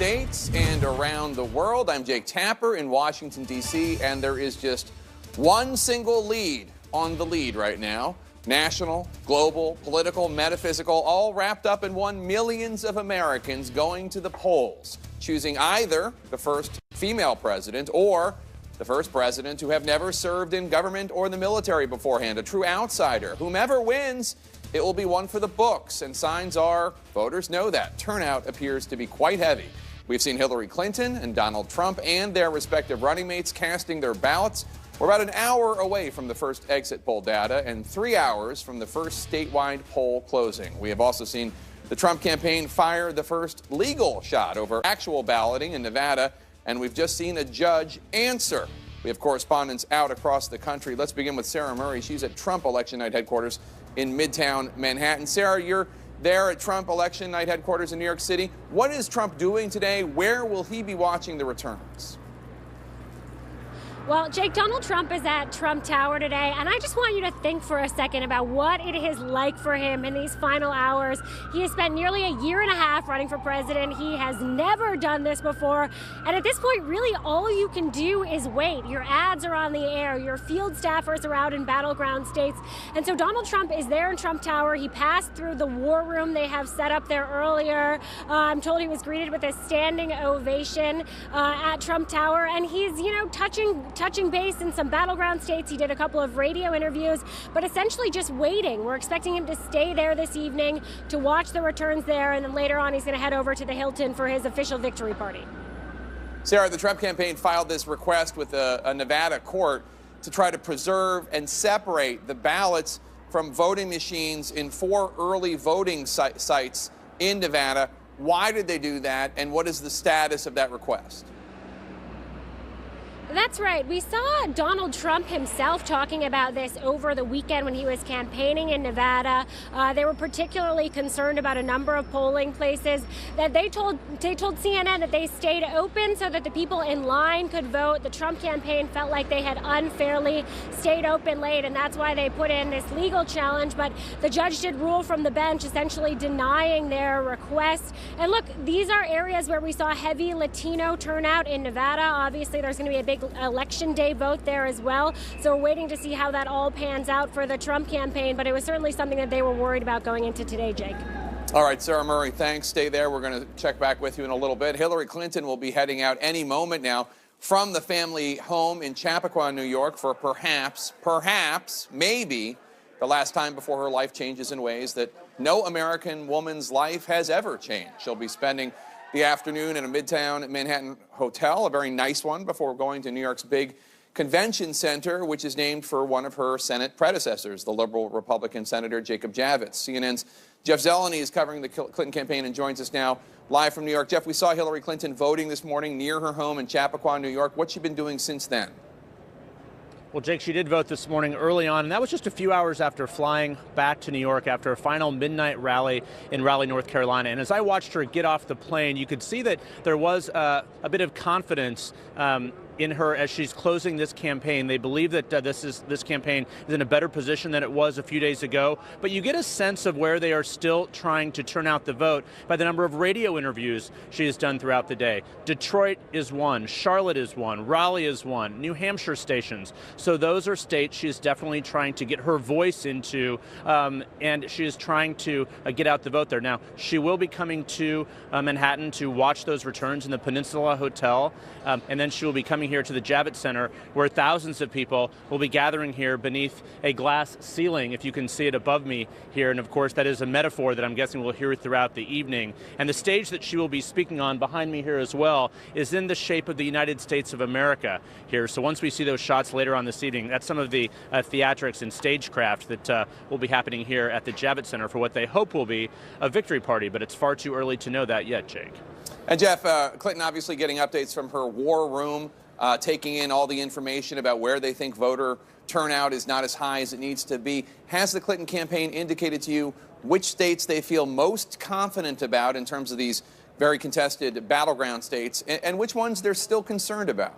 States and around the world. I'm Jake Tapper in Washington, D.C., and there is just one single lead on the lead right now. National, global, political, metaphysical, all wrapped up in one. Millions of Americans going to the polls, choosing either the first female president or the first president to have never served in government or the military beforehand, a true outsider. Whomever wins, it will be one for the books, and signs are voters know that. Turnout appears to be quite heavy. We've seen Hillary Clinton and Donald Trump and their respective running mates casting their ballots. We're about an hour away from the first exit poll data and 3 hours from the first statewide poll closing. We have also seen the Trump campaign fire the first legal shot over actual balloting in Nevada, and we've just seen a judge answer. We have correspondents out across the country. Let's begin with Sarah Murray. She's at Trump Election Night headquarters in Midtown Manhattan. Sarah, you're there at Trump Election Night headquarters in New York City. What is Trump doing today? Where will he be watching the returns? Well, Jake, Donald Trump is at Trump Tower today, and I just want you to think for a second about what it is like for him in these final hours. He has spent nearly a year and a half running for president. He has never done this before, and at this point, really all you can do is wait. Your ads are on the air, your field staffers are out in battleground states, and so Donald Trump is there in Trump Tower. He passed through the war room they have set up there earlier. I'm told he was greeted with a standing ovation at Trump Tower, and he's, touching base in some battleground states. He did a couple of radio interviews, but essentially just waiting. We're expecting him to stay there this evening to watch the returns there, and then later on he's going to head over to the Hilton for his official victory party. Sarah, the Trump campaign filed this request with a Nevada court to try to preserve and separate the ballots from voting machines in 4 early voting sites in Nevada. Why did they do that, and what is the status of that request? That's right. We saw Donald Trump himself talking about this over the weekend when he was campaigning in Nevada. They were particularly concerned about a number of polling places that they told CNN that they stayed open so that the people in line could vote. The Trump campaign felt like they had unfairly stayed open late, and that's why they put in this legal challenge. But the judge did rule from the bench, essentially denying their request. And look, these are areas where we saw heavy Latino turnout in Nevada. Obviously, there's going to be a big election day vote there as well. So we're waiting to see how that all pans out for the Trump campaign, but it was certainly something that they were worried about going into today, Jake. All right, Sarah Murray, thanks. Stay there. We're going to check back with you in a little bit. Hillary Clinton will be heading out any moment now from the family home in Chappaqua, New York, for perhaps, maybe the last time before her life changes in ways that no American woman's life has ever changed. She'll be spending the afternoon in a Midtown Manhattan hotel, a very nice one, before going to New York's big convention center, which is named for one of her Senate predecessors, the liberal Republican Senator Jacob Javits. CNN's Jeff Zeleny is covering the Clinton campaign and joins us now live from New York. Jeff, we saw Hillary Clinton voting this morning near her home in Chappaqua, New York. What's she been doing since then? Well, Jake, she did vote this morning early on, and that was just a few hours after flying back to New York after a final midnight rally in Raleigh, North Carolina. And as I watched her get off the plane, you could see that there was a bit of confidence in her as she's closing this campaign. They believe that this campaign is in a better position than it was a few days ago. But you get a sense of where they are still trying to turn out the vote by the number of radio interviews she has done throughout the day. Detroit is one, Charlotte is one, Raleigh is one, New Hampshire stations. So those are states she is definitely trying to get her voice into, and she is trying to get out the vote there. Now, she will be coming to Manhattan to watch those returns in the Peninsula Hotel, and then she will be coming here to the Javits Center, where thousands of people will be gathering here beneath a glass ceiling, if you can see it above me here. And of course, that is a metaphor that I'm guessing we'll hear throughout the evening. And the stage that she will be speaking on behind me here as well is in the shape of the United States of America here. So once we see those shots later on this evening, that's some of the theatrics and stagecraft that will be happening here at the Javits Center for what they hope will be a victory party. But it's far too early to know that yet, Jake. And Jeff, Clinton obviously getting updates from her war room, taking in all the information about where they think voter turnout is not as high as it needs to be. Has the Clinton campaign indicated to you which states they feel most confident about in terms of these very contested battleground states, and which ones they're still concerned about?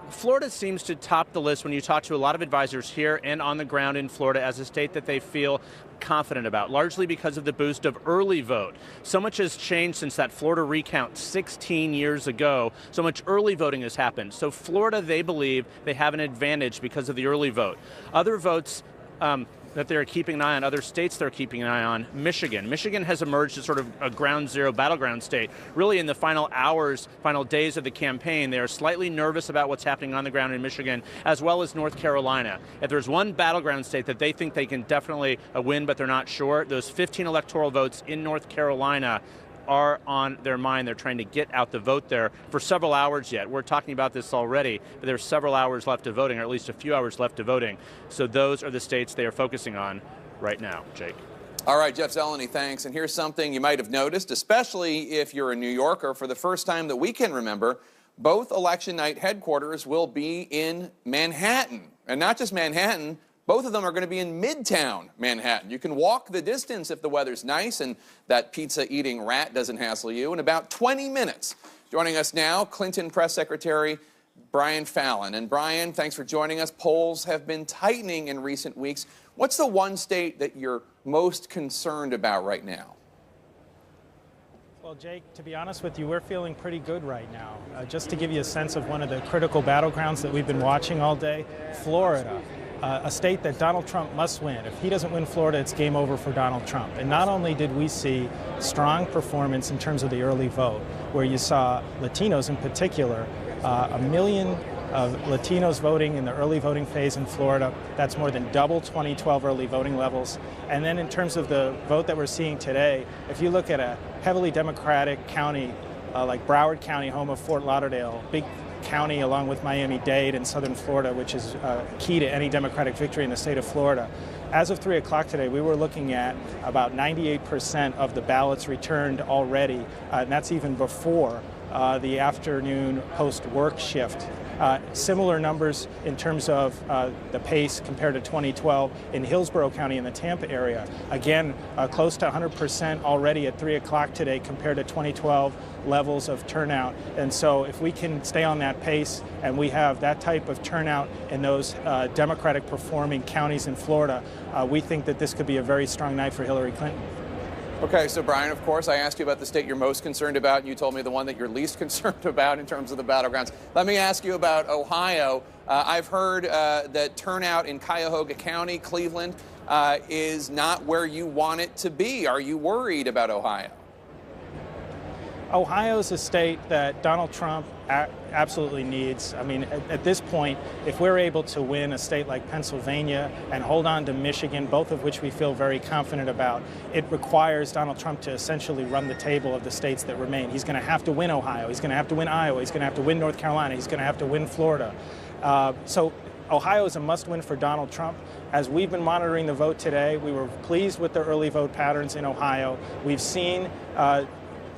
Florida seems to top the list when you talk to a lot of advisors here and on the ground in Florida as a state that they feel confident about, largely because of the boost of early vote. So much has changed since that Florida recount 16 years ago. So much early voting has happened. So Florida, they believe they have an advantage because of the early vote. Other votes that they're keeping an eye on, other states they're keeping an eye on, Michigan. Michigan has emerged as sort of a ground zero battleground state. Really in the final hours, final days of the campaign, they are slightly nervous about what's happening on the ground in Michigan, as well as North Carolina. If there's one battleground state that they think they can definitely win, but they're not sure, those 15 electoral votes in North Carolina are on their mind. They're trying to get out the vote there for several hours yet. We're talking about this already, but there's several hours left of voting, or at least a few hours left of voting. So those are the states they are focusing on right now, Jake. All right, Jeff Zeleny, thanks. And here's something you might have noticed, especially if you're a New Yorker. For the first time that we can remember, both election night headquarters will be in Manhattan. And not just Manhattan, both of them are going to be in Midtown Manhattan. You can walk the distance if the weather's nice and that pizza-eating rat doesn't hassle you in about 20 minutes. Joining us now, Clinton Press Secretary Brian Fallon. And Brian, thanks for joining us. Polls have been tightening in recent weeks. What's the one state that you're most concerned about right now? Well, Jake, to be honest with you, we're feeling pretty good right now. Just to give you a sense of one of the critical battlegrounds that we've been watching all day, Florida. A state that Donald Trump must win. If he doesn't win Florida, it's game over for Donald Trump. And not only did we see strong performance in terms of the early vote, where you saw Latinos in particular, 1 million of Latinos voting in the early voting phase in Florida. That's more than double 2012 early voting levels. And then in terms of the vote that we're seeing today, if you look at a heavily Democratic county like Broward County, home of Fort Lauderdale, big county along with Miami-Dade and southern Florida, which is key to any Democratic victory in the state of Florida. As of 3 o'clock today, we were looking at about 98% of the ballots returned already, and that's even before the afternoon post-work shift. Similar numbers in terms of the pace compared to 2012 in Hillsborough County in the Tampa area. Again, close to 100% already at 3 o'clock today compared to 2012 levels of turnout. And so if we can stay on that pace and we have that type of turnout in those Democratic performing counties in Florida, we think that this could be a very strong night for Hillary Clinton. Okay, so Brian, of course, I asked you about the state you're most concerned about, and you told me the one that you're least concerned about in terms of the battlegrounds. Let me ask you about Ohio. I've heard that turnout in Cuyahoga County, Cleveland, is not where you want it to be. Are you worried about Ohio? Ohio is a state that Donald Trump absolutely needs. I mean, at this point, if we're able to win a state like Pennsylvania and hold on to Michigan, both of which we feel very confident about, it requires Donald Trump to essentially run the table of the states that remain. He's going to have to win Ohio. He's going to have to win Iowa. He's going to have to win North Carolina. He's going to have to win Florida. So Ohio is a must-win for Donald Trump. As we've been monitoring the vote today, we were pleased with the early vote patterns in Ohio. We've seen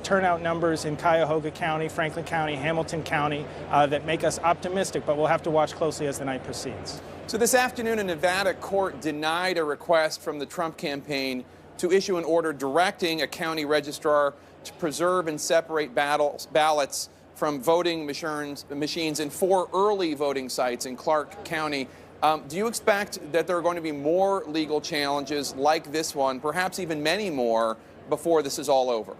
turnout numbers in Cuyahoga County, Franklin County, Hamilton County that make us optimistic, but we'll have to watch closely as the night proceeds. So this afternoon, a Nevada court denied a request from the Trump campaign to issue an order directing a county registrar to preserve and separate ballots from voting machines in 4 early voting sites in Clark County. Do you expect that there are going to be more legal challenges like this one, perhaps even many more, before this is all over?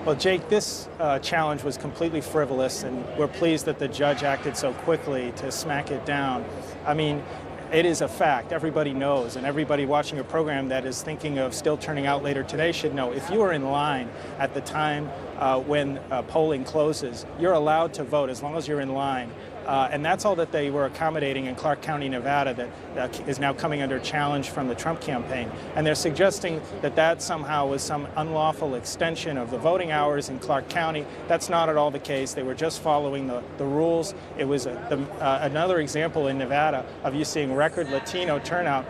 Well, Jake, this challenge was completely frivolous, and we're pleased that the judge acted so quickly to smack it down. I mean, it is a fact. Everybody knows, and everybody watching a program that is thinking of still turning out later today should know. If you are in line at the time when polling closes, you're allowed to vote as long as you're in line. And that's all that they were accommodating in Clark County, Nevada, that is now coming under challenge from the Trump campaign. And they're suggesting that that somehow was some unlawful extension of the voting hours in Clark County. That's not at all the case. They were just following the rules. It was another example in Nevada of you seeing record Latino turnout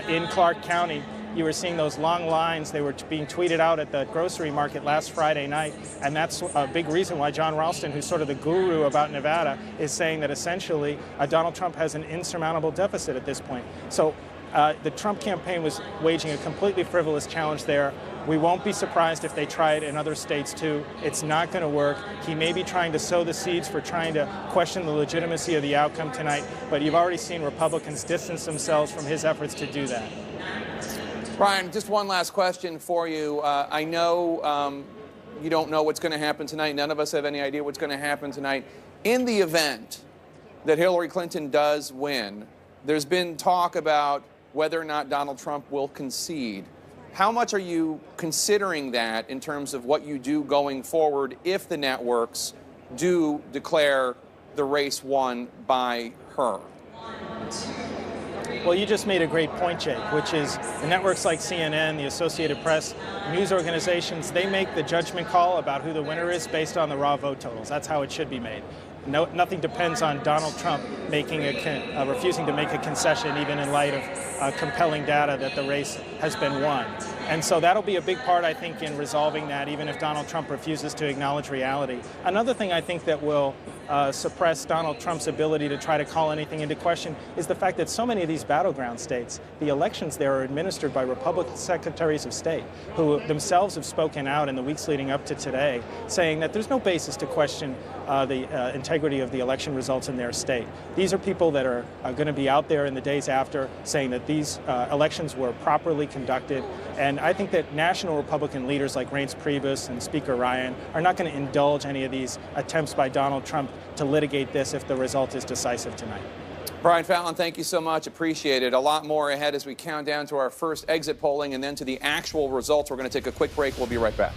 in Clark County. You were seeing those long lines. They were being tweeted out at the grocery market last Friday night, and that's a big reason why John Ralston, who's sort of the guru about Nevada, is saying that essentially Donald Trump has an insurmountable deficit at this point. So The Trump campaign was waging a completely frivolous challenge there. We won't be surprised if they try it in other states too. It's not going to work. He may be trying to sow the seeds for trying to question the legitimacy of the outcome tonight, but you've already seen Republicans distance themselves from his efforts to do that. Brian, just one last question for you. I know you don't know what's going to happen tonight. None of us have any idea what's going to happen tonight. In the event that Hillary Clinton does win, there's been talk about whether or not Donald Trump will concede. How much are you considering that in terms of what you do going forward if the networks do declare the race won by her? Well, you just made a great point, Jake, which is the networks like CNN, the Associated Press, news organizations, they make the judgment call about who the winner is based on the raw vote totals. That's how it should be made. Nothing depends on Donald Trump making refusing to make a concession, even in light of compelling data that the race has been won. And so that'll be a big part, I think, in resolving that, even if Donald Trump refuses to acknowledge reality. Another thing I think that will suppress Donald Trump's ability to try to call anything into question is the fact that so many of these battleground states, the elections there are administered by Republican secretaries of state who themselves have spoken out in the weeks leading up to today, saying that there's no basis to question the integrity of the election results in their state. These are people that are going to be out there in the days after saying that these elections were properly conducted. And I think that national Republican leaders like Reince Priebus and Speaker Ryan are not going to indulge any of these attempts by Donald Trump to litigate this if the result is decisive tonight. Brian Fallon, thank you so much. Appreciate it. A lot more ahead as we count down to our first exit polling and then to the actual results. We're going to take a quick break. We'll be right back.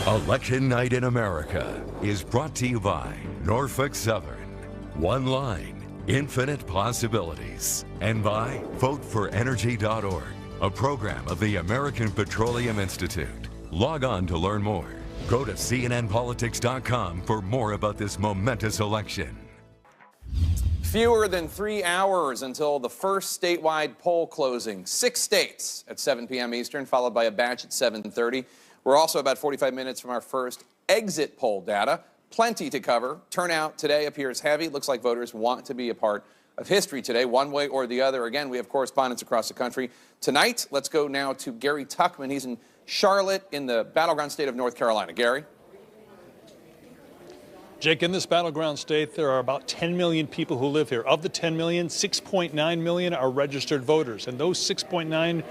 Election Night in America is brought to you by Norfolk Southern, One Line, Infinite Possibilities, and by VoteForEnergy.org, a program of the American Petroleum Institute. Log on to learn more. Go to CNNPolitics.com for more about this momentous election. Fewer than 3 hours until the first statewide poll closing. 6 states at 7 p.m. Eastern, followed by a batch at 7:30. We're also about 45 minutes from our first exit poll data. Plenty to cover. Turnout today appears heavy. Looks like voters want to be a part of history today, one way or the other. Again, we have correspondents across the country. Tonight, let's go now to Gary Tuchman. He's in Charlotte in the battleground state of North Carolina. Gary? Jake, in this battleground state, there are about 10 million people who live here. Of the 10 million, 6.9 million are registered voters. And those 6.9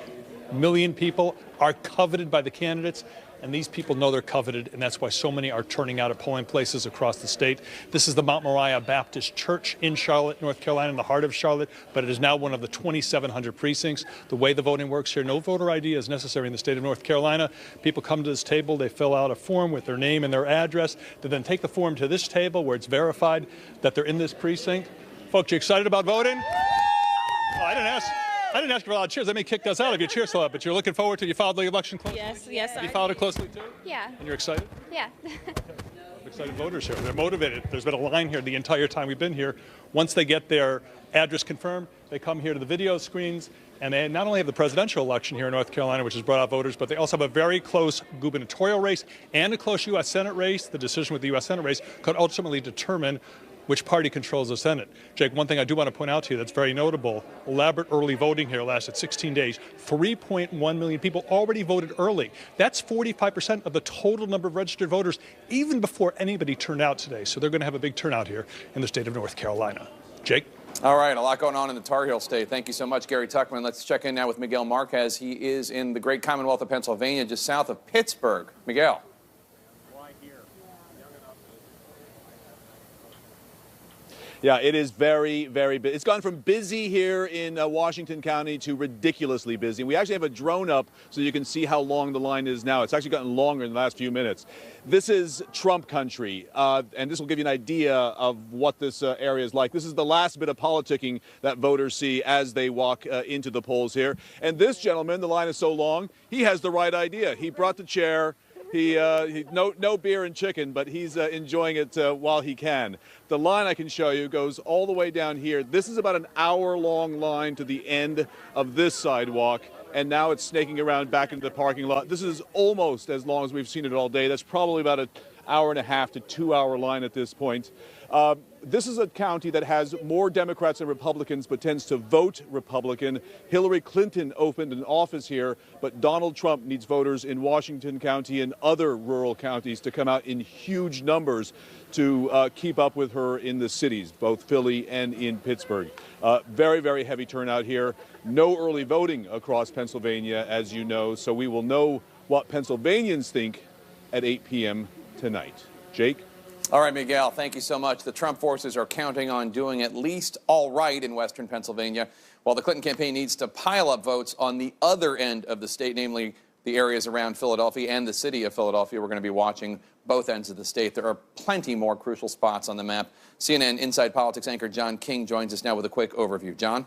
million people are coveted by the candidates. And these people know they're coveted, and that's why so many are turning out at polling places across the state. This is the Mount Moriah Baptist Church in Charlotte, North Carolina, in the heart of Charlotte, but it is now one of the 2,700 precincts. The way the voting works here, no voter ID is necessary in the state of North Carolina. People come to this table, they fill out a form with their name and their address. They then take the form to this table where it's verified that they're in this precinct. Folks, you excited about voting? Oh, I didn't ask for a lot of cheers. They may kick us out if you cheer so loud, but you're looking forward to, you followed the election closely? Yes. You followed it closely too? Yeah. And you're excited? Yeah. Excited voters here. They're motivated. There's been a line here the entire time we've been here. Once they get their address confirmed, they come here to the video screens, and they not only have the presidential election here in North Carolina, which has brought out voters, but they also have a very close gubernatorial race and a close U.S. Senate race. The decision with the U.S. Senate race could ultimately determine which party controls the Senate. Jake, one thing I do want to point out to you that's very notable, elaborate early voting here lasted 16 days. 3.1 million people already voted early. That's 45% of the total number of registered voters, even before anybody turned out today. So they're going to have a big turnout here in the state of North Carolina. Jake? All right, a lot going on in the Tar Heel State. Thank you so much, Gary Tuchman. Let's check in now with Miguel Marquez. He is in the great Commonwealth of Pennsylvania, just south of Pittsburgh. Miguel. Yeah, it is very, very busy. It's gone from busy here in Washington County to ridiculously busy. We actually have a drone up so you can see how long the line is now. It's actually gotten longer in the last few minutes. This is Trump country, and this will give you an idea of what this area is like. This is the last bit of politicking that voters see as they walk into the polls here. And this gentleman, the line is so long, he has the right idea. He brought the chair. No beer and chicken, but he's enjoying it while he can. The line I can show you goes all the way down here. This is about an hour-long line to the end of this sidewalk, and now it's snaking around back into the parking lot. This is almost as long as we've seen it all day. That's probably about an hour-and-a-half to 2-hour line at this point. This is a county that has more Democrats than Republicans, but tends to vote Republican. Hillary Clinton opened an office here, but Donald Trump needs voters in Washington County and other rural counties to come out in huge numbers to keep up with her in the cities, both Philly and in Pittsburgh. Very, very heavy turnout here. No early voting across Pennsylvania, as you know, so we will know what Pennsylvanians think at 8 p.m. tonight. Jake? All right, Miguel, thank you so much. The Trump forces are counting on doing at least all right in western Pennsylvania, while the Clinton campaign needs to pile up votes on the other end of the state, namely the areas around Philadelphia and the city of Philadelphia. We're going to be watching both ends of the state. There are plenty more crucial spots on the map. CNN Inside Politics anchor John King joins us now with a quick overview. John?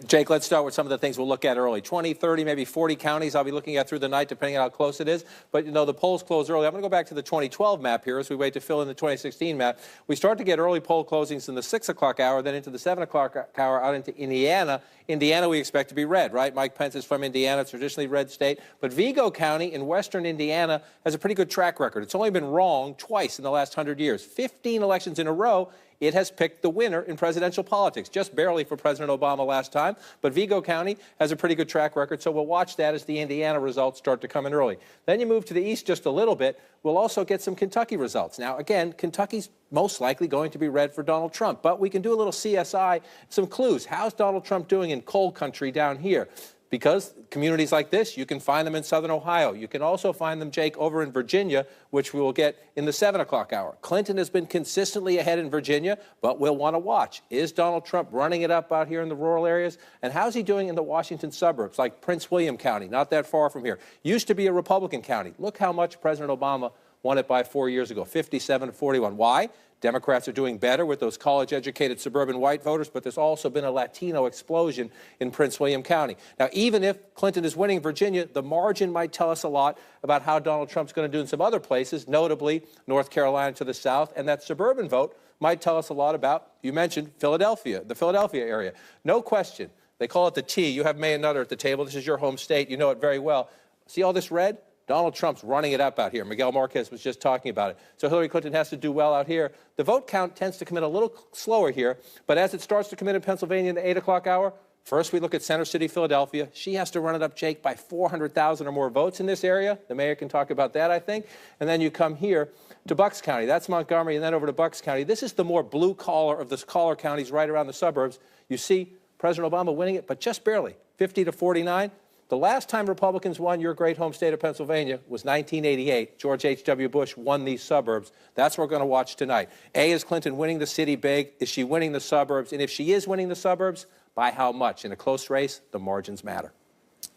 Jake, let's start with some of the things we'll look at early. 20, 30, maybe 40 counties I'll be looking at through the night, depending on how close it is. But, you know, the polls close early. I'm going to go back to the 2012 map here as we wait to fill in the 2016 map. We start to get early poll closings in the 6 o'clock hour, then into the 7 o'clock hour out into Indiana. Indiana we expect to be red, right? Mike Pence is from Indiana, traditionally red state. But Vigo County in western Indiana has a pretty good track record. It's only been wrong twice in the last 100 years. 15 elections in a row, it has picked the winner in presidential politics, just barely for President Obama last time. But Vigo County has a pretty good track record, so we'll watch that as the Indiana results start to come in early. Then you move to the east just a little bit, we'll also get some Kentucky results. Now, again, Kentucky's most likely going to be red for Donald Trump, but we can do a little CSI, some clues. How's Donald Trump doing in coal country down here? Because communities like this, you can find them in southern Ohio. You can also find them, Jake, over in Virginia, which we will get in the 7 o'clock hour. Clinton has been consistently ahead in Virginia, but we'll want to watch. Is Donald Trump running it up out here in the rural areas? And how's he doing in the Washington suburbs, like Prince William County, not that far from here? Used to be a Republican county. Look how much President Obama won it by 4 years ago, 57 to 41. Why? Democrats are doing better with those college-educated suburban white voters, but there's also been a Latino explosion in Prince William County. Now, even if Clinton is winning Virginia, the margin might tell us a lot about how Donald Trump's going to do in some other places, notably North Carolina to the south, and that suburban vote might tell us a lot about, you mentioned, Philadelphia, the Philadelphia area. No question. They call it the T. You have May and Nutter at the table. This is your home state. You know it very well. See all this red? Donald Trump's running it up out here. Miguel Marquez was just talking about it. So Hillary Clinton has to do well out here. The vote count tends to come in a little slower here, but as it starts to come in Pennsylvania in the 8 o'clock hour, first we look at Center City, Philadelphia. She has to run it up, Jake, by 400,000 or more votes in this area. The mayor can talk about that, I think. And then you come here to Bucks County. That's Montgomery, and then over to Bucks County. This is the more blue collar of the collar counties right around the suburbs. You see President Obama winning it, but just barely, 50 to 49. The last time Republicans won your great home state of Pennsylvania was 1988. George H.W. Bush won these suburbs. That's what we're going to watch tonight. A, is Clinton winning the city big? Is she winning the suburbs? And if she is winning the suburbs, by how much? In a close race, the margins matter.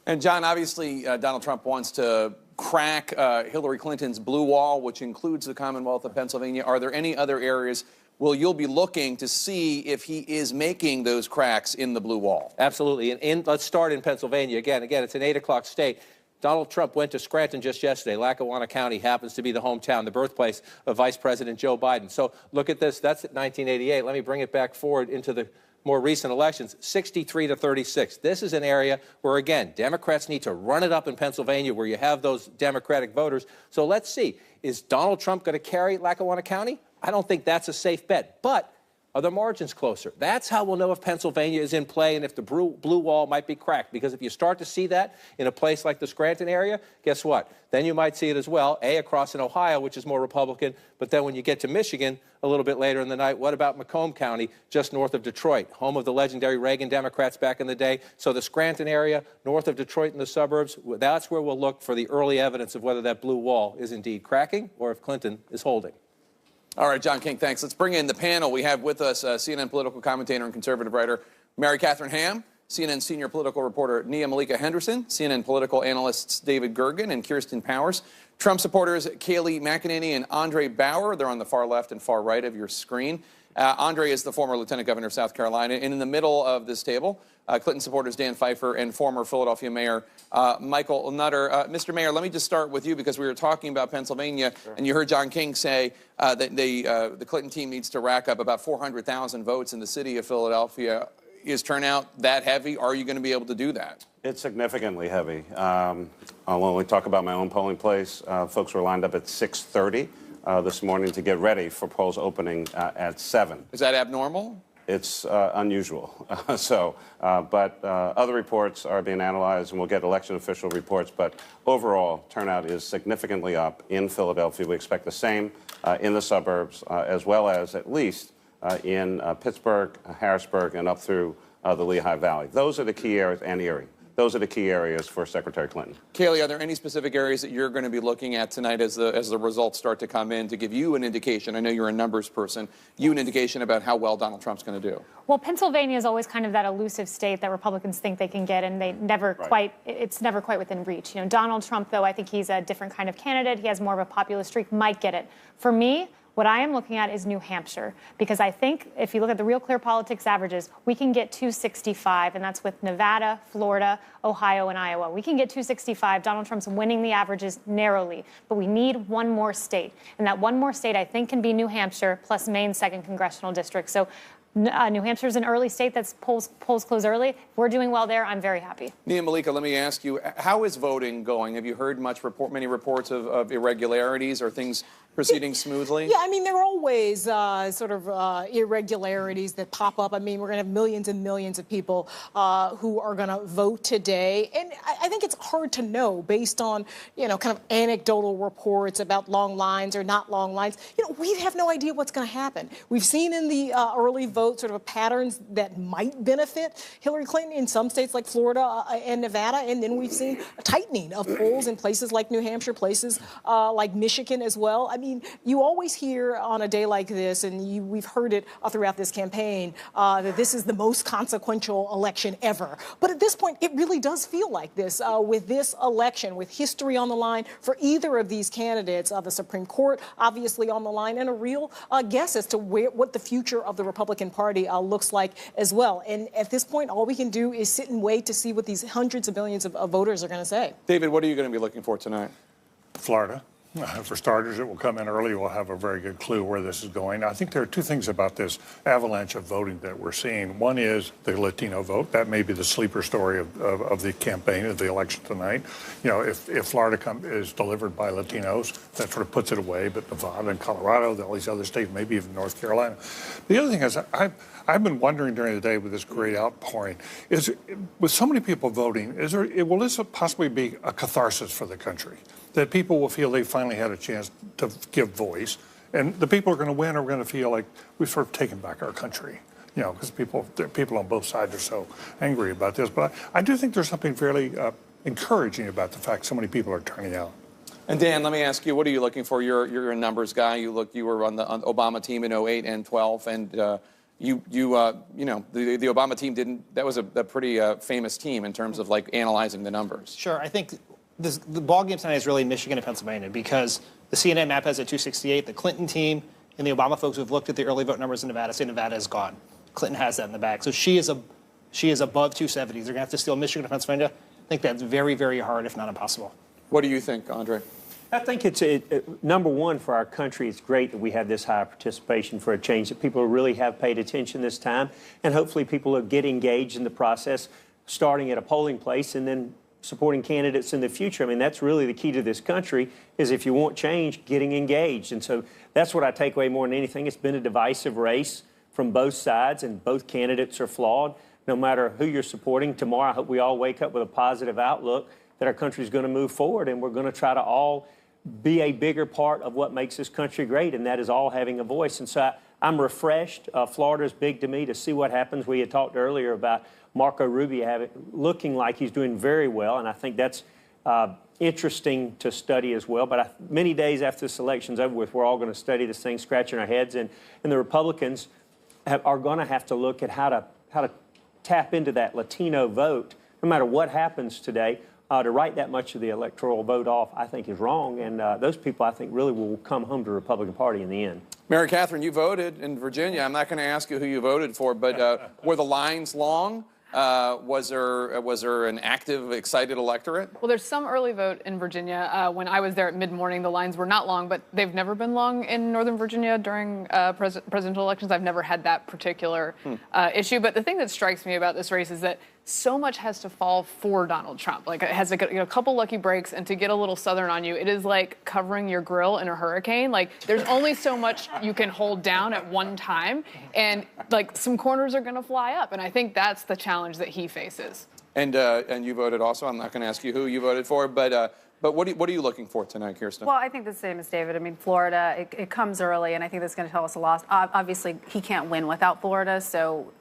And, John, obviously, Donald Trump wants to crack Hillary Clinton's blue wall, which includes the Commonwealth of Pennsylvania. Are there any other areas you'll be looking to see if he is making those cracks in the blue wall? Absolutely. And let's start in Pennsylvania. Again, it's an 8 o'clock state. Donald Trump went to Scranton just yesterday. Lackawanna County happens to be the hometown, the birthplace of Vice President Joe Biden. So look at this. That's at 1988. Let me bring it back forward into the more recent elections, 63 to 36. This is an area where, again, Democrats need to run it up in Pennsylvania where you have those Democratic voters. So let's see. Is Donald Trump going to carry Lackawanna County? I don't think that's a safe bet. But are the margins closer? That's how we'll know if Pennsylvania is in play and if the blue wall might be cracked. Because if you start to see that in a place like the Scranton area, guess what? Then you might see it as well, A, across in Ohio, which is more Republican. But then when you get to Michigan a little bit later in the night, what about Macomb County, just north of Detroit, home of the legendary Reagan Democrats back in the day? So the Scranton area, north of Detroit and the suburbs, that's where we'll look for the early evidence of whether that blue wall is indeed cracking or if Clinton is holding. All right, John King, thanks. Let's bring in the panel. We have with us CNN political commentator and conservative writer Mary Catherine Ham, CNN senior political reporter Nia Malika Henderson, CNN political analysts David Gergen and Kirsten Powers, Trump supporters Kayleigh McEnany and Andre Bauer. They're on the far left and far right of your screen. Andre is the former lieutenant governor of South Carolina. And in the middle of this table, Clinton supporters Dan Pfeiffer and former Philadelphia Mayor Michael Nutter. Mr. Mayor, let me just start with you because we were talking about Pennsylvania, and you heard John King say that the Clinton team needs to rack up about 400,000 votes in the city of Philadelphia. Is turnout that heavy? Are you going to be able to do that? It's significantly heavy. I'll only talk about my own polling place. Folks were lined up at 6:30 this morning to get ready for polls opening at 7. Is that abnormal? It's unusual. But other reports are being analyzed, and we'll get election official reports. But overall, turnout is significantly up in Philadelphia. We expect the same in the suburbs, as well as at least in Pittsburgh, Harrisburg, and up through the Lehigh Valley. Those are the key areas, and Erie. Those are the key areas for Secretary Clinton. Kayleigh, are there any specific areas that you're going to be looking at tonight as the results start to come in to give you an indication? I know you're a numbers person. An indication about how well Donald Trump's going to do. Well, Pennsylvania is always kind of that elusive state that Republicans think they can get, and they never it's never quite within reach. Donald Trump, though, I think he's a different kind of candidate. He has more of a populist streak, might get it. For me, what I am looking at is New Hampshire, because I think if you look at the Real Clear Politics averages, we can get 265, and that's with Nevada, Florida, Ohio, and Iowa. We can get 265. Donald Trump's winning the averages narrowly, but we need one more state. And that one more state, I think, can be New Hampshire plus Maine's 2nd congressional district. So New Hampshire is an early state that's polls close early. If we're doing well there, I'm very happy. Nia Malika, let me ask you, how is voting going? Have you heard many reports of irregularities? Are things proceeding smoothly? Yeah, I mean, there are always irregularities that pop up. I mean, we're going to have millions and millions of people who are going to vote today. And I think it's hard to know based on, kind of anecdotal reports about long lines or not long lines. We have no idea what's going to happen. We've seen in the early vote sort of patterns that might benefit Hillary Clinton in some states like Florida and Nevada. And then we've seen a tightening of polls in places like New Hampshire, places like Michigan as well. I mean, you always hear on a day like this, and we've heard it throughout this campaign, that this is the most consequential election ever. But at this point, it really does feel like this with this election, with history on the line for either of these candidates, the Supreme Court obviously on the line, and a real guess as to what the future of the Republican Party looks like as well. And at this point, all we can do is sit and wait to see what these hundreds of millions of voters are going to say. David, what are you going to be looking for tonight? Florida. For starters, it will come in early. We'll have a very good clue where this is going. I think there are two things about this avalanche of voting that we're seeing. One is the Latino vote. That may be the sleeper story of the campaign, of the election tonight. If Florida is delivered by Latinos, that sort of puts it away. But Nevada and Colorado, all these other states, maybe even North Carolina. The other thing is, I've been wondering during the day with this great outpouring, with so many people voting, will this possibly be a catharsis for the country? That people will feel they finally had a chance to give voice, and the people who are going to win are going to feel like we've sort of taken back our country, because people on both sides are so angry about this. But I do think there's something fairly encouraging about the fact so many people are turning out. And Dan, let me ask you, what are you looking for? You're a numbers guy. You were on the Obama team in 2008 and 12, and the Obama team didn't. That was a pretty famous team in terms of analyzing the numbers. Sure, I think. The ball game tonight is really Michigan and Pennsylvania because the CNN map has at 268. The Clinton team and the Obama folks who've looked at the early vote numbers in Nevada say Nevada is gone. Clinton has that in the bag. So she is above 270. They're going to have to steal Michigan and Pennsylvania. I think that's very, very hard, if not impossible. What do you think, Andre? I think it's number one for our country. It's great that we have this high participation for a change, that people really have paid attention this time, and hopefully people will get engaged in the process, starting at a polling place and then supporting candidates in the future. I mean, that's really the key to this country, is if you want change, getting engaged. And so that's what I take away more than anything. It's been a divisive race from both sides, and both candidates are flawed. No matter who you're supporting, tomorrow I hope we all wake up with a positive outlook that our country is going to move forward, and we're going to try to all be a bigger part of what makes this country great, and that is all having a voice. And so I'm refreshed. Florida is big to me, to see what happens. We had talked earlier about Marco Rubio looking like he's doing very well, and I think that's interesting to study as well. But many days after this election's over with, we're all going to study this thing, scratching our heads, and the Republicans are going to have to look at how to tap into that Latino vote, no matter what happens today. To write that much of the electoral vote off, I think, is wrong, and those people, I think, really will come home to the Republican Party in the end. Mary Catherine, you voted in Virginia. I'm not going to ask you who you voted for, but were the lines long? Was there an active, excited electorate? Well, there's some early vote in Virginia. When I was there at mid-morning, the lines were not long, but they've never been long in Northern Virginia during presidential elections. I've never had that particular issue. But the thing that strikes me about this race is that so much has to fall for Donald Trump. Like, it has a couple lucky breaks, and to get a little Southern on you, it is like covering your grill in a hurricane. Like, there's only so much you can hold down at one time, and like some corners are going to fly up. And I think that's the challenge that he faces. And you voted also. I'm not going to ask you who you voted for, but what are you looking for tonight, Kirsten? Well, I think the same as David. I mean, Florida, it comes early, and I think that's going to tell us a lot. Obviously, he can't win without Florida, so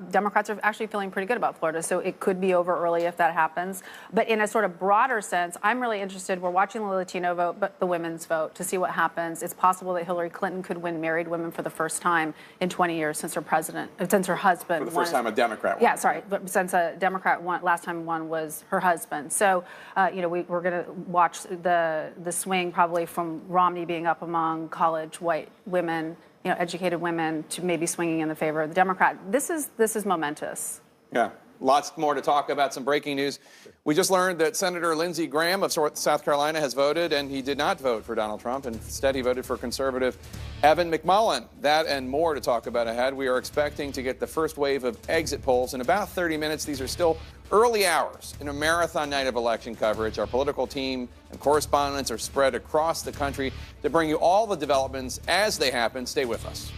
Democrats are actually feeling pretty good about Florida, so it could be over early if that happens. But in a sort of broader sense, I'm really interested. We're watching the Latino vote, but the women's vote, to see what happens. It's possible that Hillary Clinton could win married women for the first time in 20 years since her husband. For the first time a Democrat won. Yeah, sorry, but since a Democrat won, last time won was her husband. So, we're going to watch the swing probably from Romney being up among college white women, educated women, to maybe swinging in the favor of the Democrat. This is momentous. Yeah, lots more to talk about. Some breaking news. We just learned that Senator Lindsey Graham of South Carolina has voted, and he did not vote for Donald Trump. Instead, he voted for conservative Evan McMullin. That and more to talk about ahead. We are expecting to get the first wave of exit polls in about 30 minutes. These are still early hours in a marathon night of election coverage. Our political team and correspondents are spread across the country to bring you all the developments as they happen. Stay with us.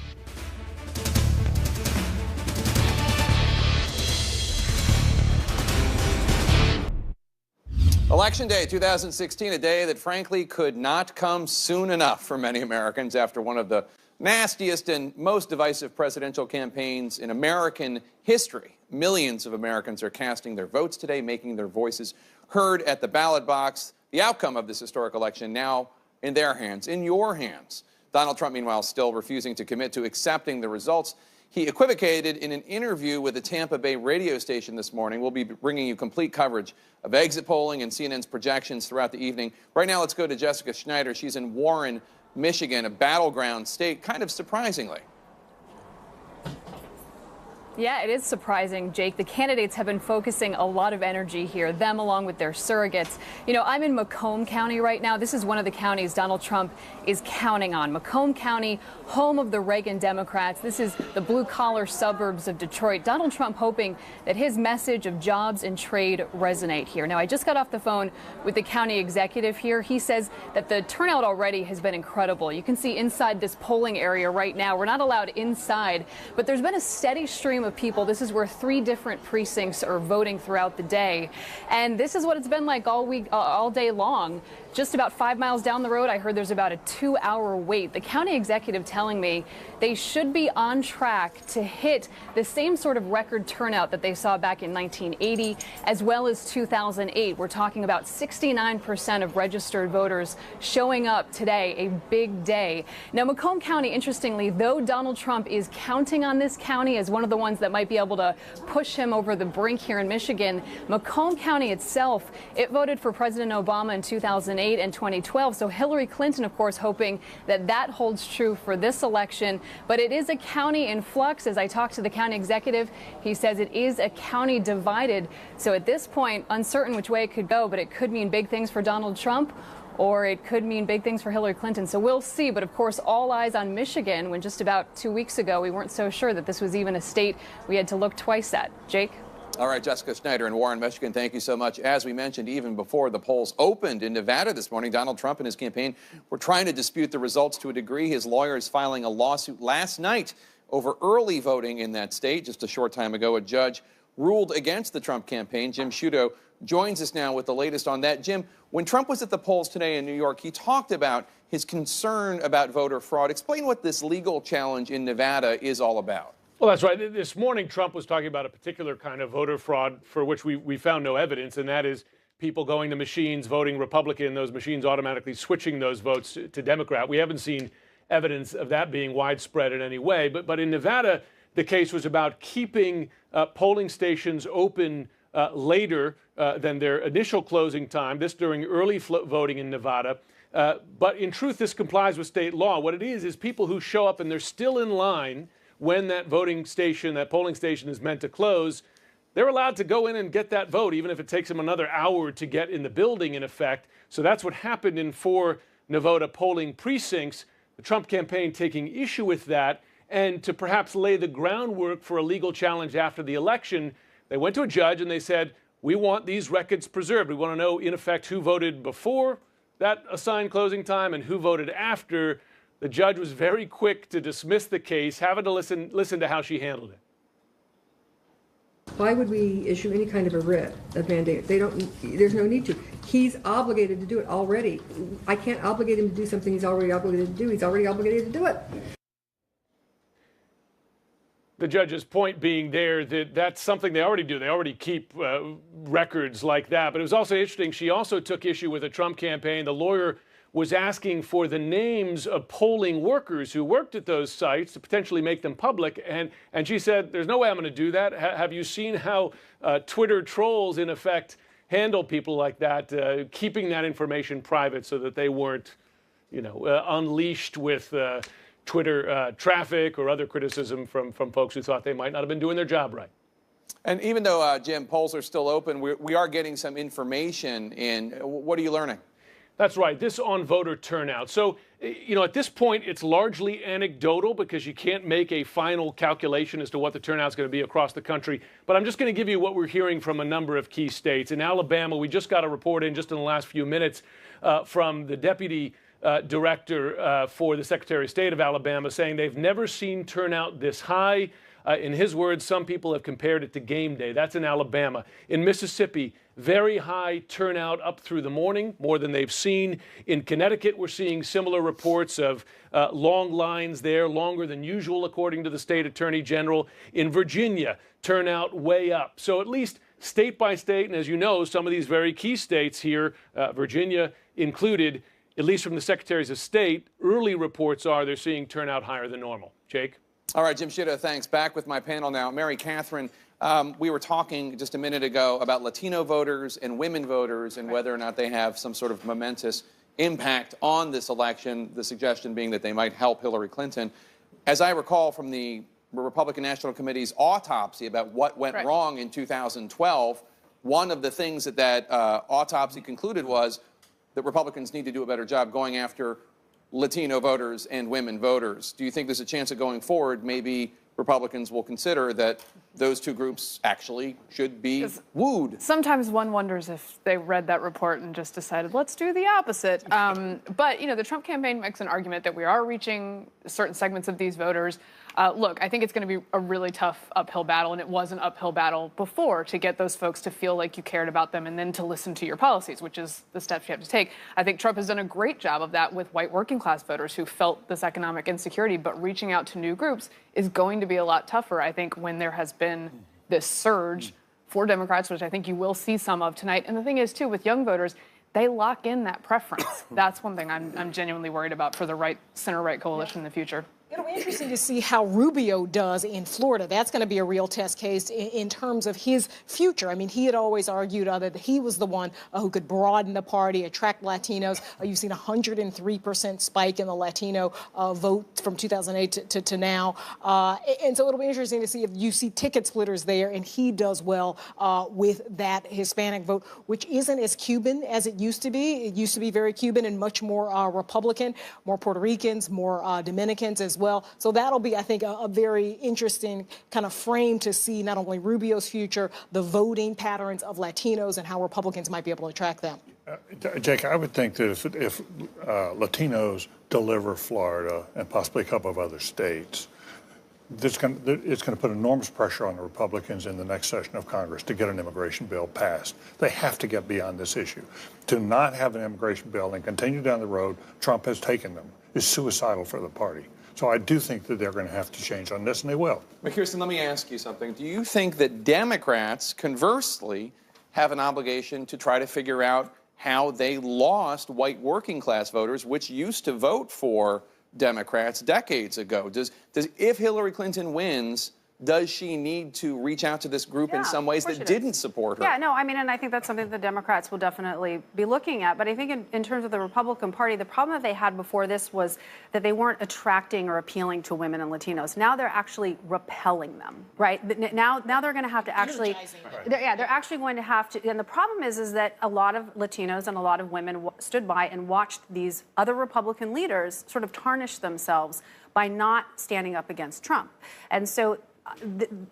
Election Day 2016, a day that frankly could not come soon enough for many Americans after one of the nastiest and most divisive presidential campaigns in American history. Millions of Americans are casting their votes today, making their voices heard at the ballot box. The outcome of this historic election now in their hands, in your hands. Donald Trump, meanwhile, still refusing to commit to accepting the results. He equivocated in an interview with a Tampa Bay radio station this morning. We'll be bringing you complete coverage of exit polling and CNN's projections throughout the evening. Right now, let's go to Jessica Schneider. She's in Warren, Michigan, a battleground state, kind of surprisingly. Yeah, it is surprising, Jake. The candidates have been focusing a lot of energy here, them along with their surrogates. I'm in Macomb County right now. This is one of the counties Donald Trump is counting on. Macomb County, home of the Reagan Democrats. This is the blue-collar suburbs of Detroit. Donald Trump hoping that his message of jobs and trade resonate here. Now, I just got off the phone with the county executive here. He says that the turnout already has been incredible. You can see inside this polling area right now. We're not allowed inside, but there's been a steady stream of people. This is where 3 different precincts are voting throughout the day. And this is what it's been like all week, all day long. Just about 5 miles down the road, I heard there's about a 2-hour wait. The county executive telling me they should be on track to hit the same sort of record turnout that they saw back in 1980 as well as 2008. We're talking about 69% of registered voters showing up today, a big day. Now, Macomb County, interestingly, though Donald Trump is counting on this county as one of the ones that might be able to push him over the brink here in Michigan, Macomb County itself, it voted for President Obama in 2008 and 2012. So Hillary Clinton, of course, hoping that that holds true for this election. But it is a county in flux. As I talked to the county executive, he says it is a county divided. So at this point, uncertain which way it could go, but it could mean big things for Donald Trump, or it could mean big things for Hillary Clinton. So we'll see. But of course, all eyes on Michigan, when just about 2 weeks ago, we weren't so sure that this was even a state we had to look twice at. Jake? All right, Jessica Schneider in Warren, Michigan, thank you so much. As we mentioned, even before the polls opened in Nevada this morning, Donald Trump and his campaign were trying to dispute the results to a degree. His lawyers filing a lawsuit last night over early voting in that state. Just a short time ago, a judge ruled against the Trump campaign. Jim Sciutto joins us now with the latest on that. Jim, when Trump was at the polls today in New York, he talked about his concern about voter fraud. Explain what this legal challenge in Nevada is all about. Well, that's right. This morning, Trump was talking about a particular kind of voter fraud for which we found no evidence, and that is people going to machines, voting Republican, those machines automatically switching those votes to Democrat. We haven't seen evidence of that being widespread in any way. But in Nevada, the case was about keeping polling stations open later than their initial closing time, this during early voting in Nevada. But in truth, this complies with state law. What it is people who show up and they're still in line when that voting station, that polling station is meant to close, they're allowed to go in and get that vote, even if it takes them another hour to get in the building, in effect. So that's what happened in 4 Nevada polling precincts. The Trump campaign taking issue with that, and to perhaps lay the groundwork for a legal challenge after the election, they went to a judge and they said, we want these records preserved. We want to know, in effect, who voted before that assigned closing time and who voted after. The judge was very quick to dismiss the case. Having to listen to how she handled it. Why would we issue any kind of a writ, a mandate? There's no need to. He's obligated to do it already. I can't obligate him to do something he's already obligated to do. He's already obligated to do it. The judge's point being there that that's something they already do. They already keep records like that. But it was also interesting. She also took issue with the Trump campaign. The lawyer was asking for the names of polling workers who worked at those sites to potentially make them public. And she said, there's no way I'm going to do that. Have you seen how Twitter trolls, in effect, handle people like that, keeping that information private so that they weren't, unleashed with Twitter traffic or other criticism from folks who thought they might not have been doing their job right. And even though, Jim, polls are still open, we are getting some information in. What are you learning? That's right. This on voter turnout. So, at this point, it's largely anecdotal because you can't make a final calculation as to what the turnout's going to be across the country. But I'm just going to give you what we're hearing from a number of key states. In Alabama, we just got a report in just in the last few minutes from the deputy director for the Secretary of State of Alabama saying they've never seen turnout this high. In his words, some people have compared it to game day. That's in Alabama. In Mississippi, very high turnout up through the morning, more than they've seen. In Connecticut, we're seeing similar reports of long lines there, longer than usual, according to the state attorney general. In Virginia, turnout way up. So at least state by state, and as you know, some of these very key states here, Virginia included, at least from the secretaries of state, early reports are they're seeing turnout higher than normal. Jake? All right, Jim Sciutto, thanks. Back with my panel now. Mary Catherine, we were talking just a minute ago about Latino voters and women voters and whether or not they have some sort of momentous impact on this election, the suggestion being that they might help Hillary Clinton. As I recall from the Republican National Committee's autopsy about what went wrong in 2012, one of the things that autopsy concluded was that Republicans need to do a better job going after Latino voters and women voters. Do you think there's a chance that going forward, maybe Republicans will consider that those two groups actually should be wooed? Sometimes one wonders if they read that report and just decided, let's do the opposite. But, the Trump campaign makes an argument that we are reaching certain segments of these voters. Look, I think it's going to be a really tough uphill battle, and it was an uphill battle before to get those folks to feel like you cared about them and then to listen to your policies, which is the steps you have to take. I think Trump has done a great job of that with white working class voters who felt this economic insecurity, but reaching out to new groups is going to be a lot tougher, I think, when there has been this surge for Democrats, which I think you will see some of tonight. And the thing is, too, with young voters, they lock in that preference. That's one thing I'm genuinely worried about for the center-right coalition in the future. It'll be interesting to see how Rubio does in Florida. That's going to be a real test case in terms of his future. I mean, he had always argued that he was the one who could broaden the party, attract Latinos. You've seen a 103% spike in the Latino vote from 2008 to now. And so it'll be interesting to see if you see ticket splitters there, and he does well with that Hispanic vote, which isn't as Cuban as it used to be. It used to be very Cuban and much more Republican, more Puerto Ricans, more Dominicans as well. So that'll be, I think, a very interesting kind of frame to see not only Rubio's future, the voting patterns of Latinos and how Republicans might be able to attract them. Jake, I would think that if Latinos deliver Florida and possibly a couple of other states, it's going to put enormous pressure on the Republicans in the next session of Congress to get an immigration bill passed. They have to get beyond this issue. To not have an immigration bill and continue down the road Trump has taken them is suicidal for the party. So I do think that they're going to have to change on this, and they will. But Kirsten, let me ask you something. Do you think that Democrats, conversely, have an obligation to try to figure out how they lost white working class voters, which used to vote for Democrats decades ago? Does if Hillary Clinton wins, does she need to reach out to this group in some ways that didn't support her? Yeah, no, I mean, and I think that's something the Democrats will definitely be looking at. But I think in terms of the Republican Party, the problem that they had before this was that they weren't attracting or appealing to women and Latinos. Now they're actually repelling them, right? Now they're going to have to actually, they're actually going to have to. And the problem is that a lot of Latinos and a lot of women stood by and watched these other Republican leaders sort of tarnish themselves by not standing up against Trump. And so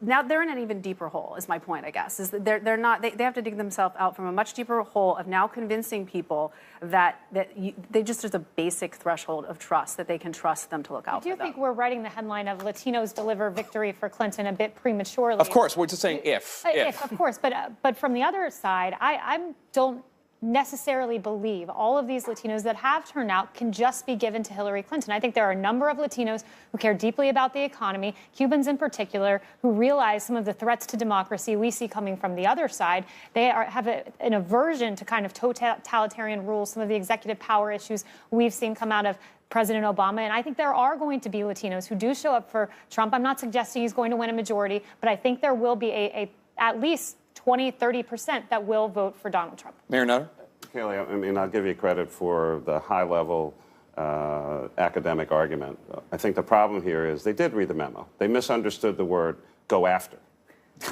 now they're in an even deeper hole, is my point, I guess. Is that they're not, they have to dig themselves out from a much deeper hole of now convincing people that there's a basic threshold of trust, that they can trust them to look out for them. I do think we're writing the headline of Latinos deliver victory for Clinton a bit prematurely. Of course, we're just saying if. Of course, but from the other side, I don't necessarily believe all of these Latinos that have turned out can just be given to Hillary Clinton. I think there are a number of Latinos who care deeply about the economy, Cubans in particular, who realize some of the threats to democracy we see coming from the other side. They have an aversion to kind of totalitarian rules, some of the executive power issues we've seen come out of President Obama. And I think there are going to be Latinos who do show up for Trump. I'm not suggesting he's going to win a majority, but I think there will be at least 20, 30% that will vote for Donald Trump. Mayor Nutter? Kayleigh, I mean, I'll give you credit for the high-level academic argument. I think the problem here is they did read the memo. They misunderstood the word go after.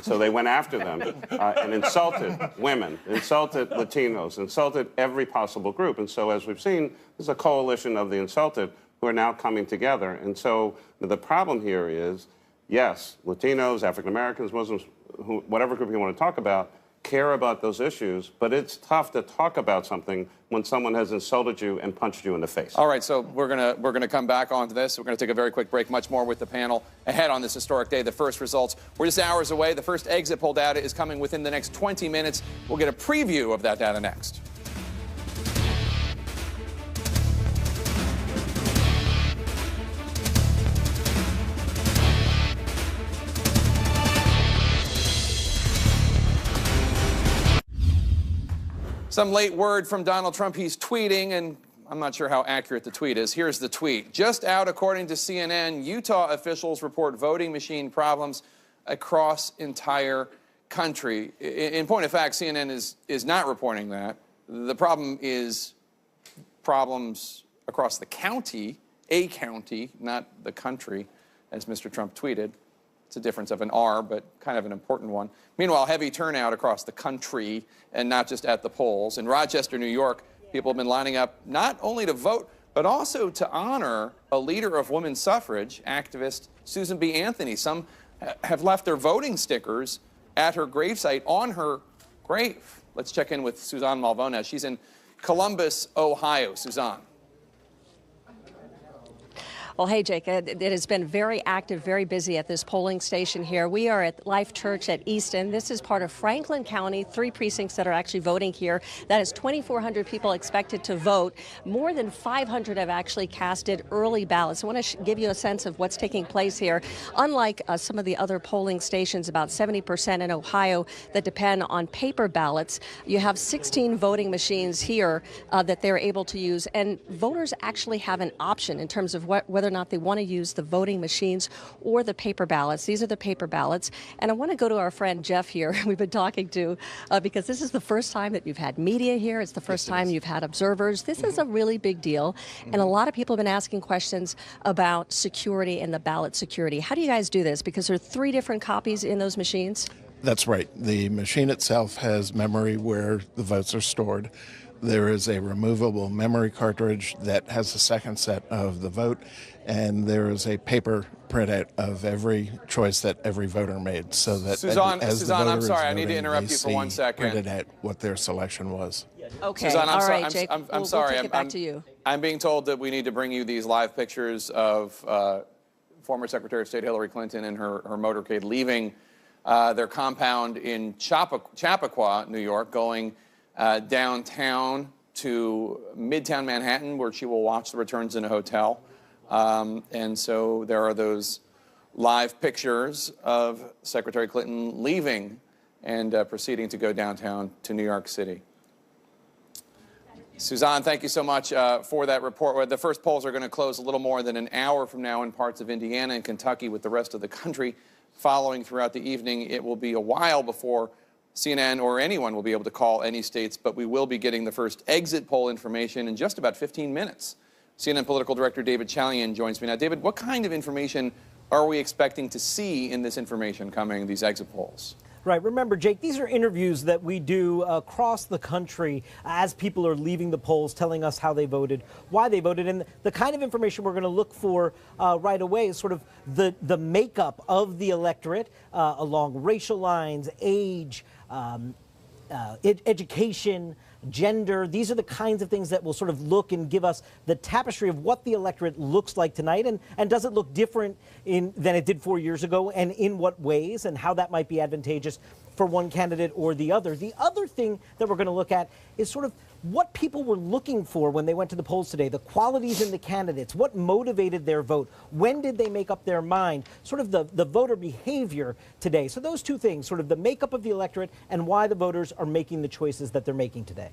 So they went after them and insulted women, insulted Latinos, insulted every possible group. And so as we've seen, there's a coalition of the insulted who are now coming together. And so the problem here is, yes, Latinos, African Americans, Muslims, whatever group you want to talk about, care about those issues, but it's tough to talk about something when someone has insulted you and punched you in the face. All right, so we're gonna come back onto this. We're gonna take a very quick break. Much more with the panel ahead on this historic day. The first results, we're just hours away. The first exit poll data is coming within the next 20 minutes. We'll get a preview of that data next. Some late word from Donald Trump. He's tweeting, and I'm not sure how accurate the tweet is. Here's the tweet. Just out, according to CNN, Utah officials report voting machine problems across entire country. In point of fact, CNN is not reporting that. The problem is problems across the county, a county, not the country, as Mr. Trump tweeted. It's a difference of an R, but kind of an important one. Meanwhile, heavy turnout across the country and not just at the polls. In Rochester, New York, people have been lining up not only to vote, but also to honor a leader of women's suffrage, activist Susan B. Anthony. Some have left their voting stickers at her gravesite on her grave. Let's check in with Suzanne Malvona. She's in Columbus, Ohio. Suzanne. Well, hey, Jake, it has been very active, very busy at this polling station here. We are at Life Church at Easton. This is part of Franklin County, 3 precincts that are actually voting here. That is 2,400 people expected to vote. More than 500 have actually casted early ballots. I want to give you a sense of what's taking place here. Unlike some of the other polling stations, about 70% in Ohio that depend on paper ballots, you have 16 voting machines here that they're able to use. And voters actually have an option in terms of whether or not they want to use the voting machines or the paper ballots. These are the paper ballots. And I want to go to our friend Jeff here, we've been talking to, because this is the first time that you've had media here. It's the first time you've had observers. This is a really big deal. And a lot of people have been asking questions about security and the ballot security. How do you guys do this? Because there are 3 different copies in those machines. That's right. The machine itself has memory where the votes are stored. There is a removable memory cartridge that has the second set of the vote, and there is a paper printout of every choice that every voter made, so that Suzanne, as the voter I'm sorry, voting, I need to interrupt you for 1 second. Printed out what their selection was. Okay, Suzanne, all right, Jake. I'm sorry. We'll take it back to you. I'm being told that we need to bring you these live pictures of former Secretary of State Hillary Clinton and her motorcade leaving their compound in Chappaqua, New York, going downtown to Midtown Manhattan, where she will watch the returns in a hotel. And so there are those live pictures of Secretary Clinton leaving and proceeding to go downtown to New York City. Suzanne, thank you so much for that report. The first polls are going to close a little more than an hour from now in parts of Indiana and Kentucky, with the rest of the country following throughout the evening. It will be a while before CNN or anyone will be able to call any states, but we will be getting the first exit poll information in just about 15 minutes. CNN political director David Chalian joins me now. David, what kind of information are we expecting to see in this information coming, these exit polls? Right. Remember, Jake, these are interviews that we do across the country as people are leaving the polls, telling us how they voted, why they voted. And the kind of information we're going to look for right away is sort of the makeup of the electorate along racial lines, age, education, gender. These are the kinds of things that will sort of look and give us the tapestry of what the electorate looks like tonight, and does it look different than it did 4 years ago, and in what ways, and how that might be advantageous for one candidate or the other. The other thing that we're going to look at is sort of what people were looking for when they went to the polls today, the qualities in the candidates, what motivated their vote, when did they make up their mind, sort of the voter behavior today. So those two things, sort of the makeup of the electorate and why the voters are making the choices that they're making today.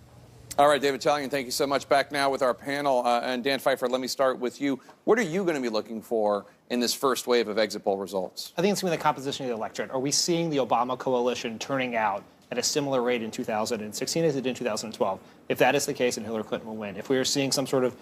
All right, David Chalian, thank you so much. Back now with our panel. And Dan Pfeiffer, let me start with you. What are you going to be looking for in this first wave of exit poll results? I think it's going to be the composition of the electorate. Are we seeing the Obama coalition turning out at a similar rate in 2016 as it did in 2012? If that is the case, then Hillary Clinton will win. If we are seeing some sort of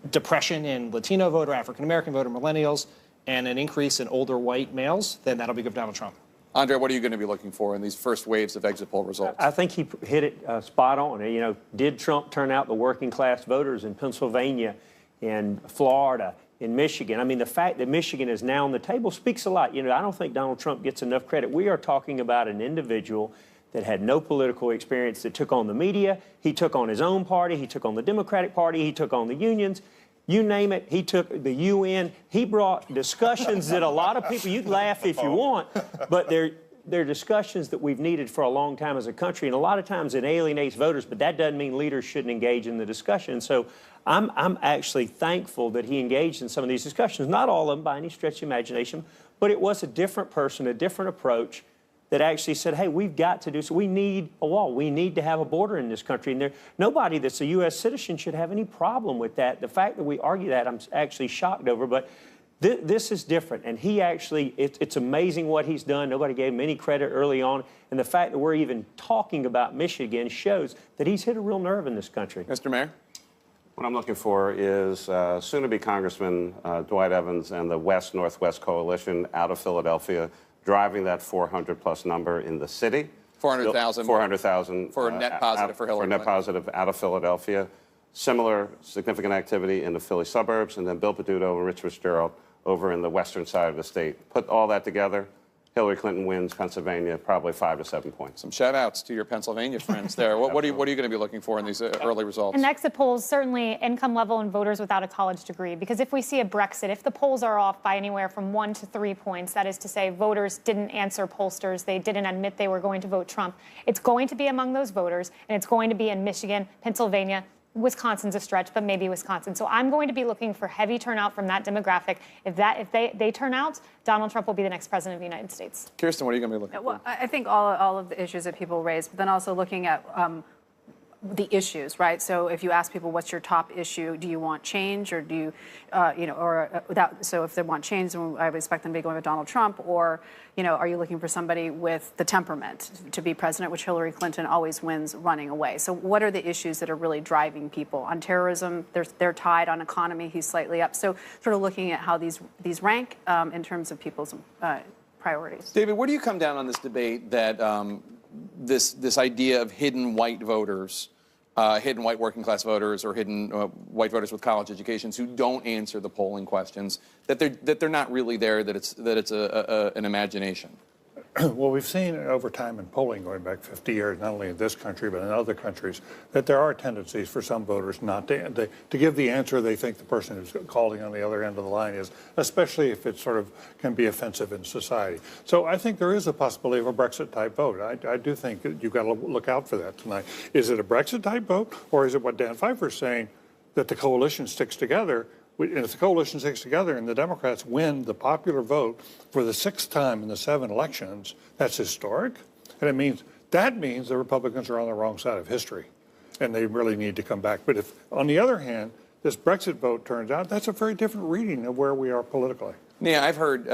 depression in Latino voter, African-American voter, millennials, and an increase in older white males, then that'll be good for Donald Trump. Andre, what are you going to be looking for in these first waves of exit poll results? I think he hit it spot on. You know, did Trump turn out the working class voters in Pennsylvania, in Florida, in Michigan? I mean, the fact that Michigan is now on the table speaks a lot. You know, I don't think Donald Trump gets enough credit. We are talking about an individual that had no political experience, that took on the media, he took on his own party, he took on the Democratic Party, he took on the unions. You name it, he took the UN. He brought discussions that a lot of people, you'd laugh if you want, but they're discussions that we've needed for a long time as a country, and a lot of times it alienates voters, but that doesn't mean leaders shouldn't engage in the discussion. So I'm actually thankful that he engaged in some of these discussions, not all of them by any stretch of imagination, but it was a different person, a different approach that actually said, hey, we've got to do so. We need a wall. We need to have a border in this country. And nobody that's a U.S. citizen should have any problem with that. The fact that we argue that, I'm actually shocked over. But this is different. And he actually, it's amazing what he's done. Nobody gave him any credit early on. And the fact that we're even talking about Michigan shows that he's hit a real nerve in this country. Mr. Mayor? What I'm looking for is soon-to-be Congressman Dwight Evans and the West-Northwest Coalition out of Philadelphia, driving that 400-plus number in the city. 400,000. 400,000. For a net positive for Hillary For a net positive out of Philadelphia. Similar significant activity in the Philly suburbs, and then Bill Peduto and Rich Fitzgerald over in the western side of the state. Put all that together, Hillary Clinton wins Pennsylvania probably 5 to 7 points. Some shout-outs to your Pennsylvania friends there. What are you going to be looking for in these early results? And exit polls, certainly income level and voters without a college degree. Because if we see a Brexit, if the polls are off by anywhere from 1 to 3 points, that is to say voters didn't answer pollsters, they didn't admit they were going to vote Trump, it's going to be among those voters, and it's going to be in Michigan, Pennsylvania. Wisconsin's a stretch, but maybe Wisconsin. So I'm going to be looking for heavy turnout from that demographic. If they turn out, Donald Trump will be the next president of the United States. Kirsten, what are you going to be looking for? Well, I think all of the issues that people raise, but then also looking at the issues, right? So if you ask people, what's your top issue? Do you want change, or do you, so if they want change, then I would expect them to be going with Donald Trump, or, are you looking for somebody with the temperament to be president, which Hillary Clinton always wins running away? So what are the issues that are really driving people? On terrorism, they're tied. On economy, he's slightly up. So sort of looking at how these rank in terms of people's priorities. David, where do you come down on this debate that this idea of hidden white voters, hidden white working class voters, or hidden white voters with college educations who don't answer the polling questions, that they're not really there, that it's an imagination? Well, we've seen over time in polling going back 50 years, not only in this country but in other countries, that there are tendencies for some voters not to give the answer they think the person who's calling on the other end of the line is, especially if it sort of can be offensive in society. So I think there is a possibility of a Brexit-type vote. I do think that you've got to look out for that tonight. Is it a Brexit-type vote, or is it what Dan Pfeiffer is saying, that the coalition sticks together? And if the coalition sticks together and the Democrats win the popular vote for the 6th time in the 7 elections, that's historic. And that means the Republicans are on the wrong side of history, and they really need to come back. But if, on the other hand, this Brexit vote turns out, that's a very different reading of where we are politically. Yeah, I've heard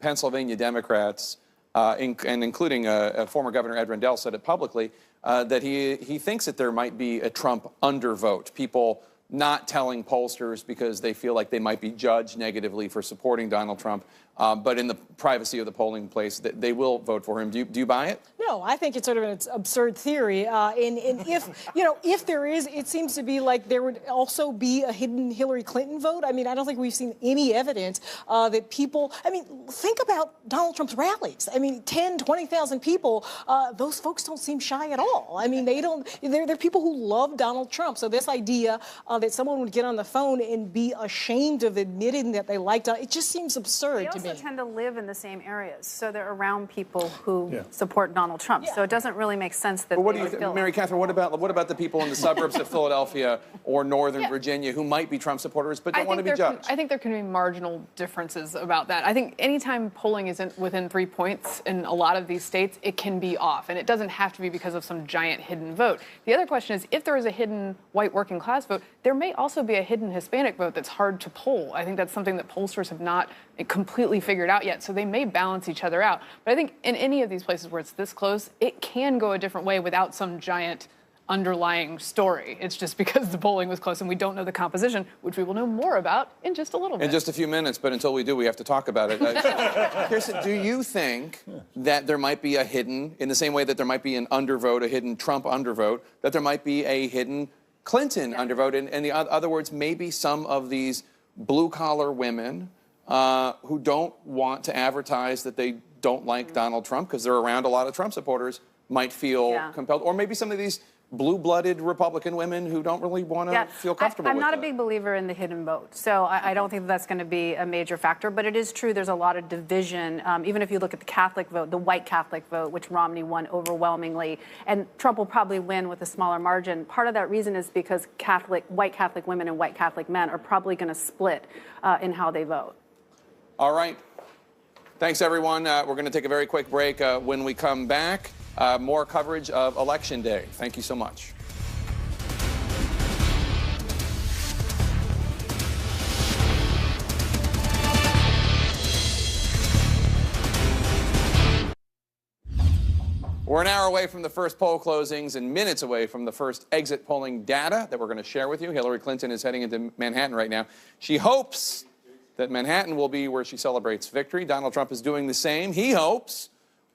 Pennsylvania Democrats, and including former Governor Ed Rendell, said it publicly, that he thinks that there might be a Trump undervote. People not telling pollsters because they feel like they might be judged negatively for supporting Donald Trump. But in the privacy of the polling place, they will vote for him. Do you buy it? No, I think it's sort of an absurd theory. And if, if there is, it seems to be like there would also be a hidden Hillary Clinton vote. I mean, I don't think we've seen any evidence that people, think about Donald Trump's rallies. 10, 20,000 people, those folks don't seem shy at all. They're people who love Donald Trump. So this idea that someone would get on the phone and be ashamed of admitting that they like Donald, it just seems absurd to me. They also tend to live in the same areas, so they're around people who support Donald Trump. So it doesn't really make sense that. But what do you think, Mary Catherine? What about the people in the suburbs of Philadelphia or Northern Virginia who might be Trump supporters but don't want to be judged? I think there can be marginal differences about that. I think anytime polling isn't within 3 points in a lot of these states, it can be off, and it doesn't have to be because of some giant hidden vote. The other question is, if there is a hidden white working class vote, there may also be a hidden Hispanic vote that's hard to poll. I think that's something that pollsters have not completely figured out yet, so they may balance each other out. But I think in any of these places where it's this close, it can go a different way without some giant underlying story. It's just because the polling was close and we don't know the composition, which we will know more about in just a little bit. In just a few minutes, but until we do, we have to talk about it. Kirsten, do you think that there might be a hidden, in the same way that there might be an undervote, a hidden Trump undervote, that there might be a hidden Clinton undervote? In other words, maybe some of these blue-collar women who don't want to advertise that they don't like Donald Trump because they're around a lot of Trump supporters might feel compelled. Or maybe some of these blue-blooded Republican women who don't really want to feel comfortable with I'm not that. a big believer in the hidden vote, so I don't think that's going to be a major factor. But it is true there's a lot of division, even if you look at the Catholic vote, the white Catholic vote, which Romney won overwhelmingly, and Trump will probably win with a smaller margin. Part of that reason is because white Catholic women and white Catholic men are probably going to split in how they vote. All right. Thanks, everyone. We're going to take a very quick break. When we come back, more coverage of Election Day. Thank you so much. We're an hour away from the first poll closings and minutes away from the first exit polling data that we're going to share with you. Hillary Clinton is heading into Manhattan right now. She hopes that Manhattan will be where she celebrates victory. Donald Trump is doing the same. He hopes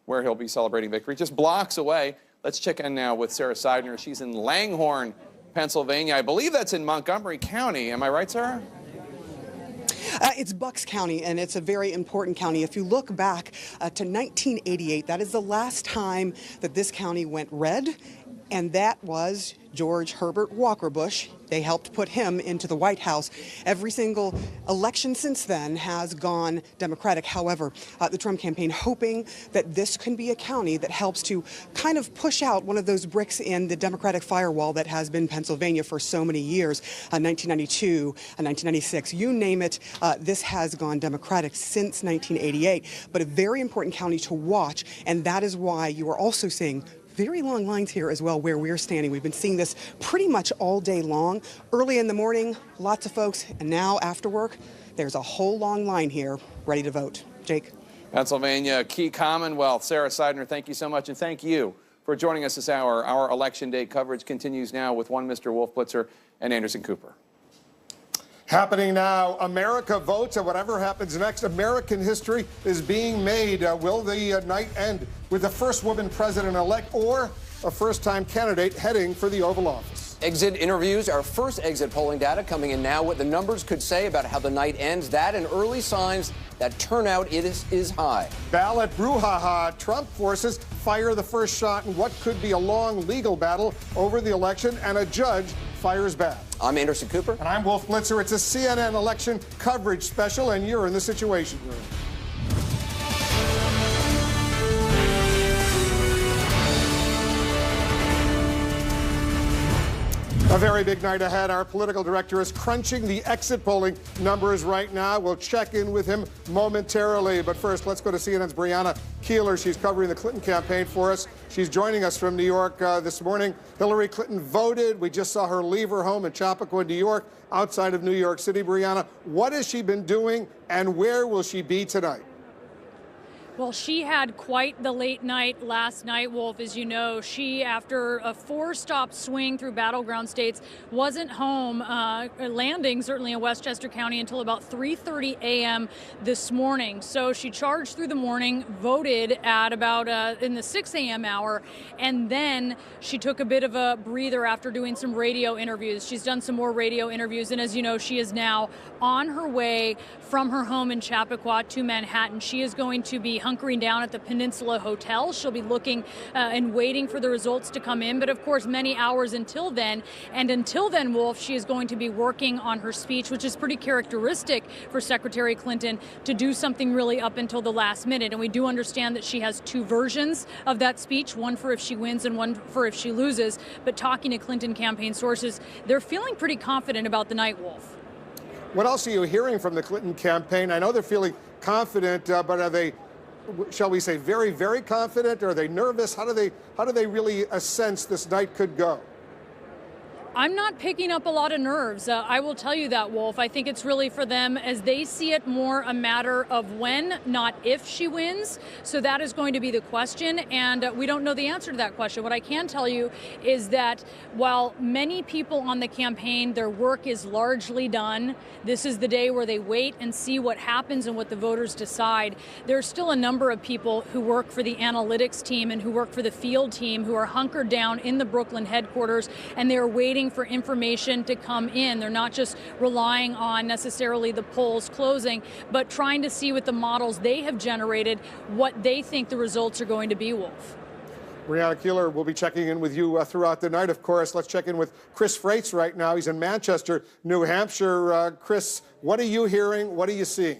where he'll be celebrating victory, just blocks away. Let's check in now with Sarah Seidner. She's in Langhorne, Pennsylvania. I believe that's in Montgomery County. Am I right, Sarah? It's Bucks County, and it's a very important county. If you look back to 1988, that is the last time that this county went red, and that was George Herbert Walker Bush. They helped put him into the White House. Every single election since then has gone Democratic. However, the Trump campaign hoping that this can be a county that helps to kind of push out one of those bricks in the Democratic firewall that has been Pennsylvania for so many years, 1992, 1996, you name it, this has gone Democratic since 1988. But a very important county to watch, and that is why you are also seeing very long lines here as well where we're standing. We've been seeing this pretty much all day long. Early in the morning, lots of folks, and now after work, there's a whole long line here ready to vote. Jake? Pennsylvania, key Commonwealth. Sarah Seidner, thank you so much, and thank you for joining us this hour. Our Election Day coverage continues now with one Mr. Wolf Blitzer and Anderson Cooper. Happening now, America votes, and whatever happens next, American history is being made. Will the night end with the first woman president-elect or a first-time candidate heading for the Oval Office? Exit interviews, our first exit polling data coming in now. What the numbers could say about how the night ends, that and early signs that turnout is high. Ballot brouhaha. Trump forces fire the first shot in what could be a long legal battle over the election, and a judge fires back. I'm Anderson Cooper. And I'm Wolf Blitzer. It's a CNN election coverage special, and you're in the Situation Room. A very big night ahead. Our political director is crunching the exit polling numbers right now. We'll check in with him momentarily. But first, let's go to CNN's Brianna Keilar. She's covering the Clinton campaign for us. She's joining us from New York this morning. Hillary Clinton voted. We just saw her leave her home in Chappaqua, New York, outside of New York City. Brianna, what has she been doing and where will she be tonight? Well, she had quite the late night last night, Wolf. As you know, she, after a 4-stop swing through battleground states, wasn't home, landing certainly in Westchester County until about 3:30 a.m. this morning. So she charged through the morning, voted at about in the 6 a.m. hour, and then she took a bit of a breather after doing some radio interviews. She's done some more radio interviews, and as you know, she is now on her way from her home in Chappaqua to Manhattan. She is going to be hunkering down at the Peninsula Hotel. She'll be looking and waiting for the results to come in. But of course, many hours until then. And until then, Wolf, she is going to be working on her speech, which is pretty characteristic for Secretary Clinton to do something really up until the last minute. And we do understand that she has 2 versions of that speech, one for if she wins and one for if she loses. But talking to Clinton campaign sources, they're feeling pretty confident about the night, Wolf. What else are you hearing from the Clinton campaign? I know they're feeling confident, but are they, shall we say, very, very confident? Are they nervous? How do they really sense this night could go? I'm not picking up a lot of nerves. I will tell you that, Wolf. I think it's really for them, as they see it, more a matter of when, not if she wins. So that is going to be the question, and we don't know the answer to that question. What I can tell you is that while many people on the campaign, their work is largely done, this is the day where they wait and see what happens and what the voters decide. There's still a number of people who work for the analytics team and who work for the field team who are hunkered down in the Brooklyn headquarters, and they're waiting for information to come in. They're not just relying on necessarily the polls closing, but trying to see with the models they have generated what they think the results are going to be, Wolf. Brianna Keilar will be checking in with you throughout the night, of course. Let's check in with Chris Freites right now. He's in Manchester, New Hampshire. Chris, what are you hearing? What are you seeing?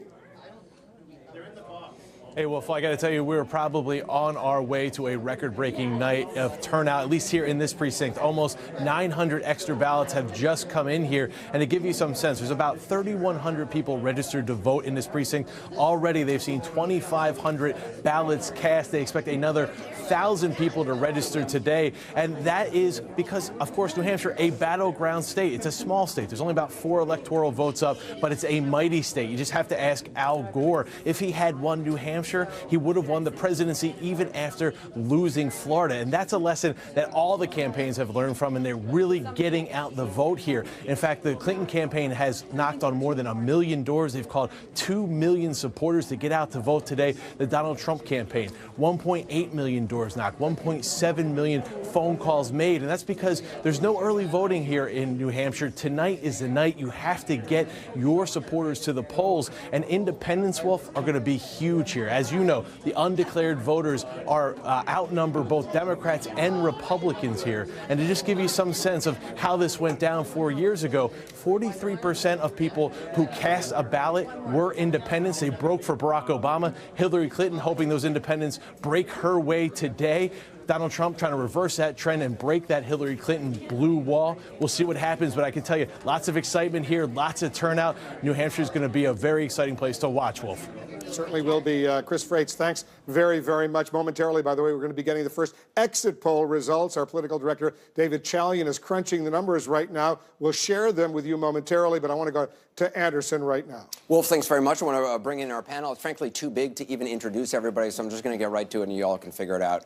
Hey, Wolf, I got to tell you, we're probably on our way to a record-breaking night of turnout, at least here in this precinct. Almost 900 extra ballots have just come in here. And to give you some sense, there's about 3,100 people registered to vote in this precinct. Already, they've seen 2,500 ballots cast. They expect another 1,000 people to register today. And that is because, of course, New Hampshire, a battleground state. It's a small state. There's only about 4 electoral votes up, but it's a mighty state. You just have to ask Al Gore. If he had won New Hampshire, he would have won the presidency even after losing Florida. And that's a lesson that all the campaigns have learned from, and they're really getting out the vote here. In fact, the Clinton campaign has knocked on more than 1 million doors. They've called 2 million supporters to get out to vote today. The Donald Trump campaign, 1.8 million doors knocked, 1.7 million phone calls made. And that's because there's no early voting here in New Hampshire. Tonight is the night you have to get your supporters to the polls. And independents, Wolf, are going to be huge here. As you know, the undeclared voters are outnumber both Democrats and Republicans here. And to just give you some sense of how this went down 4 years ago, 43% of people who cast a ballot were independents. They broke for Barack Obama. Hillary Clinton hoping those independents break her way today. Donald Trump trying to reverse that trend and break that Hillary Clinton blue wall. We'll see what happens, but I can tell you, lots of excitement here, lots of turnout. New Hampshire is going to be a very exciting place to watch, Wolf. Certainly will be. Chris Freites, thanks very, very much. Momentarily, by the way, we're going to be getting the first exit poll results. Our political director, David Chalian, is crunching the numbers right now. We'll share them with you momentarily, but I want to go to Anderson right now. Wolf, thanks very much. I want to bring in our panel. It's frankly too big to even introduce everybody, so I'm just going to get right to it, and you all can figure it out.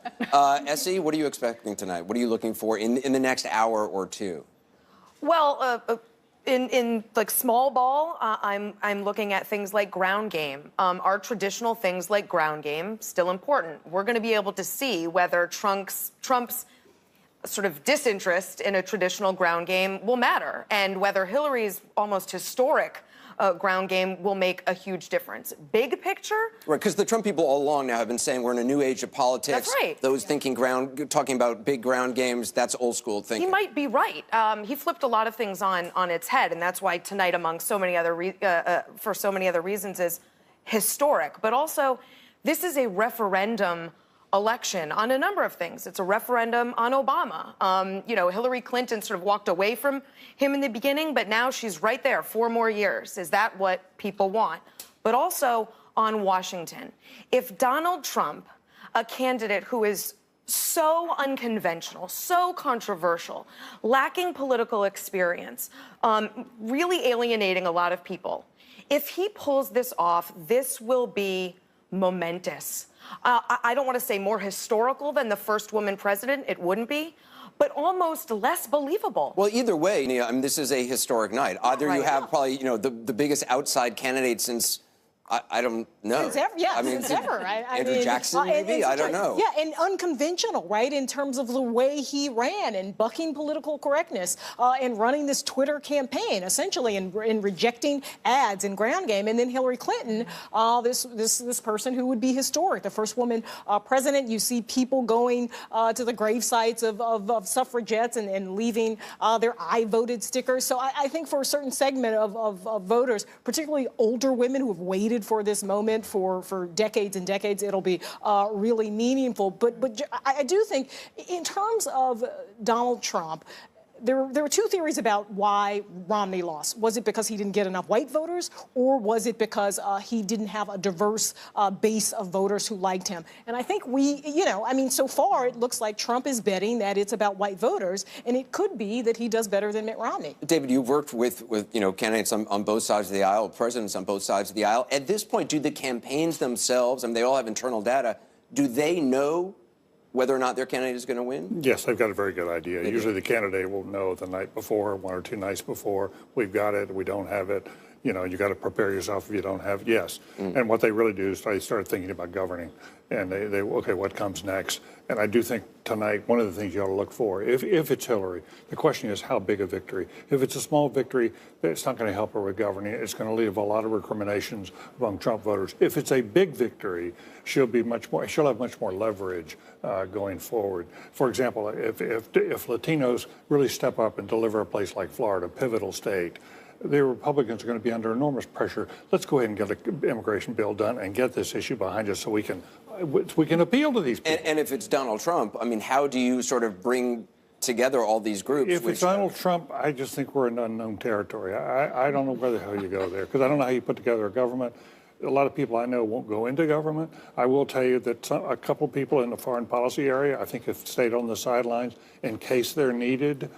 Essie, what are you expecting tonight? What are you looking for in the next hour or two? Well, in like small ball, I'm looking at things like ground game. Our traditional things like ground game still important. We're going to be able to see whether Trump's sort of disinterest in a traditional ground game will matter, and whether Hillary's almost historic ground game will make a huge difference. Big picture? Right, because the Trump people all along now have been saying we're in a new age of politics. That's right. Those thinking talking about big ground games, that's old school thinking. He might be right. He flipped a lot of things on its head, and that's why tonight, among so many other for so many other reasons, is historic. But also, this is a referendum election on a number of things. It's a referendum on Obama. You know, Hillary Clinton sort of walked away from him in the beginning, but now she's right there, 4 more years. Is that what people want? But also on Washington. If Donald Trump, a candidate who is so unconventional, so controversial, lacking political experience, really alienating a lot of people, if he pulls this off, this will be momentous. I don't want to say more historical than the first woman president. It wouldn't be. But almost less believable. Well, either way, Nia, I mean, this is a historic night. Either you have probably, you know, the biggest outside candidate since, I don't know. Since ever, yeah, I mean, since ever. Andrew Jackson, maybe? I don't know. Yeah, and unconventional, right, in terms of the way he ran and bucking political correctness and running this Twitter campaign, essentially, and rejecting ads in ground game. And then Hillary Clinton, this person who would be historic, the first woman president. You see people going to the grave sites of suffragettes and leaving their I voted stickers. So I think for a certain segment of voters, particularly older women who have waited for this moment for decades and decades, it'll be really meaningful. But I do think in terms of Donald Trump, there were 2 theories about why Romney lost. Was it because he didn't get enough white voters, or was it because he didn't have a diverse base of voters who liked him? And I think so far it looks like Trump is betting that it's about white voters, and it could be that he does better than Mitt Romney. David, you've worked with candidates on both sides of the aisle, presidents on both sides of the aisle. At this point, do the campaigns themselves, I mean, they all have internal data, do they know whether or not their candidate is going to win? Yes, they've got a very good idea. Usually the candidate will know the night before, 1 or 2 nights before, we've got it, we don't have it. You know, you got to prepare yourself if you don't have it. Yes. And what they really do is they start thinking about governing. And they okay, what comes next? And I do think tonight, one of the things you ought to look for, if it's Hillary, the question is how big a victory. If it's a small victory, it's not going to help her with governing. It's going to leave a lot of recriminations among Trump voters. If it's a big victory, she'll have much more leverage going forward. For example, if Latinos really step up and deliver a place like Florida, a pivotal state, the Republicans are going to be under enormous pressure. Let's go ahead and get an immigration bill done and get this issue behind us so we can appeal to these people. And if it's Donald Trump, I mean, how do you sort of bring together all these groups? If it's Donald Trump, I just think we're in unknown territory. I don't know where the hell you go there, because I don't know how you put together a government. A lot of people I know won't go into government. I will tell you that a couple of people in the foreign policy area, I think, have stayed on the sidelines in case they're needed,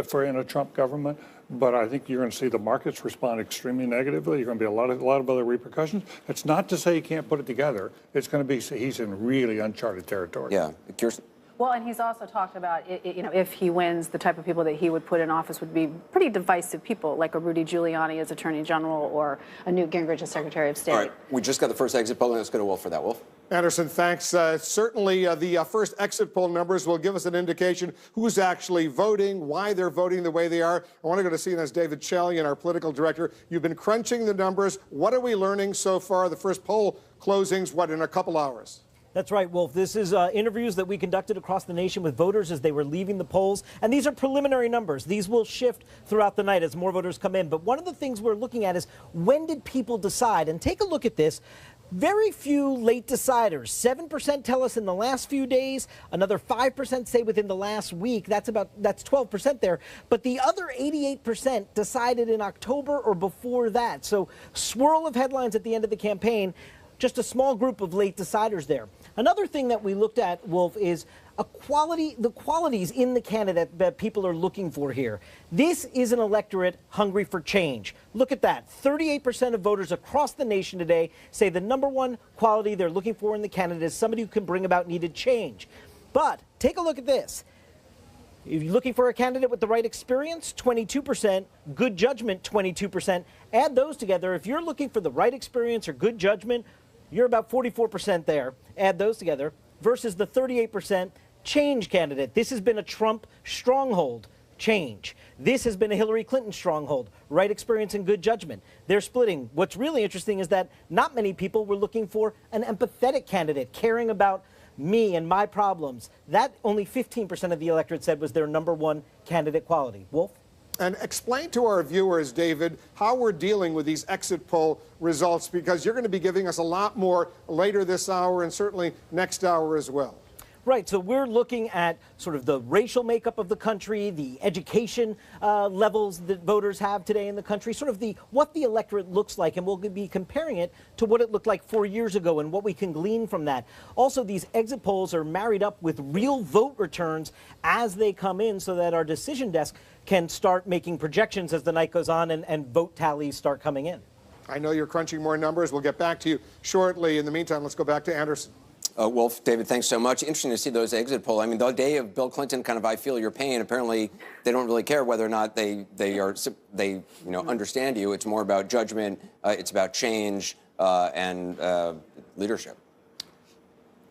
for in a Trump government. But I think you're going to see the markets respond extremely negatively. You're going to be a lot of other repercussions. It's not to say he can't put it together. It's going to be he's in really uncharted territory. Yeah, Kirsten. Well, and he's also talked about, if he wins, the type of people that he would put in office would be pretty divisive people, like a Rudy Giuliani as Attorney General or a Newt Gingrich as Secretary of State. All right, we just got the first exit poll. Let's go to Wolf for that. Wolf? Anderson, thanks. Certainly, the first exit poll numbers will give us an indication who's actually voting, why they're voting the way they are. I want to go to CNN's David Chalian, our political director. You've been crunching the numbers. What are we learning so far? The first poll closings, in a couple hours? That's right, Wolf. This is interviews that we conducted across the nation with voters as they were leaving the polls. And these are preliminary numbers. These will shift throughout the night as more voters come in. But one of the things we're looking at is when did people decide? And take a look at this. Very few late deciders. 7% tell us in the last few days. Another 5% say within the last week. That's 12% there. But the other 88% decided in October or before that. So swirl of headlines at the end of the campaign. Just a small group of late deciders there. Another thing that we looked at, Wolf, is the qualities in the candidate that people are looking for here. This is an electorate hungry for change. Look at that. 38% of voters across the nation today say the number one quality they're looking for in the candidate is somebody who can bring about needed change. But take a look at this. If you're looking for a candidate with the right experience, 22%, good judgment, 22%. Add those together. If you're looking for the right experience or good judgment, you're about 44% there. Add those together versus the 38% change candidate. This has been a Trump stronghold, change. This has been a Hillary Clinton stronghold, right experience and good judgment. They're splitting. What's really interesting is that not many people were looking for an empathetic candidate, caring about me and my problems. That only 15% of the electorate said was their number one candidate quality. Wolf? And explain to our viewers, David, how we're dealing with these exit poll results, because you're going to be giving us a lot more later this hour and certainly next hour as well. Right, so we're looking at sort of the racial makeup of the country, the education levels that voters have today in the country, sort of what the electorate looks like, and we'll be comparing it to what it looked like 4 years ago and what we can glean from that. Also, these exit polls are married up with real vote returns as they come in so that our decision desk can start making projections as the night goes on and vote tallies start coming in. I know you're crunching more numbers. We'll get back to you shortly. In the meantime, let's go back to Anderson. Wolf, David, thanks so much. Interesting to see those exit polls. I mean, the day of Bill Clinton, kind of, I feel your pain. Apparently, they don't really care whether or not they understand you. It's more about judgment. It's about change and leadership.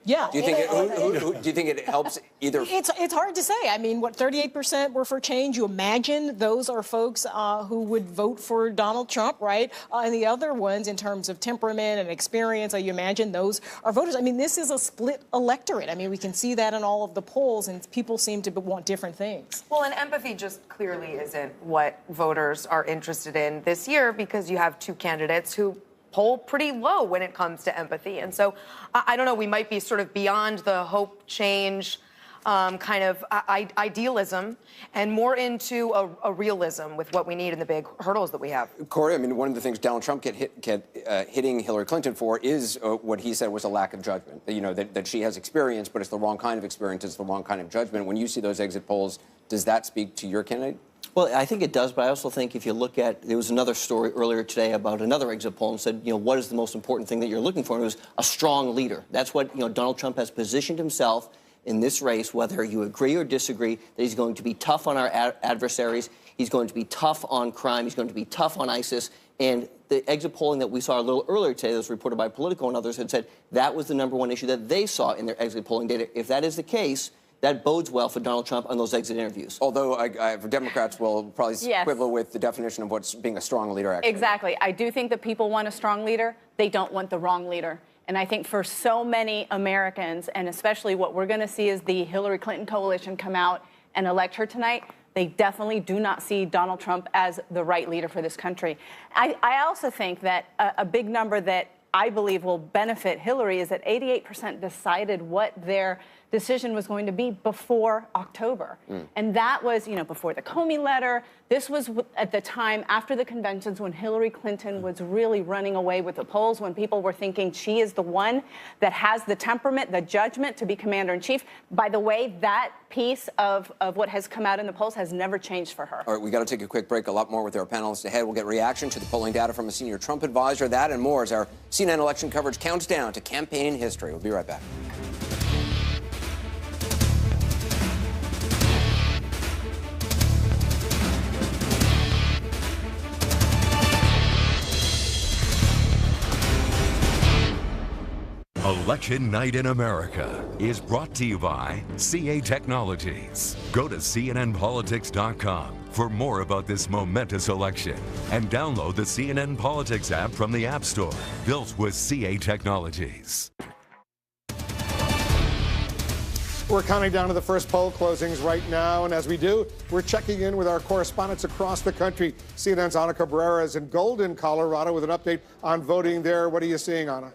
Yeah. Do you think it helps either? It's hard to say. I mean, 38% were for change. You imagine those are folks who would vote for Donald Trump, right? And the other ones, in terms of temperament and experience, you imagine those are voters. I mean, this is a split electorate. I mean, we can see that in all of the polls, and people seem to want different things. Well, and empathy just clearly isn't what voters are interested in this year, because you have two candidates who poll pretty low when it comes to empathy. And so I don't know, we might be sort of beyond the hope, change kind of idealism and more into a realism with what we need and the big hurdles that we have. Corey, I mean, one of the things Donald Trump hitting Hillary Clinton for is what he said was a lack of judgment. You know, that she has experience, but it's the wrong kind of experience, it's the wrong kind of judgment. When you see those exit polls, does that speak to your candidate? Well, I think it does, but I also think if you look at, there was another story earlier today about another exit poll and said, what is the most important thing that you're looking for? And it was a strong leader. That's what, Donald Trump has positioned himself in this race, whether you agree or disagree, that he's going to be tough on our adversaries, he's going to be tough on crime, he's going to be tough on ISIS. And the exit polling that we saw a little earlier today that was reported by Politico and others had said that was the #1 issue that they saw in their exit polling data. If that is the case, that bodes well for Donald Trump on those exit interviews. Although Democrats will probably quibble with the definition of what's being a strong leader, actually. Exactly. I do think that people want a strong leader. They don't want the wrong leader. And I think for so many Americans, and especially what we're going to see is the Hillary Clinton coalition come out and elect her tonight, they definitely do not see Donald Trump as the right leader for this country. I also think that a big number that I believe will benefit Hillary is that 88% decided what their decision was going to be before October. And that was, before the Comey letter. This was at the time after the conventions when Hillary Clinton was really running away with the polls, when people were thinking she is the one that has the temperament, the judgment to be commander-in-chief. By the way, that piece of what has come out in the polls has never changed for her. All right, we got to take a quick break. A lot more with our panelists ahead. We'll get reaction to the polling data from a senior Trump advisor. That and more as our CNN election coverage counts down to campaign history. We'll be right back. Election Night in America is brought to you by CA Technologies. Go to CNNPolitics.com for more about this momentous election and download the CNN Politics app from the App Store, built with CA Technologies. We're counting down to the first poll closings right now, and as we do, we're checking in with our correspondents across the country. CNN's Ana Cabrera is in Golden, Colorado, with an update on voting there. What are you seeing, Ana?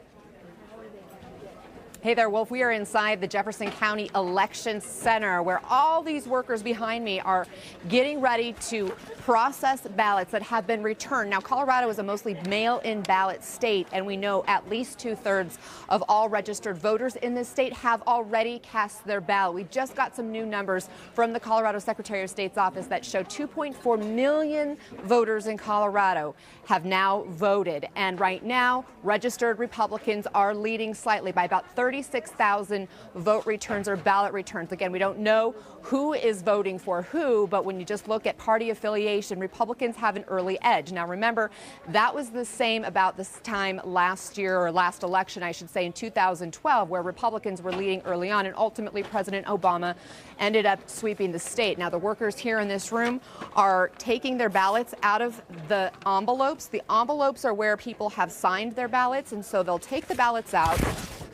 Hey there, Wolf. We are inside the Jefferson County Election Center, where all these workers behind me are getting ready to process ballots that have been returned. Now, Colorado is a mostly mail-in ballot state, and we know at least 2/3 of all registered voters in this state have already cast their ballot. We just got some new numbers from the Colorado Secretary of State's office that show 2.4 million voters in Colorado have now voted. And right now, registered Republicans are leading slightly by about 36,000 vote returns or ballot returns. Again, we don't know who is voting for who, but when you just look at party affiliation, Republicans have an early edge. Now, remember, that was the same about this time last year, or last election, I should say, in 2012, where Republicans were leading early on, and ultimately President Obama ended up sweeping the state. Now, the workers here in this room are taking their ballots out of the envelopes. The envelopes are where people have signed their ballots, and so they'll take the ballots out.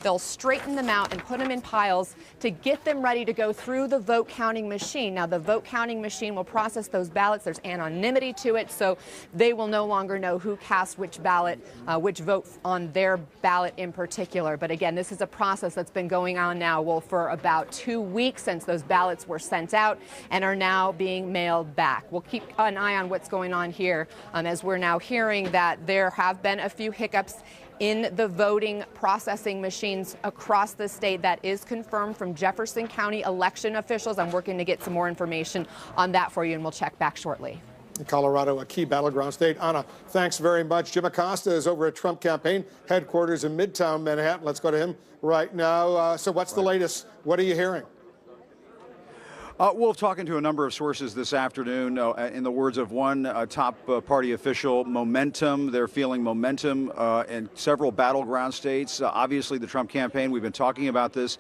They'll straighten them out and put them in piles to get them ready to go through the vote counting machine. Now, the vote counting machine will process those ballots. There's anonymity to it, so they will no longer know who cast which ballot, which vote on their ballot in particular. But again, this is a process that's been going on now, well, for about 2 weeks since those ballots were sent out and are now being mailed back. We'll keep an eye on what's going on here as we're now hearing that there have been a few hiccups in the voting processing machines across the state. That is confirmed from Jefferson County election officials. I'm working to get some more information on that for you, and we'll check back shortly. Colorado, a key battleground state. Anna, thanks very much. Jim Acosta is over at Trump campaign headquarters in Midtown Manhattan. Let's go to him right now. So what's the latest? What are you hearing? Wolf, talking to a number of sources this afternoon, in the words of one top party official, momentum. They're feeling momentum in several battleground states. Obviously, the Trump campaign, we've been talking about this,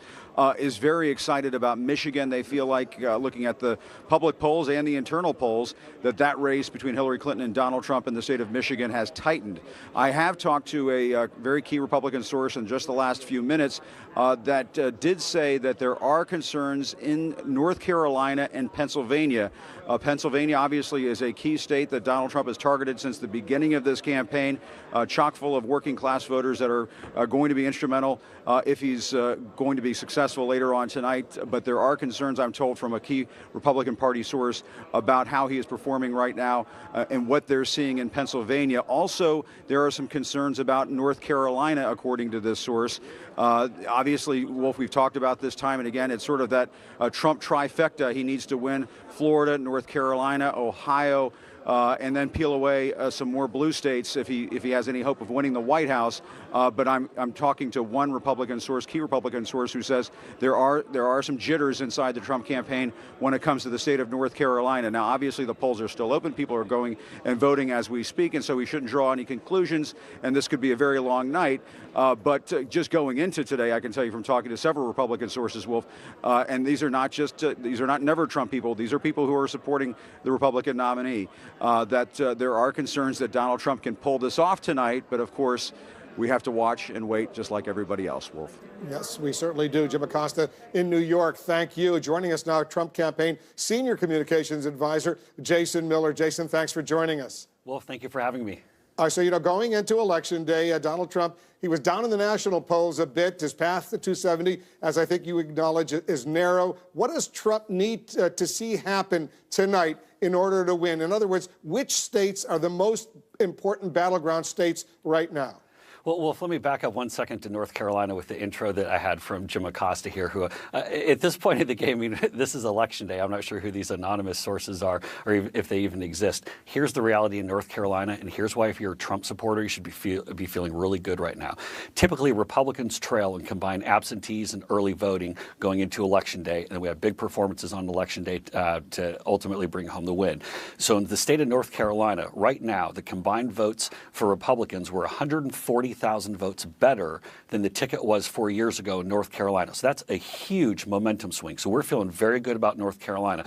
is very excited about Michigan. They feel like, looking at the public polls and the internal polls, that race between Hillary Clinton and Donald Trump in the state of Michigan has tightened. I have talked to a very key Republican source in just the last few minutes that did say that there are concerns in North Carolina and Pennsylvania. Pennsylvania obviously is a key state that Donald Trump has targeted since the beginning of this campaign, chock full of working class voters that are going to be instrumental if he's going to be successful later on tonight. But there are concerns, I'm told, from a key Republican Party source about how he is performing right now and what they're seeing in Pennsylvania. Also, there are some concerns about North Carolina, according to this source. Obviously, Wolf, we've talked about this time and again. It's sort of that Trump trifecta. He needs to win Florida, North Carolina, Ohio, and then peel away some more blue states if he has any hope of winning the White House. But I'm talking to one Republican source, key Republican source, who says there are some jitters inside the Trump campaign when it comes to the state of North Carolina. Now, obviously, the polls are still open. People are going and voting as we speak, and so we shouldn't draw any conclusions. And this could be a very long night. But just going into today, I can tell you from talking to several Republican sources, Wolf, and these are not never Trump people. These are people who are supporting the Republican nominee. That there are concerns that Donald Trump can pull this off tonight, but of course, we have to watch and wait just like everybody else, Wolf. Yes, we certainly do. Jim Acosta in New York, thank you. Joining us now, Trump campaign senior communications advisor, Jason Miller. Jason, thanks for joining us. Wolf, thank you for having me. So, going into Election Day, Donald Trump, he was down in the national polls a bit. His path to 270, as I think you acknowledge, is narrow. What does Trump need to see happen tonight in order to win? In other words, which states are the most important battleground states right now? Well, Wolf, let me back up 1 second to North Carolina with the intro that I had from Jim Acosta here, who at this point in the game, I mean, this is Election Day. I'm not sure who these anonymous sources are or if they even exist. Here's the reality in North Carolina, and here's why if you're a Trump supporter, you should be feeling really good right now. Typically, Republicans trail and combine absentees and early voting going into Election Day, and we have big performances on Election Day to ultimately bring home the win. So in the state of North Carolina, right now, the combined votes for Republicans were 140,000 votes better than the ticket was 4 years ago in North Carolina. So that's a huge momentum swing. So we're feeling very good about North Carolina.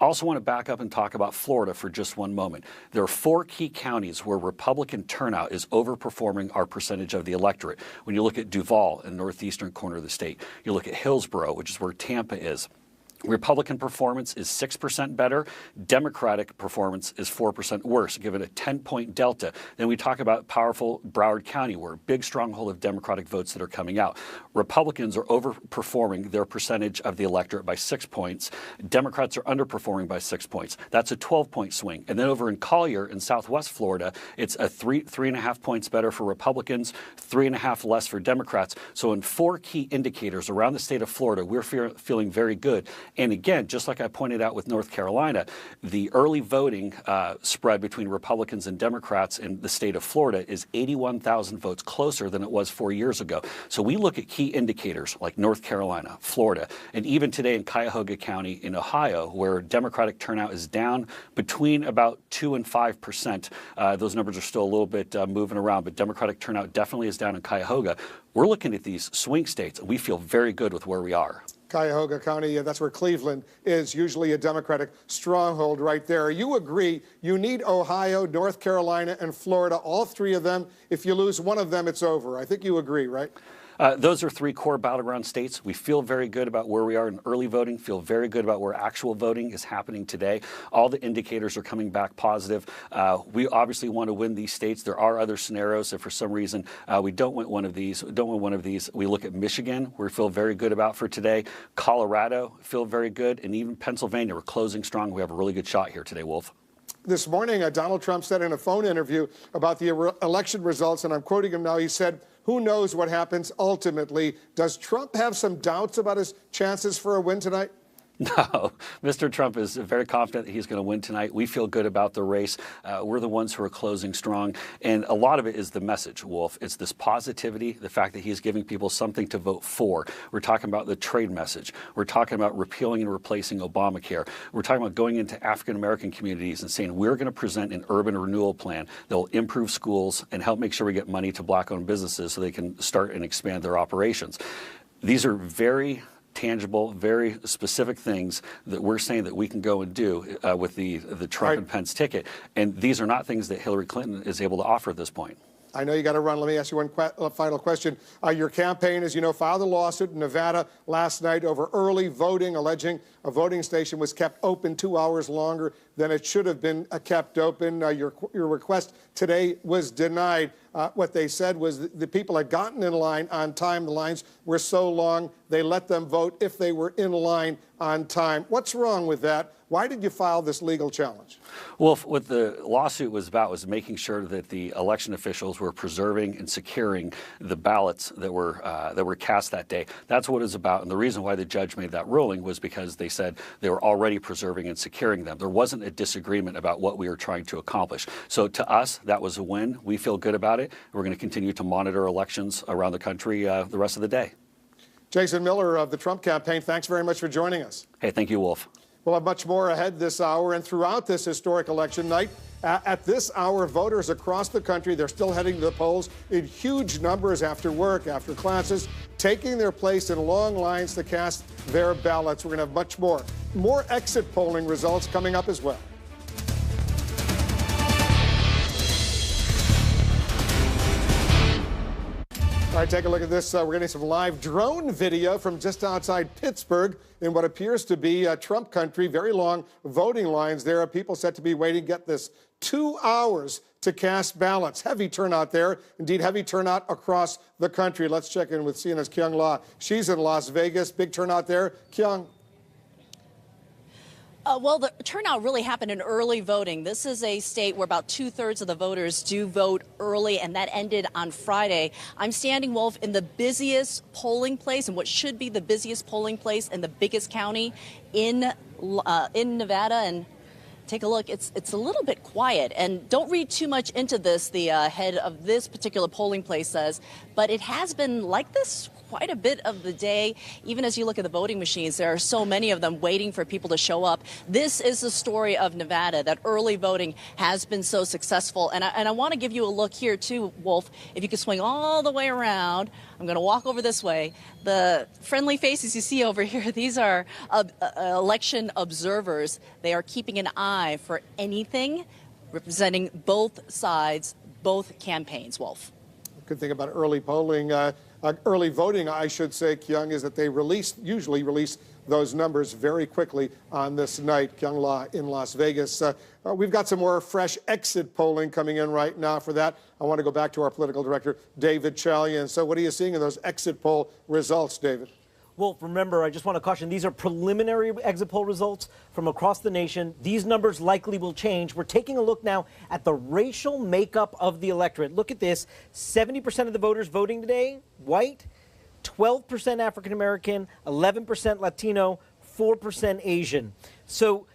I also want to back up and talk about Florida for just one moment. There are 4 key counties where Republican turnout is overperforming our percentage of the electorate. When you look at Duval in the northeastern corner of the state, you look at Hillsborough, which is where Tampa is. Republican performance is 6% better. Democratic performance is 4% worse, given a 10-point delta. Then we talk about powerful Broward County, where a big stronghold of Democratic votes that are coming out. Republicans are overperforming their percentage of the electorate by 6 points. Democrats are underperforming by 6 points. That's a 12-point swing. And then over in Collier in Southwest Florida, it's a 3.5 points better for Republicans, 3.5 less for Democrats. So in 4 key indicators around the state of Florida, we're feeling very good. And again, just like I pointed out with North Carolina, the early voting spread between Republicans and Democrats in the state of Florida is 81,000 votes closer than it was 4 years ago. So we look at key indicators like North Carolina, Florida, and even today in Cuyahoga County in Ohio, where Democratic turnout is down between about 2 and 5%. Those numbers are still a little bit moving around, but Democratic turnout definitely is down in Cuyahoga. We're looking at these swing states, and we feel very good with where we are. Cuyahoga County, that's where Cleveland is, usually a Democratic stronghold right there. You agree you need Ohio, North Carolina, and Florida, all 3 of them. If you lose one of them, it's over. I think you agree, right? Those are three core battleground states. We feel very good about where we are in early voting, feel very good about where actual voting is happening today. All the indicators are coming back positive. We obviously want to win these states. There are other scenarios if for some reason we don't win one of these. We look at Michigan, we feel very good about for today. Colorado, feel very good. And even Pennsylvania, we're closing strong. We have a really good shot here today, Wolf. This morning, Donald Trump said in a phone interview about the election results, and I'm quoting him now, he said, "Who knows what happens ultimately?" Does Trump have some doubts about his chances for a win tonight? No, Mr. Trump is very confident that he's going to win tonight. We feel good about the race. We're the ones who are closing strong. And a lot of it is the message, Wolf. It's this positivity, the fact that he's giving people something to vote for. We're talking about the trade message. We're talking about repealing and replacing Obamacare. We're talking about going into African-American communities and saying we're going to present an urban renewal plan that will improve schools and help make sure we get money to black-owned businesses so they can start and expand their operations. These are very tangible, very specific things that we're saying that we can go and do with the Trump and Pence ticket. And these are not things that Hillary Clinton is able to offer at this point. I know you got to run. Let me ask you one final question. Your campaign, as you know, filed a lawsuit in Nevada last night over early voting, alleging a voting station was kept open 2 hours longer than it should have been kept open. Your request today was denied. What they said was the people had gotten in line on time. The lines were so long, they let them vote if they were in line on time. What's wrong with that? Why did you file this legal challenge? Well, what the lawsuit was about was making sure that the election officials were preserving and securing the ballots that were cast that day. That's what it was about. And the reason why the judge made that ruling was because they said they were already preserving and securing them. There wasn't a disagreement about what we were trying to accomplish. So to us, that was a win. We feel good about it. We're going to continue to monitor elections around the country the rest of the day. Jason Miller of the Trump campaign, thanks very much for joining us. Hey, thank you, Wolf. We'll have much more ahead this hour and throughout this historic election night. At this hour, voters across the country, they're still heading to the polls in huge numbers after work, after classes, taking their place in long lines to cast their ballots. We're going to have much more. More exit polling results coming up as well. All right, take a look at this. We're getting some live drone video from just outside Pittsburgh in what appears to be Trump country. Very long voting lines there. People set to be waiting, get this, 2 hours to cast ballots. Heavy turnout there. Indeed, heavy turnout across the country. Let's check in with CNN's Kyung La. She's in Las Vegas. Big turnout there. Kyung. Well, the turnout really happened in early voting. This is a state where about 2/3 of the voters do vote early, and that ended on Friday. I'm standing, Wolf, in the busiest polling place, and what should be the busiest polling place in the biggest county in Nevada. And take a look. It's a little bit quiet, and don't read too much into this, the head of this particular polling place says, but it has been like this quite a bit of the day. Even as you look at the voting machines, there are so many of them waiting for people to show up. This is the story of Nevada, that early voting has been so successful. And I want to give you a look here too, Wolf. If you could swing all the way around, I'm going to walk over this way. The friendly faces you see over here, these are election observers. They are keeping an eye for anything representing both sides, both campaigns, Wolf. Good thing about early polling, early voting, I should say, Kyung, is that they usually release those numbers very quickly on this night. Kyung La in Las Vegas. We've got some more fresh exit polling coming in right now. For that, I want to go back to our political director, David Chalian. So what are you seeing in those exit poll results, David? Well, remember, I just want to caution, these are preliminary exit poll results from across the nation. These numbers likely will change. We're taking a look now at the racial makeup of the electorate. Look at this. 70% of the voters voting today, white, 12% African American, 11% Latino, 4% Asian. So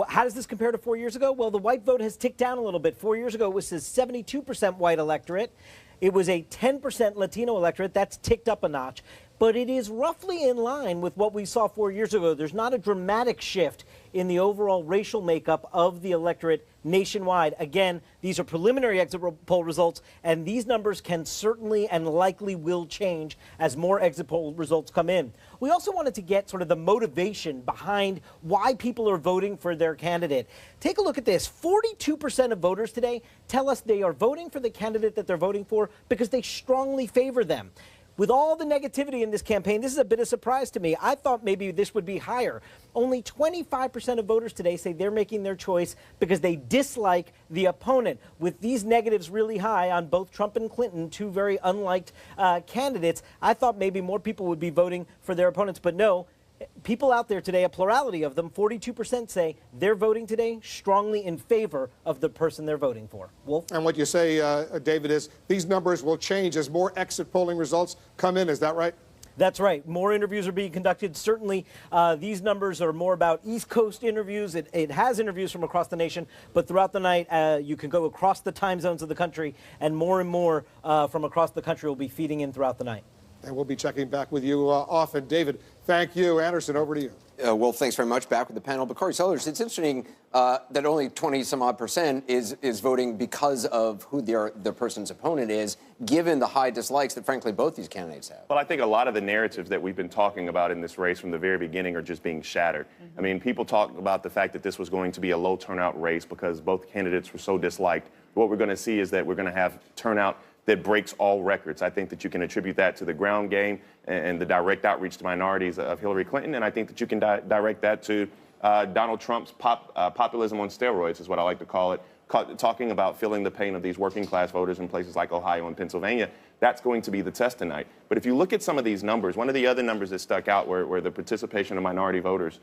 how does this compare to 4 years ago? Well, the white vote has ticked down a little bit. 4 years ago, it was a 72% white electorate. It was a 10% Latino electorate. That's ticked up a notch. But it is roughly in line with what we saw 4 years ago. There's not a dramatic shift in the overall racial makeup of the electorate nationwide. Again, these are preliminary exit poll results, and these numbers can certainly and likely will change as more exit poll results come in. We also wanted to get sort of the motivation behind why people are voting for their candidate. Take a look at this. 42% of voters today tell us they are voting for the candidate that they're voting for because they strongly favor them. with all the negativity in this campaign, this is a bit of a surprise to me. I thought maybe this would be higher. Only 25% of voters today say they're making their choice because they dislike the opponent. With these negatives really high on both Trump and Clinton, two very unliked candidates, I thought maybe more people would be voting for their opponents, but no. People out there today, a plurality of them, 42% say they're voting today strongly in favor of the person they're voting for. Wolf? And what you say, David, is these numbers will change as more exit polling results come in. Is that right? That's right. More interviews are being conducted. Certainly, these numbers are more about East Coast interviews. It has interviews from across the nation, but throughout the night, you can go across the time zones of the country, and more from across the country will be feeding in throughout the night. And we'll be checking back with you often. David, thank you. Anderson, over to you. Well, thanks very much. Back with the panel. But Corey Sellers, it's interesting that only 20-some-odd% is voting because of who their person's opponent is, given the high dislikes that, frankly, both these candidates have. Well, I think a lot of the narratives that we've been talking about in this race from the very beginning are just being shattered. I mean, people talk about the fact that this was going to be a low turnout race because both candidates were so disliked. What we're going to see is that we're going to have turnout that breaks all records. I think that you can attribute that to the ground game and the direct outreach to minorities of Hillary Clinton, and I think that you can direct that to Donald Trump's populism on steroids, is what I like to call it, talking about feeling the pain of these working class voters in places like Ohio and Pennsylvania. That's going to be the test tonight. But if you look at some of these numbers, one of the other numbers that stuck out were the participation of minority voters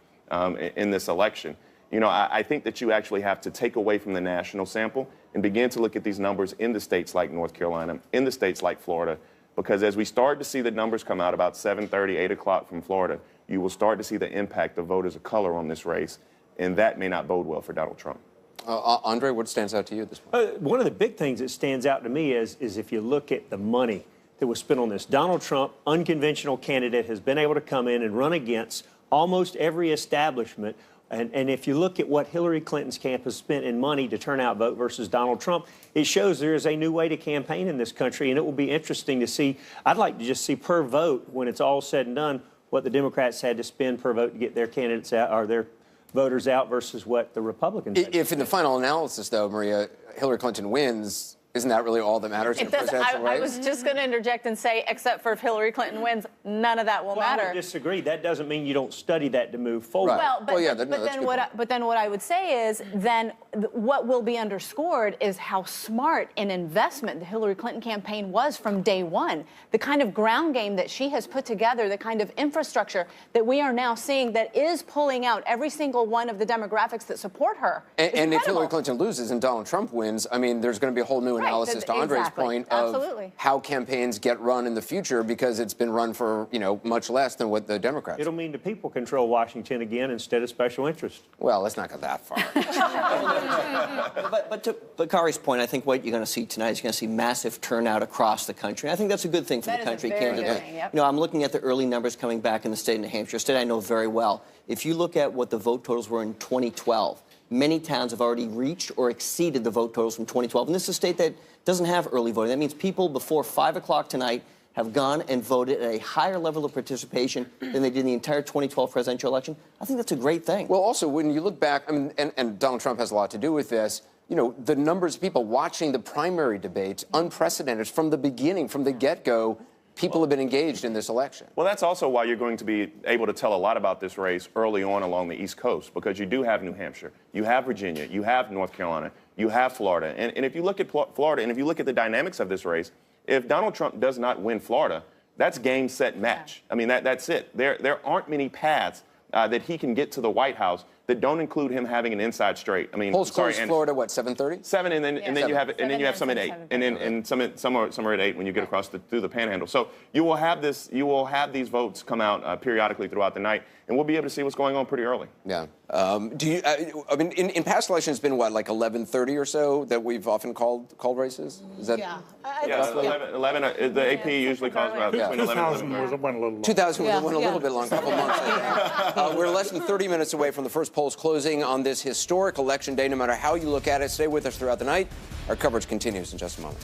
in this election. You know, I think that you actually have to take away from the national sample and begin to look at these numbers in the states like North Carolina, in the states like Florida, because as we start to see the numbers come out about 7:30, 8 o'clock from Florida, you will start to see the impact of voters of color on this race, and that may not bode well for Donald Trump. Andre, what stands out to you at this point? One of the big things that stands out to me is if you look at the money that was spent on this. Donald Trump, unconventional candidate, has been able to come in and run against almost every establishment. And if you look at what Hillary Clinton's camp has spent in money to turn out vote versus Donald Trump, it shows there is a new way to campaign in this country, and it will be interesting to see. I'd like to just see per vote, when it's all said and done, what the Democrats had to spend per vote to get their candidates out or their voters out versus what the Republicans had. If in the final analysis, though, Maria, Hillary Clinton wins, isn't that really all that matters in a presidential race? I was just going to interject and say, except for if Hillary Clinton wins, none of that will matter. I would disagree. That doesn't mean you don't study that to move forward. Right. But then what I would say is then what will be underscored is how smart an investment the Hillary Clinton campaign was from day one. The kind of ground game that she has put together, the kind of infrastructure that we are now seeing that is pulling out every single one of the demographics that support her. And if Hillary Clinton loses and Donald Trump wins, I mean, there's going to be a whole new analysis to Andre's point of how campaigns get run in the future, because it's been run for, much less than what the Democrats. It'll mean the people control Washington again instead of special interests. Well, let's not go that far. But to Kari's point, I think what you're going to see tonight is you're going to see massive turnout across the country. I think that's a good thing for the country, candidly. I'm looking at the early numbers coming back in the state of New Hampshire, a state I know very well. If you look at what the vote totals were in 2012, many towns have already reached or exceeded the vote totals from 2012. And this is a state that doesn't have early voting. That means people before 5 o'clock tonight have gone and voted at a higher level of participation than they did in the entire 2012 presidential election. I think that's a great thing. Well, also, when you look back, I mean, and Donald Trump has a lot to do with this, the numbers of people watching the primary debates, unprecedented from the beginning, from the get-go. People have been engaged in this election. Well, that's also why you're going to be able to tell a lot about this race early on along the East Coast, because you do have New Hampshire, you have Virginia, you have North Carolina, you have Florida. And if you look at Florida, and if you look at the dynamics of this race, if Donald Trump does not win Florida, that's game, set, match. I mean, that's it. There aren't many paths that he can get to the White House that don't include him having an inside straight. I mean, polls close Florida, what, 7:30? 7, and then you have some at 8, and some are at 8 when you get across through the Panhandle. So you will have these votes come out periodically throughout the night, and we'll be able to see what's going on pretty early. Yeah. Do you? I mean, in past elections, it's been what, like 11:30 or so that we've often called races. Is that? Yeah. 11. The AP usually calls about between 11 and 11. 2000 went a little long. 2000 went a little bit long, a couple months. We're less than 30 minutes away from the first polls closing on this historic election day. No matter how you look at it, stay with us throughout the night. Our coverage continues in just a moment.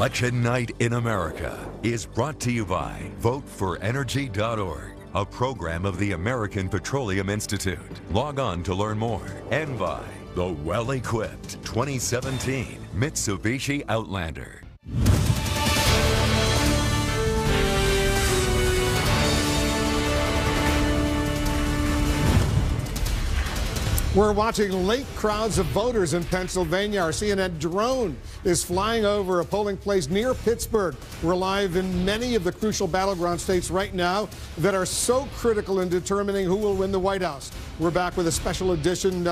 Election Night in America is brought to you by VoteForEnergy.org, a program of the American Petroleum Institute. Log on to learn more. And by the well-equipped 2017 Mitsubishi Outlander. We're watching late crowds of voters in Pennsylvania. Our CNN drone is flying over a polling place near Pittsburgh. We're live in many of the crucial battleground states right now that are so critical in determining who will win the White House. We're back with a special edition,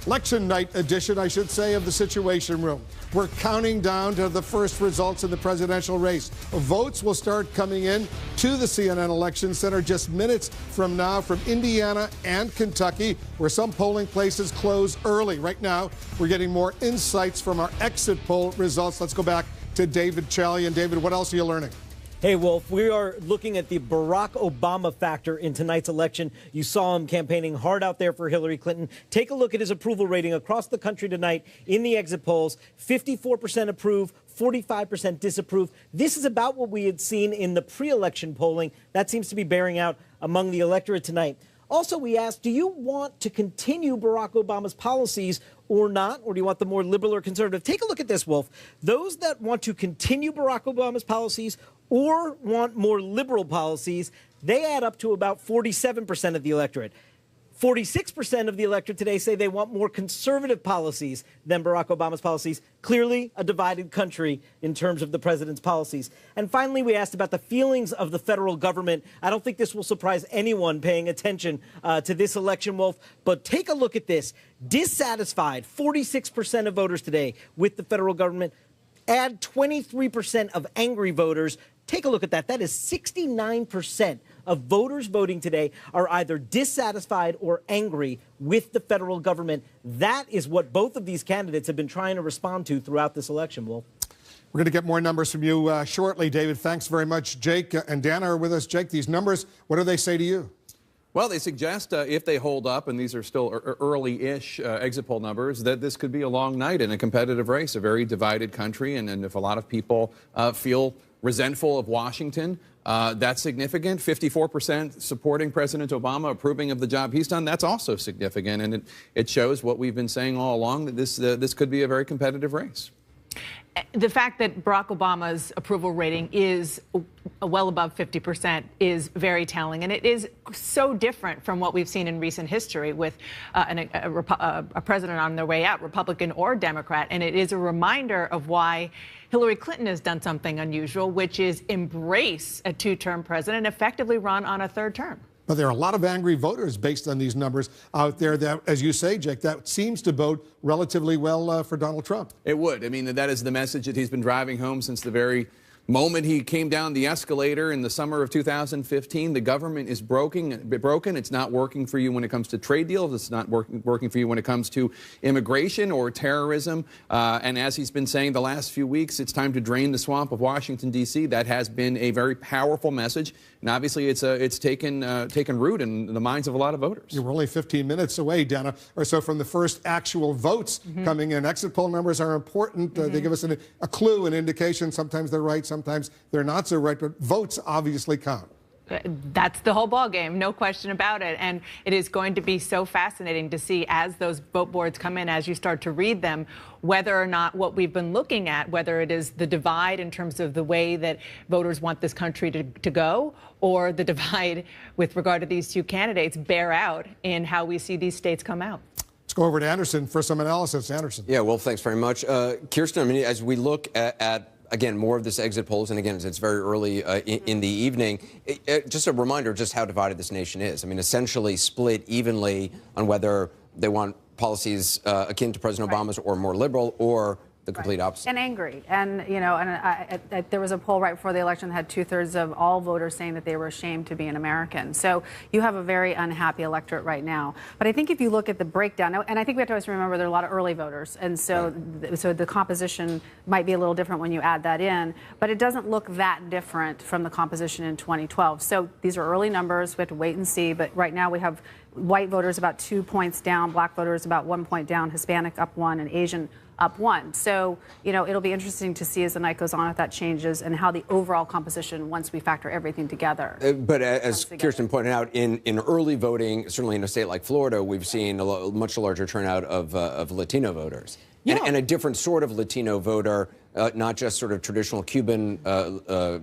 election night edition, I should say, of the Situation Room. We're counting down to the first results in the presidential race. Votes will start coming in to the CNN Election Center just minutes from now from Indiana and Kentucky, where some polling places close early. Right now, we're getting more insights from our exit poll results. Let's go back to David Chalian. David, what else are you learning? Hey, Wolf, we are looking at the Barack Obama factor in tonight's election. You saw him campaigning hard out there for Hillary Clinton. Take a look at his approval rating across the country tonight in the exit polls. 54% approve, 45% disapprove. This is about what we had seen in the pre-election polling. That seems to be bearing out among the electorate tonight. Also, we asked, do you want to continue Barack Obama's policies or not? Or do you want the more liberal or conservative? Take a look at this, Wolf. Those that want to continue Barack Obama's policies or want more liberal policies, they add up to about 47% of the electorate. 46% of the electorate today say they want more conservative policies than Barack Obama's policies. Clearly a divided country in terms of the president's policies. And finally, we asked about the feelings of the federal government. I don't think this will surprise anyone paying attention to this election, Wolf, but take a look at this. Dissatisfied, 46% of voters today with the federal government. Add 23% of angry voters. Take a look at that. That is 69% of voters voting today are either dissatisfied or angry with the federal government. That is what both of these candidates have been trying to respond to throughout this election, Wolf. We're going to get more numbers from you shortly, David. Thanks very much. Jake and Dana are with us. Jake, these numbers, what do they say to you? Well, they suggest if they hold up, and these are still early-ish exit poll numbers, that this could be a long night in a competitive race, a very divided country. And if a lot of people feel resentful of Washington, that's significant. 54% supporting President Obama, approving of the job he's done. That's also significant. And it shows what we've been saying all along, that this could be a very competitive race. The fact that Barack Obama's approval rating is well above 50% is very telling, and it is so different from what we've seen in recent history with a president on their way out, Republican or Democrat, and it is a reminder of why Hillary Clinton has done something unusual, which is embrace a two-term president and effectively run on a third term. But there are a lot of angry voters based on these numbers out there that, as you say, Jake, that seems to bode relatively well for Donald Trump. It would. I mean, that is the message that he's been driving home since the very moment he came down the escalator in the summer of 2015. The government is broken. It's not working for you when it comes to trade deals. It's not working for you when it comes to immigration or terrorism. And as he's been saying the last few weeks, it's time to drain the swamp of Washington, D.C. That has been a very powerful message. And obviously, it's taken root in the minds of a lot of voters. We're only 15 minutes away, Dana, or so from the first actual votes coming in. Exit poll numbers are important. They give us a clue, an indication. Sometimes they're right, sometimes they're not so right, but votes obviously count. That's the whole ballgame, no question about it. And it is going to be so fascinating to see as those vote boards come in, as you start to read them, whether or not what we've been looking at, whether it is the divide in terms of the way that voters want this country to go, or the divide with regard to these two candidates bear out in how we see these states come out. Let's go over to Anderson for some analysis. Anderson. Yeah, well, thanks very much. Kirsten, I mean, as we look at again, more of this exit polls, and again, it's very early in the evening. Just a reminder just how divided this nation is. I mean, essentially split evenly on whether they want policies akin to President Obama's or more liberal, or the complete opposite. And angry. And, you know, there was a poll right before the election that had 2/3 of all voters saying that they were ashamed to be an American. So you have a very unhappy electorate right now. But I think if you look at the breakdown, and I think we have to always remember there are a lot of early voters. And so, so the composition might be a little different when you add that in. But it doesn't look that different from the composition in 2012. So these are early numbers. We have to wait and see. But right now we have white voters about 2 points down, black voters about 1 point down, Hispanic up 1, and Asian up one. So, it'll be interesting to see as the night goes on if that changes and how the overall composition, once we factor everything together. But as Kirsten pointed out, in early voting, certainly in a state like Florida, we've seen a much larger turnout of Latino voters. Yeah. And a different sort of Latino voter, not just sort of traditional Cuban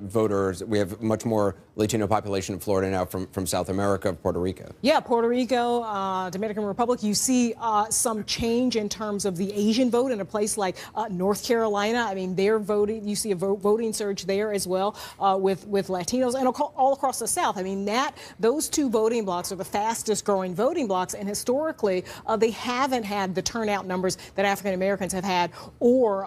voters. We have much more Latino population in Florida now from South America, Puerto Rico. Yeah, Puerto Rico, Dominican Republic. You see some change in terms of the Asian vote in a place like North Carolina. I mean, they're voting. You see a voting surge there as well with Latinos and all across the South. I mean, those two voting blocks are the fastest growing voting blocks, and historically they haven't had the turnout numbers that African Americans have had or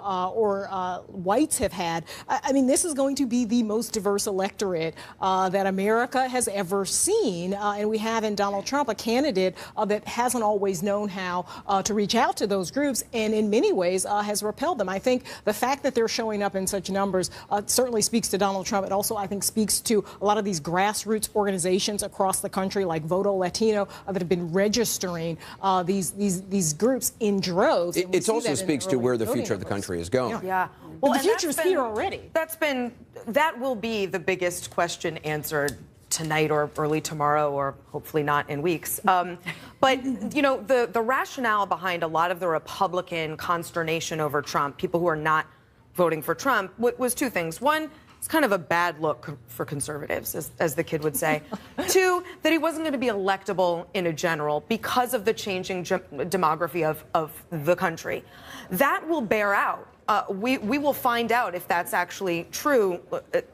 whites have had. I mean, this is going to be the most diverse electorate that America has ever seen. And we have in Donald Trump a candidate that hasn't always known how to reach out to those groups and in many ways has repelled them. I think the fact that they're showing up in such numbers certainly speaks to Donald Trump. It also, I think, speaks to a lot of these grassroots organizations across the country like Voto Latino that have been registering these groups in droves. It also speaks to where the future of the country is going. Yeah. Well, the future's here already. That will be the biggest question answered tonight or early tomorrow, or hopefully not in weeks. But, the rationale behind a lot of the Republican consternation over Trump, people who are not voting for Trump, was two things. One, it's kind of a bad look for conservatives, as the kid would say. Two, that he wasn't going to be electable in a general because of the changing demography of the country. That will bear out. We will find out if that's actually true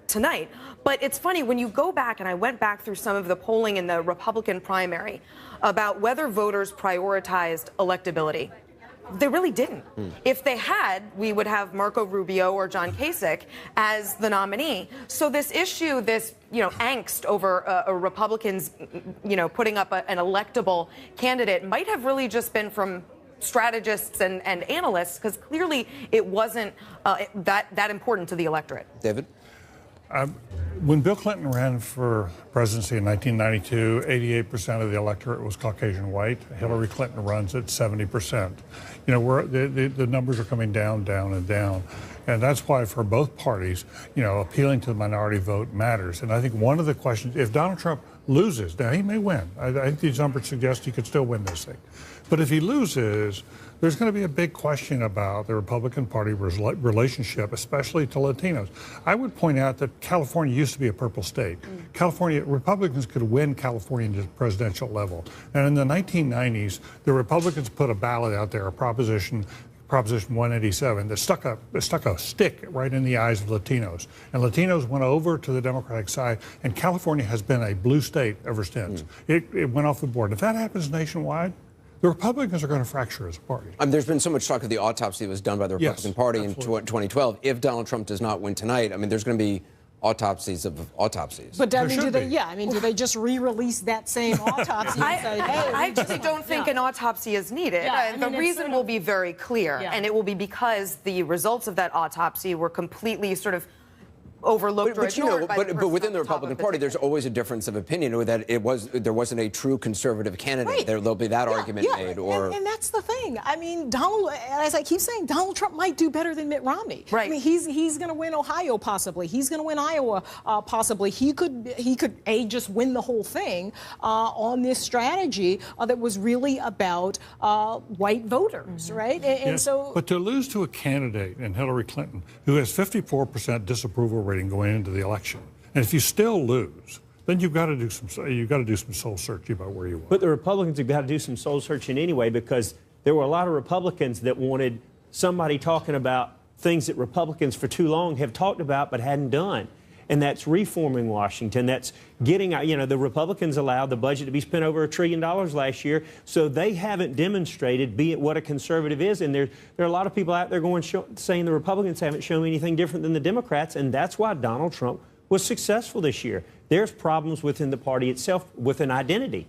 tonight. But it's funny, when you go back, and I went back through some of the polling in the Republican primary about whether voters prioritized electability. They really didn't. If they had, we would have Marco Rubio or John Kasich as the nominee. So this issue, this angst over Republicans, putting up an electable candidate might have really just been from strategists and analysts, because clearly it wasn't that important to the electorate. David? When Bill Clinton ran for presidency in 1992, 88% of the electorate was Caucasian white. Hillary Clinton runs at 70%. The numbers are coming down, down, and down. And that's why for both parties, appealing to the minority vote matters. And I think one of the questions, if Donald Trump loses, now he may win. I think these numbers suggest he could still win this thing. But if he loses, there's going to be a big question about the Republican Party relationship, especially to Latinos. I would point out that California used to be a purple state. California, Republicans could win California to the presidential level. And in the 1990s, the Republicans put a ballot out there, a Proposition 187, that stuck a stick right in the eyes of Latinos. And Latinos went over to the Democratic side, and California has been a blue state ever since. It went off the board. If that happens nationwide, the Republicans are going to fracture as a party. There's been so much talk of the autopsy that was done by the Republican Party in 2012. If Donald Trump does not win tonight, there's going to be autopsies of autopsies. But do they just re-release that same autopsy and say, hey? I actually don't think an autopsy is needed. The reason will be very clear, and it will be because the results of that autopsy were completely sort of overlooked or ignored. But within the Republican Party, there's always a difference of opinion that there wasn't a true conservative candidate. Right. There'll be that argument made. And that's the thing. Donald, as I keep saying, Donald Trump might do better than Mitt Romney. Right. He's going to win Ohio possibly. He's going to win Iowa possibly. He could just win the whole thing on this strategy that was really about white voters, right? But to lose to a candidate in Hillary Clinton who has 54% disapproval rating going into the election, and if you still lose, then you've got to do some soul searching about where you are. But the Republicans have got to do some soul searching anyway, because there were a lot of Republicans that wanted somebody talking about things that Republicans for too long have talked about but hadn't done. And that's reforming Washington. That's getting, the Republicans allowed the budget to be spent over $1 trillion last year, so they haven't demonstrated what a conservative is. And there are a lot of people out there saying the Republicans haven't shown anything different than the Democrats, and that's why Donald Trump was successful this year. There's problems within the party itself with an identity.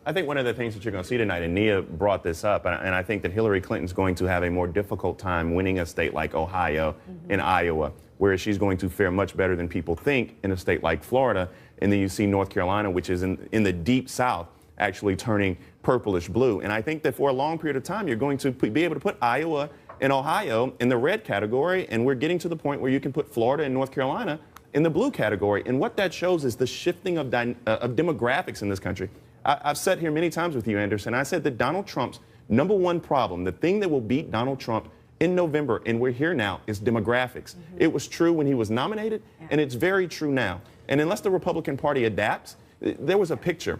I think one of the things that you're going to see tonight, and Nia brought this up, and I think that Hillary Clinton's going to have a more difficult time winning a state like Ohio and Iowa, whereas she's going to fare much better than people think in a state like Florida. And then you see North Carolina, which is in the deep South, actually turning purplish blue. And I think that for a long period of time, you're going to be able to put Iowa in Ohio in the red category, and we're getting to the point where you can put Florida and North Carolina in the blue category. And what that shows is the shifting of demographics in this country. I've sat here many times with you, Anderson. I said that Donald Trump's #1 problem, the thing that will beat Donald Trump in November, and we're here now, is demographics. It was true when he was nominated, and it's very true now. And unless the Republican Party adapts, there was a picture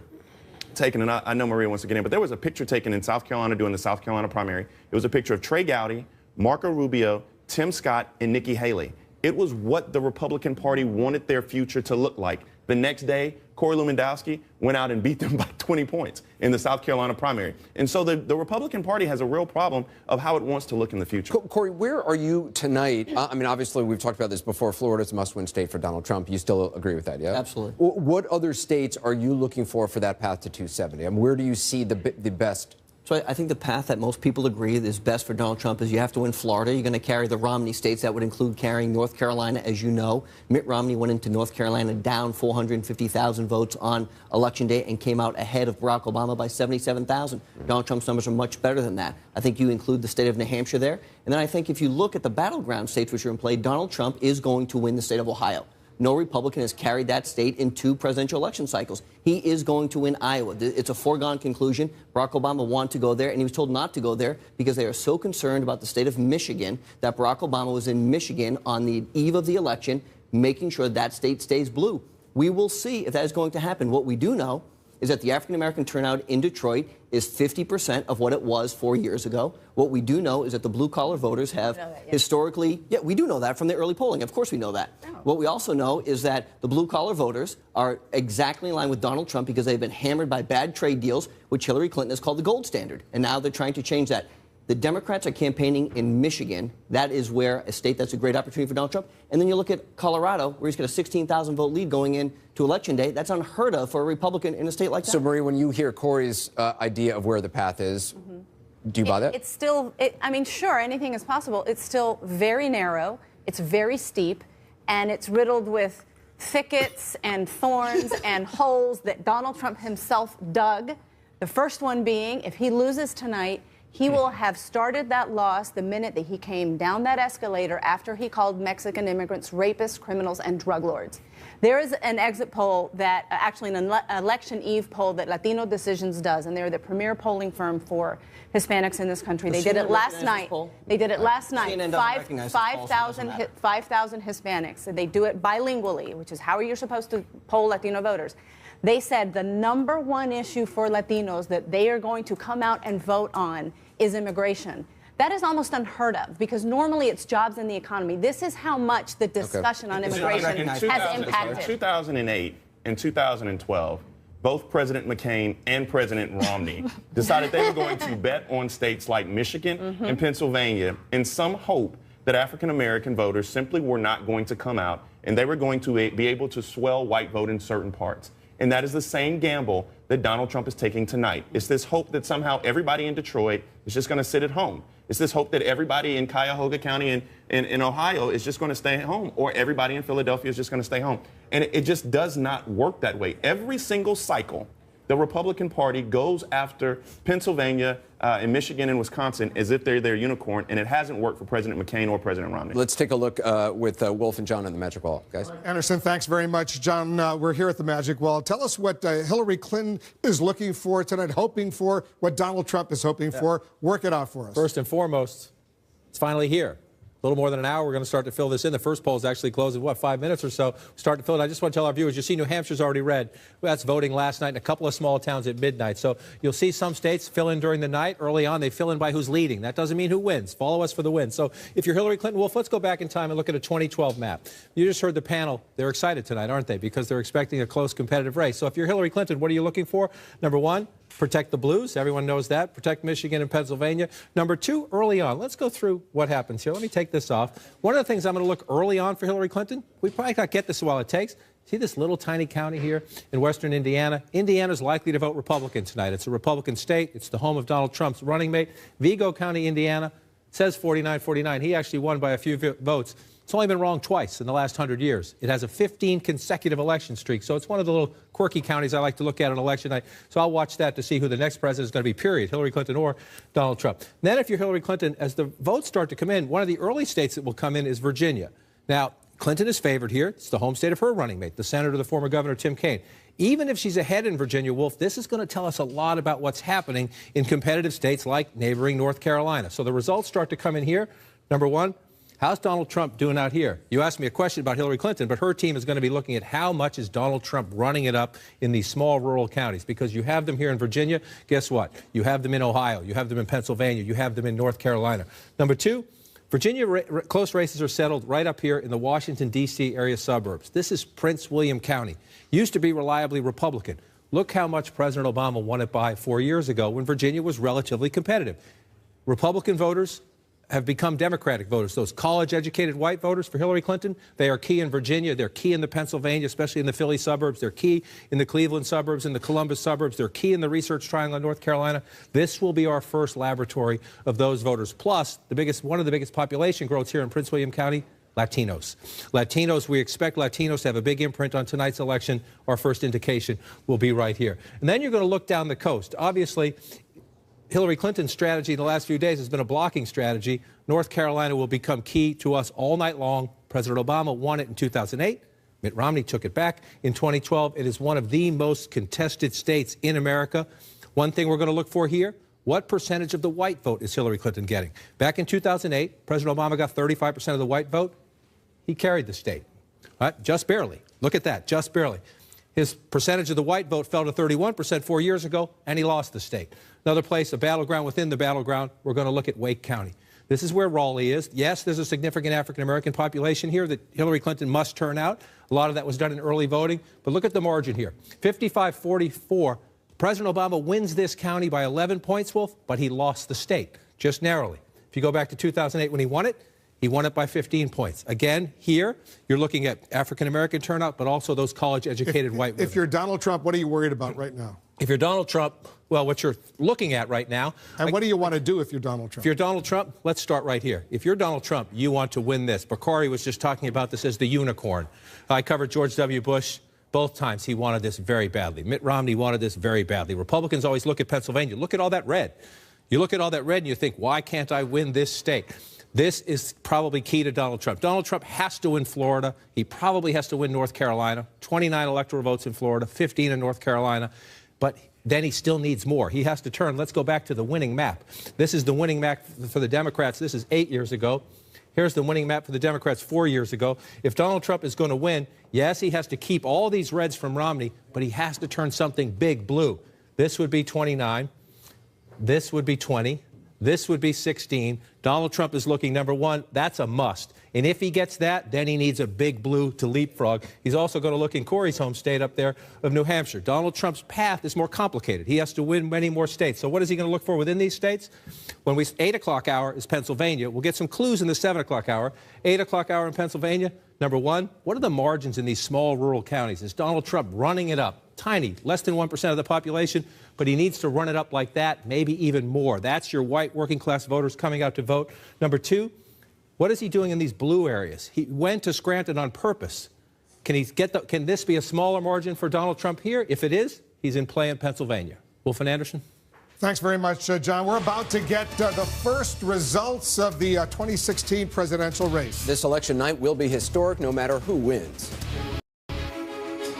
taken, and I know Maria wants to get in, but there was a picture taken in South Carolina during the South Carolina primary. It was a picture of Trey Gowdy, Marco Rubio, Tim Scott, and Nikki Haley. It was what the Republican Party wanted their future to look like. The next day, Corey Lewandowski went out and beat them by 20 points in the South Carolina primary. And so the Republican Party has a real problem of how it wants to look in the future. Corey, where are you tonight? I mean, obviously, we've talked about this before. Florida's a must-win state for Donald Trump. You still agree with that, yeah? Absolutely. What other states are you looking for that path to 270? I mean, where do you see the best? So I think the path that most people agree is best for Donald Trump is you have to win Florida. You're going to carry the Romney states. That would include carrying North Carolina, as you know. Mitt Romney went into North Carolina down 450,000 votes on Election Day and came out ahead of Barack Obama by 77,000. Donald Trump's numbers are much better than that. I think you include the state of New Hampshire there. And then I think if you look at the battleground states which are in play, Donald Trump is going to win the state of Ohio. No Republican has carried that state in 2 presidential election cycles. He is going to win Iowa. It's a foregone conclusion. Barack Obama wanted to go there, and he was told not to go there because they are so concerned about the state of Michigan that Barack Obama was in Michigan on the eve of the election, making sure that state stays blue. We will see if that is going to happen. What we do know is that the African-American turnout in Detroit is 50% of what it was 4 years ago. What we do know is that the blue-collar voters have historically, we do know that from the early polling. Of course we know that. What we also know is that the blue-collar voters are exactly in line with Donald Trump because they've been hammered by bad trade deals, which Hillary Clinton has called the gold standard. And now they're trying to change that. The Democrats are campaigning in Michigan. That is where a state that's a great opportunity for Donald Trump. And then you look at Colorado, where he's got a 16,000 vote lead going into Election Day. That's unheard of for a Republican in a state like that. So, Marie, when you hear Corey's idea of where the path is, do you buy that? It's still, I mean, sure, anything is possible. It's still very narrow. It's very steep. And it's riddled with thickets and thorns and holes that Donald Trump himself dug. The first one being, if he loses tonight, he will have started that loss the minute that he came down that escalator after he called Mexican immigrants rapists, criminals, and drug lords. There is an exit poll that, actually an election eve poll that Latino Decisions does, and they're the premier polling firm for Hispanics in this country. They did it last night. They did it last night. 5,000 Hispanics. They do it bilingually, which is how you're supposed to poll Latino voters. They said the #1 issue for Latinos that they are going to come out and vote on is immigration. That is almost unheard of because normally it's jobs and the economy. This is how much the discussion on immigration has impacted. In 2008 and 2012, both President McCain and President Romney decided they were going to bet on states like Michigan and Pennsylvania in some hope that African-American voters simply were not going to come out and they were going to be able to swell white vote in certain parts. And that is the same gamble that Donald Trump is taking tonight. It's this hope that somehow everybody in Detroit is just going to sit at home. It's this hope that everybody in Cuyahoga County in Ohio is just going to stay at home, or everybody in Philadelphia is just going to stay home. And it just does not work that way. Every single cycle, the Republican Party goes after Pennsylvania and Michigan and Wisconsin as if they're their unicorn, and it hasn't worked for President McCain or President Romney. Let's take a look with Wolf and John on the Magic Wall, guys. Anderson, thanks very much. John, we're here at the Magic Wall. Tell us what Hillary Clinton is looking for tonight, hoping for, what Donald Trump is hoping for. Work it out for us. First and foremost, it's finally here. A little more than an hour, we're going to start to fill this in. The first poll is actually closed in, 5 minutes or so. Start to fill it. I just want to tell our viewers, you see New Hampshire's already red. That's voting last night in a couple of small towns at midnight. So you'll see some states fill in during the night. Early on, they fill in by who's leading. That doesn't mean who wins. Follow us for the win. So if you're Hillary Clinton, Wolf, let's go back in time and look at a 2012 map. You just heard the panel. They're excited tonight, aren't they? Because they're expecting a close competitive race. So if you're Hillary Clinton, what are you looking for? Number one, protect the blues. Everyone knows that. Protect Michigan and Pennsylvania. Number two, early on. Let's go through what happens here. Let me take this off. One of the things I'm going to look early on for Hillary Clinton, we probably not get this while it takes. See this little tiny county here in western Indiana? Indiana's likely to vote Republican tonight. It's a Republican state. It's the home of Donald Trump's running mate. Vigo County, Indiana, says 49-49. He actually won by a few votes. It's only been wrong twice in the last 100 years. It has a 15 consecutive election streak. So it's one of the little quirky counties I like to look at on election night. So I'll watch that to see who the next president is going to be, period, Hillary Clinton or Donald Trump. And then if you're Hillary Clinton, as the votes start to come in, one of the early states that will come in is Virginia. Now, Clinton is favored here. It's the home state of her running mate, the senator, the former governor, Tim Kaine. Even if she's ahead in Virginia, Wolf, this is going to tell us a lot about what's happening in competitive states like neighboring North Carolina. So the results start to come in here. Number one, how's Donald Trump doing out here? You asked me a question about Hillary Clinton, but her team is going to be looking at how much is Donald Trump running it up in these small rural counties, because you have them here in Virginia. Guess what? You have them in Ohio. You have them in Pennsylvania. You have them in North Carolina. Number two, Virginia close races are settled right up here in the Washington, D.C. area suburbs. This is Prince William County. Used to be reliably Republican. Look how much President Obama won it by 4 years ago when Virginia was relatively competitive. Republican voters have become Democratic voters. Those college-educated white voters for Hillary Clinton, they are key in Virginia. They're key in the Pennsylvania, especially in the Philly suburbs. They're key in the Cleveland suburbs, in the Columbus suburbs. They're key in the Research Triangle in North Carolina. This will be our first laboratory of those voters. Plus, one of the biggest population growths here in Prince William County, Latinos. Latinos, we expect Latinos to have a big imprint on tonight's election. Our first indication will be right here. And then you're going to look down the coast. Obviously, Hillary Clinton's strategy in the last few days has been a blocking strategy. North Carolina will become key to us all night long. President Obama won it in 2008. Mitt Romney took it back in 2012. It is one of the most contested states in America. One thing we're going to look for here, what percentage of the white vote is Hillary Clinton getting? Back in 2008, President Obama got 35% of the white vote. He carried the state, right? Just barely. Look at that, just barely. His percentage of the white vote fell to 31% 4 years ago, and he lost the state. Another place, a battleground within the battleground, we're going to look at Wake County. This is where Raleigh is. Yes, there's a significant African-American population here that Hillary Clinton must turn out. A lot of that was done in early voting. But look at the margin here. 55-44. President Obama wins this county by 11 points, Wolf, but he lost the state, just narrowly. If you go back to 2008 when he won it by 15 points. Again, here, you're looking at African-American turnout, but also those college-educated white women. If you're Donald Trump, what are you worried about right now? If you're Donald Trump, well, what you're looking at right now. And what do you want to do if you're Donald Trump? If you're Donald Trump, let's start right here. If you're Donald Trump, you want to win this. Bakari was just talking about this as the unicorn. I covered George W. Bush. Both times he wanted this very badly. Mitt Romney wanted this very badly. Republicans always look at Pennsylvania. Look at all that red. You look at all that red and you think, why can't I win this state? This is probably key to Donald Trump. Donald Trump has to win Florida. He probably has to win North Carolina. 29 electoral votes in Florida, 15 in North Carolina. But then he still needs more. He has to turn. Let's go back to the winning map. This is the winning map for the Democrats. This is 8 years ago. Here's the winning map for the Democrats 4 years ago. If Donald Trump is going to win, yes, he has to keep all these reds from Romney, but he has to turn something big blue. This would be 29. This would be 20. This would be 16. Donald Trump is looking number one. That's a must. And if he gets that, then he needs a big blue to leapfrog. He's also going to look in Corey's home state up there of New Hampshire. Donald Trump's path is more complicated. He has to win many more states. So what is he going to look for within these states? 8 o'clock hour is Pennsylvania. We'll get some clues in the 7 o'clock hour. 8 o'clock hour in Pennsylvania. Number one, what are the margins in these small rural counties? Is Donald Trump running it up? Tiny, less than 1% of the population, but he needs to run it up like that, maybe even more. That's your white working class voters coming out to vote. Number two, what is he doing in these blue areas? He went to Scranton on purpose. Can this be a smaller margin for Donald Trump here? If it is, he's in play in Pennsylvania. Wolf and Anderson? Thanks very much, John. We're about to get the first results of the 2016 presidential race. This election night will be historic no matter who wins.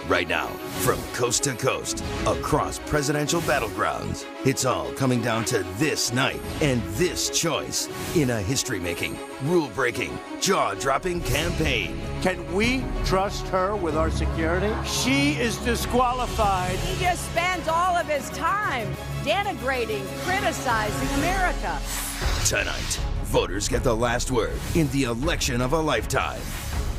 Right now, from coast to coast, across presidential battlegrounds, it's all coming down to this night and this choice in a history-making, rule-breaking, jaw-dropping campaign. Can we trust her with our security? She is disqualified. He just spends all of his time denigrating, criticizing America. Tonight, voters get the last word in the election of a lifetime.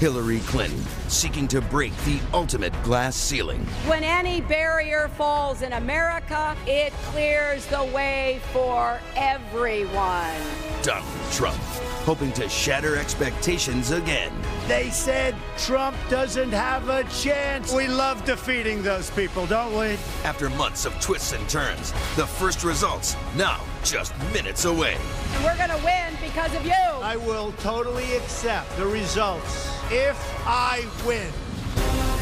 Hillary Clinton seeking to break the ultimate glass ceiling. When any barrier falls in America, it clears the way for everyone. Donald Trump hoping to shatter expectations again. They said Trump doesn't have a chance. We love defeating those people, don't we? After months of twists and turns, the first results now just minutes away. And we're going to win because of you. I will totally accept the results if I win.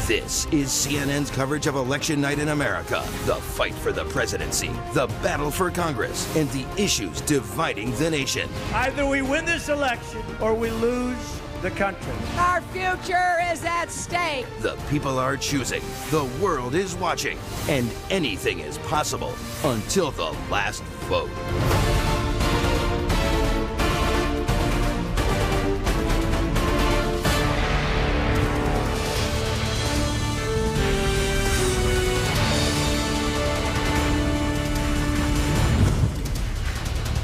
This is CNN's coverage of Election Night in America. The fight for the presidency, the battle for Congress, and the issues dividing the nation. Either we win this election or we lose the country. Our future is at stake. The people are choosing, the world is watching, and anything is possible until the last vote.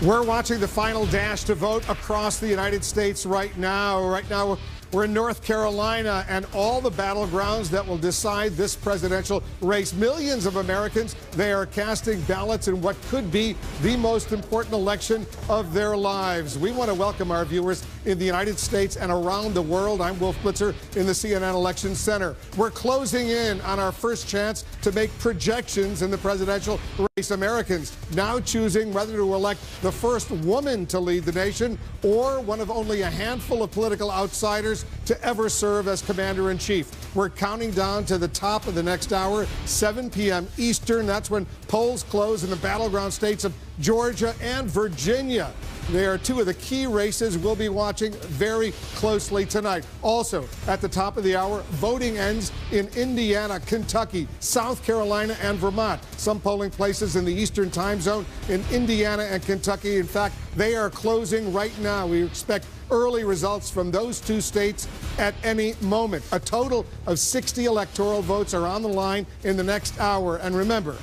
We're watching the final dash to vote across the United States right now. Right now, we're in North Carolina, and all the battlegrounds that will decide this presidential race. Millions of Americans, they are casting ballots in what could be the most important election of their lives. We want to welcome our viewers in the United States and around the world. I'm Wolf Blitzer in the CNN Election Center. We're closing in on our first chance to make projections in the presidential race. Americans now choosing whether to elect the first woman to lead the nation or one of only a handful of political outsiders to ever serve as commander-in-chief. We're counting down to the top of the next hour, 7 p.m. Eastern. That's when polls close in the battleground states of Georgia and Virginia. They are two of the key races we'll be watching very closely tonight. Also, at the top of the hour, voting ends in Indiana, Kentucky, South Carolina, and Vermont. Some polling places in the Eastern time zone in Indiana and Kentucky. In fact, they are closing right now. We expect early results from those two states at any moment. A total of 60 electoral votes are on the line in the next hour. And remember,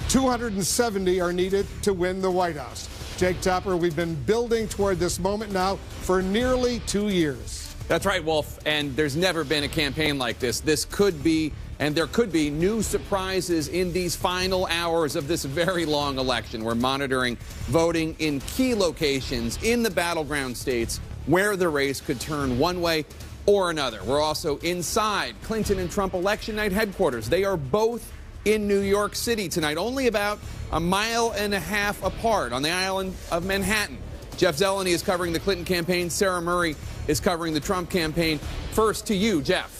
270 are needed to win the White House. Jake Tapper, we've been building toward this moment now for nearly 2 years. That's right, Wolf. And there's never been a campaign like this. This could be, and there could be, new surprises in these final hours of this very long election. We're monitoring voting in key locations in the battleground states where the race could turn one way or another. We're also inside Clinton and Trump election night headquarters. They are both in New York City tonight, only about a mile and a half apart on the island of Manhattan. Jeff Zeleny is covering the Clinton campaign. Sarah Murray is covering the Trump campaign. First to you, Jeff.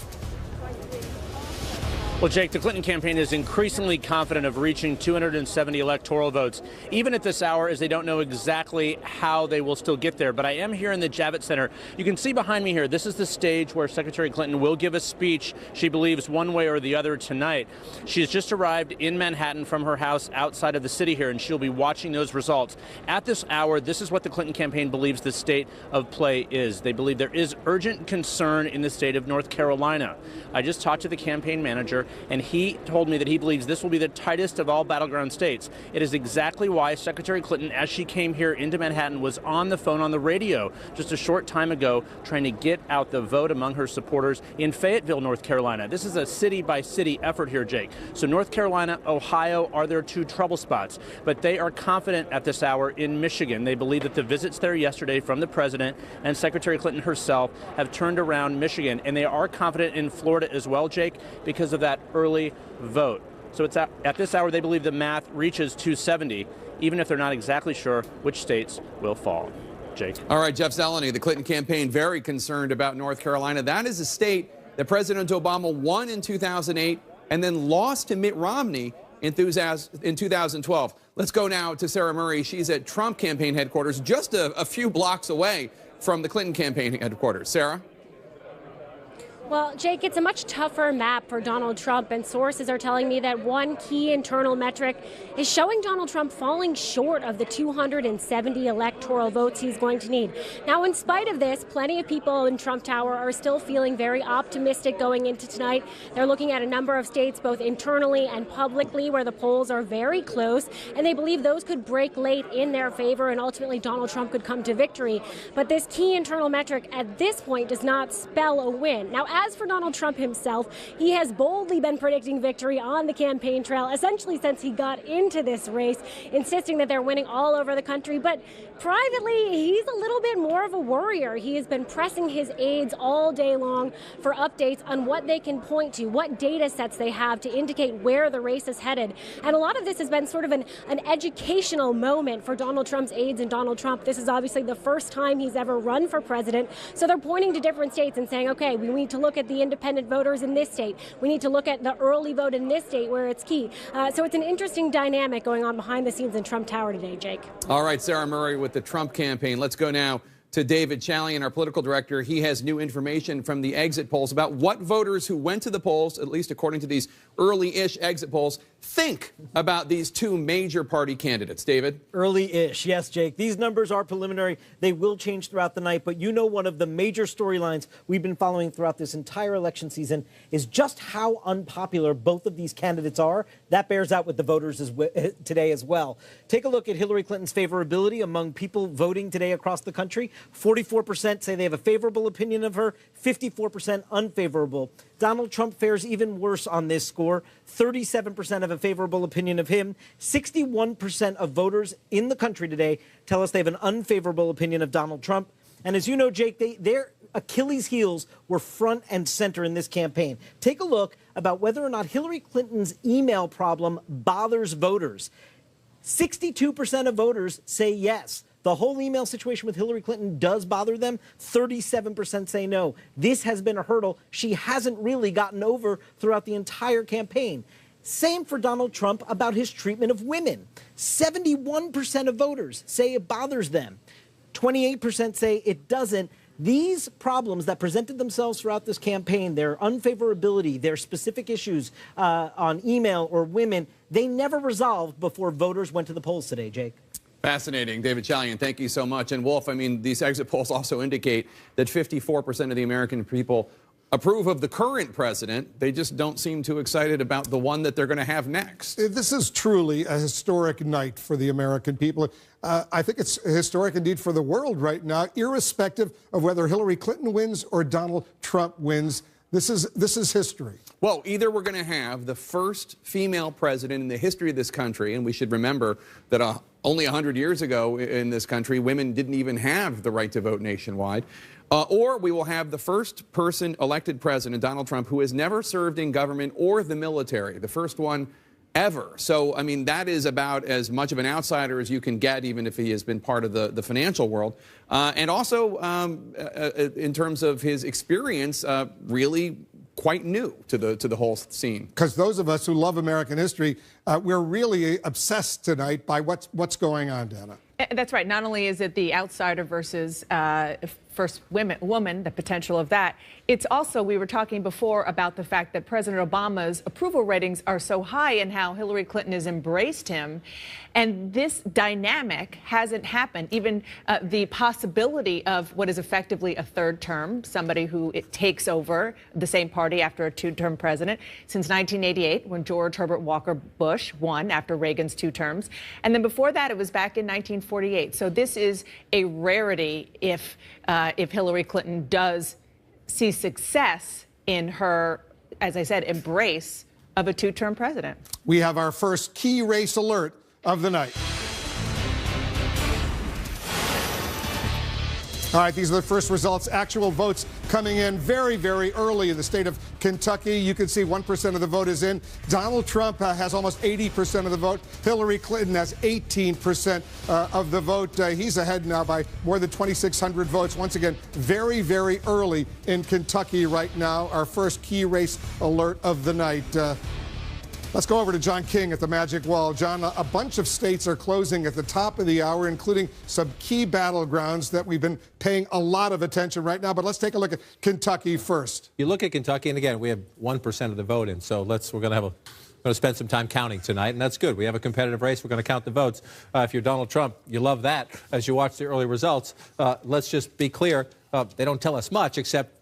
Well, Jake, the Clinton campaign is increasingly confident of reaching 270 electoral votes, even at this hour, as they don't know exactly how they will still get there. But I am here in the Javits Center. You can see behind me here, this is the stage where Secretary Clinton will give a speech, she believes, one way or the other tonight. She has just arrived in Manhattan from her house outside of the city here, and she'll be watching those results. At this hour, this is what the Clinton campaign believes the state of play is. They believe there is urgent concern in the state of North Carolina. I just talked to the campaign manager, and he told me that he believes this will be the tightest of all battleground states. It is exactly why Secretary Clinton, as she came here into Manhattan, was on the phone on the radio just a short time ago trying to get out the vote among her supporters in Fayetteville, North Carolina. This is a city-by-city effort here, Jake. So North Carolina, Ohio are their two trouble spots, but they are confident at this hour in Michigan. They believe that the visits there yesterday from the president and Secretary Clinton herself have turned around Michigan, and they are confident in Florida as well, Jake, because of that early vote. So it's at this hour they believe the math reaches 270, even if they're not exactly sure which states will fall. Jake. All right, Jeff Zeleny, the Clinton campaign very concerned about North Carolina. That is a state that President Obama won in 2008 and then lost to Mitt Romney in 2012. Let's go now to Sarah Murray. She's at Trump campaign headquarters, just a few blocks away from the Clinton campaign headquarters. Sarah? Well, Jake, it's a much tougher map for Donald Trump, and sources are telling me that one key internal metric is showing Donald Trump falling short of the 270 electoral votes he's going to need. Now, in spite of this, plenty of people in Trump Tower are still feeling very optimistic going into tonight. They're looking at a number of states, both internally and publicly, where the polls are very close, and they believe those could break late in their favor, and ultimately Donald Trump could come to victory. But this key internal metric at this point does not spell a win. Now, as for Donald Trump himself, he has boldly been predicting victory on the campaign trail, essentially since he got into this race, insisting that they're winning all over the country. But privately, he's a little bit more of a worrier. He has been pressing his aides all day long for updates on what they can point to, what data sets they have to indicate where the race is headed. And a lot of this has been sort of an educational moment for Donald Trump's aides and Donald Trump. This is obviously the first time he's ever run for president. So they're pointing to different states and saying, okay, we need to look at the independent voters in this state. We need to look at the early vote in this state where it's key. So it's an interesting dynamic going on behind the scenes in Trump Tower today, Jake. All right, Sarah Murray with the Trump campaign. Let's go now to David Chalian, our political director. He has new information from the exit polls about what voters who went to the polls, at least according to these early-ish exit polls, think about these two major party candidates. David? Early-ish, yes, Jake. These numbers are preliminary. They will change throughout the night, but you know one of the major storylines we've been following throughout this entire election season is just how unpopular both of these candidates are. That bears out with the voters today as well. Take a look at Hillary Clinton's favorability among people voting today across the country. 44% say they have a favorable opinion of her, 54% unfavorable. Donald Trump fares even worse on this score. 37% have a favorable opinion of him. 61% of voters in the country today tell us they have an unfavorable opinion of Donald Trump. And as you know, Jake, their Achilles heels were front and center in this campaign. Take a look about whether or not Hillary Clinton's email problem bothers voters. 62% of voters say yes. The whole email situation with Hillary Clinton does bother them. 37% say no. This has been a hurdle she hasn't really gotten over throughout the entire campaign. Same for Donald Trump about his treatment of women. 71% of voters say it bothers them. 28% say it doesn't. These problems that presented themselves throughout this campaign, their unfavorability, their specific issues on email or women, they never resolved before voters went to the polls today, Jake. Fascinating. David Chalian, thank you so much. And Wolf, I mean, these exit polls also indicate that 54% of the American people approve of the current president. They just don't seem too excited about the one that they're going to have next. This is truly a historic night for the American people. I think it's historic indeed for the world right now, irrespective of whether Hillary Clinton wins or Donald Trump wins. This is history. Well, either we're going to have the first female president in the history of this country, and we should remember that only 100 years ago in this country, women didn't even have the right to vote nationwide, or we will have the first person elected president, Donald Trump, who has never served in government or the military, the first one ever. So, I mean, that is about as much of an outsider as you can get, even if he has been part of the financial world. And also, in terms of his experience, really quite new to the whole scene. Because those of us who love American history, we're really obsessed tonight by what's going on, Dana. That's right. Not only is it the outsider versus first woman, the potential of that, it's also, we were talking before about the fact that President Obama's approval ratings are so high and how Hillary Clinton has embraced him. And this dynamic hasn't happened. Even the possibility of what is effectively a third term, somebody who takes over the same party after a two-term president, since 1988, when George Herbert Walker Bush won after Reagan's 2 terms. And then before that, it was back in 1948. So this is a rarity if Hillary Clinton does see success in her, as I said, embrace of a 2-term president. We have our first key race alert of the night. All right, these are the first results. Actual votes coming in very, very early in the state of Kentucky. You can see 1% of the vote is in. Donald Trump has almost 80% of the vote. Hillary Clinton has 18% of the vote. He's ahead now by more than 2,600 votes. Once again, very, very early in Kentucky right now. Our first key race alert of the night. Let's go over to John King at the Magic Wall. John, a bunch of states are closing at the top of the hour, including some key battlegrounds that we've been paying a lot of attention right now. But let's take a look at Kentucky first. You look at Kentucky, and again, we have 1% of the vote in, so we're going to spend some time counting tonight, and that's good. We have a competitive race. We're going to count the votes. If you're Donald Trump, you love that as you watch the early results. Let's just be clear. They don't tell us much, except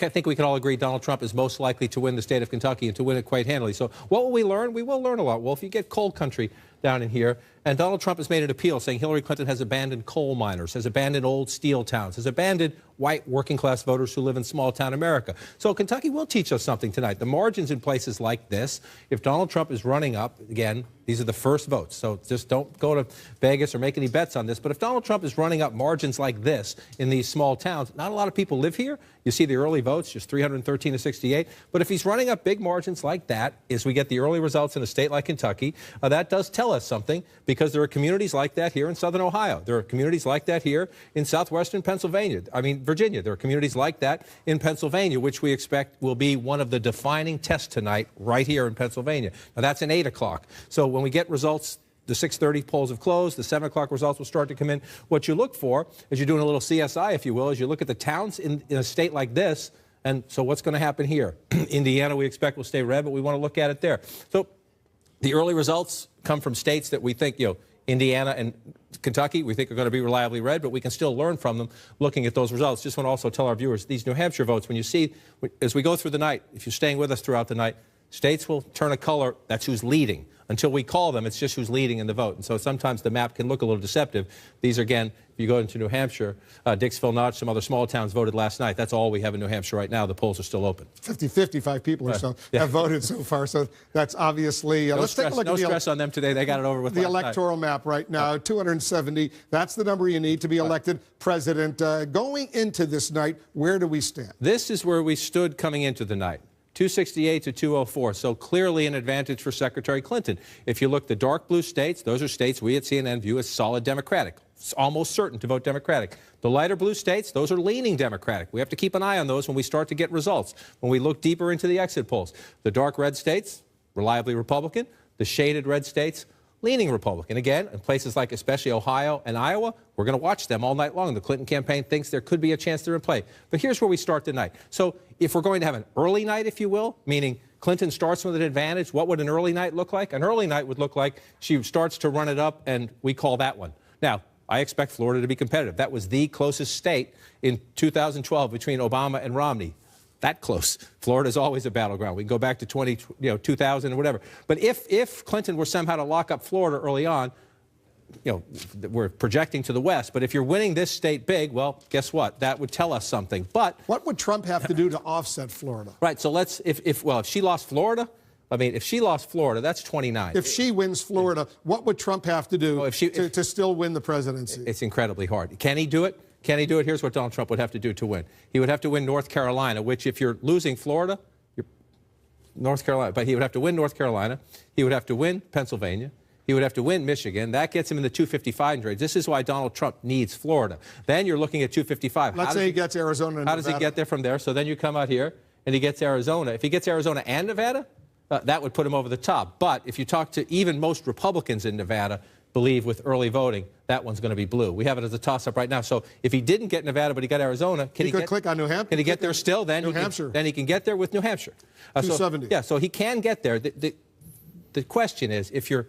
I think we can all agree Donald Trump is most likely to win the state of Kentucky and to win it quite handily. So what will we learn? We will learn a lot. Well, if you get cold country, down in here. And Donald Trump has made an appeal saying Hillary Clinton has abandoned coal miners, has abandoned old steel towns, has abandoned white working-class voters who live in small-town America. So Kentucky will teach us something tonight. The margins in places like this, if Donald Trump is running up, again, these are the first votes, so just don't go to Vegas or make any bets on this. But if Donald Trump is running up margins like this in these small towns, not a lot of people live here. You see the early votes, just 313 to 68. But if he's running up big margins like that, as we get the early results in a state like Kentucky, that does tell us something, because there are communities like that here in southern Ohio. There are communities like that here in southwestern Pennsylvania. Virginia. There are communities like that in Pennsylvania, which we expect will be one of the defining tests tonight right here in Pennsylvania. Now, that's an 8 o'clock. So when we get results, the 6:30 polls have closed. The 7 o'clock results will start to come in. What you look for, as you're doing a little CSI, if you will, is you look at the towns in a state like this, and so what's going to happen here? Indiana, we expect, will stay red, but we want to look at it there. So the early results come from states that we think, Indiana and Kentucky, we think are going to be reliably red, but we can still learn from them looking at those results. Just want to also tell our viewers, these New Hampshire votes, when you see, as we go through the night, if you're staying with us throughout the night, states will turn a color. That's who's leading. Until we call them, it's just who's leading in the vote. And so sometimes the map can look a little deceptive. These are, again, if you go into New Hampshire, Dixville, Notch, some other small towns voted last night. That's all we have in New Hampshire right now. The polls are still open. 55 people or so have voted so far. So that's obviously... let's take a look at no stress on them today. They got it over with the last electoral night. map right now. 270. That's the number you need to be elected president. Going into this night, where do we stand? This is where we stood coming into the night. 268 to 204, so clearly an advantage for Secretary Clinton. If you look, the dark blue states, those are states we at CNN view as solid Democratic. It's almost certain to vote Democratic. The lighter blue states, those are leaning Democratic. We have to keep an eye on those when we start to get results, when we look deeper into the exit polls. The dark red states, reliably Republican. The shaded red states, leaning Republican. Again, in places like especially Ohio and Iowa, we're going to watch them all night long. The Clinton campaign thinks there could be a chance they're in play. But here's where we start the night. So if we're going to have an early night, if you will, meaning Clinton starts with an advantage, what would an early night look like? An early night would look like she starts to run it up, and we call that one. Now, I expect Florida to be competitive. That was the closest state in 2012 between Obama and Romney. That close. Florida's always a battleground. We can go back to 2000 or whatever. But if Clinton were somehow to lock up Florida early on, we're projecting to the west. But if you're winning this state big, well, guess what? That would tell us something. But what would Trump have to do to offset Florida? Right. So let's if she lost Florida, if she lost Florida, that's 29. If she wins Florida, what would Trump have to do to still win the presidency? It's incredibly hard. Can he do it? Can he do it? Here's what Donald Trump would have to do to win. He would have to win North Carolina, which if you're losing Florida, you're North Carolina. But he would have to win North Carolina. He would have to win Pennsylvania. He would have to win Michigan. That gets him in the 255 range. This is why Donald Trump needs Florida. Then you're looking at 255. Let's say he gets Arizona and Nevada. How does he get there from there? So then you come out here and he gets Arizona. If he gets Arizona and Nevada, that would put him over the top. But if you talk to even most Republicans in Nevada, believe with early voting, that one's going to be blue. We have it as a toss-up right now. So if he didn't get Nevada, but he got Arizona, he could click on New Hampshire. Can he get there still? Then he can get there with New Hampshire. 270. So he can get there. The question is, if you're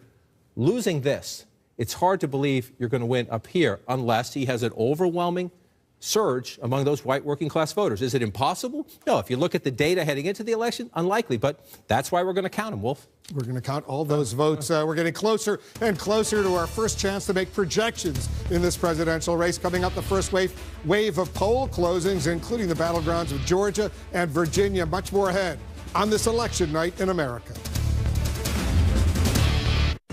losing this, it's hard to believe you're going to win up here unless he has an overwhelming surge among those white working class voters. Is it impossible? No. If you look at the data heading into the election, unlikely. But that's why we're going to count them, Wolf. We're going to count all those votes. We're getting closer and closer to our first chance to make projections in this presidential race. Coming up, the first wave of poll closings, including the battlegrounds of Georgia and Virginia. Much more ahead on this election night in America.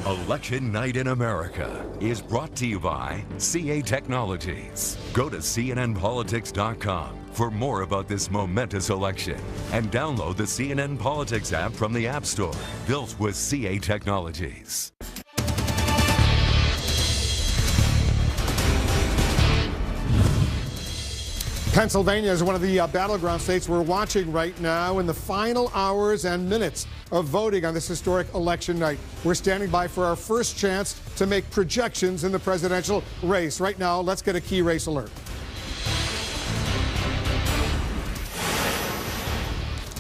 Election Night in America is brought to you by CA Technologies. Go to CNNPolitics.com for more about this momentous election and download the CNN Politics app from the App Store, built with CA Technologies. Pennsylvania is one of the battleground states we're watching right now in the final hours and minutes of voting on this historic election night. We're standing by for our first chance to make projections in the presidential race. Right now, let's get a key race alert.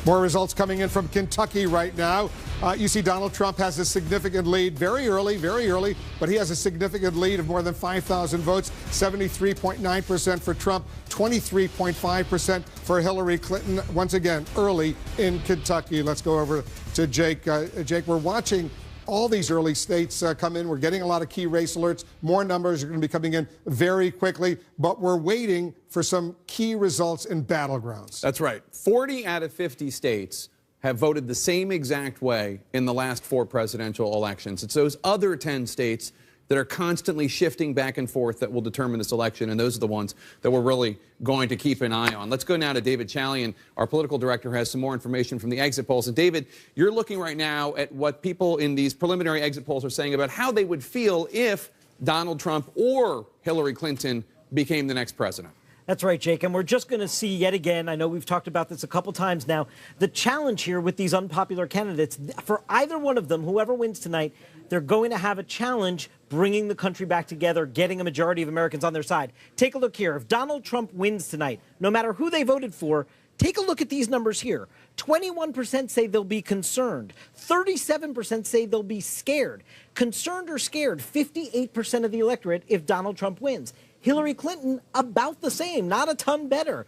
More results coming in from Kentucky right now. You see Donald Trump has a significant lead very early, but he has a significant lead of more than 5,000 votes, 73.9% for Trump, 23.5% for Hillary Clinton, once again, early in Kentucky. Let's go over to Jake. Jake, we're watching all these early states come in. We're getting a lot of key race alerts. More numbers are going to be coming in very quickly, but we're waiting for some key results in battlegrounds. That's right. 40 out of 50 states have voted the same exact way in the last 4 presidential elections. It's those other 10 states that are constantly shifting back and forth that will determine this election, and those are the ones that we're really going to keep an eye on. Let's go now to David Chalian. Our political director has some more information from the exit polls. And David, you're looking right now at what people in these preliminary exit polls are saying about how they would feel if Donald Trump or Hillary Clinton became the next president. That's right, Jake. And we're just going to see yet again, I know we've talked about this a couple times now, the challenge here with these unpopular candidates. For either one of them, whoever wins tonight, they're going to have a challenge bringing the country back together, getting a majority of Americans on their side. Take a look here. If Donald Trump wins tonight, no matter who they voted for, take a look at these numbers here. 21% say they'll be concerned. 37% say they'll be scared. Concerned or scared, 58% of the electorate if Donald Trump wins. Hillary Clinton, about the same, not a ton better.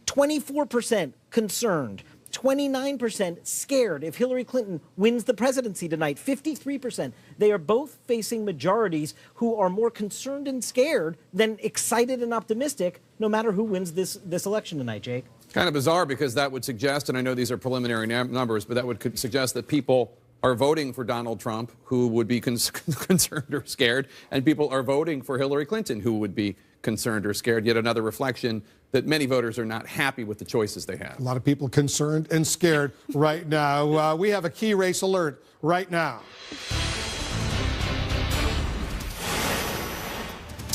24% concerned. 29% scared if Hillary Clinton wins the presidency tonight. 53%. They are both facing majorities who are more concerned and scared than excited and optimistic, no matter who wins this election tonight, Jake. Kind of bizarre, because that would suggest, and I know these are preliminary numbers, but that would suggest that people are voting for Donald Trump who would be concerned or scared, and people are voting for Hillary Clinton who would be concerned or scared. Yet another reflection that many voters are not happy with the choices they have. A lot of people concerned and scared right now. We have a key race alert right now.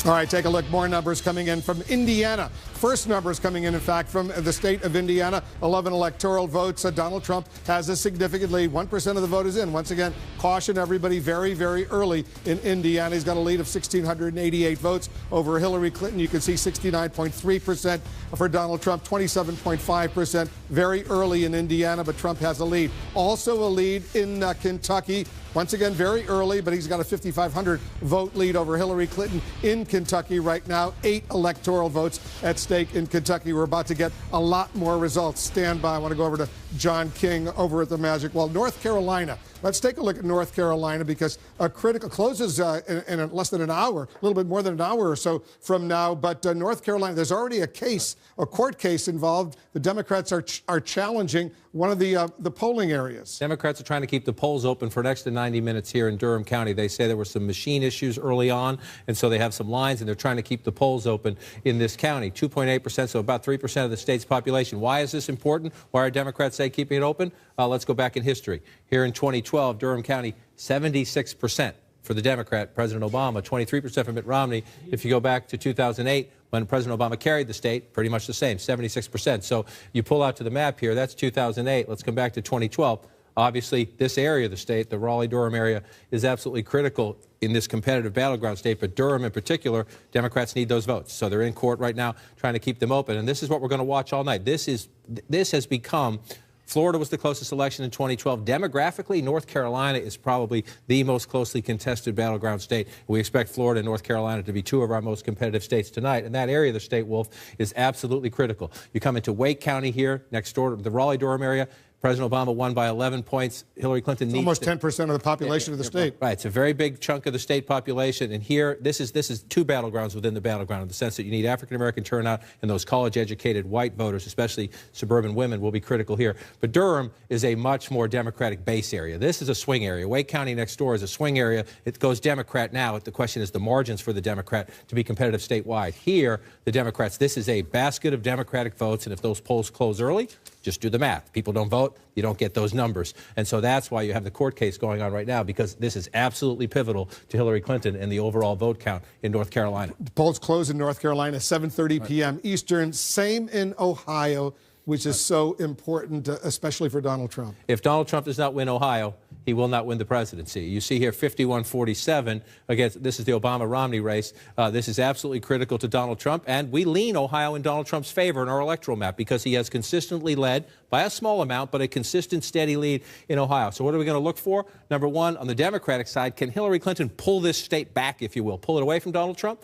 All right, take a look. More numbers coming in from Indiana. First numbers coming in fact, from the state of Indiana. 11 electoral votes. Donald Trump has a significant lead. 1% of the vote is in. Once again, caution everybody very, very early in Indiana. He's got a lead of 1,688 votes over Hillary Clinton. You can see 69.3% for Donald Trump, 27.5% very early in Indiana, but Trump has a lead. Also a lead in Kentucky. Once again, very early, but he's got a 5,500 vote lead over Hillary Clinton in Kentucky right now. 8 electoral votes at stake in Kentucky. We're about to get a lot more results. Stand by. I want to go over to John King over at the Magic Wall. North Carolina. Let's take a look at North Carolina, because a critical closes in less than an hour, a little bit more than an hour or so from now. But North Carolina, there's already a case, a court case involved. The Democrats are challenging one of the polling areas. Democrats are trying to keep the polls open for an extra 90 minutes here in Durham County. They say there were some machine issues early on, and so they have some lines, and they're trying to keep the polls open in this county. 2.8%, so about 3% of the state's population. Why is this important? Why are Democrats say keeping it open? Let's go back in history. Here in 2012, Durham County, 76% for the Democrat, President Obama, 23% for Mitt Romney. If you go back to 2008, when President Obama carried the state, pretty much the same, 76%. So you pull out to the map here, that's 2008. Let's come back to 2012. Obviously, this area of the state, the Raleigh-Durham area, is absolutely critical in this competitive battleground state, but Durham in particular, Democrats need those votes. So they're in court right now trying to keep them open, and this is what we're going to watch all night. This has become... Florida was the closest election in 2012. Demographically, North Carolina is probably the most closely contested battleground state. We expect Florida and North Carolina to be 2 of our most competitive states tonight. And that area of the state, Wolf, is absolutely critical. You come into Wake County here, next door to the Raleigh-Durham area. President Obama won by 11 points. Hillary Clinton needs almost 10% of the population of the state. Right, it's a very big chunk of the state population. And here, this is 2 battlegrounds within the battleground, in the sense that you need African-American turnout, and those college-educated white voters, especially suburban women, will be critical here. But Durham is a much more Democratic base area. This is a swing area. Wake County next door is a swing area. It goes Democrat now. The question is the margins for the Democrat to be competitive statewide. Here, the Democrats, this is a basket of Democratic votes, and if those polls close early, just do the math. People don't vote, you don't get those numbers. And so that's why you have the court case going on right now, because this is absolutely pivotal to Hillary Clinton and the overall vote count in North Carolina. The polls close in North Carolina, 7:30 p.m. Eastern. Same in Ohio, which is so important, especially for Donald Trump. If Donald Trump does not win Ohio, he will not win the presidency. You see here 51-47 against, this is the Obama-Romney race. This is absolutely critical to Donald Trump, and we lean Ohio in Donald Trump's favor in our electoral map, because he has consistently led by a small amount, but a consistent, steady lead in Ohio. So what are we going to look for? Number one, on the Democratic side, can Hillary Clinton pull this state back, if you will, pull it away from Donald Trump?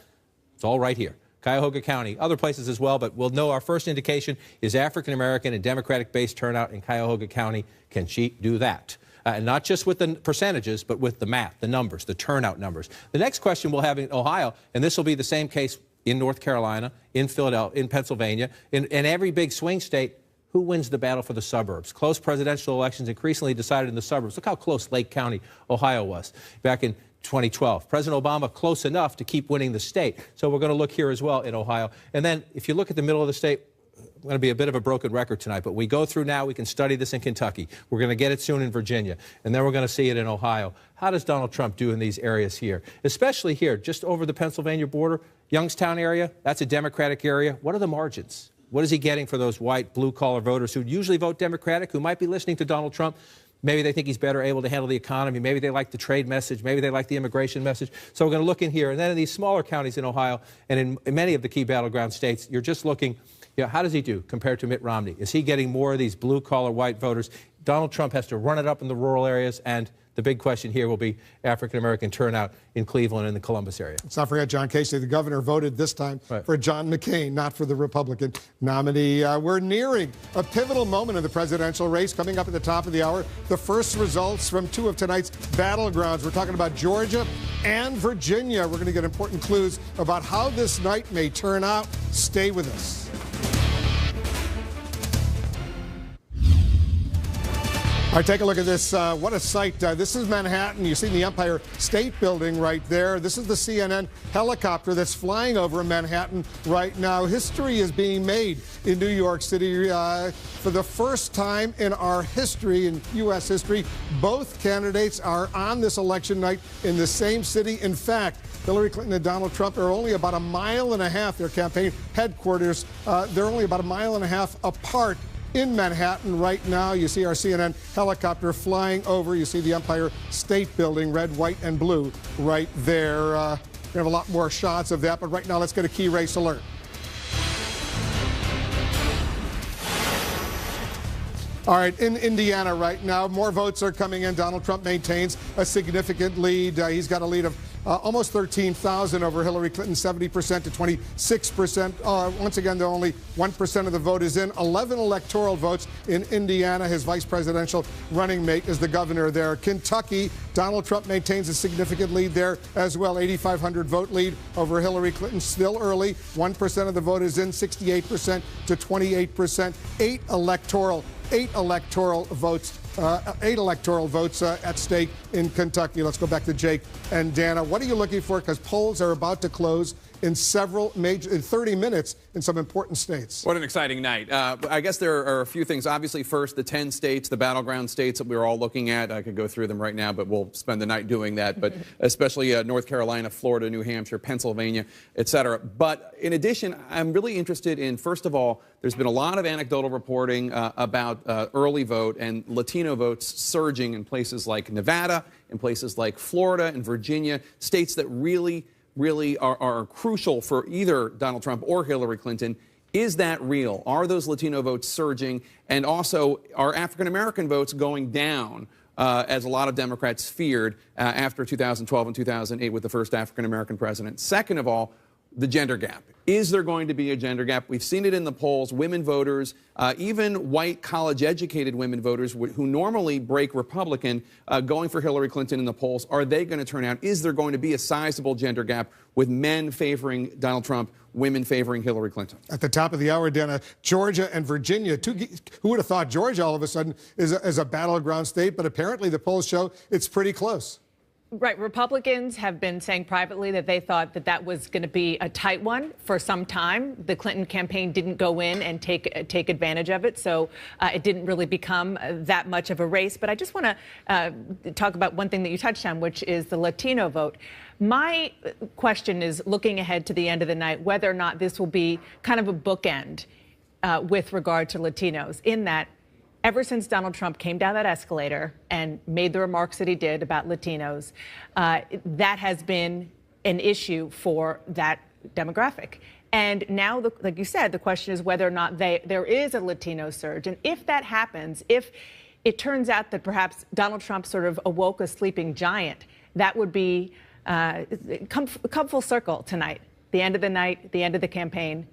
It's all right here. Cuyahoga County, other places as well, but we'll know our first indication is African-American and Democratic-based turnout in Cuyahoga County. Can she do that? And not just with the percentages, but with the math, the numbers, the turnout numbers. The next question we'll have in Ohio, and this will be the same case in North Carolina, in Philadelphia, in Pennsylvania, in every big swing state. Who wins the battle for the suburbs? Close presidential elections increasingly decided in the suburbs. Look how close Lake County, Ohio was back in 2012. President Obama close enough to keep winning the state. So we're going to look here as well in Ohio. And then if you look at the middle of the state, I'm going to be a bit of a broken record tonight, but we go through now, we can study this in Kentucky. We're going to get it soon in Virginia, and then we're going to see it in Ohio. How does Donald Trump do in these areas here? Especially here, just over the Pennsylvania border, Youngstown area, that's a Democratic area. What are the margins? What is he getting for those white, blue-collar voters who usually vote Democratic, who might be listening to Donald Trump? Maybe they think he's better able to handle the economy. Maybe they like the trade message. Maybe they like the immigration message. So we're going to look in here. And then in these smaller counties in Ohio and in many of the key battleground states, you're just looking, how does he do compared to Mitt Romney? Is he getting more of these blue-collar white voters? Donald Trump has to run it up in the rural areas, and the big question here will be African-American turnout in Cleveland and the Columbus area. Let's not forget John Casey, the governor, voted this time for John McCain, not for the Republican nominee. We're nearing a pivotal moment in the presidential race. Coming up at the top of the hour, the first results from two of tonight's battlegrounds. We're talking about Georgia and Virginia. We're going to get important clues about how this night may turn out. Stay with us. All right, take a look at this. What a sight. This is Manhattan. You see the Empire State Building right there. This is the CNN helicopter that's flying over Manhattan right now. History is being made in New York City for the first time in our history, in U.S. history. Both candidates are on this election night in the same city. In fact, Hillary Clinton and Donald Trump are only about a mile and a half, their campaign headquarters, they're only about a mile and a half apart. In Manhattan right now, you see our CNN helicopter flying over. You see the Empire State Building, red, white, and blue right there. We're going to have a lot more shots of that, but right now let's get a key race alert. All right, in Indiana right now, more votes are coming in. Donald Trump maintains a significant lead. He's got a lead of almost 13,000 over Hillary Clinton, 70% to 26%. Once again, though, only 1% of the vote is in. 11 electoral votes in Indiana. His vice presidential running mate is the governor there. Kentucky, Donald Trump maintains a significant lead there as well. 8,500 vote lead over Hillary Clinton. Still early. 1% of the vote is in, 68% to 28%. Eight electoral votes. 8 electoral votes at stake in Kentucky. Let's go back to Jake and Dana. What are you looking for? Because polls are about to close in 30 minutes in some important states. What an exciting night. I guess there are a few things. Obviously, first, the 10 states, the battleground states that we're all looking at. I could go through them right now, but we'll spend the night doing that. But especially North Carolina, Florida, New Hampshire, Pennsylvania, et cetera. But in addition, I'm really interested in, first of all, there's been a lot of anecdotal reporting about early vote and Latino votes surging in places like Nevada, in places like Florida and Virginia, states that really are crucial for either Donald Trump or Hillary Clinton. Is that real? Are those Latino votes surging? And also, are African-American votes going down, as a lot of Democrats feared after 2012 and 2008 with the first African-American president? Second of all, the gender gap. Is there going to be a gender gap? We've seen it in the polls. Women voters, even white college-educated women voters who normally break Republican, going for Hillary Clinton in the polls, are they going to turn out? Is there going to be a sizable gender gap with men favoring Donald Trump, women favoring Hillary Clinton? At the top of the hour, Dana, Georgia and Virginia. Who would have thought Georgia all of a sudden is a battleground state? But apparently the polls show it's pretty close. Right. Republicans have been saying privately that they thought that was going to be a tight one for some time. The Clinton campaign didn't go in and take advantage of it, so it didn't really become that much of a race. But I just want to talk about one thing that you touched on, which is the Latino vote. My question is, looking ahead to the end of the night, whether or not this will be kind of a bookend with regard to Latinos, in that ever since Donald Trump came down that escalator and made the remarks that he did about Latinos, that has been an issue for that demographic. And now, like you said, the question is whether or not there is a Latino surge. And if that happens, if it turns out that perhaps Donald Trump sort of awoke a sleeping giant, that would be come full circle tonight. The end of the night, the end of the campaign.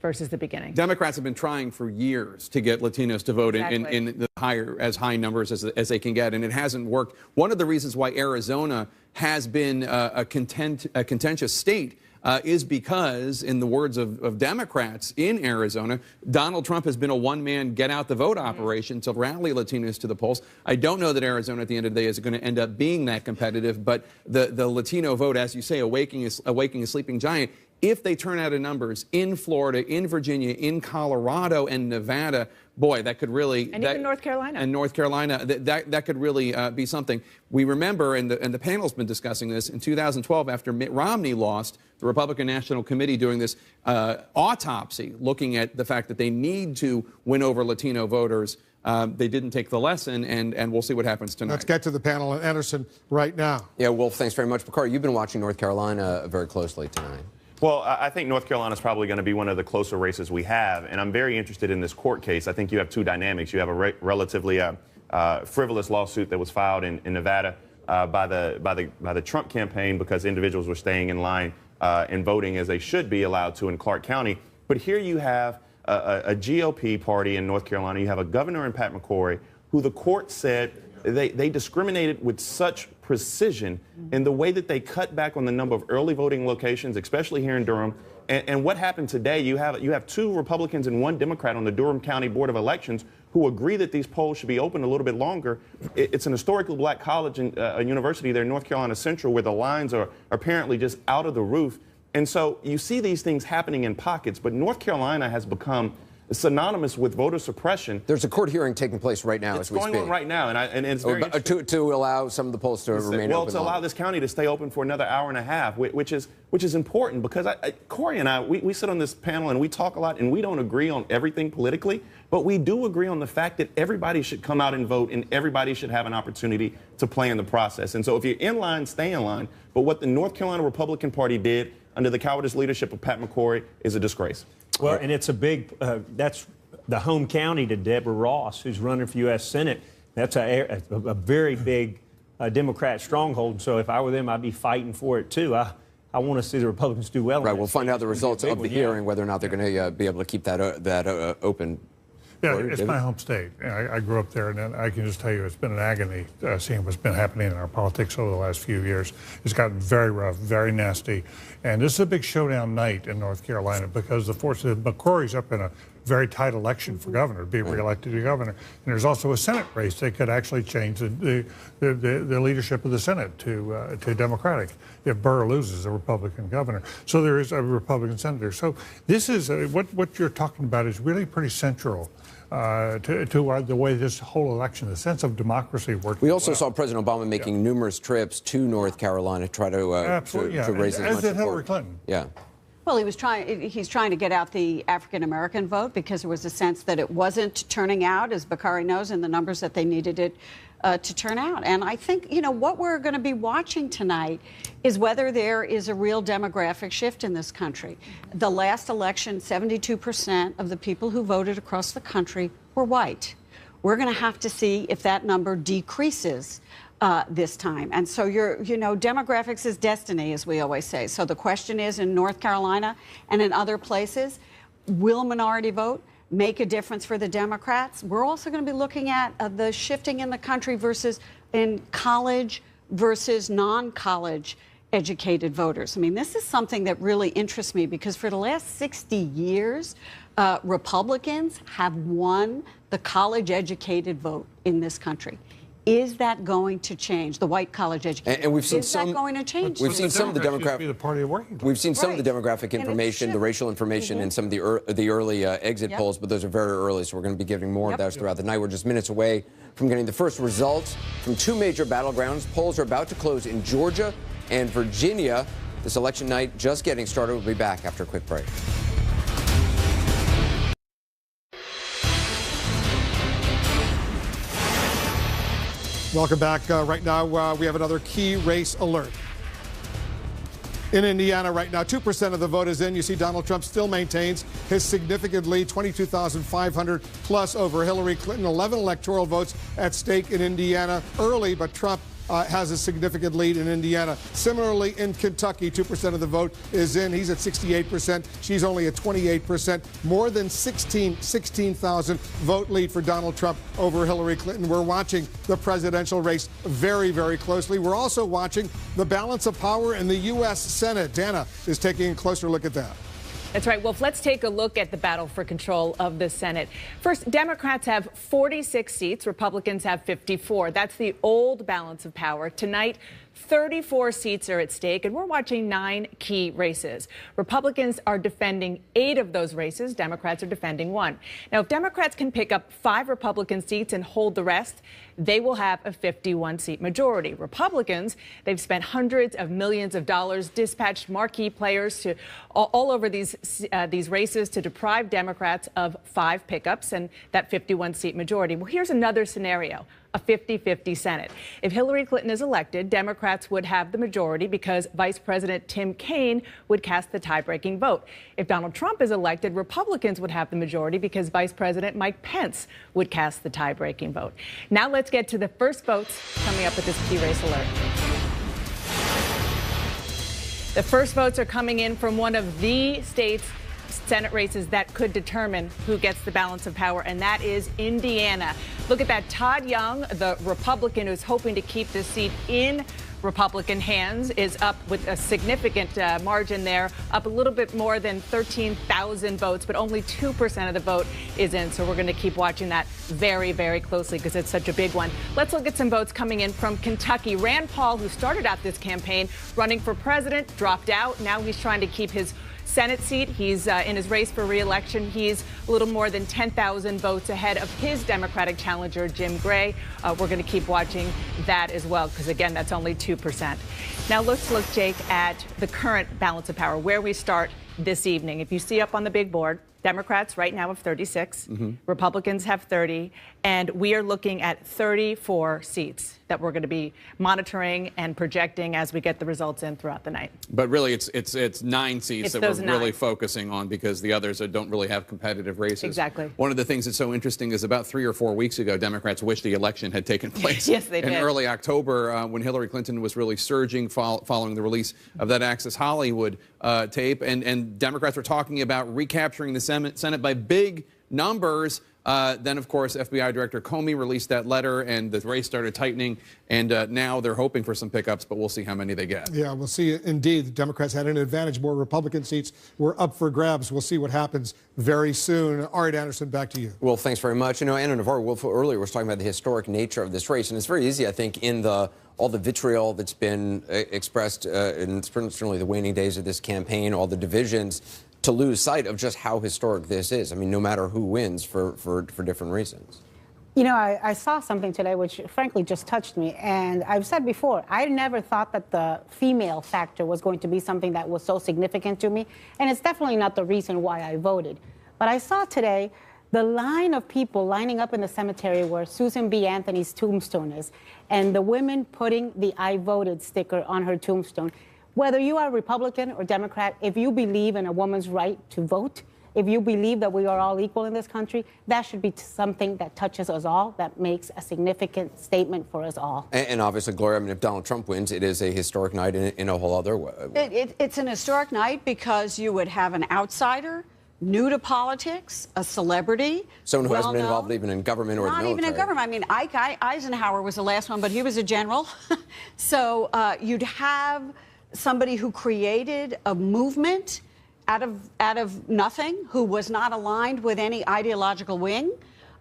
versus the beginning. Democrats have been trying for years to get Latinos to vote in the high numbers as they can get, and it hasn't worked. One of the reasons why Arizona has been a contentious state is because, in the words of Democrats in Arizona, Donald Trump has been a one-man get-out-the-vote operation to rally Latinos to the polls. I don't know that Arizona, at the end of the day, is going to end up being that competitive, but the Latino vote, as you say, awakening a sleeping giant, if they turn out in numbers in Florida, in Virginia, in Colorado, and Nevada, boy, that could really... And even North Carolina. And North Carolina, that could really be something. We remember, and the panel's been discussing this, in 2012, after Mitt Romney lost, the Republican National Committee doing this autopsy, looking at the fact that they need to win over Latino voters. They didn't take the lesson, and we'll see what happens tonight. Let's get to the panel and Anderson right now. Yeah, Wolf, thanks very much. Bakari, you've been watching North Carolina very closely tonight. Well, I think North Carolina is probably going to be one of the closer races we have, and I'm very interested in this court case. I think you have two dynamics. You have a relatively frivolous lawsuit that was filed in Nevada by the Trump campaign because individuals were staying in line and voting as they should be allowed to in Clark County. But here you have a GOP party in North Carolina. You have a governor in Pat McCrory who the court said they discriminated with such precision in the way that they cut back on the number of early voting locations, especially here in Durham. And what happened today, you have two Republicans and one Democrat on the Durham County Board of Elections who agree that these polls should be open a little bit longer. It's an historically black college and a university there in North Carolina Central where the lines are apparently just out of the roof. And so you see these things happening in pockets, but North Carolina has become synonymous with voter suppression. There's a court hearing taking place right now as we speak. It's going on right now, and it's very to allow some of the polls to remain open. Well, to allow this county to stay open for another hour and a half, which is important because Corey and I, we sit on this panel and we talk a lot, and we don't agree on everything politically, but we do agree on the fact that everybody should come out and vote, and everybody should have an opportunity to play in the process. And so if you're in line, stay in line. But what the North Carolina Republican Party did under the cowardice leadership of Pat McCrory is a disgrace. Well, and it's a big, that's the home county to Deborah Ross, who's running for U.S. Senate. That's a very big Democrat stronghold. So if I were them, I'd be fighting for it, too. I want to see the Republicans do well. Right, we'll find out the results of the hearing, whether or not they're going to be able to keep that open. Yeah, it's my home state. I grew up there, and I can just tell you it's been an agony seeing what's been happening in our politics over the last few years. It's gotten very rough, very nasty. And this is a big showdown night in North Carolina because the force of McCrory's up in a very tight election for governor, be reelected to governor. And there's also a Senate race that could actually change the leadership of the Senate to Democratic if Burr loses a Republican governor. So there is a Republican senator. So this is what you're talking about is really pretty central to the way this whole election, the sense of democracy works. We also saw President Obama making numerous trips to North Carolina to try to raise as much did Hillary support. Clinton. Yeah. Well, he's trying to get out the African-American vote because there was a sense that it wasn't turning out, as Bakari knows, in the numbers that they needed it to turn out. And I think, what we're going to be watching tonight is whether there is a real demographic shift in this country. The last election, 72% of the people who voted across the country were white. We're going to have to see if that number decreases this time. And so demographics is destiny, as we always say. So the question is, in North Carolina and in other places, will minority vote make a difference for the Democrats? We're also going to be looking at the shifting in the country versus in college versus non-college educated voters. I mean, this is something that really interests me because for the last 60 years, Republicans have won the college-educated vote in this country. Is that going to change? The white college education. And we've seen is that going to change? We've seen some of the demographic. We've seen some of the demographic information, the racial information, and some of the early exit polls, but those are very early, so we're going to be giving more of those throughout the night. We're just minutes away from getting the first results from two major battlegrounds. Polls are about to close in Georgia and Virginia. This election night just getting started. We'll be back after a quick break. Welcome back. Right now, we have another key race alert. In Indiana right now, 2% of the vote is in. You see Donald Trump still maintains his significant lead, 22,500 plus over Hillary Clinton. 11 electoral votes at stake in Indiana early, but Trump has a significant lead in Indiana. Similarly, in Kentucky, 2% of the vote is in. He's at 68%. She's only at 28%. More than 16,000 vote lead for Donald Trump over Hillary Clinton. We're watching the presidential race very, very closely. We're also watching the balance of power in the U.S. Senate. Dana is taking a closer look at that. That's right. Well, let's take a look at the battle for control of the Senate. First, Democrats have 46 seats. Republicans have 54. That's the old balance of power. Tonight, 34 seats are at stake, and we're watching 9 key races. Republicans are defending 8 of those races. Democrats are defending 1. Now, if Democrats can pick up 5 Republican seats and hold the rest, they will have a 51-seat majority. Republicans, they've spent hundreds of millions of dollars, dispatched marquee players to all over these races to deprive Democrats of 5 pickups and that 51-seat majority. Well, here's another scenario. A 50-50 Senate. If Hillary Clinton is elected, Democrats would have the majority because Vice President Tim Kaine would cast the tie-breaking vote. If Donald Trump is elected, Republicans would have the majority because Vice President Mike Pence would cast the tie-breaking vote. Now let's get to the first votes coming up with this key race alert. The first votes are coming in from one of the state's Senate races that could determine who gets the balance of power, and that is Indiana. Look at that. Todd Young, the Republican who's hoping to keep this seat in Republican hands, is up with a significant margin there, up a little bit more than 13,000 votes, but only 2% of the vote is in. So we're going to keep watching that very, very closely because it's such a big one. Let's look at some votes coming in from Kentucky. Rand Paul, who started out this campaign running for president, dropped out. Now he's trying to keep his Senate seat. He's in his race for re-election. He's a little more than 10,000 votes ahead of his Democratic challenger, Jim Gray. We're going to keep watching that as well, because, again, that's only 2%. Now, let's look, Jake, at the current balance of power, where we start this evening. If you see up on the big board, Democrats right now have 36, Republicans have 30, and we are looking at 34 seats that we're going to be monitoring and projecting as we get the results in throughout the night. But really, it's 9 seats that we're really focusing on because the others don't really have competitive races. Exactly. One of the things that's so interesting is about 3 or 4 weeks ago, Democrats wished the election had taken place yes, they did. In early October when Hillary Clinton was really surging following the release of that Access Hollywood tape. And Democrats were talking about recapturing the Senate by big numbers. Then, of course, FBI Director Comey released that letter, and the race started tightening. And now they're hoping for some pickups, but we'll see how many they get. Yeah, we'll see. Indeed, the Democrats had an advantage. More Republican seats were up for grabs. We'll see what happens very soon. Art Anderson, back to you. Well, thanks very much. You know, Anna Navarro-Wolf earlier was talking about the historic nature of this race, and it's very easy, I think, in all the vitriol that's been expressed in certainly the waning days of this campaign, all the divisions, to lose sight of just how historic this is. I mean, no matter who wins for different reasons. You know, I saw something today which frankly just touched me. And I've said before, I never thought that the female factor was going to be something that was so significant to me. And it's definitely not the reason why I voted. But I saw today the line of people lining up in the cemetery where Susan B. Anthony's tombstone is, and the women putting the I voted sticker on her tombstone. Whether you are Republican or Democrat, if you believe in a woman's right to vote, if you believe that we are all equal in this country, that should be something that touches us all, that makes a significant statement for us all. And obviously, Gloria, I mean, if Donald Trump wins, it is a historic night in a whole other way. It's an historic night because you would have an outsider, new to politics, a celebrity. Someone who hasn't been involved even in government or the military. Not even in government. I mean, Eisenhower was the last one, but he was a general. So you'd have somebody who created a movement out of nothing, who was not aligned with any ideological wing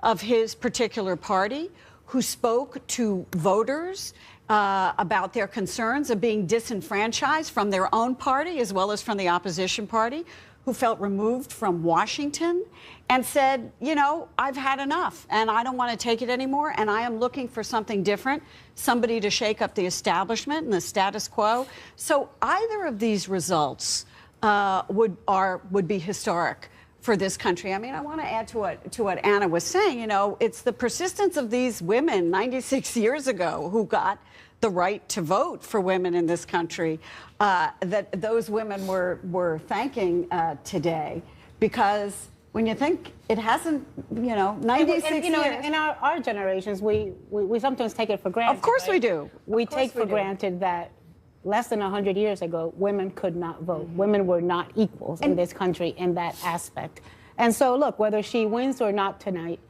of his particular party, who spoke to voters about their concerns of being disenfranchised from their own party as well as from the opposition party, who felt removed from Washington and said, you know, I've had enough and I don't want to take it anymore and I am looking for something different, somebody to shake up the establishment and the status quo. So either of these results would be historic for this country. I mean, I want to add to what Anna was saying. You know, it's the persistence of these women 96 years ago who got the right to vote for women in this country that those women were thanking today, because When you think it hasn't, 96 years. In our generations, we sometimes take it for granted. Of course right? we do. We take for granted that less than 100 years ago, women could not vote. Women were not equals in this country in that aspect. And so, look, whether she wins or not tonight,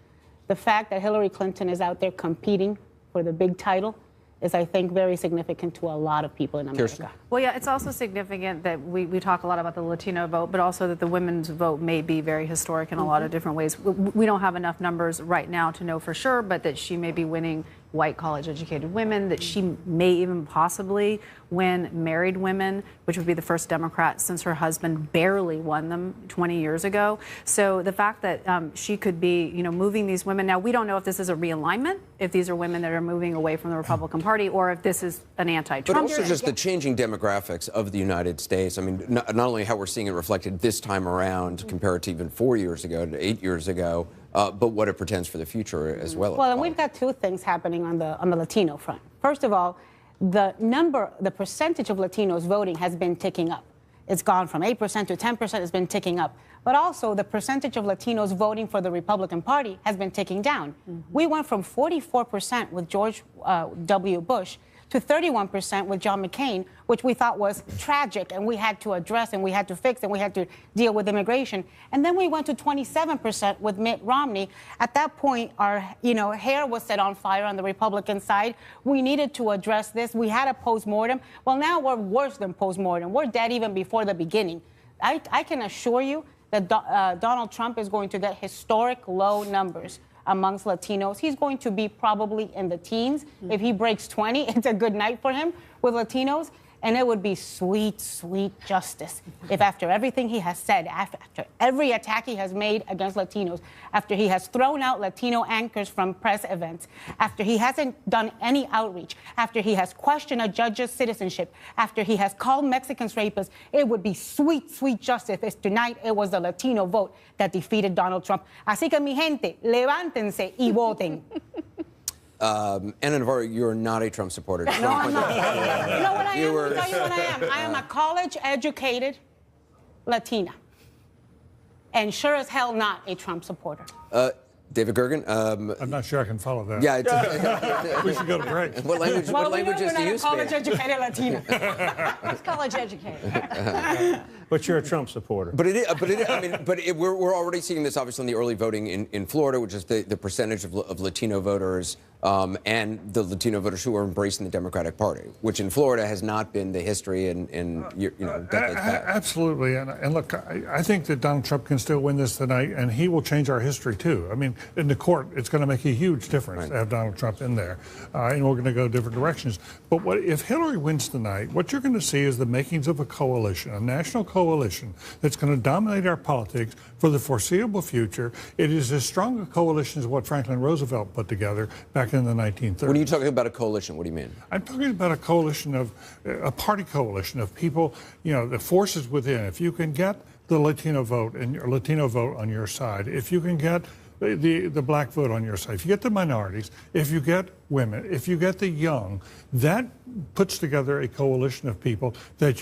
the fact that Hillary Clinton is out there competing for the big title is, I think, very significant to a lot of people in America. Well, yeah, it's also significant that we talk a lot about the Latino vote, but also that the women's vote may be very historic in a lot of different ways. We don't have enough numbers right now to know for sure, but that she may be winning white college-educated women, that she may even possibly win married women, which would be the first Democrat since her husband barely won them 20 years ago. So the fact that she could be, moving these women. Now, we don't know if this is a realignment, if these are women that are moving away from the Republican Party, or if this is an anti-Trump. But also just the changing demographics of the United States. I mean, not only how we're seeing it reflected this time around compared to even 4 years ago, to 8 years ago, but what it portends for the future as well. Well, and we've got two things happening on the Latino front. First of all, the percentage of Latinos voting has been ticking up. It's gone from 8% to 10%, it's been ticking up. But also, the percentage of Latinos voting for the Republican Party has been ticking down. We went from 44% with George W. Bush to 31% with John McCain, which we thought was tragic, and we had to address, and we had to fix, and we had to deal with immigration. And then we went to 27% with Mitt Romney. At that point, our hair was set on fire on the Republican side. We needed to address this. We had a postmortem. Well, now we're worse than postmortem. We're dead even before the beginning. I can assure you that Donald Trump is going to get historic low numbers amongst Latinos. He's going to be probably in the teens. If he breaks 20, it's a good night for him with Latinos. And it would be sweet, sweet justice if after everything he has said, after every attack he has made against Latinos, after he has thrown out Latino anchors from press events, after he hasn't done any outreach, after he has questioned a judge's citizenship, after he has called Mexicans rapists, it would be sweet, sweet justice if tonight it was the Latino vote that defeated Donald Trump. Así que, mi gente, levántense y voten. Ana Navarro, you're not a Trump supporter. No, I'm not. You know what I am? I'll tell you what I am. I am a college-educated Latina, and sure as hell not a Trump supporter. David Gergen. I'm not sure I can follow that. Yeah, we should go to break. What languages do you speak? College-educated Latina. He's college-educated. But you're a Trump supporter. We're already seeing this obviously in the early voting in Florida, which is the percentage of Latino voters and the Latino voters who are embracing the Democratic Party, which in Florida has not been the history in decades past. Absolutely, and look, I think that Donald Trump can still win this tonight, and he will change our history too. I mean, in the court, it's going to make a huge difference to have Donald Trump in there, and we're going to go different directions. But if Hillary wins tonight, what you're going to see is the makings of a coalition, a national coalition that's going to dominate our politics for the foreseeable future. It is as strong a coalition as what Franklin Roosevelt put together back in the 1930s. When you talking about a coalition, what do you mean? I'm talking about a coalition of a party coalition of people, the forces within. If you can get the Latino vote and your Latino vote on your side, if you can get the black vote on your side, if you get the minorities, if you get women, if you get the young, that puts together a coalition of people that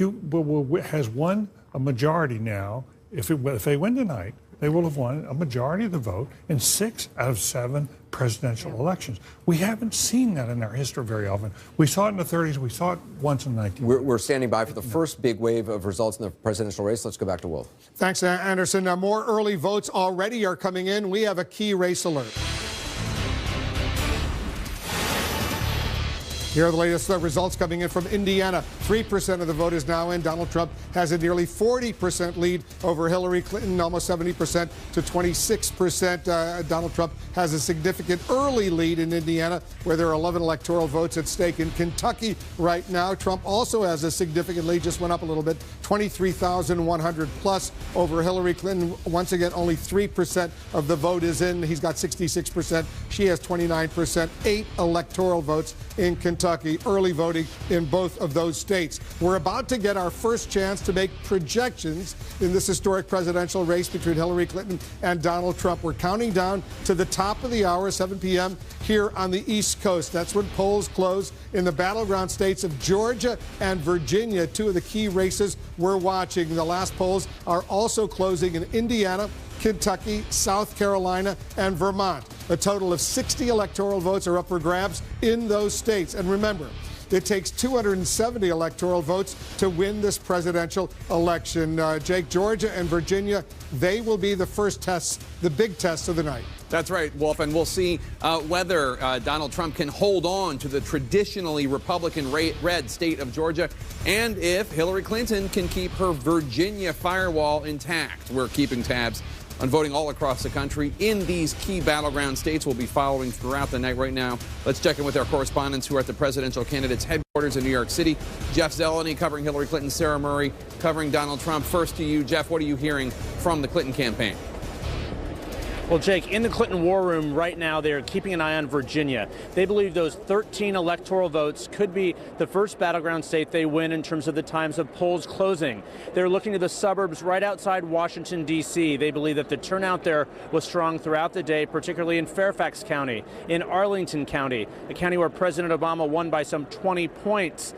has won a majority now. If they win tonight, they will have won a majority of the vote in 6 out of 7 presidential elections. We haven't seen that in our history very often. We saw it in the 30s. We saw it once in the 1930s. We're standing by for the first big wave of results in the presidential race. Let's go back to Wolf. Thanks, Anderson. Now, more early votes already are coming in. We have a key race alert. Here are the latest results coming in from Indiana. 3% of the vote is now in. Donald Trump has a nearly 40% lead over Hillary Clinton, almost 70% to 26%. Donald Trump has a significant early lead in Indiana, where there are 11 electoral votes at stake. In Kentucky right now, Trump also has a significant lead, just went up a little bit, 23,100 plus over Hillary Clinton. Once again, only 3% of the vote is in. He's got 66%. She has 29%. 8 electoral votes in Kentucky. Kentucky, early voting in both of those states. We're about to get our first chance to make projections in this historic presidential race between Hillary Clinton and Donald Trump. We're counting down to the top of the hour, 7 p.m. here on the East Coast. That's when polls close in the battleground states of Georgia and Virginia, two of the key races we're watching. The last polls are also closing in Indiana, Kentucky, South Carolina, and Vermont. A total of 60 electoral votes are up for grabs in those states. And remember, it takes 270 electoral votes to win this presidential election. Jake, Georgia and Virginia, they will be the first tests, the big tests of the night. That's right, Wolf, and we'll see whether Donald Trump can hold on to the traditionally Republican-red state of Georgia, and if Hillary Clinton can keep her Virginia firewall intact. We're keeping tabs on voting all across the country in these key battleground states. We'll be following throughout the night. Right now, let's check in with our correspondents who are at the presidential candidates' headquarters in New York City. Jeff Zeleny covering Hillary Clinton, Sarah Murray covering Donald Trump. First to you, Jeff, what are you hearing from the Clinton campaign? Well, Jake, in the Clinton war room right now, they're keeping an eye on Virginia. They believe those 13 electoral votes could be the first battleground state they win in terms of the times of polls closing. They're looking to the suburbs right outside Washington, D.C. They believe that the turnout there was strong throughout the day, particularly in Fairfax County, in Arlington County, a county where President Obama won by some 20 points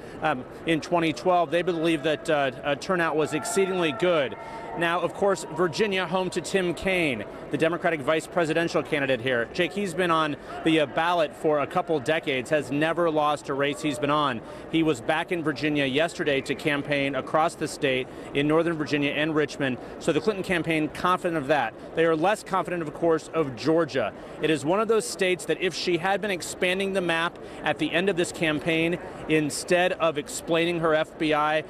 in 2012. They believe that turnout was exceedingly good. Now, of course, Virginia, home to Tim Kaine, the Democratic vice presidential candidate here. Jake, he's been on the ballot for a couple decades, has never lost a race he's been on. He was back in Virginia yesterday to campaign across the state in Northern Virginia and Richmond. So the Clinton campaign confident of that. They are less confident, of course, of Georgia. It is one of those states that if she had been expanding the map at the end of this campaign, instead of explaining her FBI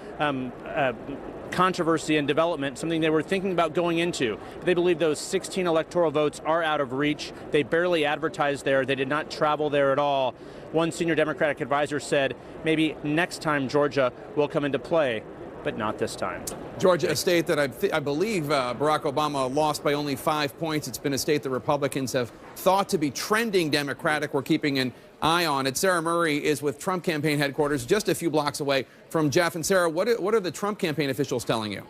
controversy and development, something they were thinking about going into. They believe those 16 electoral votes are out of reach. They barely advertised there. They did not travel there at all. One senior Democratic advisor said maybe next time Georgia will come into play, but not this time. Georgia, a state that I believe Barack Obama lost by only 5 points. It's been a state that Republicans have thought to be trending Democratic. We're keeping an eye on it. Sarah Murray is with Trump campaign headquarters just a few blocks away from Jeff. And Sarah, what are the Trump campaign officials telling you?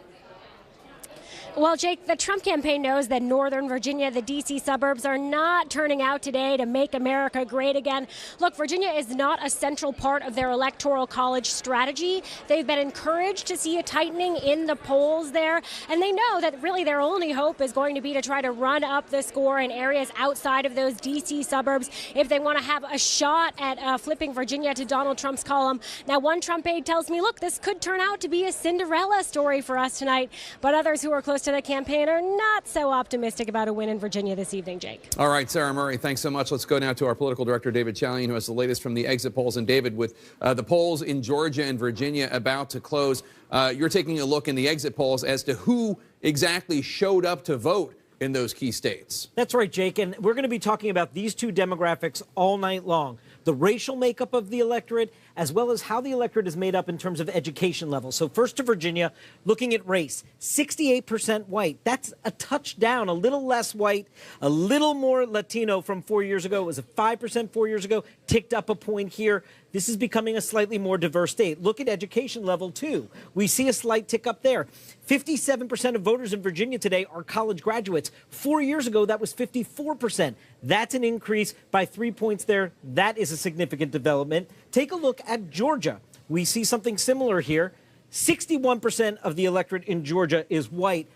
Well, Jake, the Trump campaign knows that Northern Virginia, the D.C. suburbs, are not turning out today to make America great again. Look, Virginia is not a central part of their electoral college strategy. They've been encouraged to see a tightening in the polls there, and they know that really their only hope is going to be to try to run up the score in areas outside of those D.C. suburbs if they want to have a shot at flipping Virginia to Donald Trump's column. Now, one Trump aide tells me, look, this could turn out to be a Cinderella story for us tonight, but others who are close to the campaign are not so optimistic about a win in Virginia this evening, Jake. All right, Sarah Murray, thanks so much. Let's go now to our political director, David Chalian, who has the latest from the exit polls. And David, with the polls in Georgia and Virginia about to close, you're taking a look in the exit polls as to who exactly showed up to vote in those key states. That's right, Jake. And we're going to be talking about these two demographics all night long. The racial makeup of the electorate, as well as how the electorate is made up in terms of education level. So first to Virginia, looking at race, 68% white. That's a touchdown, a little less white, a little more Latino from 4 years ago. It was a 5% 4 years ago, ticked up a point here. This is becoming a slightly more diverse state. Look at education level, too. We see a slight tick up there. 57% of voters in Virginia today are college graduates. 4 years ago, that was 54%. That's an increase by 3 points there. That is a significant development. Take a look at Georgia. We see something similar here. 61% of the electorate in Georgia is white.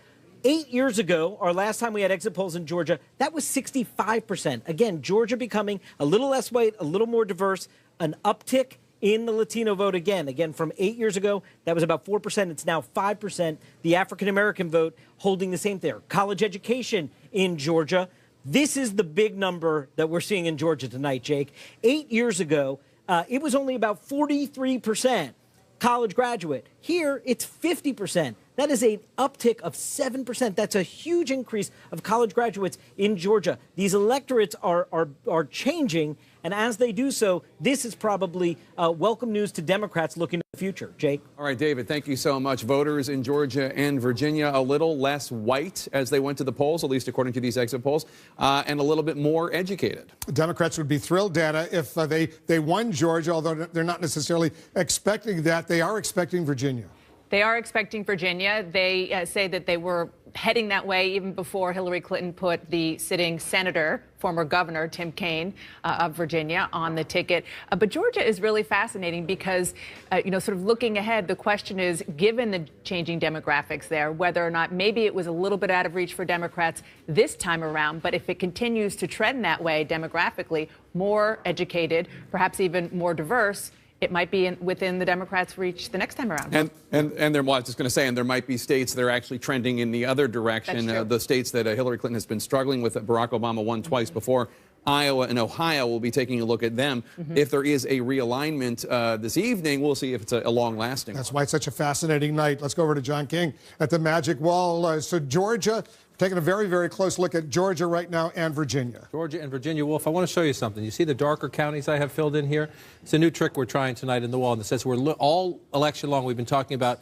8 years ago, our last time we had exit polls in Georgia, that was 65%. Again, Georgia becoming a little less white, a little more diverse, an uptick in the Latino vote again from 8 years ago. That was about 4%. It's now 5%. The African-American vote holding the same there. College education in Georgia. This is the big number that we're seeing in Georgia tonight, Jake. 8 years ago, it was only about 43% college graduate. Here, it's 50%. That is an uptick of 7%. That's a huge increase of college graduates in Georgia. These electorates are changing, and as they do so, this is probably welcome news to Democrats looking to the future. Jake? All right, David, thank you so much. Voters in Georgia and Virginia a little less white as they went to the polls, at least according to these exit polls, and a little bit more educated. Democrats would be thrilled, Dana, if they won Georgia, although they're not necessarily expecting that. They are expecting Virginia. They are expecting Virginia. They say that they were heading that way even before Hillary Clinton put the sitting senator, former governor Tim Kaine of Virginia, on the ticket. But Georgia is really fascinating because, sort of looking ahead, the question is, given the changing demographics there, whether or not maybe it was a little bit out of reach for Democrats this time around. But if it continues to trend that way demographically, more educated, perhaps even more diverse, it might be within the Democrats' reach the next time around. And there, well, I was just going to say, and there might be states that are actually trending in the other direction. The states that Hillary Clinton has been struggling with, that Barack Obama won twice before. Iowa and Ohio, will be taking a look at them. If there is a realignment this evening, we'll see if it's a long-lasting. That's why it's such a fascinating night. Let's go over to John King at the Magic Wall. So Georgia, taking a very, very close look at Georgia right now and Virginia. Georgia and Virginia. Wolf, I want to show you something. You see the darker counties I have filled in here? It's a new trick we're trying tonight in the wall. And it says all election long we've been talking about,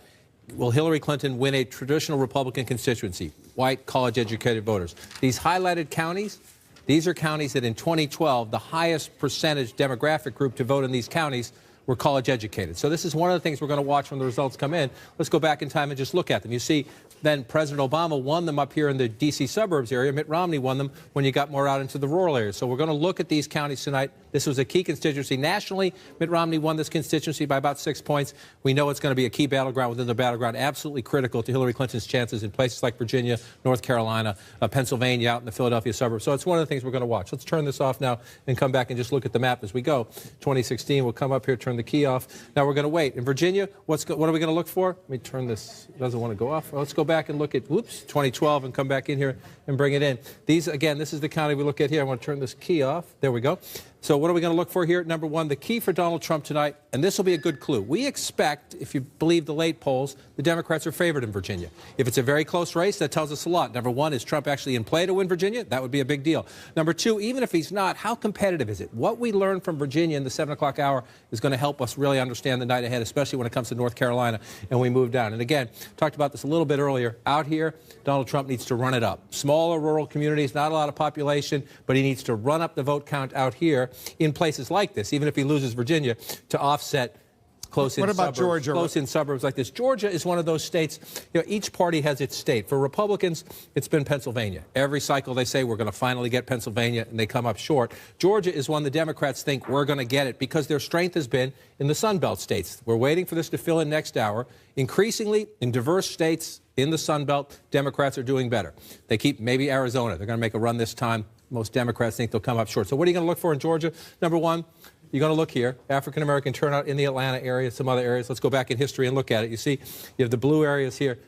will Hillary Clinton win a traditional Republican constituency? White, college-educated voters. These highlighted counties, these are counties that in 2012, the highest percentage demographic group to vote in these counties were college educated. So this is one of the things we're going to watch when the results come in. Let's go back in time and just look at them. You see, then President Obama won them up here in the D.C. suburbs area. Mitt Romney won them when you got more out into the rural areas. So we're going to look at these counties tonight. This was a key constituency. Nationally, Mitt Romney won this constituency by about 6 points. We know it's going to be a key battleground within the battleground, absolutely critical to Hillary Clinton's chances in places like Virginia, North Carolina, Pennsylvania, out in the Philadelphia suburbs. So it's one of the things we're going to watch. Let's turn this off now and come back and just look at the map as we go. 2016, we'll come up here, turn the key off. Now we're going to wait. In Virginia, what are we going to look for? Let me turn this. It doesn't want to go off. Well, let's go back and look at, 2012 and come back in here and bring it in. These, again, this is the county we look at here. I want to turn this key off. There we go. So what are we going to look for here? Number one, the key for Donald Trump tonight, and this will be a good clue. We expect, if you believe the late polls, the Democrats are favored in Virginia. If it's a very close race, that tells us a lot. Number one, is Trump actually in play to win Virginia? That would be a big deal. Number two, even if he's not, how competitive is it? What we learn from Virginia in the 7 o'clock hour is going to help us really understand the night ahead, especially when it comes to North Carolina and we move down. And again, talked about this a little bit earlier. Out here, Donald Trump needs to run it up. Smaller rural communities, not a lot of population, but he needs to run up the vote count out here in places like this, even if he loses Virginia, to offset close-in suburbs. Georgia? Close-in suburbs like this. Georgia is one of those states, each party has its state. For Republicans, it's been Pennsylvania. Every cycle they say, we're going to finally get Pennsylvania, and they come up short. Georgia is one the Democrats think we're going to get it because their strength has been in the Sun Belt states. We're waiting for this to fill in next hour. Increasingly, in diverse states in the Sun Belt, Democrats are doing better. They keep maybe Arizona. They're going to make a run this time. Most Democrats think they'll come up short. So what are you going to look for in Georgia? Number one, you're going to look here, African-American turnout in the Atlanta area, some other areas. Let's go back in history and look at it. You see, you have the blue areas here.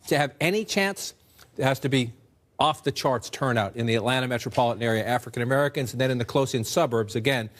To have any chance, it has to be off-the-charts turnout in the Atlanta metropolitan area, African-Americans, and then in the close-in suburbs. Again,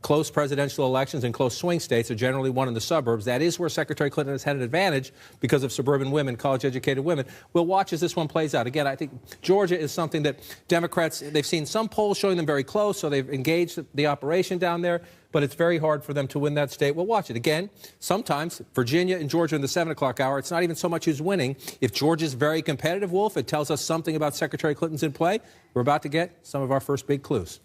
close presidential elections and close swing states are generally won in the suburbs. That is where Secretary Clinton has had an advantage because of suburban women, college-educated women. We'll watch as this one plays out. Again, I think Georgia is something that Democrats, they've seen some polls showing them very close, so they've engaged the operation down there. But it's very hard for them to win that state. We'll watch it. Again, sometimes Virginia and Georgia in the 7 o'clock hour, it's not even so much who's winning. If Georgia's very competitive, Wolf, it tells us something about Secretary Clinton's in play. We're about to get some of our first big clues.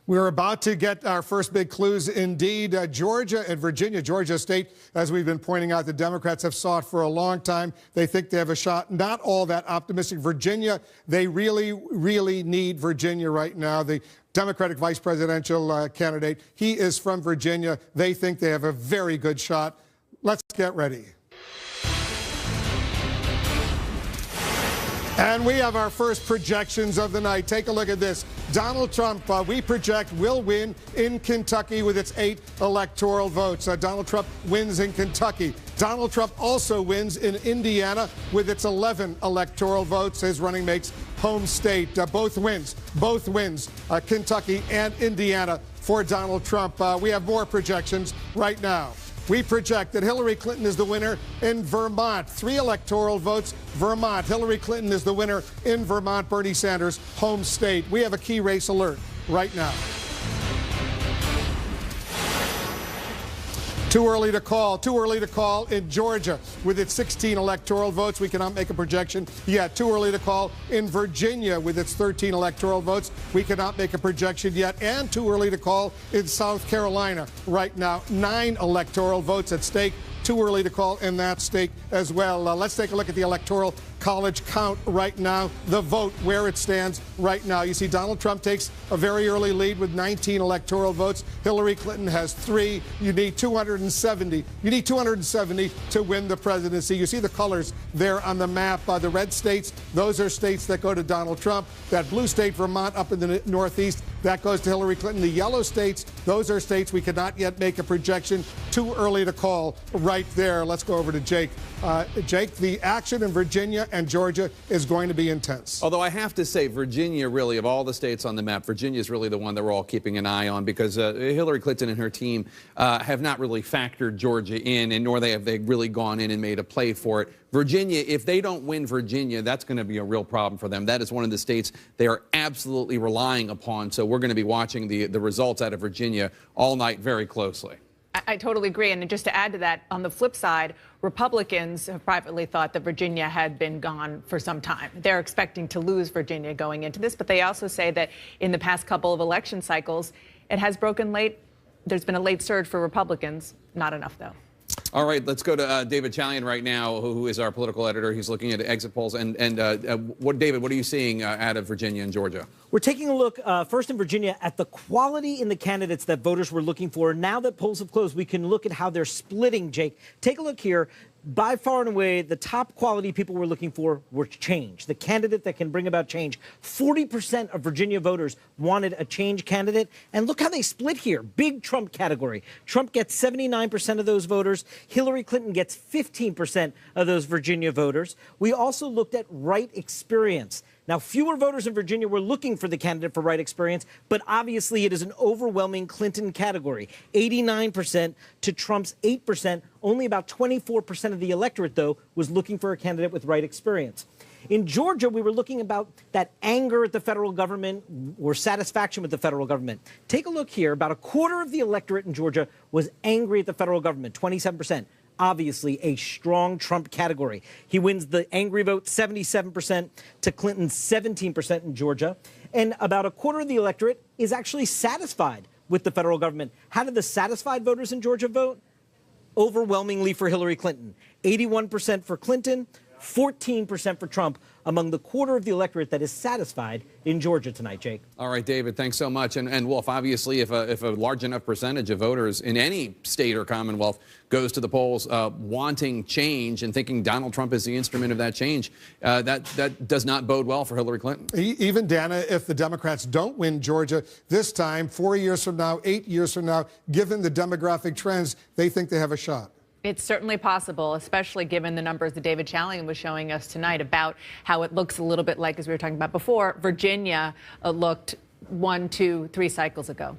We're about to get our first big clues indeed. Georgia and Virginia, Georgia State, as we've been pointing out, the Democrats have sought for a long time. They think they have a shot. Not all that optimistic. Virginia, they really, really need Virginia right now. The Democratic vice presidential candidate, he is from Virginia. They think they have a very good shot. Let's get ready. And we have our first projections of the night. Take a look at this. Donald Trump, we project, will win in Kentucky with its 8 electoral votes. Donald Trump wins in Kentucky. Donald Trump also wins in Indiana with its 11 electoral votes. His running mate's home state. Both wins, Kentucky and Indiana for Donald Trump. We have more projections right now. We project that Hillary Clinton is the winner in Vermont. 3 electoral votes, Vermont. Hillary Clinton is the winner in Vermont, Bernie Sanders' home state. We have a key race alert right now. Too early to call. Too early to call in Georgia with its 16 electoral votes. We cannot make a projection yet. Too early to call in Virginia with its 13 electoral votes. We cannot make a projection yet. And too early to call in South Carolina right now. 9 electoral votes at stake. Too early to call in that state as well. Let's take a look at the Electoral College count right now. The vote, where it stands right now. You see Donald Trump takes a very early lead with 19 electoral votes. Hillary Clinton has 3. You need 270. You need 270 to win the presidency. You see the colors there on the map. The red states, those are states that go to Donald Trump. That blue state, Vermont, up in the Northeast, that goes to Hillary Clinton. The yellow states, those are states we cannot yet make a projection. Too early to call right there. Let's go over to Jake. Jake, the action in Virginia and Georgia is going to be intense. Although I have to say, Virginia, really, of all the states on the map, Virginia is really the one that we're all keeping an eye on, because Hillary Clinton and her team have not really factored Georgia in, and nor have they really gone in and made a play for it. Virginia, if they don't win Virginia, that's going to be a real problem for them. That is one of the states they are absolutely relying upon. So we're going to be watching the results out of Virginia all night very closely. I totally agree. And just to add to that, on the flip side, Republicans have privately thought that Virginia had been gone for some time. They're expecting to lose Virginia going into this, but they also say that in the past couple of election cycles, it has broken late. There's been a late surge for Republicans. Not enough, though. All right, let's go to David Chalian right now, who is our political editor. He's looking at exit polls. David, what are you seeing out of Virginia and Georgia? We're taking a look first in Virginia at the quality in the candidates that voters were looking for. Now that polls have closed, we can look at how they're splitting, Jake. Take a look here. By far and away, the top quality people were looking for were change, the candidate that can bring about change. 40% of Virginia voters wanted a change candidate. And look how they split here. Big Trump category. Trump gets 79% of those voters. Hillary Clinton gets 15% of those Virginia voters. We also looked at right experience. Now, fewer voters in Virginia were looking for the candidate for right experience, but obviously it is an overwhelming Clinton category. 89% to Trump's 8%. Only about 24% of the electorate, though, was looking for a candidate with right experience. In Georgia, we were looking about that anger at the federal government or satisfaction with the federal government. Take a look here. About a quarter of the electorate in Georgia was angry at the federal government, 27%. Obviously a strong Trump category. He wins the angry vote 77% to Clinton's 17% in Georgia. And about a quarter of the electorate is actually satisfied with the federal government. How did the satisfied voters in Georgia vote? Overwhelmingly for Hillary Clinton. 81% for Clinton, 14% for Trump, among the quarter of the electorate that is satisfied in Georgia tonight, Jake. All right, David, thanks so much. And Wolf, obviously, if a large enough percentage of voters in any state or commonwealth goes to the polls wanting change and thinking Donald Trump is the instrument of that change, that does not bode well for Hillary Clinton. Even, Dana, if the Democrats don't win Georgia this time, 4 years from now, 8 years from now, given the demographic trends, they think they have a shot. It's certainly possible, especially given the numbers that David Chalian was showing us tonight about how it looks a little bit like, as we were talking about before, Virginia looked 1, 2, 3 cycles ago.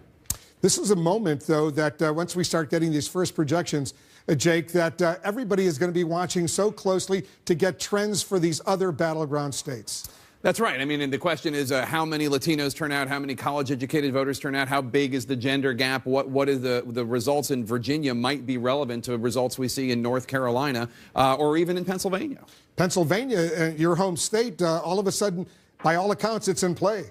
This is a moment, though, that once we start getting these first projections, Jake, that everybody is going to be watching so closely to get trends for these other battleground states. That's right. I mean, and the question is how many Latinos turn out, how many college-educated voters turn out, how big is the gender gap, what is the results in Virginia might be relevant to results we see in North Carolina or even in Pennsylvania. Pennsylvania, your home state, all of a sudden, by all accounts, it's in play.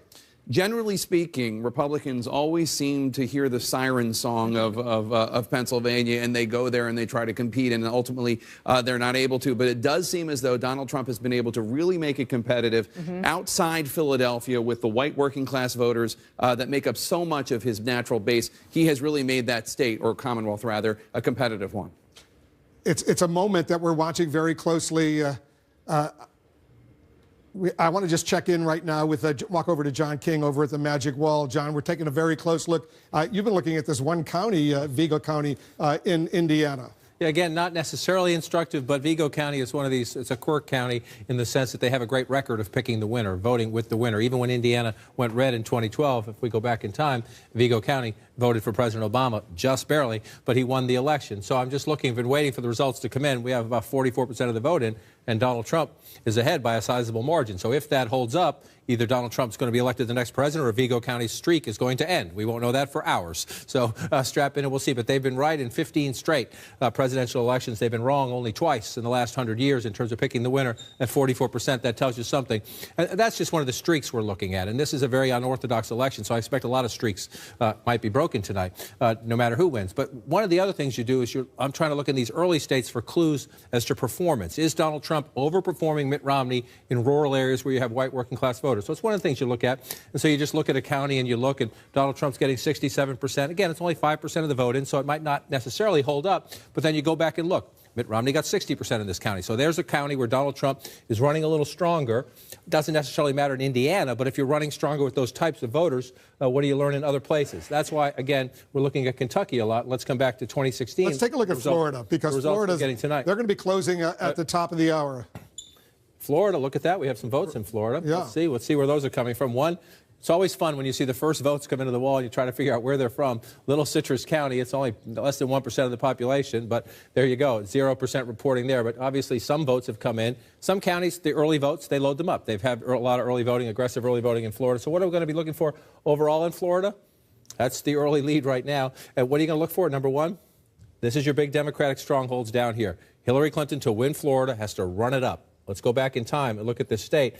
Generally speaking, Republicans always seem to hear the siren song of Pennsylvania, and they go there and they try to compete, and ultimately they're not able to. But it does seem as though Donald Trump has been able to really make it competitive outside Philadelphia with the white working class voters that make up so much of his natural base. He has really made that state, or Commonwealth rather, a competitive one. It's a moment that we're watching very closely. I want to just check in right now with walk over to John King over at the Magic Wall. John, we're taking a very close look. You've been looking at this one county, Vigo County, in Indiana. Yeah, again, not necessarily instructive, but Vigo County is one of these, it's a quirk county in the sense that they have a great record of picking the winner, voting with the winner. Even when Indiana went red in 2012, if we go back in time, Vigo County voted for President Obama, just barely, but he won the election. So I'm just been waiting for the results to come in. We have about 44% of the vote in, and Donald Trump is ahead by a sizable margin. So if that holds up, either Donald Trump's going to be elected the next president or Vigo County's streak is going to end. We won't know that for hours. So strap in and we'll see. But they've been right in 15 straight presidential elections. They've been wrong only twice in the last 100 years in terms of picking the winner at 44%. That tells you something. And that's just one of the streaks we're looking at. And this is a very unorthodox election, so I expect a lot of streaks might be broken tonight, no matter who wins. But one of the other things you do is I'm trying to look in these early states for clues as to performance. Is Donald Trump overperforming Mitt Romney in rural areas where you have white working class voters? So it's one of the things you look at. And so you just look at a county and you look and Donald Trump's getting 67%. Again, it's only 5% of the vote in, so it might not necessarily hold up. But then you go back and look. Mitt Romney got 60% in this county. So there's a county where Donald Trump is running a little stronger. It doesn't necessarily matter in Indiana, but if you're running stronger with those types of voters, what do you learn in other places? That's why, again, we're looking at Kentucky a lot. Let's come back to 2016. Let's take a look at Florida, because Florida's getting tonight. They're going to be closing at the top of the hour. Florida, look at that. We have some votes in Florida. Yeah. Let's see where those are coming from. One, it's always fun when you see the first votes come into the wall and you try to figure out where they're from. Little Citrus County, it's only less than 1% of the population, but there you go, 0% reporting there. But obviously some votes have come in. Some counties, the early votes, they load them up. They've had a lot of early voting, aggressive early voting in Florida. So what are we going to be looking for overall in Florida? That's the early lead right now. And what are you going to look for? Number one, this is your big Democratic strongholds down here. Hillary Clinton, to win Florida, has to run it up. Let's go back in time and look at this state.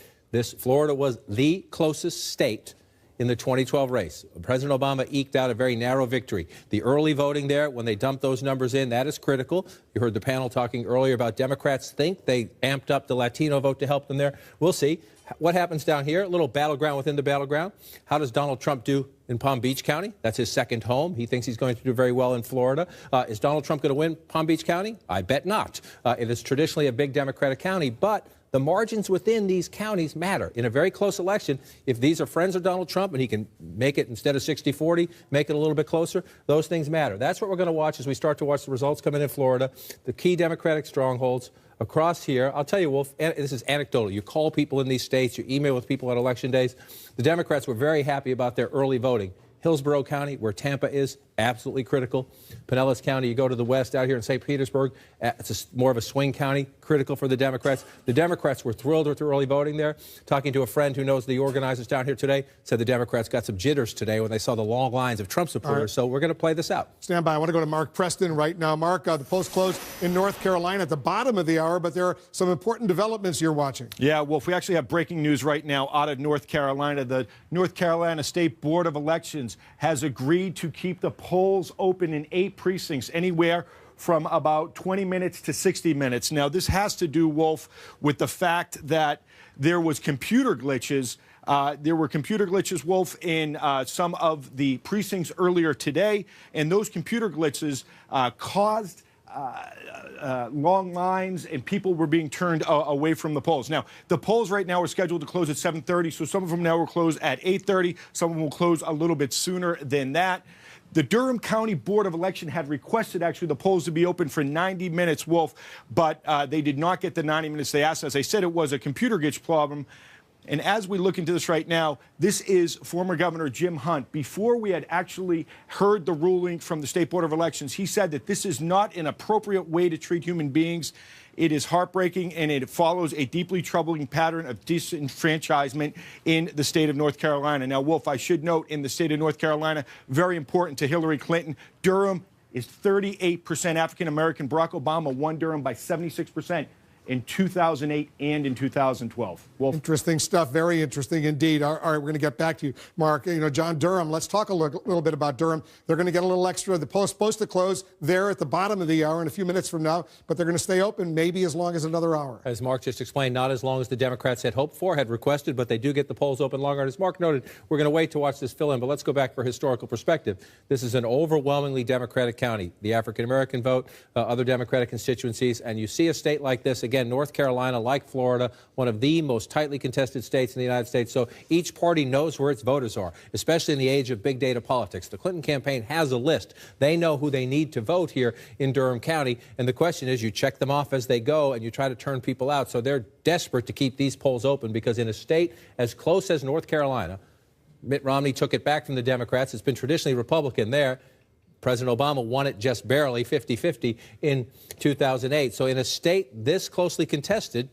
Florida was the closest state in the 2012 race. President Obama eked out a very narrow victory. The early voting there, when they dumped those numbers in, that is critical. You heard the panel talking earlier about Democrats think they amped up the Latino vote to help them there. We'll see. What happens down here? A little battleground within the battleground. How does Donald Trump do in Palm Beach County? That's his second home. He thinks he's going to do very well in Florida. Is Donald Trump going to win Palm Beach County? I bet not. It is traditionally a big Democratic county, but the margins within these counties matter. In a very close election, if these are friends of Donald Trump and he can make it instead of 60-40, make it a little bit closer, those things matter. That's what we're going to watch as we start to watch the results come in Florida, the key Democratic strongholds across here. I'll tell you, Wolf, this is anecdotal. You call people in these states, you email with people on election days. The Democrats were very happy about their early voting. Hillsborough County, where Tampa is, absolutely critical. Pinellas County, you go to the west out here in St. Petersburg, it's more of a swing county, critical for the Democrats. The Democrats were thrilled with the early voting there. Talking to a friend who knows the organizers down here today, said the Democrats got some jitters today when they saw the long lines of Trump supporters. Right. So we're going to play this out. Stand by. I want to go to Mark Preston right now. Mark, the polls closed in North Carolina at the bottom of the hour, but there are some important developments you're watching. Yeah, Wolf, we actually have breaking news right now out of North Carolina. The North Carolina State Board of Elections has agreed to keep the polls open in 8 precincts, anywhere from about 20 minutes to 60 minutes. Now, this has to do, Wolf, with the fact that there was computer glitches. There were computer glitches, Wolf, in some of the precincts earlier today, and those computer glitches caused long lines, and people were being turned away from the polls. Now, the polls right now are scheduled to close at 7:30, so some of them now will close at 8:30. Some of them will close a little bit sooner than that. The Durham County Board of Election had requested, actually, the polls to be open for 90 minutes, Wolf, but they did not get the 90 minutes they asked. As I said, it was a computer glitch problem. And as we look into this right now, this is former Governor Jim Hunt. Before we had actually heard the ruling from the State Board of Elections, he said that this is not an appropriate way to treat human beings. It is heartbreaking, and it follows a deeply troubling pattern of disenfranchisement in the state of North Carolina. Now, Wolf, I should note, in the state of North Carolina, very important to Hillary Clinton, Durham is 38% African-American. Barack Obama won Durham by 76%. In 2008 and in 2012. Wolf. Interesting stuff. Very interesting indeed. All right, we're going to get back to you, Mark. You know, John Durham, let's talk a little bit about Durham. They're going to get a little extra. The poll's supposed to close there at the bottom of the hour in a few minutes from now, but they're going to stay open maybe as long as another hour. As Mark just explained, not as long as the Democrats had hoped for, had requested, but they do get the polls open longer. And as Mark noted, we're going to wait to watch this fill in, but let's go back for historical perspective. This is an overwhelmingly Democratic county. The African-American vote, other Democratic constituencies, and you see a state like this, again, North Carolina, like Florida, one of the most tightly contested states in the United States. So each party knows where its voters are, especially in the age of big data politics. The Clinton campaign has a list. They know who they need to vote here in Durham County. And the question is, you check them off as they go and you try to turn people out. So they're desperate to keep these polls open because in a state as close as North Carolina, Mitt Romney took it back from the Democrats. It's been traditionally Republican there. President Obama won it just barely, 50-50, in 2008. So in a state this closely contested,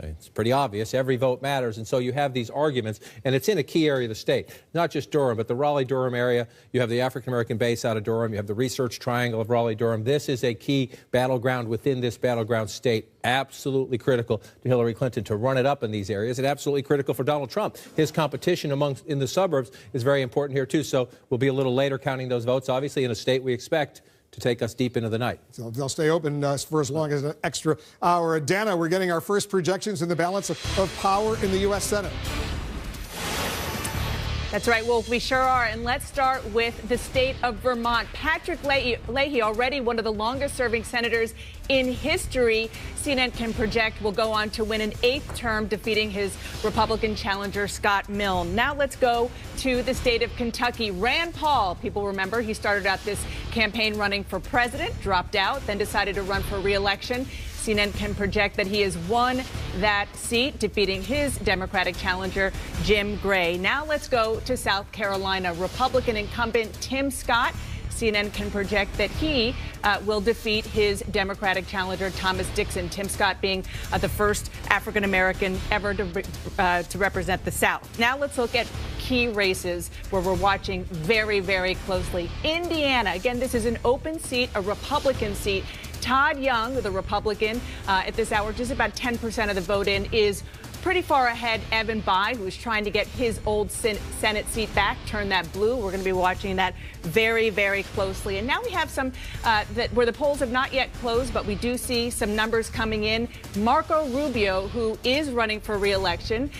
it's pretty obvious, every vote matters, and so you have these arguments, and it's in a key area of the state, not just Durham, but the Raleigh-Durham area. You have the African-American base out of Durham. You have the research triangle of Raleigh-Durham. This is a key battleground within this battleground state. Absolutely critical to Hillary Clinton to run it up in these areas, and absolutely critical for Donald Trump. His competition in the suburbs is very important here, too, so we'll be a little later counting those votes, obviously, in a state we expect to take us deep into the night. So they'll stay open for as long as an extra hour. Dana, we're getting our first projections in the balance of power in the U.S. Senate. That's right, Wolf, we sure are. And let's start with the state of Vermont. Patrick Leahy, already one of the longest-serving senators in history, CNN can project will go on to win an 8th term, defeating his Republican challenger, Scott Milne. Now let's go to the state of Kentucky. Rand Paul, people remember, he started out this campaign running for president, dropped out, then decided to run for re-election. CNN can project that he has won that seat, defeating his Democratic challenger, Jim Gray. Now let's go to South Carolina. Republican incumbent Tim Scott, CNN can project that he will defeat his Democratic challenger, Thomas Dixon. Tim Scott being the first African-American ever to represent the South. Now let's look at key races where we're watching very, very closely. Indiana, again, this is an open seat, a Republican seat. Todd Young, the Republican, at this hour, just about 10% of the vote in, is pretty far ahead Evan Bayh, who is trying to get his old Senate seat back, turn that blue. We're going to be watching that very, very closely. And now we have some where the polls have not yet closed, but we do see some numbers coming in. Marco Rubio, who is running for re-election,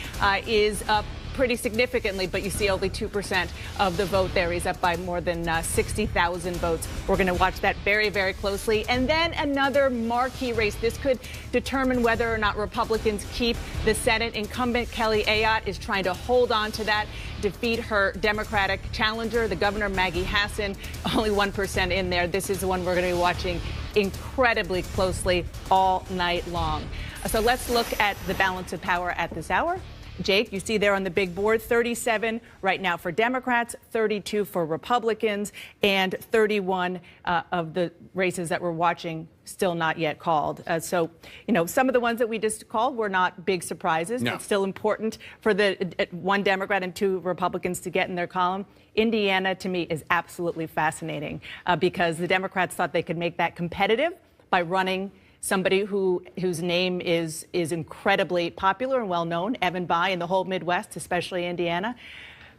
is up pretty significantly, but you see only 2% of the vote there. He's up by more than 60,000 votes. We're going to watch that very, very closely. And then another marquee race. This could determine whether or not Republicans keep the Senate. Incumbent Kelly Ayotte is trying to hold on to that, defeat her Democratic challenger, the governor, Maggie Hassan, only 1% in there. This is the one we're going to be watching incredibly closely all night long. So let's look at the balance of power at this hour. Jake, you see there on the big board, 37 right now for Democrats, 32 for Republicans, and 31 of the races that we're watching still not yet called. So, you know, some of the ones that we just called were not big surprises, but still important for the one Democrat and 2 Republicans to get in their column. Indiana, to me, is absolutely fascinating because the Democrats thought they could make that competitive by running somebody whose name is incredibly popular and well-known, Evan Bayh, in the whole Midwest, especially Indiana.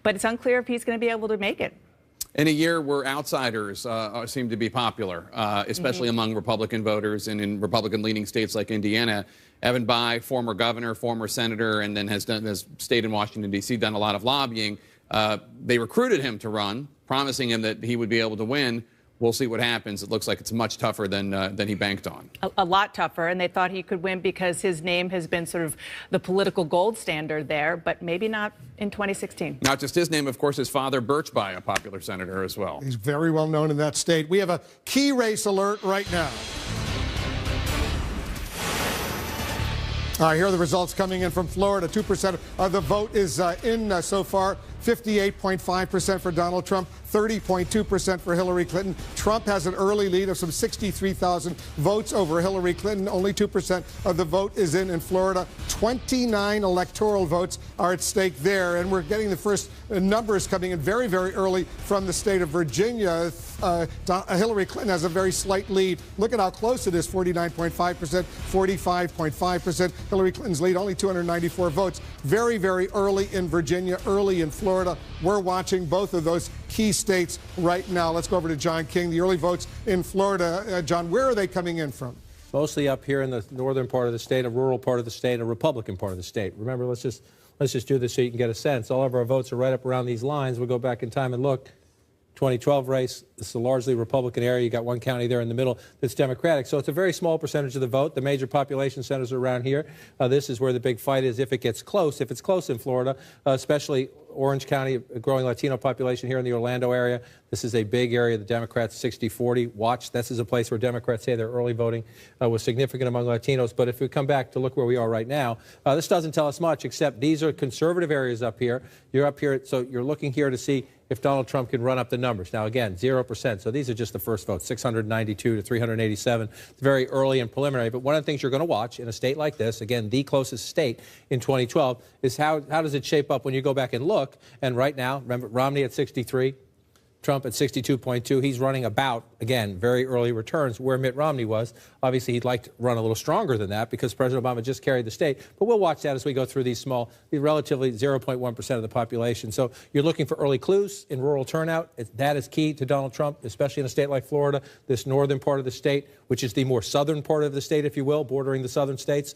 But it's unclear if he's going to be able to make it. In a year where outsiders seem to be popular, especially among Republican voters and in Republican-leaning states like Indiana, Evan Bayh, former governor, former senator, and then has stayed in Washington, D.C., done a lot of lobbying. They recruited him to run, promising him that he would be able to win. We'll see what happens. It looks like it's much tougher than he banked on. A lot tougher, and they thought he could win because his name has been sort of the political gold standard there, but maybe not in 2016. Not just his name, of course, his father, Birch Bayh, a popular senator as well. He's very well known in that state. We have a key race alert right now. All right, here are the results coming in from Florida. 2% of the vote is in so far. 58.5% for Donald Trump, 30.2% for Hillary Clinton. Trump has an early lead of some 63,000 votes over Hillary Clinton. Only 2% of the vote is in Florida. 29 electoral votes are at stake there. And we're getting the first numbers coming in very, very early from the state of Virginia. Hillary Clinton has a very slight lead. Look at how close it is, 49.5%, 45.5%. Hillary Clinton's lead, only 294 votes. Very, very early in Virginia, early in Florida. We're watching both of those key states right now. Let's go over to John King. The early votes in Florida. John, where are they coming in from? Mostly up here in the northern part of the state, a rural part of the state, a Republican part of the state. Remember, let's just do this so you can get a sense. All of our votes are right up around these lines. We'll go back in time and look. 2012 race, This is a largely Republican area. You got one county there in the middle that's Democratic. So it's a very small percentage of the vote. The major population centers are around here. This is where the big fight is if it gets close. If it's close in Florida, especially Orange County, a growing Latino population here in the Orlando area. This is a big area. The Democrats 60-40. Watch, this is a place where Democrats say their early voting was significant among Latinos. But if we come back to look where we are right now, this doesn't tell us much, except these are conservative areas up here. You're up here, so you're looking here to see if Donald Trump can run up the numbers. Now, again, 0%. So these are just the first votes, 692 to 387. It's very early and preliminary. But one of the things you're going to watch in a state like this, again, the closest state in 2012, is how does it shape up when you go back and look. And right now, remember, Romney at 63. Trump at 62.2. He's running about, again, very early returns where Mitt Romney was. Obviously, he'd like to run a little stronger than that because President Obama just carried the state. But we'll watch that as we go through these relatively 0.1% of the population. So you're looking for early clues in rural turnout. That is key to Donald Trump, especially in a state like Florida, this northern part of the state, which is the more southern part of the state, if you will, bordering the southern states.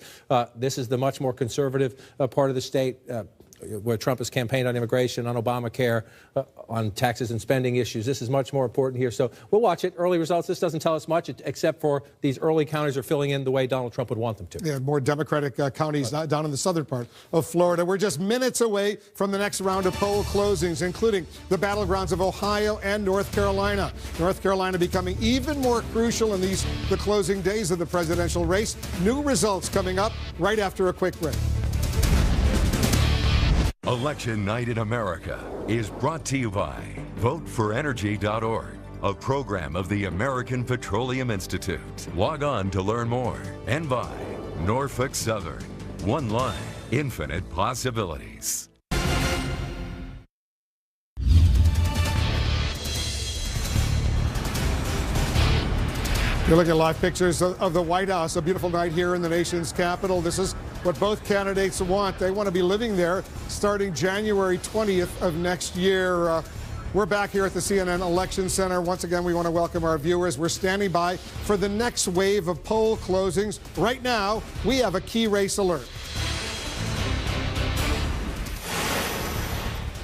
This is the much more conservative part of the state. Where Trump has campaigned on immigration, on Obamacare, on taxes and spending issues. This is much more important here. So we'll watch it. Early results. This doesn't tell us much, except for these early counties are filling in the way Donald Trump would want them to. Yeah, more Democratic counties down in the southern part of Florida. We're just minutes away from the next round of poll closings, including the battlegrounds of Ohio and North Carolina. North Carolina becoming even more crucial in the closing days of the presidential race. New results coming up right after a quick break. Election Night in America is brought to you by VoteForEnergy.org, a program of the American Petroleum Institute. Log on to learn more. And by Norfolk Southern. One line, infinite possibilities. You're looking at live pictures of the White House, a beautiful night here in the nation's capital. This is what both candidates want. They want to be living there starting January 20th of next year. We're back here at the CNN Election Center. Once again, we want to welcome our viewers. We're standing by for the next wave of poll closings. Right now, we have a key race alert.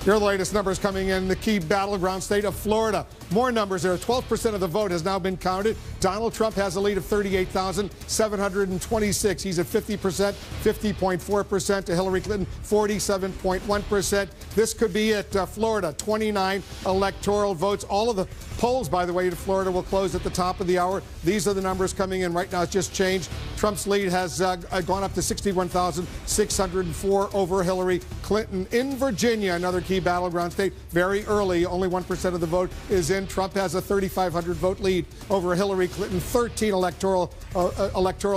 Here are the latest numbers coming in the key battleground state of Florida. More numbers there. 12% of the vote has now been counted. Donald Trump has a lead of 38,726. He's at 50%, 50.4% to Hillary Clinton, 47.1%. This could be at Florida, 29 electoral votes. All of the polls, by the way, to Florida will close at the top of the hour. These are the numbers coming in right now. It's just changed. Trump's lead has gone up to 61,604 over Hillary Clinton. In Virginia, another key battleground state, very early, only 1% of the vote is in. Trump has a 3,500 vote lead over Hillary Clinton. 13 electoral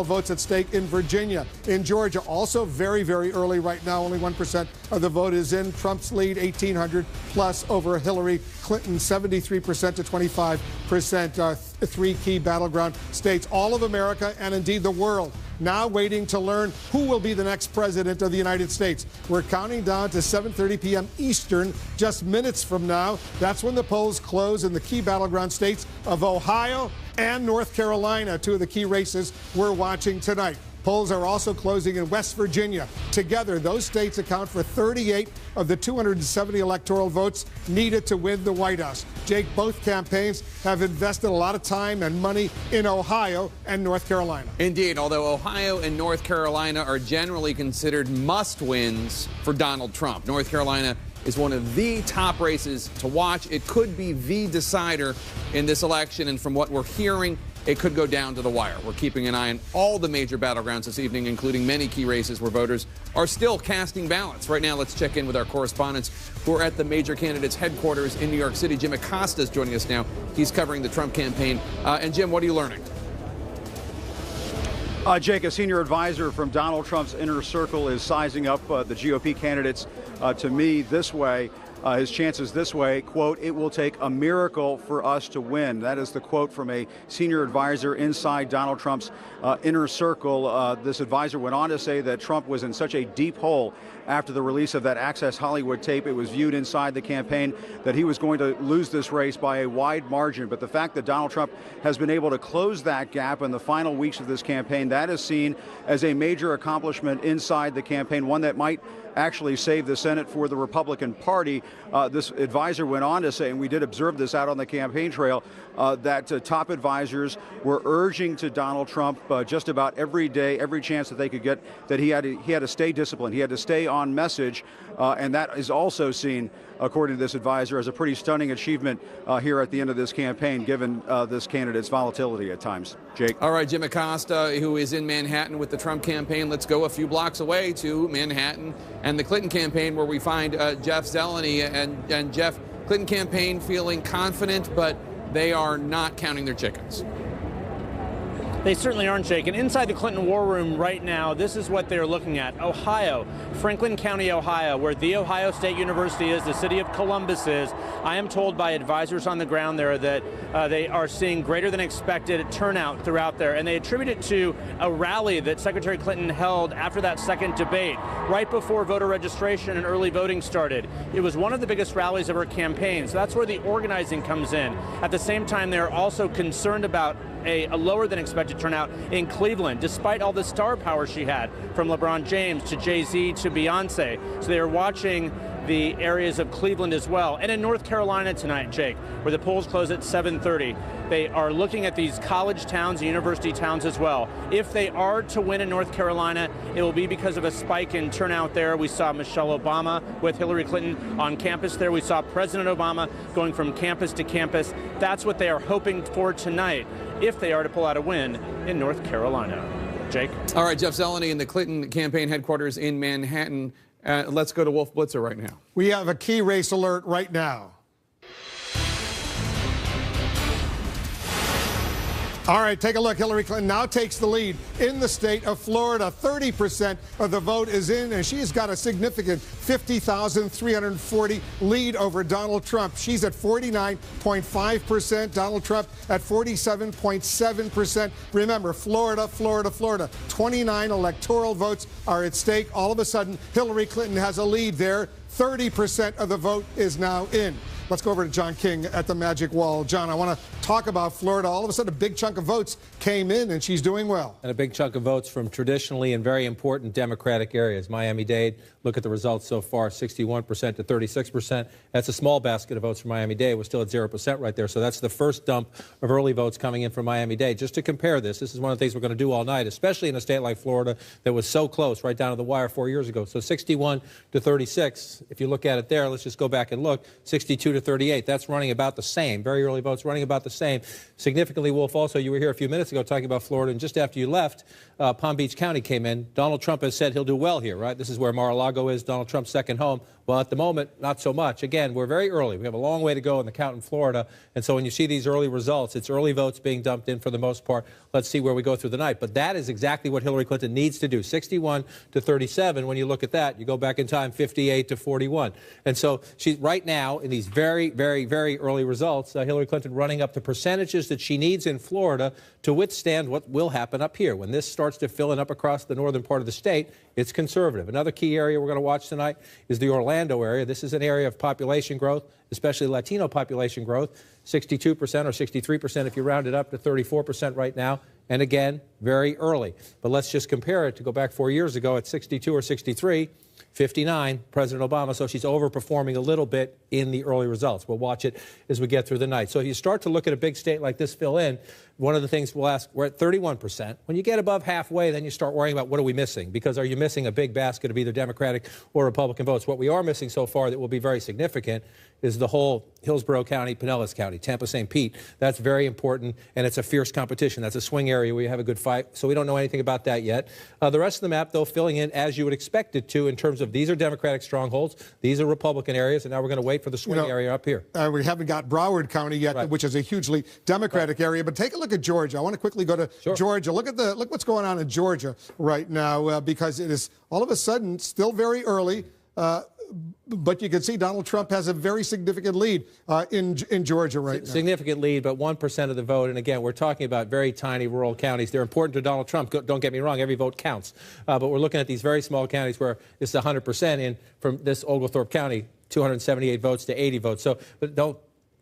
votes at stake in Virginia. In Georgia, also very, very early right now, only 1% of the vote is in. Trump's lead 1,800 plus over Hillary Clinton, 73% to 25%. Three key battleground states, all of America and indeed the world, now waiting to learn who will be the next president of the United States. We're counting down to 7:30 p.m. Eastern, just minutes from now. That's when the polls close in the key battleground states of Ohio and North Carolina, two of the key races we're watching tonight. Polls are also closing in West Virginia. Together, those states account for 38 of the 270 electoral votes needed to win the White House. Jake, both campaigns have invested a lot of time and money in Ohio and North Carolina. Indeed, although Ohio and North Carolina are generally considered must-wins for Donald Trump. North Carolina is one of the top races to watch. It could be the decider in this election, and from what we're hearing, it could go down to the wire. We're keeping an eye on all the major battlegrounds this evening, including many key races where voters are still casting ballots. Right now, let's check in with our correspondents who are at the major candidates' headquarters in New York City. Jim Acosta is joining us now. He's covering the Trump campaign. And Jim, what are you learning? Jake, a senior advisor from Donald Trump's inner circle is sizing up the GOP candidates to me this way. His chances this way, quote, "It will take a miracle for us to win." That is the quote from a senior advisor inside Donald Trump's inner circle. This advisor went on to say that Trump was in such a deep hole after the release of that Access Hollywood tape. It was viewed inside the campaign that he was going to lose this race by a wide margin. But the fact that Donald Trump has been able to close that gap in the final weeks of this campaign, that is seen as a major accomplishment inside the campaign, one that might actually save the Senate for the Republican Party. This advisor went on to say, and we did observe this out on the campaign trail, that top advisors were urging to Donald Trump just about every day, every chance that they could get, that he had to stay disciplined, he had to stay on message, and that is also seen, according to this advisor, as a pretty stunning achievement here at the end of this campaign, given this candidate's volatility at times. Jake. All right, Jim Acosta, who is in Manhattan with the Trump campaign. Let's go a few blocks away to Manhattan and the Clinton campaign, where we find Jeff Zeleny. And Jeff, Clinton campaign feeling confident, but they are not counting their chickens. They certainly aren't, Jake. And inside the Clinton war room right now, this is what they're looking at. Ohio, Franklin County, Ohio, where The Ohio State University is, the city of Columbus is. I am told by advisors on the ground there that they are seeing greater than expected turnout throughout there. And they attribute it to a rally that Secretary Clinton held after that second debate, right before voter registration and early voting started. It was one of the biggest rallies of her campaign. So that's where the organizing comes in. At the same time, they're also concerned about a lower than expected turnout in Cleveland, despite all the star power she had, from LeBron James to Jay-Z to Beyonce. So they are watching the areas of Cleveland as well. And in North Carolina tonight, Jake, where the polls close at 7:30, they are looking at these college towns and university towns as well. If they are to win in North Carolina, it will be because of a spike in turnout there. We saw Michelle Obama with Hillary Clinton on campus there. We saw President Obama going from campus to campus. That's what they are hoping for tonight, if they are to pull out a win in North Carolina. Jake? All right, Jeff Zeleny in the Clinton campaign headquarters in Manhattan. Let's go to Wolf Blitzer right now. We have a key race alert right now. All right, take a look. Hillary Clinton now takes the lead in the state of Florida. 30% of the vote is in, and she's got a significant 50,340 lead over Donald Trump. She's at 49.5%. Donald Trump at 47.7%. Remember, Florida, Florida, Florida. 29 electoral votes are at stake. All of a sudden, Hillary Clinton has a lead there. 30% of the vote is now in. Let's go over to John King at the Magic Wall. John, I want to talk about Florida. All of a sudden, a big chunk of votes came in, and she's doing well. And a big chunk of votes from traditionally and very important Democratic areas. Miami-Dade, look at the results so far, 61% to 36%. That's a small basket of votes from Miami-Dade. We're still at 0% right there. So that's the first dump of early votes coming in from Miami-Dade. Just to compare this is one of the things we're going to do all night, especially in a state like Florida that was so close, right down to the wire 4 years ago. So 61 to 36. If you look at it there, let's just go back and look. 62 to 38. That's running about the same. Very early votes running about the same. Significantly, Wolf, also, you were here a few minutes ago talking about Florida, and just after you left, Palm Beach County came in. Donald Trump has said he'll do well here, right? This is where Mar-a-Lago is, Donald Trump's second home. Well, at the moment, not so much. Again, we're very early. We have a long way to go in the count in Florida. And so when you see these early results, it's early votes being dumped in for the most part. Let's see where we go through the night. But that is exactly what Hillary Clinton needs to do. 61 to 37. When you look at that, you go back in time, 58 to 41. And so she's right now in these very, very, very early results, Hillary Clinton running up the percentages that she needs in Florida to withstand what will happen up here. When this starts to fill in up across the northern part of the state, it's conservative. Another key area we're going to watch tonight is the Orlando area. This is an area of population growth, especially Latino population growth, 62% or 63% if you round it up to 34% right now. And again, very early. But let's just compare it to go back 4 years ago at 62 or 63. 59, President Obama, so she's overperforming a little bit in the early results. We'll watch it as we get through the night. So if you start to look at a big state like this fill in, one of the things we'll ask, we're at 31%. When you get above halfway, then you start worrying about what are we missing? Because are you missing a big basket of either Democratic or Republican votes? What we are missing so far that will be very significant is the whole Hillsborough County, Pinellas County, Tampa, St. Pete. That's very important, and it's a fierce competition. That's a swing area where you have a good fight, so we don't know anything about that yet. The rest of the map, though, filling in as you would expect it to in terms of these are Democratic strongholds, these are Republican areas, and now we're going to wait for the swing area up here. We haven't got Broward County yet, right, which is a hugely Democratic area, but take a look at Georgia. I want to quickly go to Georgia. Look what's going on in Georgia right now, because it is all of a sudden still very early. But you can see Donald Trump has a very significant lead in Georgia right now. Significant lead, but 1% of the vote. And again, we're talking about very tiny rural counties. They're important to Donald Trump. Don't get me wrong, every vote counts. But we're looking at these very small counties where it's 100% in from this Oglethorpe County, 278 votes to 80 votes. So, but don't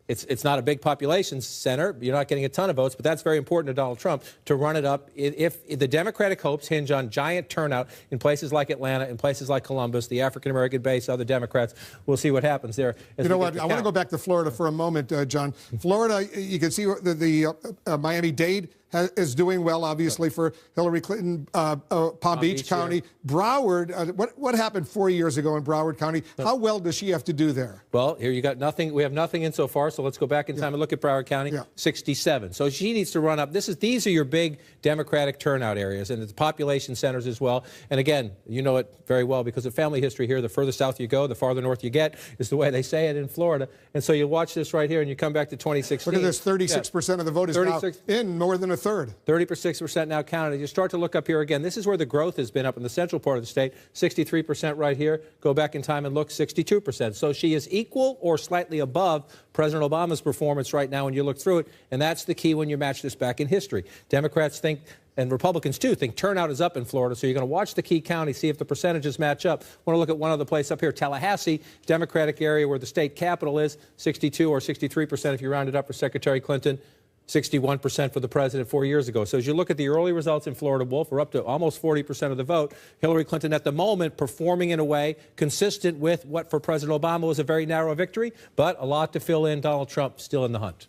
It's not a big population center. You're not getting a ton of votes, but that's very important to Donald Trump to run it up. If the Democratic hopes hinge on giant turnout in places like Atlanta, in places like Columbus, the African-American base, other Democrats, we'll see what happens there. You know what? I want to go back to Florida for a moment, John. Florida, you can see the Miami-Dade is doing well, obviously, for Hillary Clinton. Palm Beach County. Broward, what happened 4 years ago in Broward County? How well does she have to do there? Well, here you got nothing. We have nothing in so far, so let's go back in time and look at Broward County, 67. So she needs to run up. These are your big Democratic turnout areas, and it's population centers as well. And again, you know it very well because of family history here. The further south you go, the farther north you get, is the way they say it in Florida. And so you watch this right here, and you come back to 2016. Look at this, 36% of the vote is now in, more than a third. 36% now counted. You start to look up here again. This is where the growth has been up in the central part of the state. 63% right here. Go back in time and look, 62%. So she is equal or slightly above President Obama's performance right now when you look through it. And that's the key when you match this back in history. Democrats think, and Republicans too, think turnout is up in Florida. So you're going to watch the key county, see if the percentages match up. I want to look at one other place up here, Tallahassee, Democratic area where the state capital is, 62 or 63% if you round it up for Secretary Clinton. 61% for the president 4 years ago. So as you look at the early results in Florida, Wolf, we're up to almost 40% of the vote. Hillary Clinton at the moment performing in a way consistent with what for President Obama was a very narrow victory, but a lot to fill in. Donald Trump still in the hunt.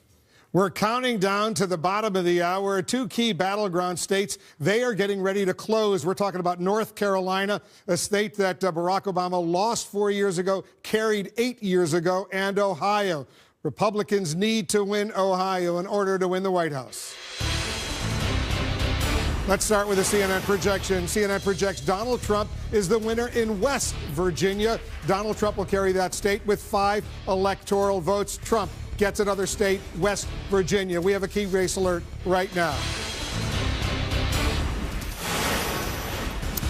We're counting down to the bottom of the hour. Two key battleground states, they are getting ready to close. We're talking about North Carolina, a state that Barack Obama lost 4 years ago, carried 8 years ago, and Ohio. Republicans need to win Ohio in order to win the White House. Let's start with a CNN projection. CNN projects Donald Trump is the winner in West Virginia. Donald Trump will carry that state with 5 electoral votes. Trump gets another state, West Virginia. We have a key race alert right now.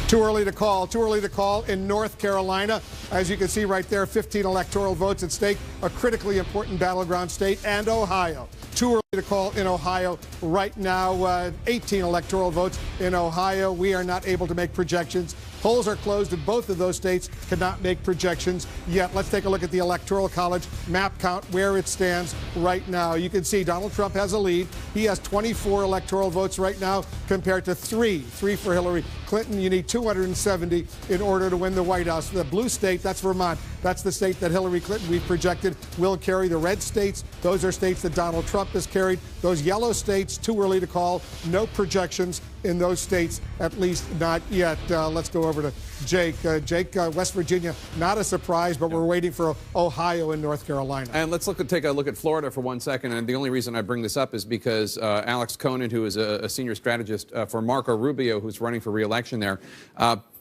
Too early to call in North Carolina. As you can see right there, 15 electoral votes at stake, a critically important battleground state, and Ohio. Too early to call in Ohio right now, 18 electoral votes in Ohio. We are not able to make projections. Polls are closed in both of those states, cannot make projections yet. Let's take a look at the Electoral College map count, where it stands right now. You can see Donald Trump has a lead. He has 24 electoral votes right now compared to 3 for Hillary Clinton. You need 270 in order to win the White House. The blue state, that's Vermont. That's the state that Hillary Clinton, we've projected, will carry. The red states, those are states that Donald Trump has carried. Those yellow states, too early to call. No projections in those states, at least not yet. Let's go over to Jake. Jake, West Virginia, not a surprise, but we're waiting for Ohio and North Carolina. And let's take a look at Florida for 1 second. And the only reason I bring this up is because Alex Conan, who is a senior strategist for Marco Rubio, who's running for re-election there,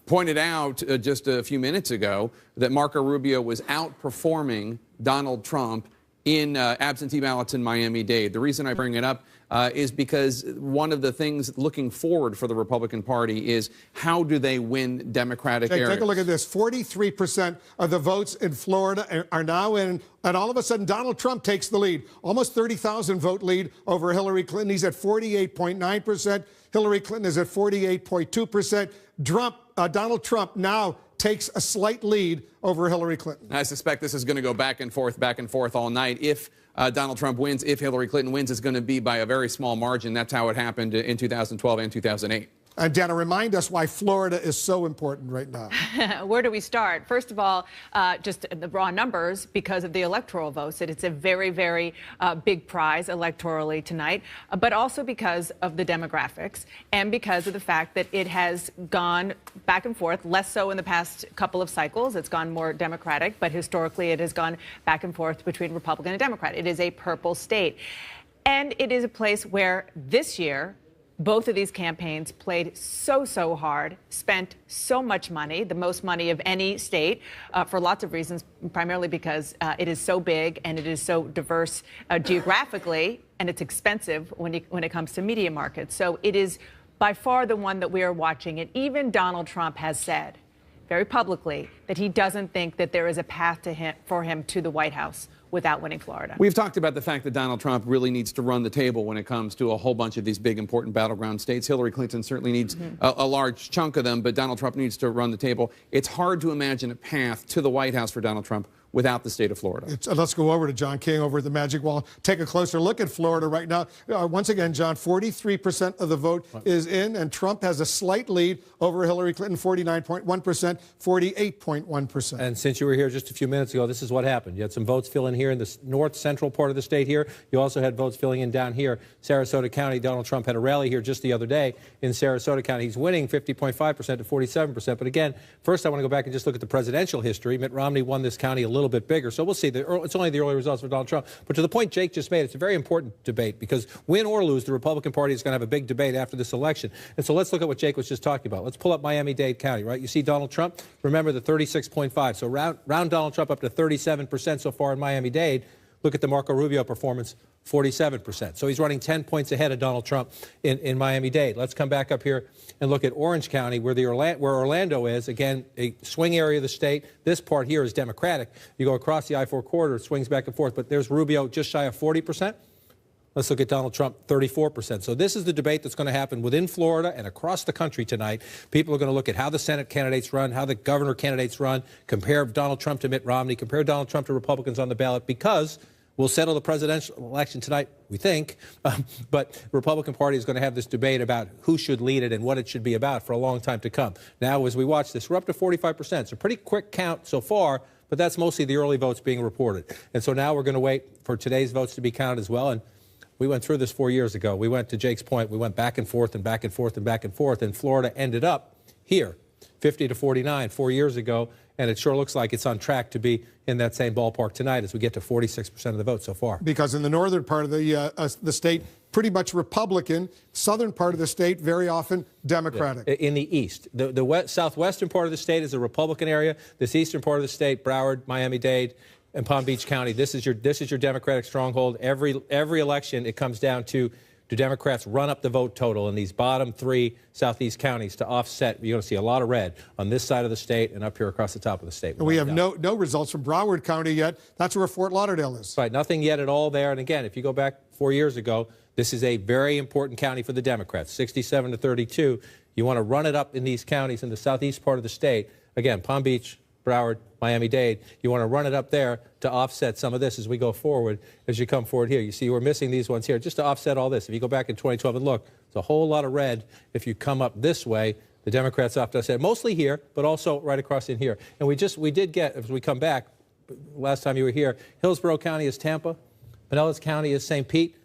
pointed out just a few minutes ago that Marco Rubio was outperforming Donald Trump in absentee ballots in Miami-Dade. The reason I bring it up is because one of the things looking forward for the Republican Party is how do they win Democratic areas? Take a look at this. 43% of the votes in Florida are now in, and all of a sudden Donald Trump takes the lead. Almost 30,000 vote lead over Hillary Clinton. He's at 48.9%. Hillary Clinton is at 48.2%. Donald Trump now takes a slight lead over Hillary Clinton. I suspect this is going to go back and forth all night. If Donald Trump wins, if Hillary Clinton wins, it's going to be by a very small margin. That's how it happened in 2012 and 2008. And Dana, remind us why Florida is so important right now. Where do we start? First of all, just the raw numbers, because of the electoral votes, that it's a very, very big prize electorally tonight, but also because of the demographics and because of the fact that it has gone back and forth, less so in the past couple of cycles. It's gone more Democratic, but historically it has gone back and forth between Republican and Democrat. It is a purple state. And it is a place where this year, both of these campaigns played so hard, spent so much money, the most money of any state, for lots of reasons, primarily because it is so big and it is so diverse geographically, and it's expensive when it comes to media markets. So it is by far the one that we are watching. And even Donald Trump has said very publicly that he doesn't think that there is a path for him to the White House without winning Florida. We've talked about the fact that Donald Trump really needs to run the table when it comes to a whole bunch of these big, important battleground states. Hillary Clinton certainly needs a large chunk of them, but Donald Trump needs to run the table. It's hard to imagine a path to the White House for Donald Trump without the state of Florida. Let's go over to John King over at the Magic Wall. Take a closer look at Florida right now. Once again, John, 43% of the vote is in, and Trump has a slight lead over Hillary Clinton, 49.1%, 48.1%. And since you were here just a few minutes ago, this is what happened. You had some votes fill in here in the north central part of the state here. You also had votes filling in down here, Sarasota County. Donald Trump had a rally here just the other day in Sarasota County. He's winning 50.5% to 47%. But again, first I want to go back and just look at the presidential history. Mitt Romney won this county a little bit bigger. So we'll see. It's only the early results for Donald Trump. But to the point Jake just made, it's a very important debate because win or lose, the Republican Party is going to have a big debate after this election. And so let's look at what Jake was just talking about. Let's pull up Miami-Dade County, right? You see Donald Trump. Remember the 36.5. So round Donald Trump up to 37% so far in Miami-Dade. Look at the Marco Rubio performance, 47%. So he's running 10 points ahead of Donald Trump in Miami-Dade. Let's come back up here and look at Orange County, where Orlando is. Again, a swing area of the state. This part here is Democratic. You go across the I-4 corridor, it swings back and forth. But there's Rubio just shy of 40%. Let's look at Donald Trump, 34%. So this is the debate that's going to happen within Florida and across the country tonight. People are going to look at how the Senate candidates run, how the governor candidates run, compare Donald Trump to Mitt Romney, compare Donald Trump to Republicans on the ballot, because we'll settle the presidential election tonight, we think, but the Republican Party is going to have this debate about who should lead it and what it should be about for a long time to come. Now, as we watch this, we're up to 45%. It's a pretty quick count so far, but that's mostly the early votes being reported. And so now we're going to wait for today's votes to be counted as well. And we went through this 4 years ago. We went to Jake's point. We went back and forth and back and forth and back and forth, and Florida ended up here, 50 to 49 4 years ago. And it sure looks like it's on track to be in that same ballpark tonight as we get to 46% of the vote so far. Because in the northern part of the state, pretty much Republican. Southern part of the state, very often Democratic. In the east. The southwestern part of the state is a Republican area. This eastern part of the state, Broward, Miami-Dade, and Palm Beach County, this is your Democratic stronghold. Every election, it comes down to, do Democrats run up the vote total in these bottom three southeast counties to offset? You're going to see a lot of red on this side of the state and up here across the top of the state. And we have no results from Broward County yet. That's where Fort Lauderdale is. Right, nothing yet at all there. And again, if you go back 4 years ago, this is a very important county for the Democrats, 67 to 32. You want to run it up in these counties in the southeast part of the state. Again, Palm Beach, Broward, Miami-Dade. You want to run it up there to offset some of this as we go forward, as you come forward here. You see we're missing these ones here just to offset all this. If you go back in 2012 and look, it's a whole lot of red. If you come up this way, the Democrats offset mostly here, but also right across in here. And we did get, as we come back, last time you were here, Hillsborough County is Tampa, Pinellas County is St. Pete.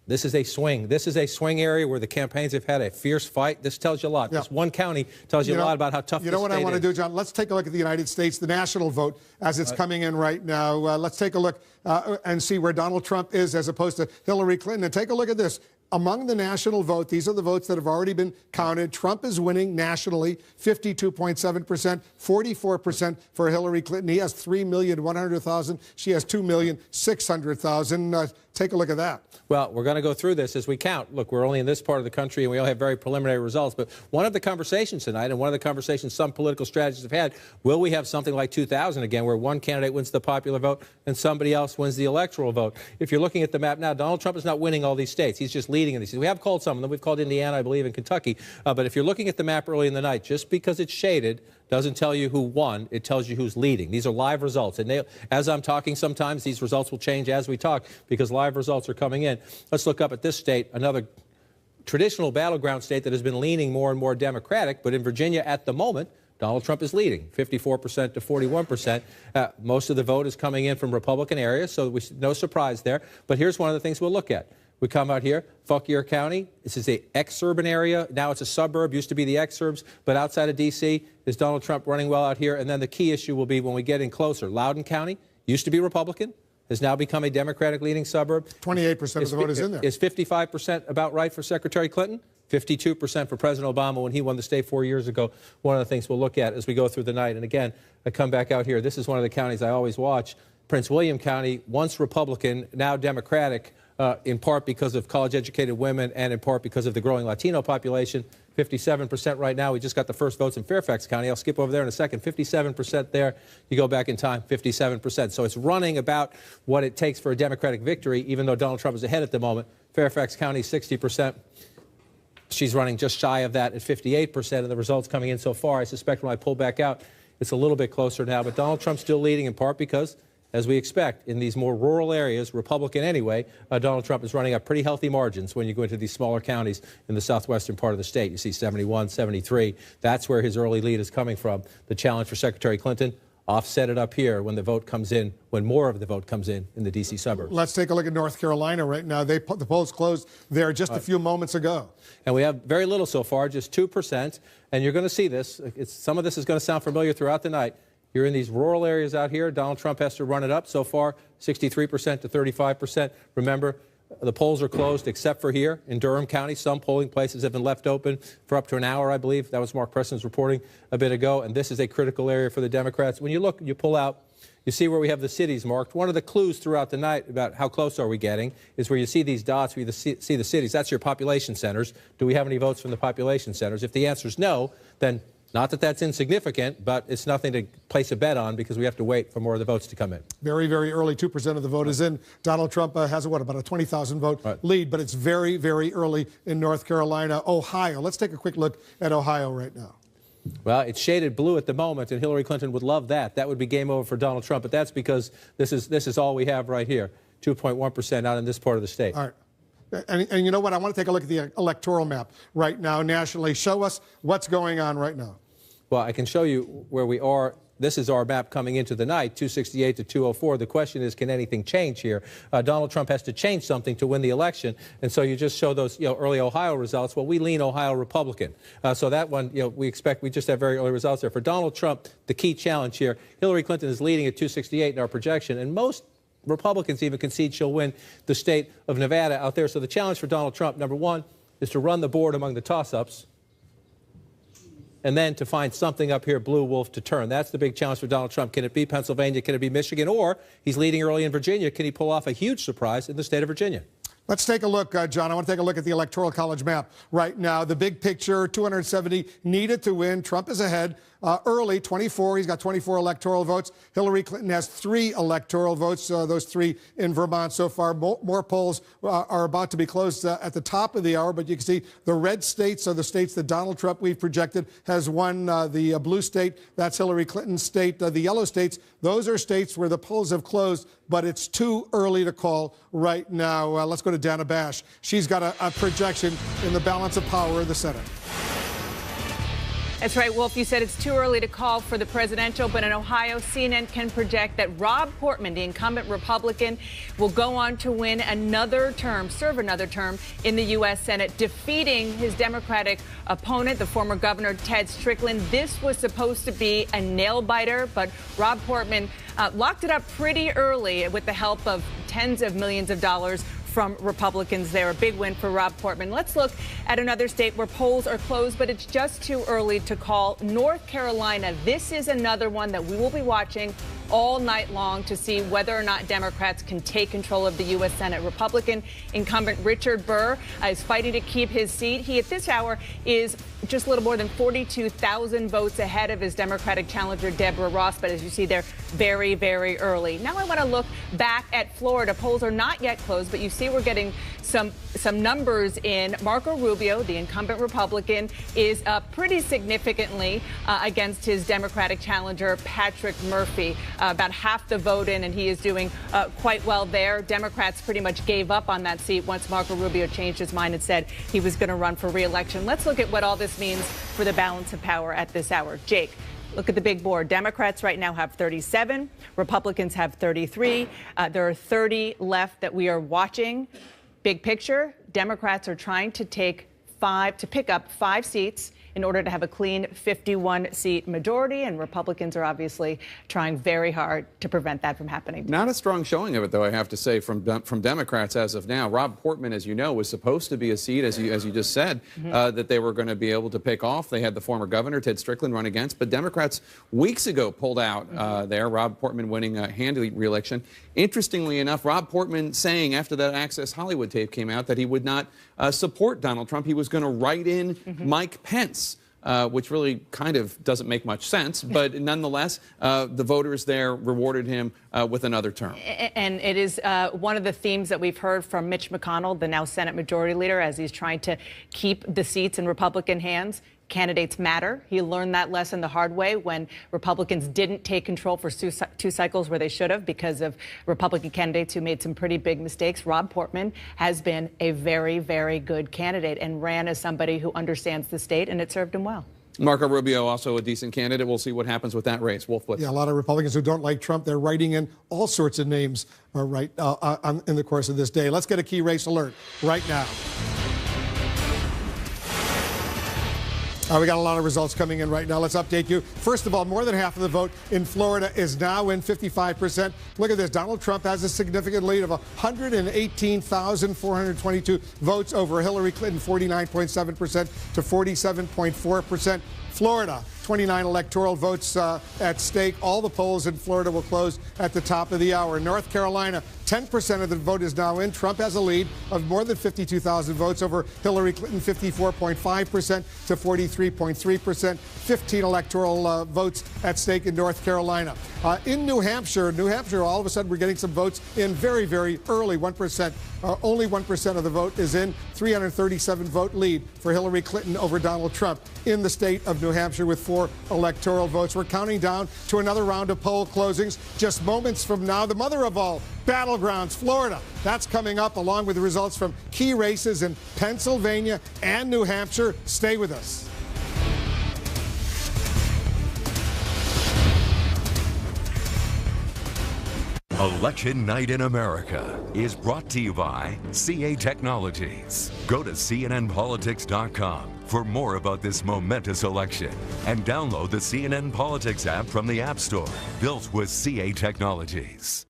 This is a swing. This is a swing area where the campaigns have had a fierce fight. This tells you a lot. Yeah. This one county tells you a lot about how tough this state is. You know what I want to do, John? Let's take a look at the United States, the national vote, as it's coming in right now. Let's take a look and see where Donald Trump is as opposed to Hillary Clinton. And take a look at this. Among the national vote, these are the votes that have already been counted. Trump is winning nationally, 52.7%, 44% for Hillary Clinton. He has 3,100,000. She has 2,600,000. Take a look at that. Well, we're going to go through this as we count. Look, we're only in this part of the country, and we all have very preliminary results. But one of the conversations tonight, and one of the conversations some political strategists have had, will we have something like 2000 again, where one candidate wins the popular vote and somebody else wins the electoral vote? If you're looking at the map now, Donald Trump is not winning all these states. He's just leading in these. We have called some of them. We've called Indiana, I believe, and Kentucky. But if you're looking at the map early in the night, just because it's shaded doesn't tell you who won. It tells you who's leading. These are live results. And as I'm talking, sometimes these results will change as we talk because live results are coming in. Let's look up at this state, another traditional battleground state that has been leaning more and more Democratic. But in Virginia at the moment, Donald Trump is leading, 54% to 41%. Most of the vote is coming in from Republican areas, so no surprise there. But here's one of the things we'll look at. We come out here, Fauquier County. This is an exurban area. Now it's a suburb. Used to be the exurbs. But outside of D.C., is Donald Trump running well out here? And then the key issue will be when we get in closer. Loudoun County used to be Republican, has now become a Democratic leading suburb. 28% of the vote is in there. Is 55% about right for Secretary Clinton? 52% for President Obama when he won the state 4 years ago. One of the things we'll look at as we go through the night. And again, I come back out here. This is one of the counties I always watch. Prince William County, once Republican, now Democratic. In part because of college-educated women and in part because of the growing Latino population. 57% right now. We just got the first votes in Fairfax County. I'll skip over there in a second. 57% there. You go back in time, 57%. So it's running about what it takes for a Democratic victory, even though Donald Trump is ahead at the moment. Fairfax County, 60%. She's running just shy of that at 58%, and the results coming in so far, I suspect when I pull back out, it's a little bit closer now. But Donald Trump's still leading in part because as we expect, in these more rural areas, Republican anyway, Donald Trump is running up pretty healthy margins when you go into these smaller counties in the southwestern part of the state. You see 71, 73. That's where his early lead is coming from. The challenge for Secretary Clinton, offset it up here when the vote comes in, when more of the vote comes in the D.C. suburbs. Let's take a look at North Carolina right now. The polls closed there just a few moments ago. And we have very little so far, just 2%. And you're going to see this. Some of this is going to sound familiar throughout the night. You're in these rural areas out here. Donald Trump has to run it up. So far, 63% to 35%. Remember, the polls are closed except for here in Durham County. Some polling places have been left open for up to an hour, I believe. That was Mark Preston's reporting a bit ago. And this is a critical area for the Democrats. When you look, you pull out, you see where we have the cities marked. One of the clues throughout the night about how close are we getting is where you see these dots, where you see the cities. That's your population centers. Do we have any votes from the population centers? If the answer is no, then not that that's insignificant, but it's nothing to place a bet on because we have to wait for more of the votes to come in. Very, very early. 2% of the vote is in. Donald Trump has, about a 20,000 vote lead, but it's very, very early in North Carolina. Ohio. Let's take a quick look at Ohio right now. Well, it's shaded blue at the moment, and Hillary Clinton would love that. That would be game over for Donald Trump, but that's because this is all we have right here, 2.1% out in this part of the state. All right. And you know what? I want to take a look at the electoral map right now nationally. Show us what's going on right now. Well, I can show you where we are. This is our map coming into the night, 268 to 204. The question is, can anything change here? Donald Trump has to change something to win the election. And so you just show those early Ohio results. Well, we lean Ohio Republican. So that one, we just have very early results there. For Donald Trump, the key challenge here, Hillary Clinton is leading at 268 in our projection. And most Republicans even concede she'll win the state of Nevada out there. So the challenge for Donald Trump, number one, is to run the board among the toss-ups, and then to find something up here, blue wolf, to turn. That's the big challenge for Donald Trump. Can it be Pennsylvania? Can it be Michigan? Or he's leading early in Virginia. Can he pull off a huge surprise in the state of Virginia? Let's take a look, John. I want to take a look at the Electoral College map right now. The big picture, 270 needed to win. Trump is ahead early, 24. He's got 24 electoral votes. Hillary Clinton has 3 electoral votes, those 3 in Vermont so far. More polls are about to be closed at the top of the hour, but you can see the red states are the states that Donald Trump, we've projected, has won. The blue state, that's Hillary Clinton's state. The yellow states, those are states where the polls have closed, but it's too early to call right now. Let's go to Dana Bash. She's got a projection in the balance of power of the Senate. That's right, Wolf. You said it's too early to call for the presidential, but in Ohio, CNN can project that Rob Portman, the incumbent Republican, will go on to win another term, serve another term in the U.S. Senate, defeating his Democratic opponent, the former Governor Ted Strickland. This was supposed to be a nail-biter, but Rob Portman locked it up pretty early with the help of tens of millions of dollars from Republicans there. A big win for Rob Portman. Let's look at another state where polls are closed, but it's just too early to call. North Carolina. This is another one that we will be watching all night long to see whether or not Democrats can take control of the U.S. Senate. Republican incumbent Richard Burr is fighting to keep his seat. He, at this hour, is just a little more than 42,000 votes ahead of his Democratic challenger, Deborah Ross. But as you see, they're very, very early. Now I want to look back at Florida. Polls are not yet closed, but you see we're getting some numbers in. Marco Rubio, the incumbent Republican, is up pretty significantly against his Democratic challenger, Patrick Murphy. About half the vote in, and he is doing quite well there. Democrats pretty much gave up on that seat once Marco Rubio changed his mind and said he was going to run for re-election. Let's look at what all this means for the balance of power at this hour. Jake, look at the big board. Democrats right now have 37. Republicans have 33. There are 30 left that we are watching. Big picture, Democrats are trying to pick up 5 seats in order to have a clean 51-seat majority, and Republicans are obviously trying very hard to prevent that from happening. Not a strong showing of it, though, I have to say, from Democrats as of now. Rob Portman, as you know, was supposed to be a seat, as you just said, that they were going to be able to pick off. They had the former governor, Ted Strickland, run against, but Democrats weeks ago pulled out there, Rob Portman winning a handily re-election. Interestingly enough, Rob Portman saying after that Access Hollywood tape came out that he would not support Donald Trump. He was going to write in Mike Pence. Which really kind of doesn't make much sense, but nonetheless, the voters there rewarded him with another term. And it is one of the themes that we've heard from Mitch McConnell, the now Senate Majority Leader, as he's trying to keep the seats in Republican hands. candidates matter. He learned that lesson the hard way when Republicans didn't take control for two cycles where they should have because of Republican candidates who made some pretty big mistakes. Rob Portman has been a very, very good candidate and ran as somebody who understands the state, and it served him well. Marco Rubio, also a decent candidate. We'll see what happens with that race. Wolf Blitz. Yeah, a lot of Republicans who don't like Trump, they're writing in all sorts of names in the course of this day. Let's get a key race alert right now. We got a lot of results coming in right now. Let's update you. First of all, more than half of the vote in Florida is now in 55%. Look at this. Donald Trump has a significant lead of 118,422 votes over Hillary Clinton, 49.7% to 47.4%. Florida, 29 electoral votes at stake. All the polls in Florida will close at the top of the hour. North Carolina, 10% of the vote is now in. Trump has a lead of more than 52,000 votes over Hillary Clinton, 54.5% to 43.3%. 15 electoral votes at stake in North Carolina. In New Hampshire, all of a sudden we're getting some votes in very, very early, 1%. Only 1% of the vote is in. 337 vote lead for Hillary Clinton over Donald Trump in the state of New Hampshire with 4 electoral votes. We're counting down to another round of poll closings just moments from now. The mother of all battlegrounds, Florida. That's coming up along with the results from key races in Pennsylvania and New Hampshire. Stay with us. Election Night in America is brought to you by CA Technologies. Go to CNNPolitics.com for more about this momentous election and download the CNN Politics app from the App Store, built with CA Technologies.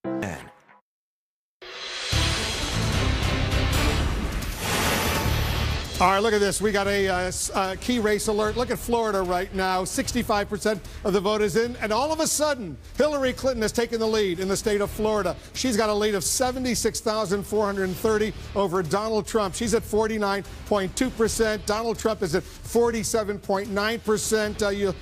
All right, look at this. We got a key race alert. Look at Florida right now. 65% of the vote is in. And all of a sudden, Hillary Clinton has taken the lead in the state of Florida. She's got a lead of 76,430 over Donald Trump. She's at 49.2%. Donald Trump is at 47.9%.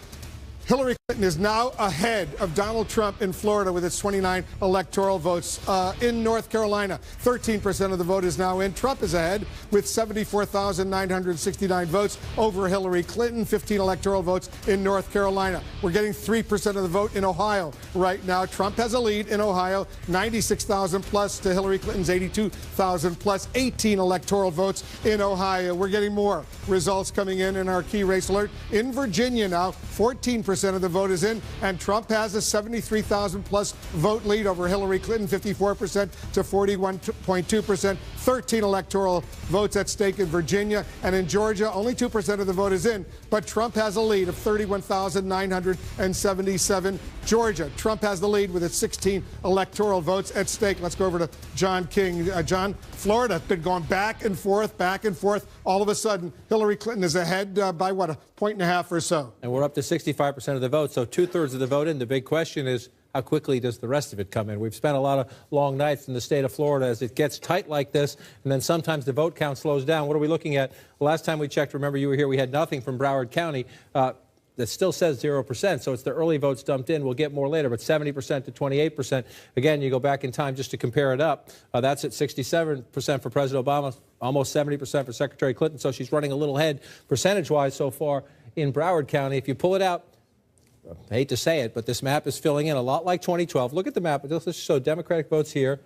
Hillary Clinton is now ahead of Donald Trump in Florida with its 29 electoral votes. In North Carolina, 13% of the vote is now in. Trump is ahead with 74,969 votes over Hillary Clinton, 15 electoral votes in North Carolina. We're getting 3% of the vote in Ohio right now. Trump has a lead in Ohio, 96,000 plus to Hillary Clinton's 82,000 plus, 18 electoral votes in Ohio. We're getting more results coming in our key race alert. In Virginia now, 14% of the vote is in, and Trump has a 73,000 plus vote lead over Hillary Clinton, 54% to 41.2%. 13 electoral votes at stake in Virginia, and in Georgia, only 2% of the vote is in, but Trump has a lead of 31,977. Georgia, Trump has the lead with its 16 electoral votes at stake. Let's go over to John King. John, Florida has been going back and forth. All of a sudden, Hillary Clinton is ahead by, what, 1.5 points or so. And we're up to 65% of the vote, so 2/3 of the vote in. The big question is, how quickly does the rest of it come in? We've spent a lot of long nights in the state of Florida as it gets tight like this, and then sometimes the vote count slows down. What are we looking at? Last time we checked, remember you were here, we had nothing from Broward County. That still says 0%, so it's the early votes dumped in. We'll get more later, but 70% to 28%. Again, you go back in time just to compare it up. That's at 67% for President Obama, almost 70% for Secretary Clinton, so she's running a little ahead percentage-wise so far in Broward County. If you pull it out, I hate to say it, but this map is filling in a lot like 2012. Look at the map. Let's show Democratic votes here,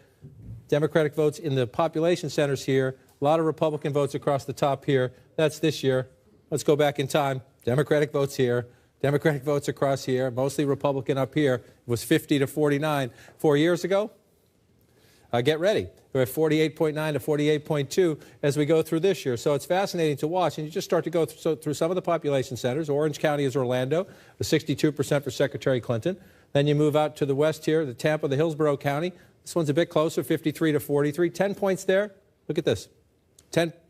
Democratic votes in the population centers here, a lot of Republican votes across the top here. That's this year. Let's go back in time. Democratic votes here, Democratic votes across here, mostly Republican up here. It was 50 to 49 4 years ago. Get ready. We're at 48.9 to 48.2 as we go through this year. So it's fascinating to watch. And you just start to go through some of the population centers. Orange County is Orlando, the 62% for Secretary Clinton. Then you move out to the west here, the Tampa, the Hillsborough County. This one's a bit closer, 53 to 43. 10 points there. Look at this.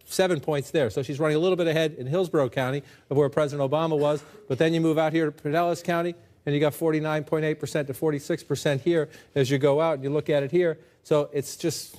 7 points there. So she's running a little bit ahead in Hillsborough County of where President Obama was. But then you move out here to Pinellas County, and you got 49.8% to 46% here as you go out and you look at it here. So it's just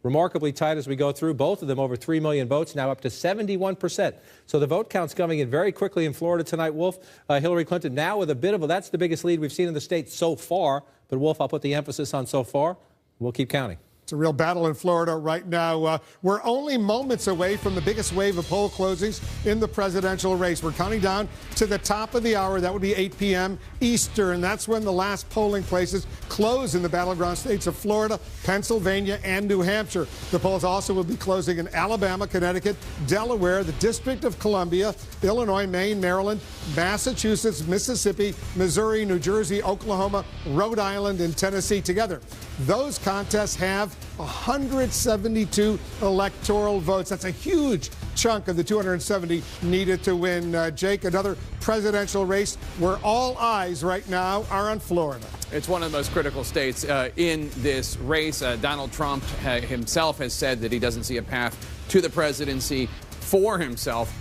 remarkably tight as we go through. Both of them over 3 million votes, now up to 71%. So the vote count's coming in very quickly in Florida tonight, Wolf. Hillary Clinton now with a bit of that's the biggest lead we've seen in the state so far. But, Wolf, I'll put the emphasis on so far. We'll keep counting. It's a real battle in Florida right now. We're only moments away from the biggest wave of poll closings in the presidential race. We're counting down to the top of the hour. That would be 8 p.m. Eastern. That's when the last polling places close in the battleground states of Florida, Pennsylvania, and New Hampshire. The polls also will be closing in Alabama, Connecticut, Delaware, the District of Columbia, Illinois, Maine, Maryland, Massachusetts, Mississippi, Missouri, New Jersey, Oklahoma, Rhode Island, and Tennessee together. Those contests have 172 electoral votes. That's a huge chunk of the 270 needed to win. Jake, another presidential race where all eyes right now are on Florida. It's one of the most critical states in this race. Donald Trump himself has said that he doesn't see a path to the presidency for himself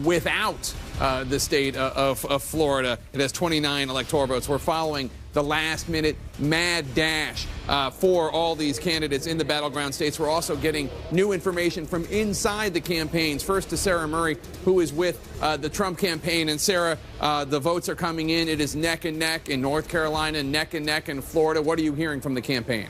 without the state of Florida. It has 29 electoral votes. We're following the last-minute mad dash for all these candidates in the battleground states. We're also getting new information from inside the campaigns. First to Sarah Murray, who is with the Trump campaign. And Sarah, the votes are coming in. It is neck and neck in North Carolina, neck and neck in Florida. What are you hearing from the campaign?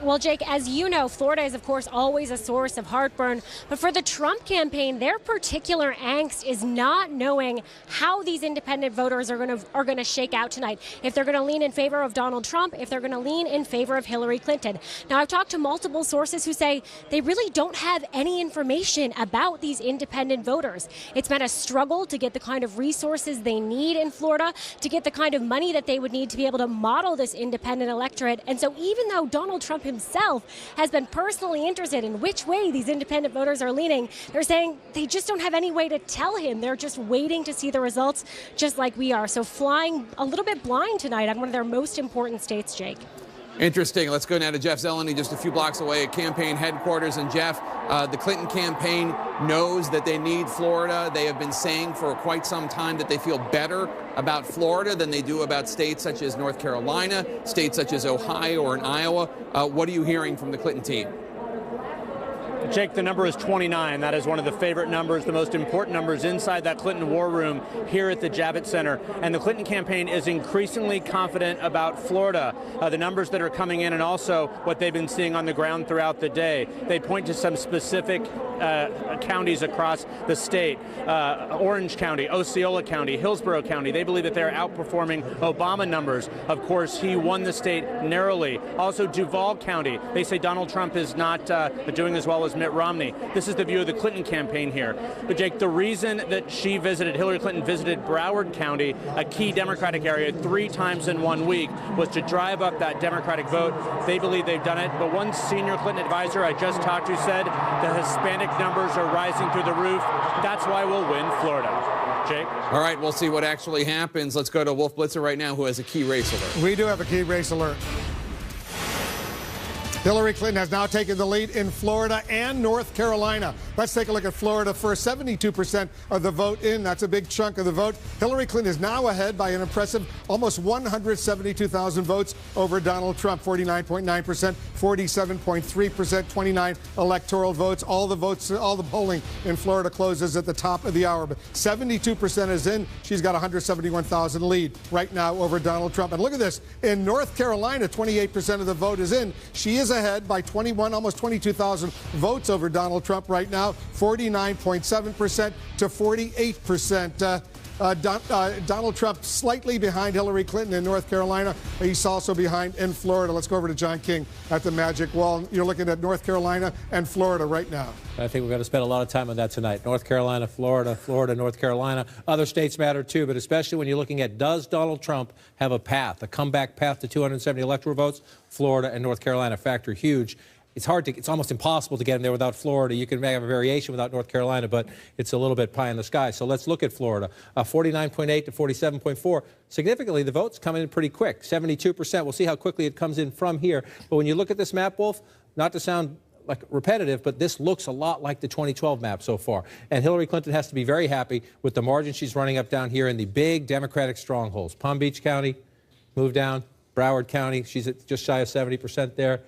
Well, Jake, as you know, Florida is, of course, always a source of heartburn. But for the Trump campaign, their particular angst is not knowing how these independent voters are going to shake out tonight. If they're going to lean in favor of Donald Trump, if they're going to lean in favor of Hillary Clinton. Now, I've talked to multiple sources who say they really don't have any information about these independent voters. It's been a struggle to get the kind of resources they need in Florida, to get the kind of money that they would need to be able to model this independent electorate. And so even though Donald Trump himself has been personally interested in which way these independent voters are leaning, they're saying they just don't have any way to tell him. They're just waiting to see the results, just like we are. So flying a little bit blind tonight on one of their most important states, Jake. Interesting. Let's go now to Jeff Zeleny, just a few blocks away at campaign headquarters. And Jeff, the Clinton campaign knows that they need Florida. They have been saying for quite some time that they feel better about Florida than they do about states such as North Carolina, states such as Ohio or in Iowa. What are you hearing from the Clinton team? Jake, the number is 29. That is one of the favorite numbers, the most important numbers inside that Clinton war room here at the Javits Center. And the Clinton campaign is increasingly confident about Florida, the numbers that are coming in and also what they've been seeing on the ground throughout the day. They point to some specific counties across the state, Orange County, Osceola County, Hillsborough County. They believe that they're outperforming Obama numbers. Of course, he won the state narrowly. Also, Duval County. They say Donald Trump is not doing as well as Mitt Romney. This is the view of the Clinton campaign here. But Jake, the reason that Hillary Clinton visited Broward County, a key Democratic area, 3 times in 1 week, was to drive up that Democratic vote. They believe they've done it. But one senior Clinton advisor I just talked to said the Hispanic numbers are rising through the roof. That's why we'll win Florida. Jake? All right, we'll see what actually happens. Let's go to Wolf Blitzer right now, who has a key race alert. We do have a key race alert. Hillary Clinton has now taken the lead in Florida and North Carolina. Let's take a look at Florida first. 72% of the vote in. That's a big chunk of the vote. Hillary Clinton is now ahead by an impressive almost 172,000 votes over Donald Trump. 49.9%, 47.3%, 29 electoral votes. All the polling in Florida closes at the top of the hour. But 72% is in. She's got 171,000 lead right now over Donald Trump. And look at this. In North Carolina, 28% of the vote is in. She is ahead by 21, almost 22,000 votes over Donald Trump right now, 49.7% to 48%. Donald Trump slightly behind Hillary Clinton in North Carolina. He's also behind in Florida. Let's go over to John King at the Magic Wall. You're looking at North Carolina and Florida right now. I think we're going to spend a lot of time on that tonight. North Carolina, Florida, North Carolina. Other states matter too, but especially when you're looking at does Donald Trump have a path, a comeback path to 270 electoral votes? Florida and North Carolina factor huge. It's almost impossible to get him there without Florida. You can have a variation without North Carolina, but it's a little bit pie in the sky. So let's look at Florida. 49.8 to 47.4. Significantly, the votes come in pretty quick. 72%. We'll see how quickly it comes in from here. But when you look at this map, Wolf, not to sound like repetitive, but this looks a lot like the 2012 map so far. And Hillary Clinton has to be very happy with the margin she's running up down here in the big Democratic strongholds. Palm Beach County, move down. Broward County, she's at just shy of 70% there.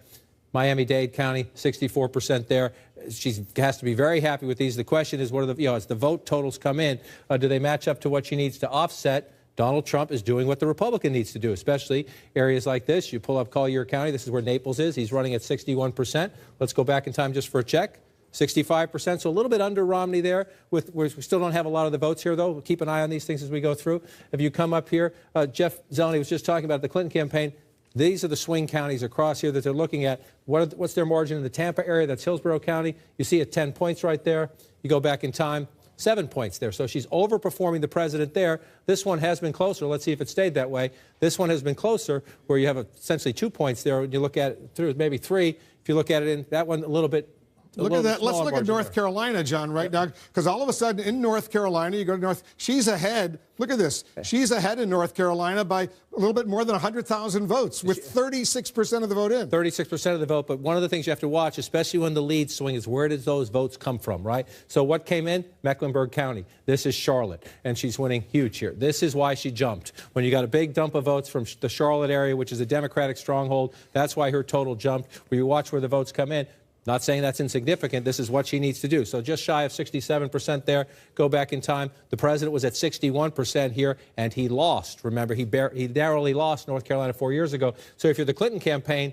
Miami-Dade County, 64% there. She has to be very happy with these. The question is, what are the, as the vote totals come in, do they match up to what she needs to offset Donald Trump is doing what the Republican needs to do, especially areas like this. You pull up Collier County. This is where Naples is. He's running at 61%. Let's go back in time just for a check. 65%, so a little bit under Romney there. We still don't have a lot of the votes here, though. We'll keep an eye on these things as we go through. If you come up here, Jeff Zeleny was just talking about the Clinton campaign. These are the swing counties across here that they're looking at. What's their margin in the Tampa area? That's Hillsborough County. You see it 10 points right there. You go back in time, 7 points there. So she's overperforming the president there. This one has been closer. Let's see if it stayed that way. This one has been closer, where you have essentially 2 points there. When you look at it through maybe 3. If you look at it in that one a little bit. Look at that. Let's look at North Carolina, John, right now, because all of a sudden in North Carolina, you go to North, she's ahead. Look at this. She's ahead in North Carolina by a little bit more than 100,000 votes, with 36% of the vote in. 36% of the vote. But one of the things you have to watch, especially when the lead swing, is where did those votes come from, right? So what came in? Mecklenburg County. This is Charlotte, and she's winning huge here. This is why she jumped. When you got a big dump of votes from the Charlotte area, which is a Democratic stronghold, that's why her total jumped. Where you watch where the votes come in. Not saying that's insignificant. This is what she needs to do. So just shy of 67% there. Go back in time. The president was at 61% here, and he lost. Remember, he narrowly lost North Carolina 4 years ago. So if you're the Clinton campaign,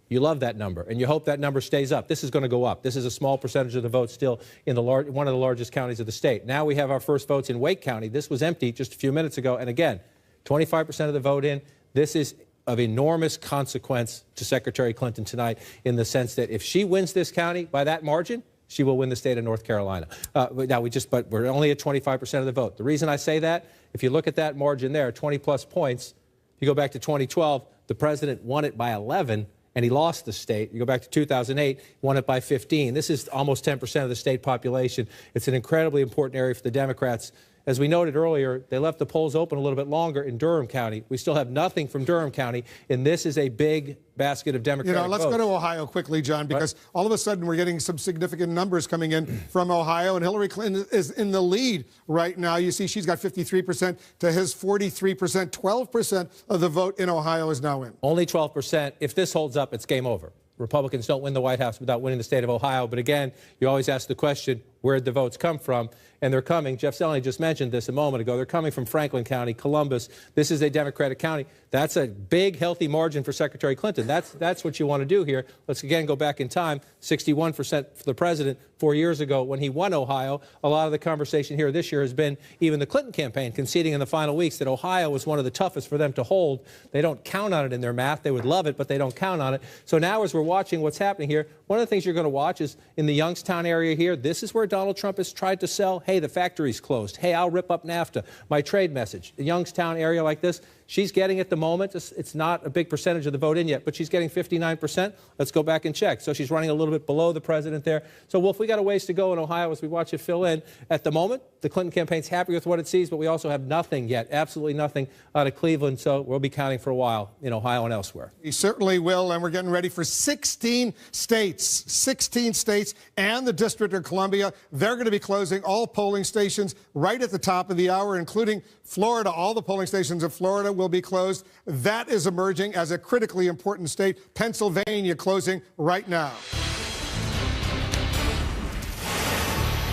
you love that number, and you hope that number stays up. This is going to go up. This is a small percentage of the vote still in one of the largest counties of the state. Now we have our first votes in Wake County. This was empty just a few minutes ago. And again, 25% of the vote in. This is of enormous consequence to Secretary Clinton tonight, in the sense that if she wins this county by that margin, she will win the state of North Carolina. But we're only at 25% of the vote. The reason I say that, if you look at that margin there, 20-plus points, you go back to 2012, the president won it by 11, and he lost the state. You go back to 2008, won it by 15. This is almost 10% of the state population. It's an incredibly important area for the Democrats. As we noted earlier, they left the polls open a little bit longer in Durham County. We still have nothing from Durham County, and this is a big basket of Democratic votes. Let's go to Ohio quickly, John, because all of a sudden we're getting some significant numbers coming in from Ohio, and Hillary Clinton is in the lead right now. You see she's got 53% to his 43%. 12% of the vote in Ohio is now in. Only 12%. If this holds up, it's game over. Republicans don't win the White House without winning the state of Ohio. But again, you always ask the question, where'd the votes come from? And they're coming. Jeff Zeleny just mentioned this a moment ago. They're coming from Franklin County, Columbus. This is a Democratic county. That's a big, healthy margin for Secretary Clinton. That's what you want to do here. Let's again go back in time. 61% for the president 4 years ago when he won Ohio. A lot of the conversation here this year has been even the Clinton campaign conceding in the final weeks that Ohio was one of the toughest for them to hold. They don't count on it in their math. They would love it, but they don't count on it. So now as we're watching what's happening here, one of the things you're going to watch is in the Youngstown area here, this is where Donald Trump has tried to sell, hey, the factory's closed. Hey, I'll rip up NAFTA. My trade message. The Youngstown area like this, she's getting at the moment, it's not a big percentage of the vote in yet, but she's getting 59%. Let's go back and check. So she's running a little bit below the president there. So, Wolf, we got a ways to go in Ohio as we watch it fill in. At the moment, the Clinton campaign's happy with what it sees, but we also have nothing yet, absolutely nothing out of Cleveland. So we'll be counting for a while in Ohio and elsewhere. We certainly will, and we're getting ready for 16 states and the District of Columbia. They're going to be closing all polling stations right at the top of the hour, including Florida. All the polling stations of Florida will be closed. That is emerging as a critically important state. Pennsylvania closing right now.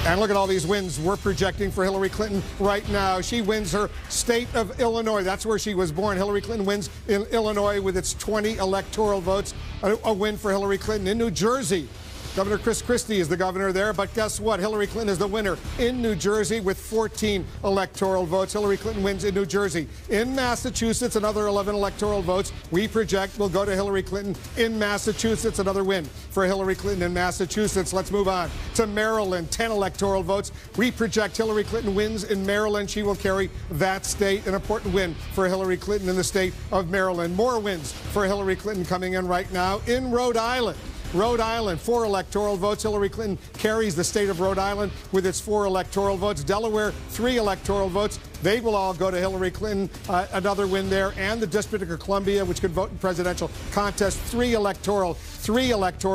And look at all these wins we're projecting for Hillary Clinton right now. She wins her state of Illinois. That's where she was born. Hillary Clinton wins in Illinois with its 20 electoral votes. A win for Hillary Clinton. In New Jersey, Governor Chris Christie is the governor there, but guess what? Hillary Clinton is the winner in New Jersey with 14 electoral votes. Hillary Clinton wins in New Jersey. In Massachusetts, another 11 electoral votes we project will go to Hillary Clinton in Massachusetts. Another win for Hillary Clinton in Massachusetts. Let's move on to Maryland. 10 electoral votes. We project Hillary Clinton wins in Maryland. She will carry that state. An important win for Hillary Clinton in the state of Maryland. More wins for Hillary Clinton coming in right now in Rhode Island. Rhode Island, 4 electoral votes. Hillary Clinton carries the state of Rhode Island with its 4 electoral votes. Delaware, 3 electoral votes. They will all go to Hillary Clinton. Another win there. And the District of Columbia, which could vote in presidential contest, 3 electoral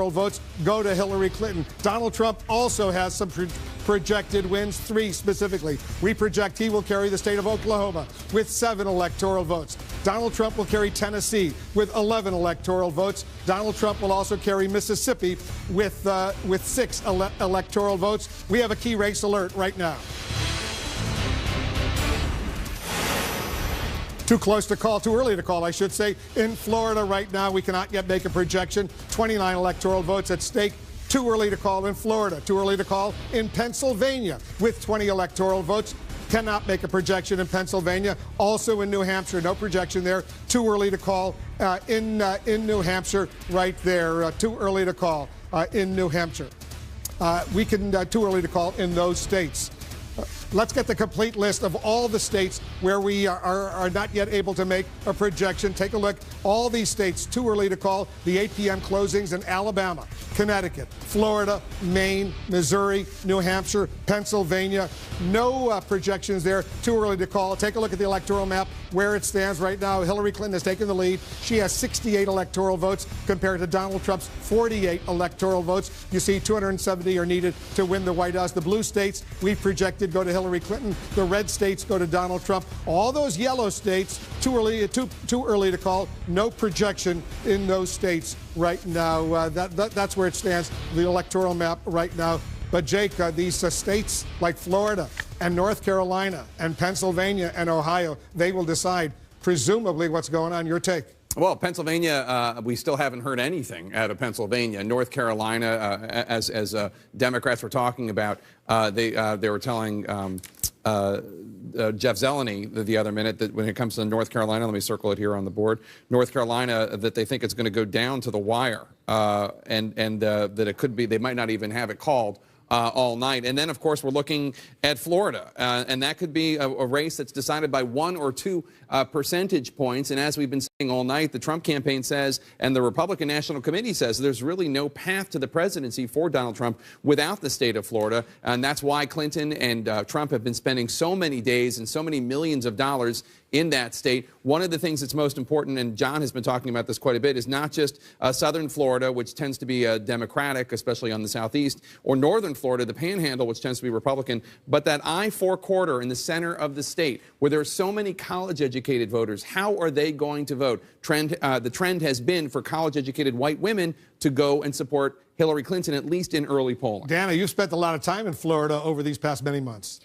votes go to Hillary Clinton. Donald Trump also has some projected wins, 3 specifically. We project he will carry the state of Oklahoma with 7 electoral votes. Donald Trump will carry Tennessee with 11 electoral votes. Donald Trump will also carry Mississippi with 6 electoral votes. We have a key race alert right now. Too close to call, too early to call, I should say. In Florida right now, we cannot yet make a projection. 29 electoral votes at stake. Too early to call in Florida. Too early to call in Pennsylvania with 20 electoral votes. Cannot make a projection in Pennsylvania. Also in New Hampshire, no projection there. Too early to call in New Hampshire right there. Too early to call in New Hampshire. We can too early to call in those states. Let's get the complete list of all the states where we are not yet able to make a projection. Take a look. All these states, too early to call. The 8 p.m. closings in Alabama, Connecticut, Florida, Maine, Missouri, New Hampshire, Pennsylvania. No projections there. Too early to call. Take a look at the electoral map where it stands right now. Hillary Clinton has taken the lead. She has 68 electoral votes compared to Donald Trump's 48 electoral votes. You see 270 are needed to win the White House. The blue states we projected go to Hillary Clinton. The red states go to Donald Trump. All those yellow states, too early to call. No projection in those states right now. That's where it stands, the electoral map right now. But Jake, these states like Florida and North Carolina and Pennsylvania and Ohio, they will decide presumably what's going on. Your take? Well, Pennsylvania, we still haven't heard anything out of Pennsylvania. North Carolina, as Democrats were talking about, they were telling Jeff Zeleny the other minute that when it comes to North Carolina, let me circle it here on the board, North Carolina, that they think it's going to go down to the wire, and that it could be, they might not even have it called all night. And then, of course, we're looking at Florida, and that could be a race that's decided by 1 or 2 percentage points. And as we've been saying all night, the Trump campaign says, and the Republican National Committee says, there's really no path to the presidency for Donald Trump without the state of Florida. And that's why Clinton and Trump have been spending so many days and so many millions of dollars in that state. One of the things that's most important, and John has been talking about this quite a bit, is not just southern Florida, which tends to be Democratic, especially on the southeast, or northern Florida, the Panhandle, which tends to be Republican, but that I-4 corridor in the center of the state, where there are so many college-educated voters. How are they going to vote? The trend has been for college-educated white women to go and support Hillary Clinton, at least in early polling. Dana, you've spent a lot of time in Florida over these past many months.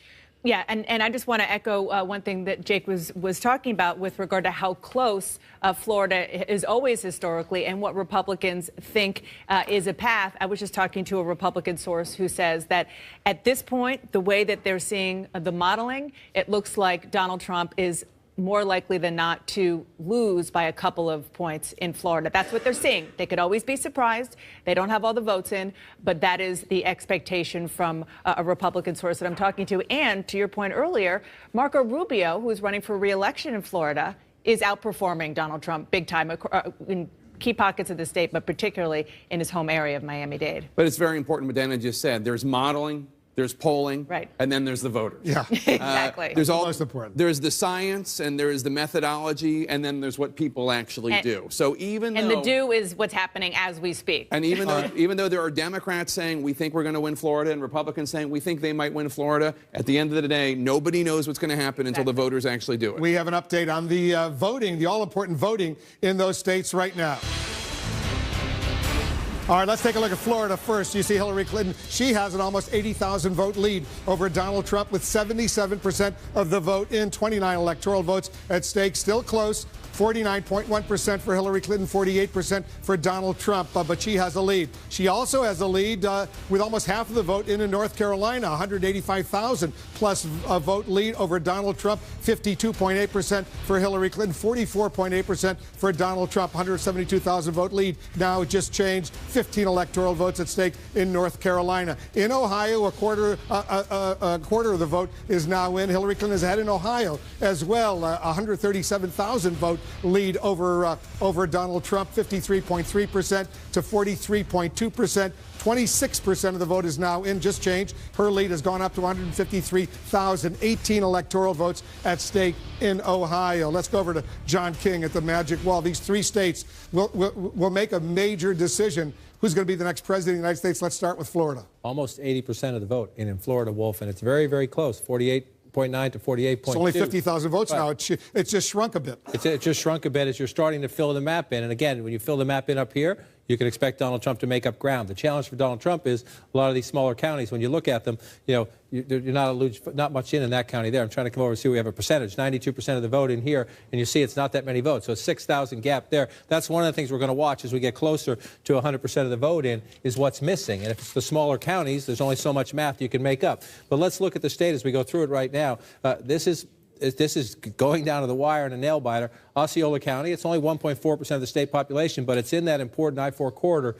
Yeah, and I just want to echo one thing that Jake was talking about with regard to how close Florida is always historically and what Republicans think is a path. I was just talking to a Republican source who says that at this point, the way that they're seeing the modeling, it looks like Donald Trump is more likely than not to lose by a couple of points in Florida. That's what they're seeing. They could always be surprised. They don't have all the votes in, but that is the expectation from a Republican source that I'm talking to. And to your point earlier, Marco Rubio, who is running for re-election in Florida, is outperforming Donald Trump big time in key pockets of the state, but particularly in his home area of Miami-Dade. But it's very important what Dana just said. There's modeling, there's polling, right, and then there's the voters. Yeah, exactly. There's all most important. There's the science, and there's the methodology, and then there's what people actually do. So and the do is what's happening as we speak. And even though there are Democrats saying we think we're going to win Florida, and Republicans saying we think they might win Florida, at the end of the day, nobody knows what's going to happen until the voters actually do it. We have an update on the voting, the all-important voting in those states right now. All right, let's take a look at Florida first. You see Hillary Clinton. She has an almost 80,000 vote lead over Donald Trump with 77% of the vote in, 29 electoral votes at stake. Still close. 49.1% for Hillary Clinton, 48% for Donald Trump, but she has a lead. She also has a lead with almost half of the vote in North Carolina, 185,000 plus vote lead over Donald Trump, 52.8% for Hillary Clinton, 44.8% for Donald Trump, 172,000 vote lead. Now just changed, 15 electoral votes at stake in North Carolina. In Ohio, a quarter of the vote is now in. Hillary Clinton is ahead in Ohio as well, 137,000 vote lead over Donald Trump, 53.3% to 43.2%. 26% of the vote is now in, just changed. Her lead has gone up to 153,000, 18 electoral votes at stake in Ohio. Let's go over to John King at the Magic Wall. These 3 states will make a major decision. Who's going to be the next president of the United States? Let's start with Florida. Almost 80% of the vote in Florida, Wolf, and it's very, very close, 48.9 to 48.2. It's only 50,000 votes now. It's just shrunk a bit. It just shrunk a bit as you're starting to fill the map in. And again, when you fill the map in up here, you can expect Donald Trump to make up ground. The challenge for Donald Trump is a lot of these smaller counties, when you look at them, you're not much in that county there. I'm trying to come over and see we have a percentage, 92% of the vote in here, and you see it's not that many votes. So a 6,000 gap there. That's one of the things we're going to watch as we get closer to 100% of the vote in, is what's missing. And if it's the smaller counties, there's only so much math you can make up. But let's look at the state as we go through it right now. This is going down to the wire in a nail biter. Osceola County, it's only 1.4% of the state population, but it's in that important I-4 corridor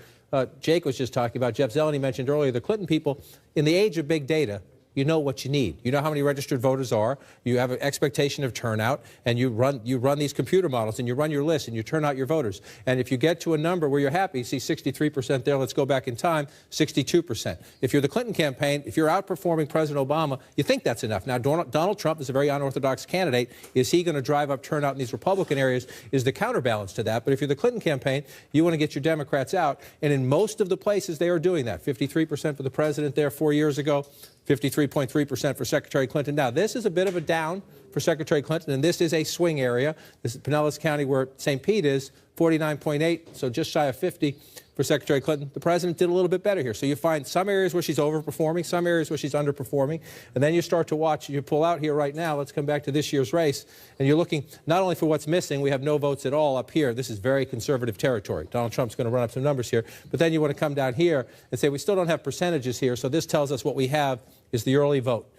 Jake was just talking about. Jeff Zeleny mentioned earlier, the Clinton people, in the age of big data, you know what you need. You know how many registered voters are. You have an expectation of turnout, and you run these computer models, and you run your list, and you turn out your voters. And if you get to a number where you're happy, you see 63% there, let's go back in time, 62%. If you're the Clinton campaign, if you're outperforming President Obama, you think that's enough. Now, Donald Trump is a very unorthodox candidate. Is he going to drive up turnout in these Republican areas is the counterbalance to that. But if you're the Clinton campaign, you want to get your Democrats out. And in most of the places, they are doing that. 53% for the president there 4 years ago. 53.3% for Secretary Clinton. Now, this is a bit of a down for Secretary Clinton, and this is a swing area. This is Pinellas County, where St. Pete is, 49.8, so just shy of 50 for Secretary Clinton. The president did a little bit better here. So you find some areas where she's overperforming, some areas where she's underperforming, and then you start to watch. You pull out here right now. Let's come back to this year's race, and you're looking not only for what's missing. We have no votes at all up here. This is very conservative territory. Donald Trump's going to run up some numbers here, but then you want to come down here and say we still don't have percentages here, so this tells us what we have is the early vote.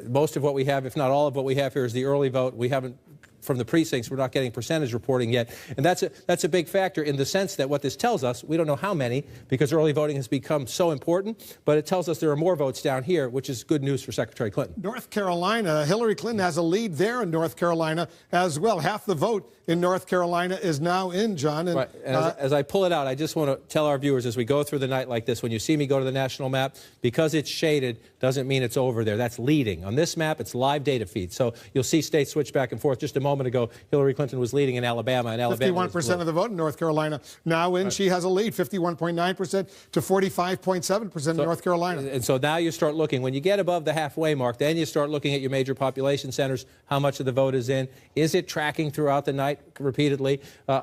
Most of what we have, if not all of what we have here, is the early vote. We haven't, from the precincts, we're not getting percentage reporting yet. And that's a big factor in the sense that what this tells us, we don't know how many, because early voting has become so important, but it tells us there are more votes down here, which is good news for Secretary Clinton. North Carolina, Hillary Clinton has a lead there in North Carolina as well. Half the vote in North Carolina is now in, John. And, right. And as I pull it out, I just want to tell our viewers, as we go through the night like this, when you see me go to the national map, because it's shaded doesn't mean it's over there. That's leading. On this map, it's live data feed. So you'll see states switch back and forth. Just a moment ago, Hillary Clinton was leading in Alabama, and Alabama 51% of the vote in North Carolina now in. Right. She has a lead, 51.9% to 45.7% in North Carolina. And so now you start looking. When you get above the halfway mark, then you start looking at your major population centers, how much of the vote is in. Is it tracking throughout the night repeatedly?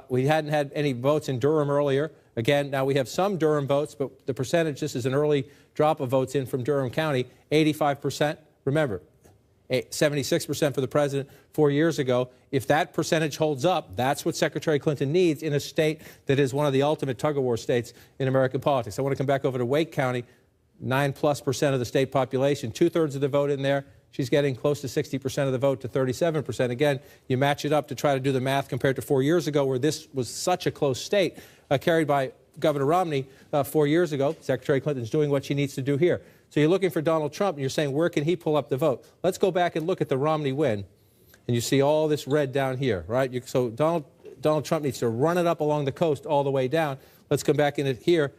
We hadn't had any votes in Durham earlier. Again, now we have some Durham votes, but the percentage, this is an early drop of votes in from Durham County, 85%. Remember, 76% for the president 4 years ago. If that percentage holds up, that's what Secretary Clinton needs in a state that is one of the ultimate tug-of-war states in American politics. I want to come back over to Wake County, 9+% of the state population, 2/3 of the vote in there. She's getting close to 60% of the vote to 37%. Again, you match it up to try to do the math compared to 4 years ago, where this was such a close state, carried by Governor Romney 4 years ago. Secretary Clinton's doing what she needs to do here. So you're looking for Donald Trump, and you're saying, where can he pull up the vote? Let's go back and look at the Romney win, and you see all this red down here, right? So Donald Trump needs to run it up along the coast all the way down. Let's come back in it here.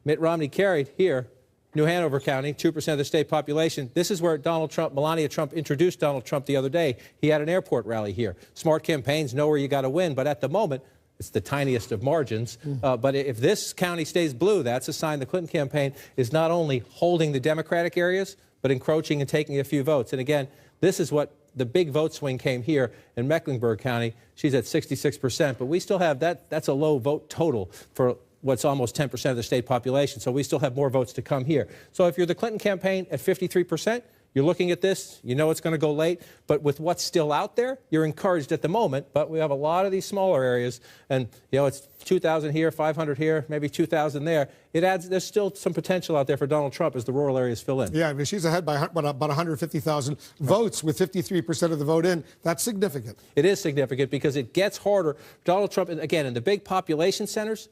Mitt Romney carried here. New Hanover County, 2% of the state population. This is where Melania Trump introduced Donald Trump the other day. He had an airport rally here. Smart campaigns know where you got to win, but at the moment, it's the tiniest of margins. But if this county stays blue, that's a sign the Clinton campaign is not only holding the Democratic areas, but encroaching and taking a few votes. And again, this is what the big vote swing came here in Mecklenburg County. She's at 66%, but we still have that. That's a low vote total for what's almost 10% of the state population. So we still have more votes to come here. So if you're the Clinton campaign at 53%, you're looking at this, you know it's going to go late, but with what's still out there, you're encouraged at the moment. But we have a lot of these smaller areas, and it's 2,000 here, 500 here, maybe 2,000 there. It adds. There's still some potential out there for Donald Trump as the rural areas fill in. Yeah, I mean, she's ahead by about 150,000 votes with 53% of the vote in. That's significant. It is significant because it gets harder. Donald Trump, again, in the big population centers,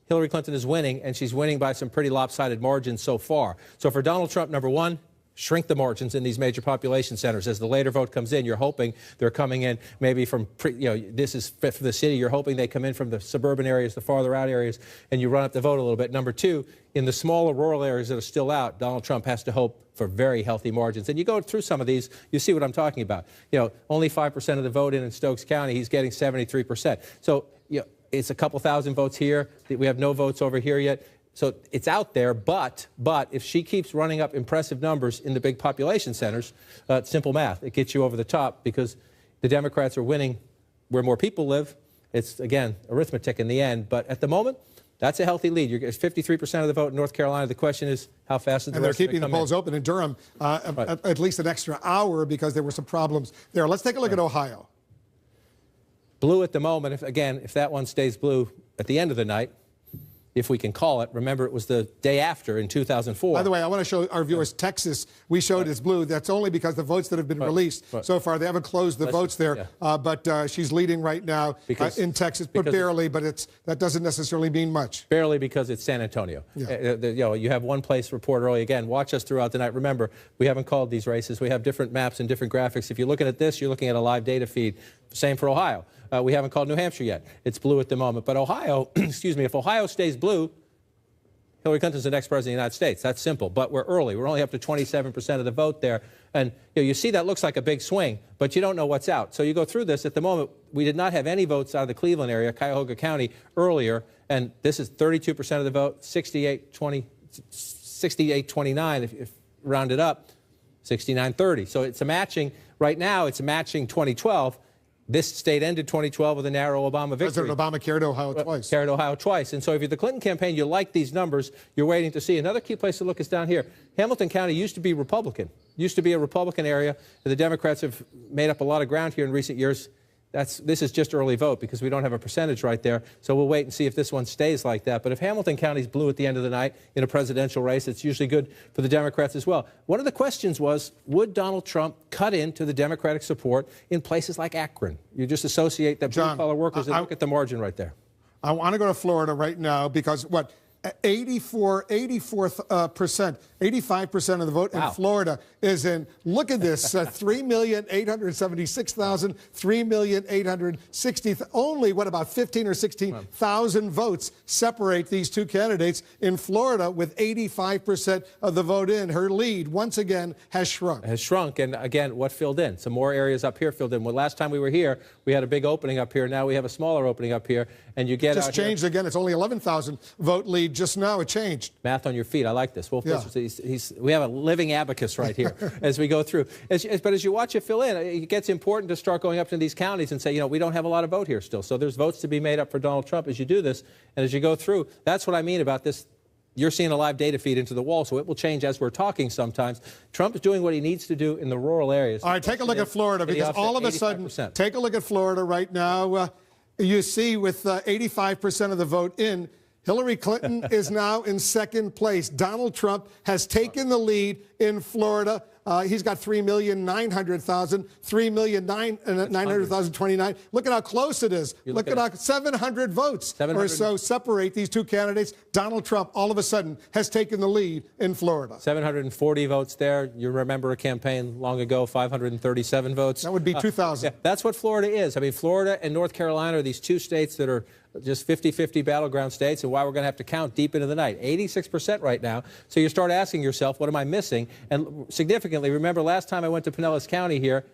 Hillary Clinton is winning, and she's winning by some pretty lopsided margins so far. So for Donald Trump, number one, shrink the margins in these major population centers. As the later vote comes in, you're hoping they're coming in maybe from, this is for the city. You're hoping they come in from the suburban areas, the farther out areas, and you run up the vote a little bit. Number two, in the smaller rural areas that are still out, Donald Trump has to hope for very healthy margins. And you go through some of these, you see what I'm talking about. Only 5% of the vote in Stokes County, he's getting 73%. So, it's a couple thousand votes here. We have no votes over here yet. So it's out there, but if she keeps running up impressive numbers in the big population centers, simple math, it gets you over the top because the Democrats are winning where more people live. It's, again, arithmetic in the end. But at the moment, That's a healthy lead. It's 53% of the vote in North Carolina. The question is, how fast is the And they're rest of it keeping the come polls in? open in Durham at least an extra hour because there were some problems there. Let's take a look at Ohio. Blue at the moment. If that one stays blue at the end of the night, if we can call it. Remember, it was the day after in 2004. By the way, I want to show our viewers Texas. We showed as blue. That's only because the votes that have been released so far, they haven't closed the votes there. But she's leading right now in Texas, but barely. But that doesn't necessarily mean much. Barely, because it's San Antonio. Yeah. You have one place report early. Again, watch us throughout the night. Remember, we haven't called these races. We have different maps and different graphics. If you're looking at this, you're looking at a live data feed. Same for Ohio. We haven't called New Hampshire yet. It's blue at the moment. But Ohio, excuse me, if Ohio stays blue, Hillary Clinton's the next president of the United States. That's simple. But we're early. We're only up to 27% of the vote there. And you see that looks like a big swing, but you don't know what's out. So you go through this. At the moment, we did not have any votes out of the Cleveland area, Cuyahoga County, earlier. And this is 32% of the vote, 68-29 if rounded up, 69-30. So it's a matching. Right now, it's a matching 2012. This state ended 2012 with a narrow Obama victory. President Obama carried Ohio twice. Carried Ohio twice. And so if you're the Clinton campaign, you like these numbers, you're waiting to see. Another key place to look is down here. Hamilton County used to be Republican. Used to be a Republican area. The Democrats have made up a lot of ground here in recent years. This is just early vote because we don't have a percentage right there. So we'll wait and see if this one stays like that. But if Hamilton County's blue at the end of the night in a presidential race, it's usually good for the Democrats as well. One of the questions was, would Donald Trump cut into the Democratic support in places like Akron? You just associate that blue-collar workers and look at the margin right there. I want to go to Florida right now because 85% of the vote in Florida is in, look at this, 3,876,000, 3,860,000, only about 15 or 16,000 votes separate these two candidates in Florida with 85% of the vote in. Her lead, once again, has shrunk. Has shrunk, and again, what filled in? Some more areas up here filled in. Well, last time we were here, we had a big opening up here. Now we have a smaller opening up here, and you get just changed here. Again. It's only 11,000 vote lead just now. It changed. Math on your feet. I like this. Wolf, we have a living abacus right here as we go through. But as you watch it fill in, it gets important to start going up to these counties and say, we don't have a lot of vote here still. So there's votes to be made up for Donald Trump as you do this. And as you go through, that's what I mean about this. You're seeing a live data feed into the wall, so it will change as we're talking sometimes. Trump is doing what he needs to do in the rural areas. All right, take a look at Florida, because all of a sudden, take a look at Florida right now. You see with 85% of the vote in, Hillary Clinton is now in second place. Donald Trump has taken the lead in Florida. He's got 3,900,000, 3,900,029. Look at how close it is. Look at how 700 votes or so separate these two candidates. Donald Trump, all of a sudden, has taken the lead in Florida. 740 votes there. You remember a campaign long ago, 537 votes. That would be 2,000. Yeah, that's what Florida is. I mean, Florida and North Carolina are these two states that are just 50-50 battleground states, and why we're going to have to count deep into the night. 86% right now. So you start asking yourself, what am I missing? And significantly, remember last time I went to Pinellas County here,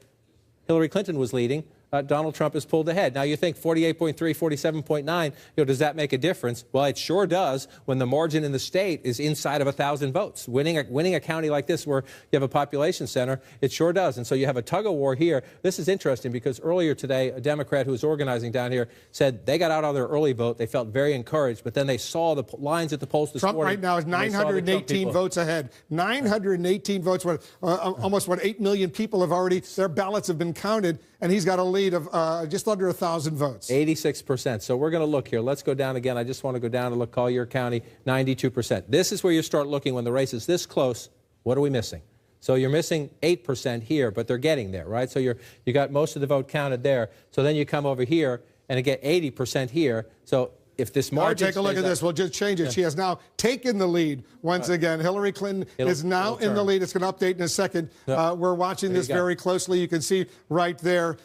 Hillary Clinton was leading. Donald Trump has pulled ahead. Now you think 48.3, 47.9, does that make a difference? Well, it sure does when the margin in the state is inside of 1,000 votes. Winning a county like this where you have a population center, it sure does. And so you have a tug of war here. This is interesting because earlier today, a Democrat who was organizing down here said they got out on their early vote. They felt very encouraged, but then they saw the lines at the polls this morning. Trump right now is 918 votes ahead. 918 votes. Almost 8 million people have already, their ballots have been counted, and he's got a lead of just under 1,000 votes. 86%. So we're going to look here. Let's go down again. I just want to go down and look Collier County, 92%. This is where you start looking when the race is this close. What are we missing? So you're missing 8% here, but they're getting there, right? So you got most of the vote counted there. So then you come over here and you get 80% here. So if this margin take a look at this. We'll just change it. Yeah. She has now taken the lead once again. Hillary Clinton is now in the lead. It's going to update in a second. We're watching this very closely. You can see right there.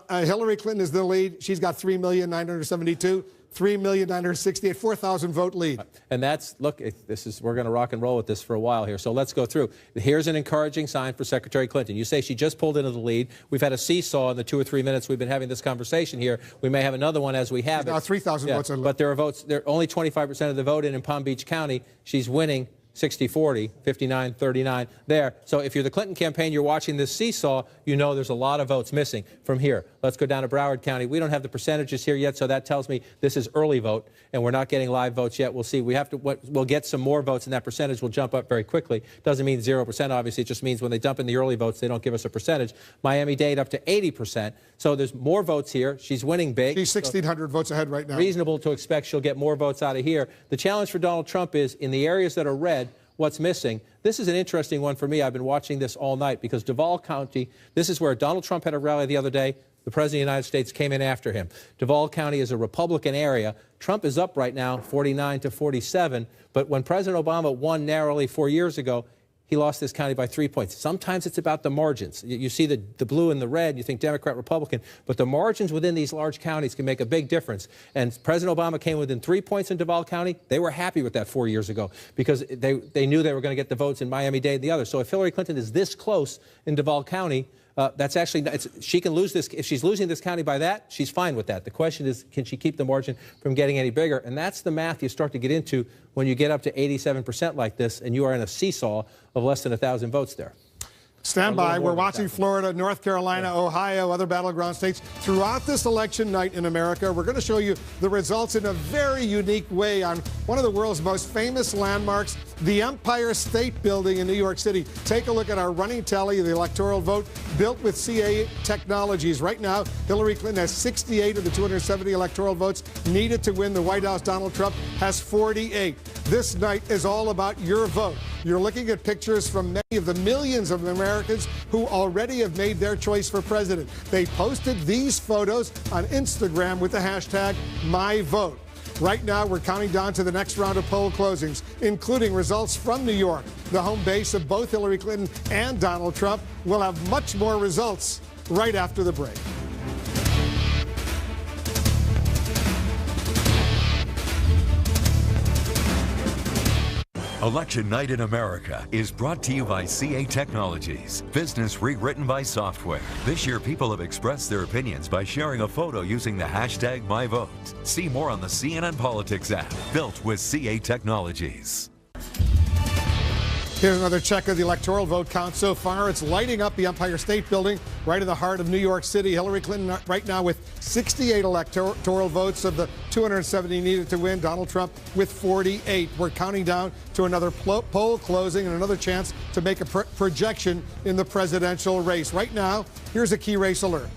Hillary Clinton is the lead. She's got 3,972,000. 3,968,000, 4,000 vote lead. And that's, look, we're going to rock and roll with this for a while here. So let's go through. Here's an encouraging sign for Secretary Clinton. You say she just pulled into the lead. We've had a seesaw in the 2 or 3 minutes we've been having this conversation here. We may have another one as we have it. Now 3,000 votes. But there are votes. There are only 25% of the vote in Palm Beach County. She's winning 60-40, 59-39 there. So if you're the Clinton campaign, you're watching this seesaw, you know there's a lot of votes missing from here. Let's go down to Broward County. We don't have the percentages here yet, so that tells me this is early vote, and we're not getting live votes yet. We'll see. We'll get some more votes, and that percentage will jump up very quickly. Doesn't mean 0%, obviously. It just means when they dump in the early votes, they don't give us a percentage. Miami-Dade up to 80%. So there's more votes here. She's winning big. She's 1,600 votes ahead right now. Reasonable to expect she'll get more votes out of here. The challenge for Donald Trump is in the areas that are red, what's missing. This is an interesting one for me. I've been watching this all night because Duval County, this is where Donald Trump had a rally the other day. The President of the United States came in after him. Duval County is a Republican area. Trump is up right now, 49-47. But when President Obama won narrowly 4 years ago, he lost this county by 3 points. Sometimes it's about the margins. You see the blue and the red, you think Democrat, Republican, but the margins within these large counties can make a big difference. And President Obama came within 3 points in Duval County. They were happy with that 4 years ago because they knew they were going to get the votes in Miami-Dade and the others. So if Hillary Clinton is this close in Duval County, that's actually, she can lose this. If she's losing this county by that, she's fine with that. The question is, can she keep the margin from getting any bigger? And that's the math you start to get into when you get up to 87% like this and you are in a seesaw of less than 1,000 votes there. Stand by. We're watching Florida, North Carolina, Ohio, other battleground states throughout this election night in America. We're going to show you the results in a very unique way on one of the world's most famous landmarks, the Empire State Building in New York City. Take a look at our running tally of the electoral vote built with CA Technologies. Right now, Hillary Clinton has 68 of the 270 electoral votes needed to win the White House. Donald Trump has 48. This night is all about your vote. You're looking at pictures from many of the millions of Americans who already have made their choice for president. They posted these photos on Instagram with the hashtag #MyVote. Right now, we're counting down to the next round of poll closings, including results from New York, the home base of both Hillary Clinton and Donald Trump. We'll have much more results right after the break. Election Night in America is brought to you by CA Technologies. Business rewritten by software. This year, people have expressed their opinions by sharing a photo using the hashtag #MyVote. See more on the CNN Politics app, built with CA Technologies. Here's another check of the electoral vote count so far. It's lighting up the Empire State Building right in the heart of New York City. Hillary Clinton right now with 68 electoral votes of the 270 needed to win. Donald Trump with 48. We're counting down to another poll closing and another chance to make a projection in the presidential race. Right now, here's a key race alert.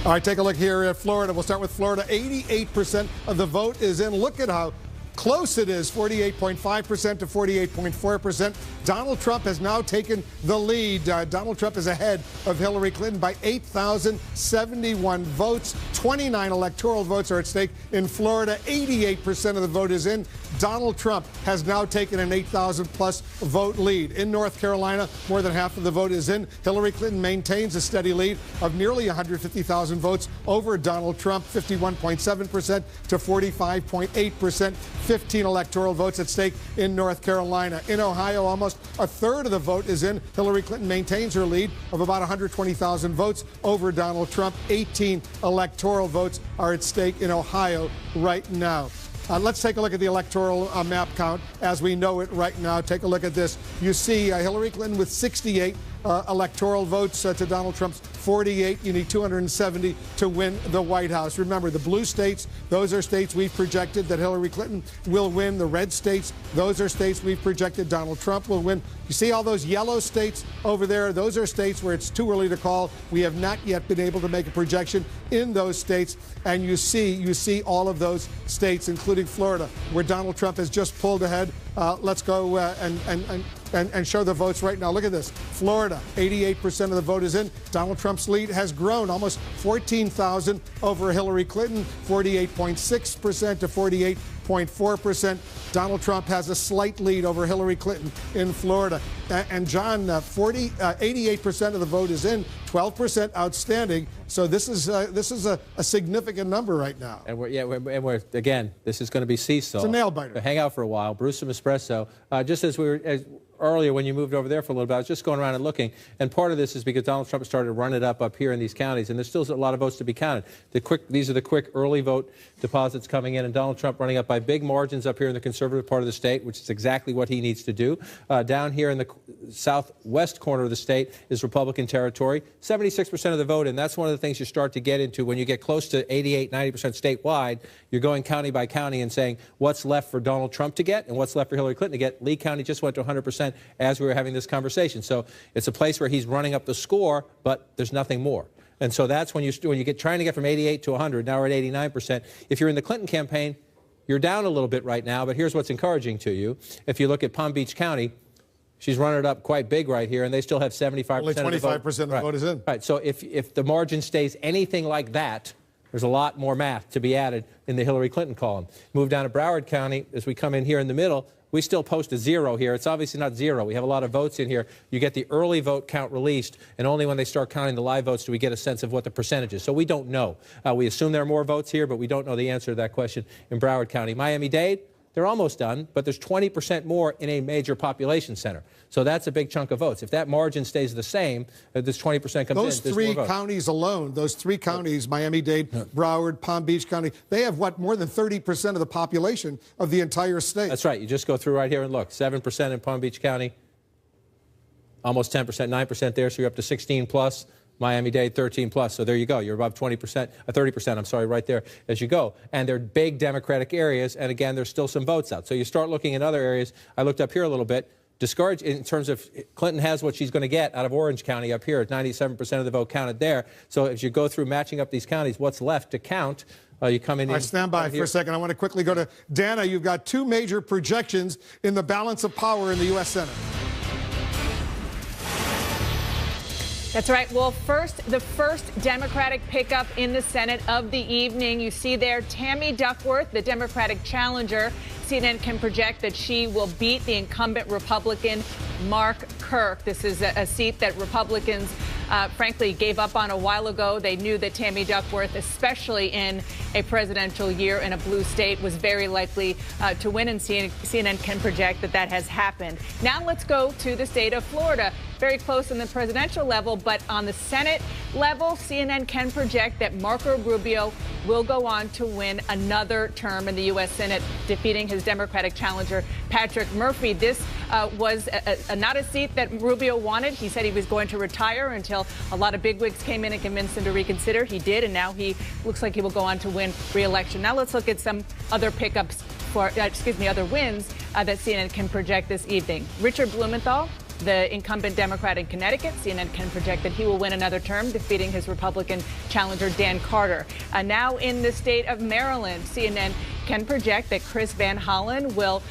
All right, take a look here at Florida. We'll start with Florida. 88% of the vote is in. Look at how close it is, 48.5% to 48.4%. Donald Trump has now taken the lead. Donald Trump is ahead of Hillary Clinton by 8,071 votes. 29 electoral votes are at stake in Florida. 88% of the vote is in. Donald Trump has now taken an 8,000-plus vote lead. In North Carolina, more than half of the vote is in. Hillary Clinton maintains a steady lead of nearly 150,000 votes over Donald Trump, 51.7% to 45.8%. 15 electoral votes at stake in North Carolina. In Ohio, almost a third of the vote is in. Hillary Clinton maintains her lead of about 120,000 votes over Donald Trump. 18 electoral votes are at stake in Ohio right now. Let's take a look at the electoral map count as we know it right now. Take a look at this. You see Hillary Clinton with 68 electoral votes to Donald Trump's 48. You need 270 to win the White House. Remember, the blue states, those are states we've projected that Hillary Clinton will win. The red states, those are states we've projected Donald Trump will win. You see all those yellow states over there? Those are states where it's too early to call. We have not yet been able to make a projection in those states. And you see all of those states, including Florida, where Donald Trump has just pulled ahead. Let's go and show the votes right now. Look at this. Florida, 88% of the vote is in. Donald Trump's lead has grown almost 14,000 over Hillary Clinton, 48.6% to 48.4%. Donald Trump has a slight lead over Hillary Clinton in Florida. And John, 88% of the vote is in, 12% outstanding. So this is a significant number right now. And we're again, this is going to be seesaw. It's a nail biter. Hang out for a while. Brew some espresso. Just as we were earlier when you moved over there for a little bit, I was just going around and looking. And part of this is because Donald Trump started to run it up here in these counties, and there's still a lot of votes to be counted. These are the quick early vote deposits coming in, and Donald Trump running up by big margins up here in the conservative part of the state, which is exactly what he needs to do. Down here in the southwest corner of the state is Republican territory. 76% of the vote, and that's one of the things you start to get into when you get close to 88, 90% statewide. You're going county by county and saying what's left for Donald Trump to get and what's left for Hillary Clinton to get. Lee County just went to 100% as we were having this conversation. So it's a place where he's running up the score, but there's nothing more. And so that's when you get trying to get from 88 to 100. Now we're at 89%. If you're in the Clinton campaign, you're down a little bit right now, but here's what's encouraging to you. If you look at Palm Beach County, she's running it up quite big right here, and they still have 75% Only 25% of the vote. of the vote is in. Right. So if the margin stays anything like that, there's a lot more math to be added in the Hillary Clinton column. Move down to Broward County, as we come in here in the middle, we still post a 0 here. It's obviously not 0. We have a lot of votes in here. You get the early vote count released, and only when they start counting the live votes do we get a sense of what the percentage is. So we don't know. We assume there are more votes here, but we don't know the answer to that question in Broward County. Miami-Dade, they're almost done, but there's 20% more in a major population center. So that's a big chunk of votes. If that margin stays the same, this 20% comes in. Those three counties alone, those three counties, Miami-Dade, Broward, Palm Beach County, they have, more than 30% of the population of the entire state. That's right. You just go through right here and look. 7% in Palm Beach County, almost 10%, 9% there, so you're up to 16 plus. Miami-Dade, 13 plus. So there you go. You're above 20%, 30%, I'm sorry, right there as you go. And they're big Democratic areas. And again, there's still some votes out. So you start looking at other areas. I looked up here a little bit. Discouraged in terms of Clinton has what she's going to get out of Orange County up here at 97% of the vote counted there. So as you go through matching up these counties, what's left to count? You come in. I stand by for a second. I want to quickly go to Dana. You've got two major projections in the balance of power in the U.S. Senate. That's right. Well, the first Democratic pickup in the Senate of the evening. You see there Tammy Duckworth, the Democratic challenger. CNN can project that she will beat the incumbent Republican Mark Kirk. This is a seat that Republicans, frankly, gave up on a while ago. They knew that Tammy Duckworth, especially in a presidential year in a blue state, was very likely to win, and CNN can project that that has happened. Now let's go to the state of Florida. Very close on the presidential level, but on the Senate level, CNN can project that Marco Rubio will go on to win another term in the U.S. Senate, defeating his Democratic challenger, Patrick Murphy. This was not a seat that Rubio wanted. He said he was going to retire until a lot of bigwigs came in and convinced him to reconsider. He did, and now he looks like he will go on to win re-election. Now let's look at some other pickups for, other wins that CNN can project this evening. Richard Blumenthal, the incumbent Democrat in Connecticut, CNN can project that he will win another term, defeating his Republican challenger, Dan Carter. Now in the state of Maryland, CNN can project that Chris Van Hollen will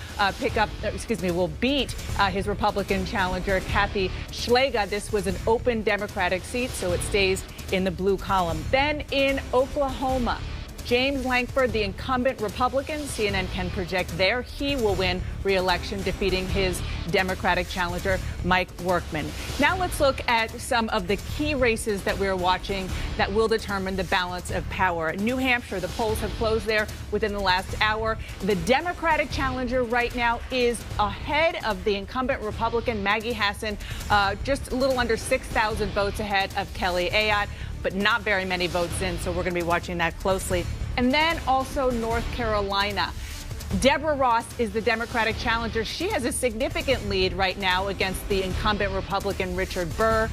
will beat his Republican challenger, Kathy Schlega. This was an open Democratic seat, so it stays in the blue column. Then in Oklahoma, James Lankford, the incumbent Republican, CNN can project there he will win re-election, defeating his Democratic challenger, Mike Workman. Now let's look at some of the key races that we're watching that will determine the balance of power. New Hampshire, the polls have closed there within the last hour. The Democratic challenger right now is ahead of the incumbent Republican, Maggie Hassan, just a little under 6,000 votes ahead of Kelly Ayotte, but not very many votes in, so we're going to be watching that closely. And then also North Carolina. Deborah Ross is the Democratic challenger. She has a significant lead right now against the incumbent Republican Richard Burr.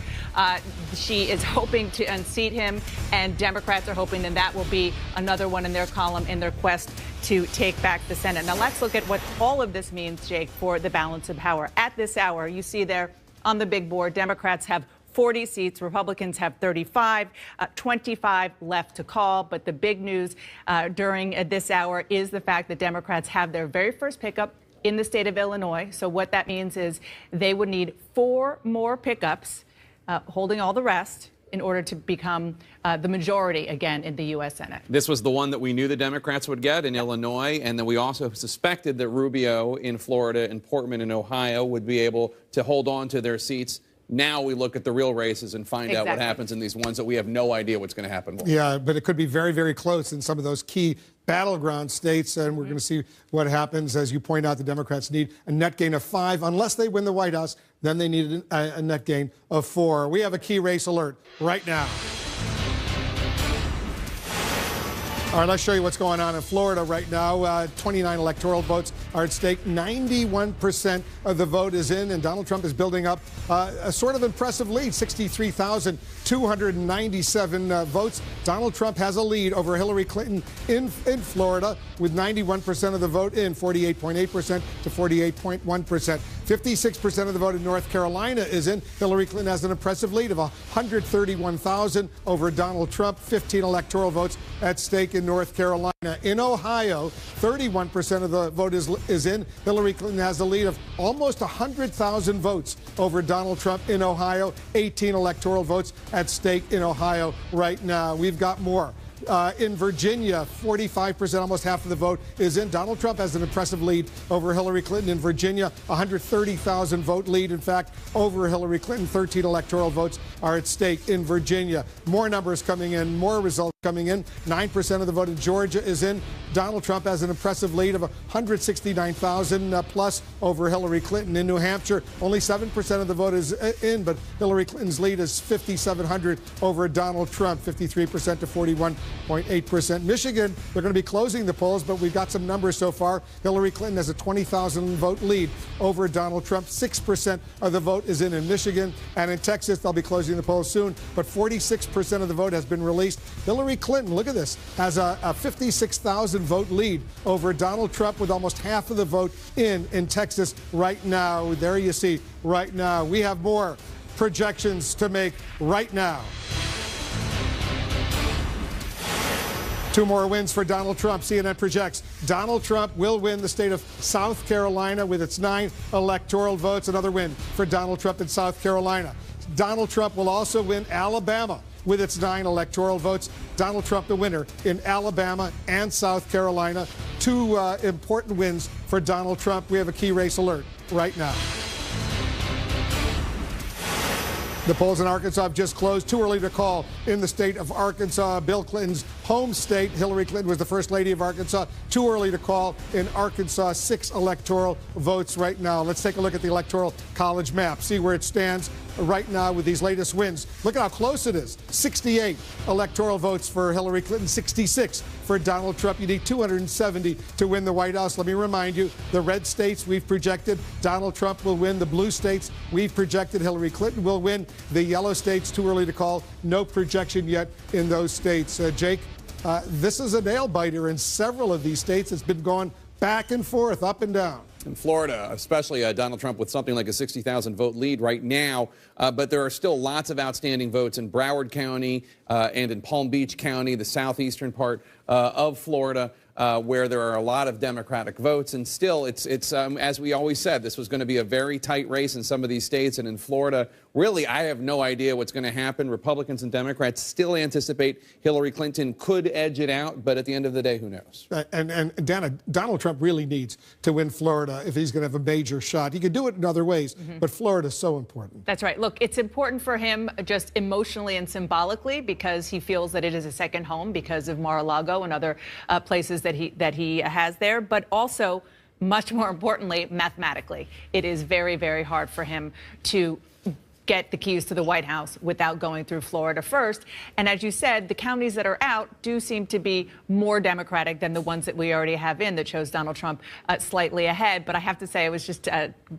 She is hoping to unseat him, and Democrats are hoping that will be another one in their column in their quest to take back the Senate. Now let's look at what all of this means, Jake, for the balance of power. At this hour, you see there on the big board, Democrats have 40 seats. Republicans have 35, 25 left to call. But the big news during this hour is the fact that Democrats have their very first pickup in the state of Illinois. So what that means is they would need 4 more pickups, holding all the rest, in order to become the majority again in the U.S. Senate. This was the one that we knew the Democrats would get in Illinois, and then we also suspected that Rubio in Florida and Portman in Ohio would be able to hold on to their seats. Now we look at the real races and find out what happens in these ones that we have no idea what's going to happen with. Yeah, but it could be very, very close in some of those key battleground states, and we're going to see what happens. As you point out, the Democrats need a net gain of 5. Unless they win the White House, then they need a net gain of 4. We have a key race alert right now. All right, let's show you what's going on in Florida right now. 29 electoral votes are at stake. 91% of the vote is in, and Donald Trump is building up a sort of impressive lead, 63,297 votes. Donald Trump has a lead over Hillary Clinton in Florida with 91% of the vote in, 48.8% to 48.1%. 56% of the vote in North Carolina is in. Hillary Clinton has an impressive lead of 131,000 over Donald Trump. 15 electoral votes at stake in North Carolina. In Ohio, 31% of the vote is in. Hillary Clinton has a lead of almost 100,000 votes over Donald Trump in Ohio. 18 electoral votes at stake in Ohio right now. We've got more. In Virginia, 45%, almost half of the vote is in. Donald Trump has an impressive lead over Hillary Clinton in Virginia, 130,000 vote lead, in fact, over Hillary Clinton. 13 electoral votes are at stake in Virginia. More numbers coming in, more results coming in. 9% of the vote in Georgia is in. Donald Trump has an impressive lead of 169,000 plus over Hillary Clinton. In New Hampshire, only 7% of the vote is in, but Hillary Clinton's lead is 5,700 over Donald Trump, 53% to 41.8%. Michigan, they're going to be closing the polls, but we've got some numbers so far. Hillary Clinton has a 20,000 vote lead over Donald Trump. 6% of the vote is in Michigan. And in Texas, they'll be closing the polls soon, but 46% of the vote has been released. Hillary Clinton, look at this, has a 56,000 vote lead over Donald Trump with almost half of the vote in Texas right now. There you see right now. We have more projections to make right now. 2 more wins for Donald Trump. CNN projects Donald Trump will win the state of South Carolina with its 9 electoral votes. Another win for Donald Trump in South Carolina. Donald Trump will also win Alabama with its 9 electoral votes. Donald Trump the winner in Alabama and South Carolina. 2 important wins for Donald Trump. We have a key race alert right now. The polls in Arkansas have just closed. Too early to call in the state of Arkansas, Bill Clinton's home state. Hillary Clinton was the first lady of Arkansas. Too early to call in Arkansas. 6 electoral votes right now. Let's take a look at the Electoral College map, see where it stands right now with these latest wins. Look at how close it is. 68 electoral votes for Hillary Clinton, 66 for Donald Trump. You need 270 to win the White House. Let me remind you, the red states we've projected Donald Trump will win. The blue states we've projected Hillary Clinton will win. The yellow states, too early to call. No projection yet in those states. Jake, this is a nail biter in several of these states. It's been going back and forth, up and down. In Florida, especially Donald Trump with something like a 60,000 vote lead right now. But there are still lots of outstanding votes in Broward County and in Palm Beach County, the southeastern part of Florida, where there are a lot of Democratic votes. And still, it's as we always said, this was going to be a very tight race in some of these states. And in Florida, really, I have no idea what's going to happen. Republicans and Democrats still anticipate Hillary Clinton could edge it out. But at the end of the day, who knows? And Dana, Donald Trump really needs to win Florida if he's going to have a major shot. He could do it in other ways, but Florida is so important. That's right. Look, it's important for him just emotionally and symbolically because he feels that it is a second home because of Mar-a-Lago and other places that he has there, but also, much more importantly, mathematically, it is very, very hard for him to get the keys to the White House without going through Florida first. And as you said, the counties that are out do seem to be more Democratic than the ones that we already have in that shows Donald Trump slightly ahead. But I have to say, I was just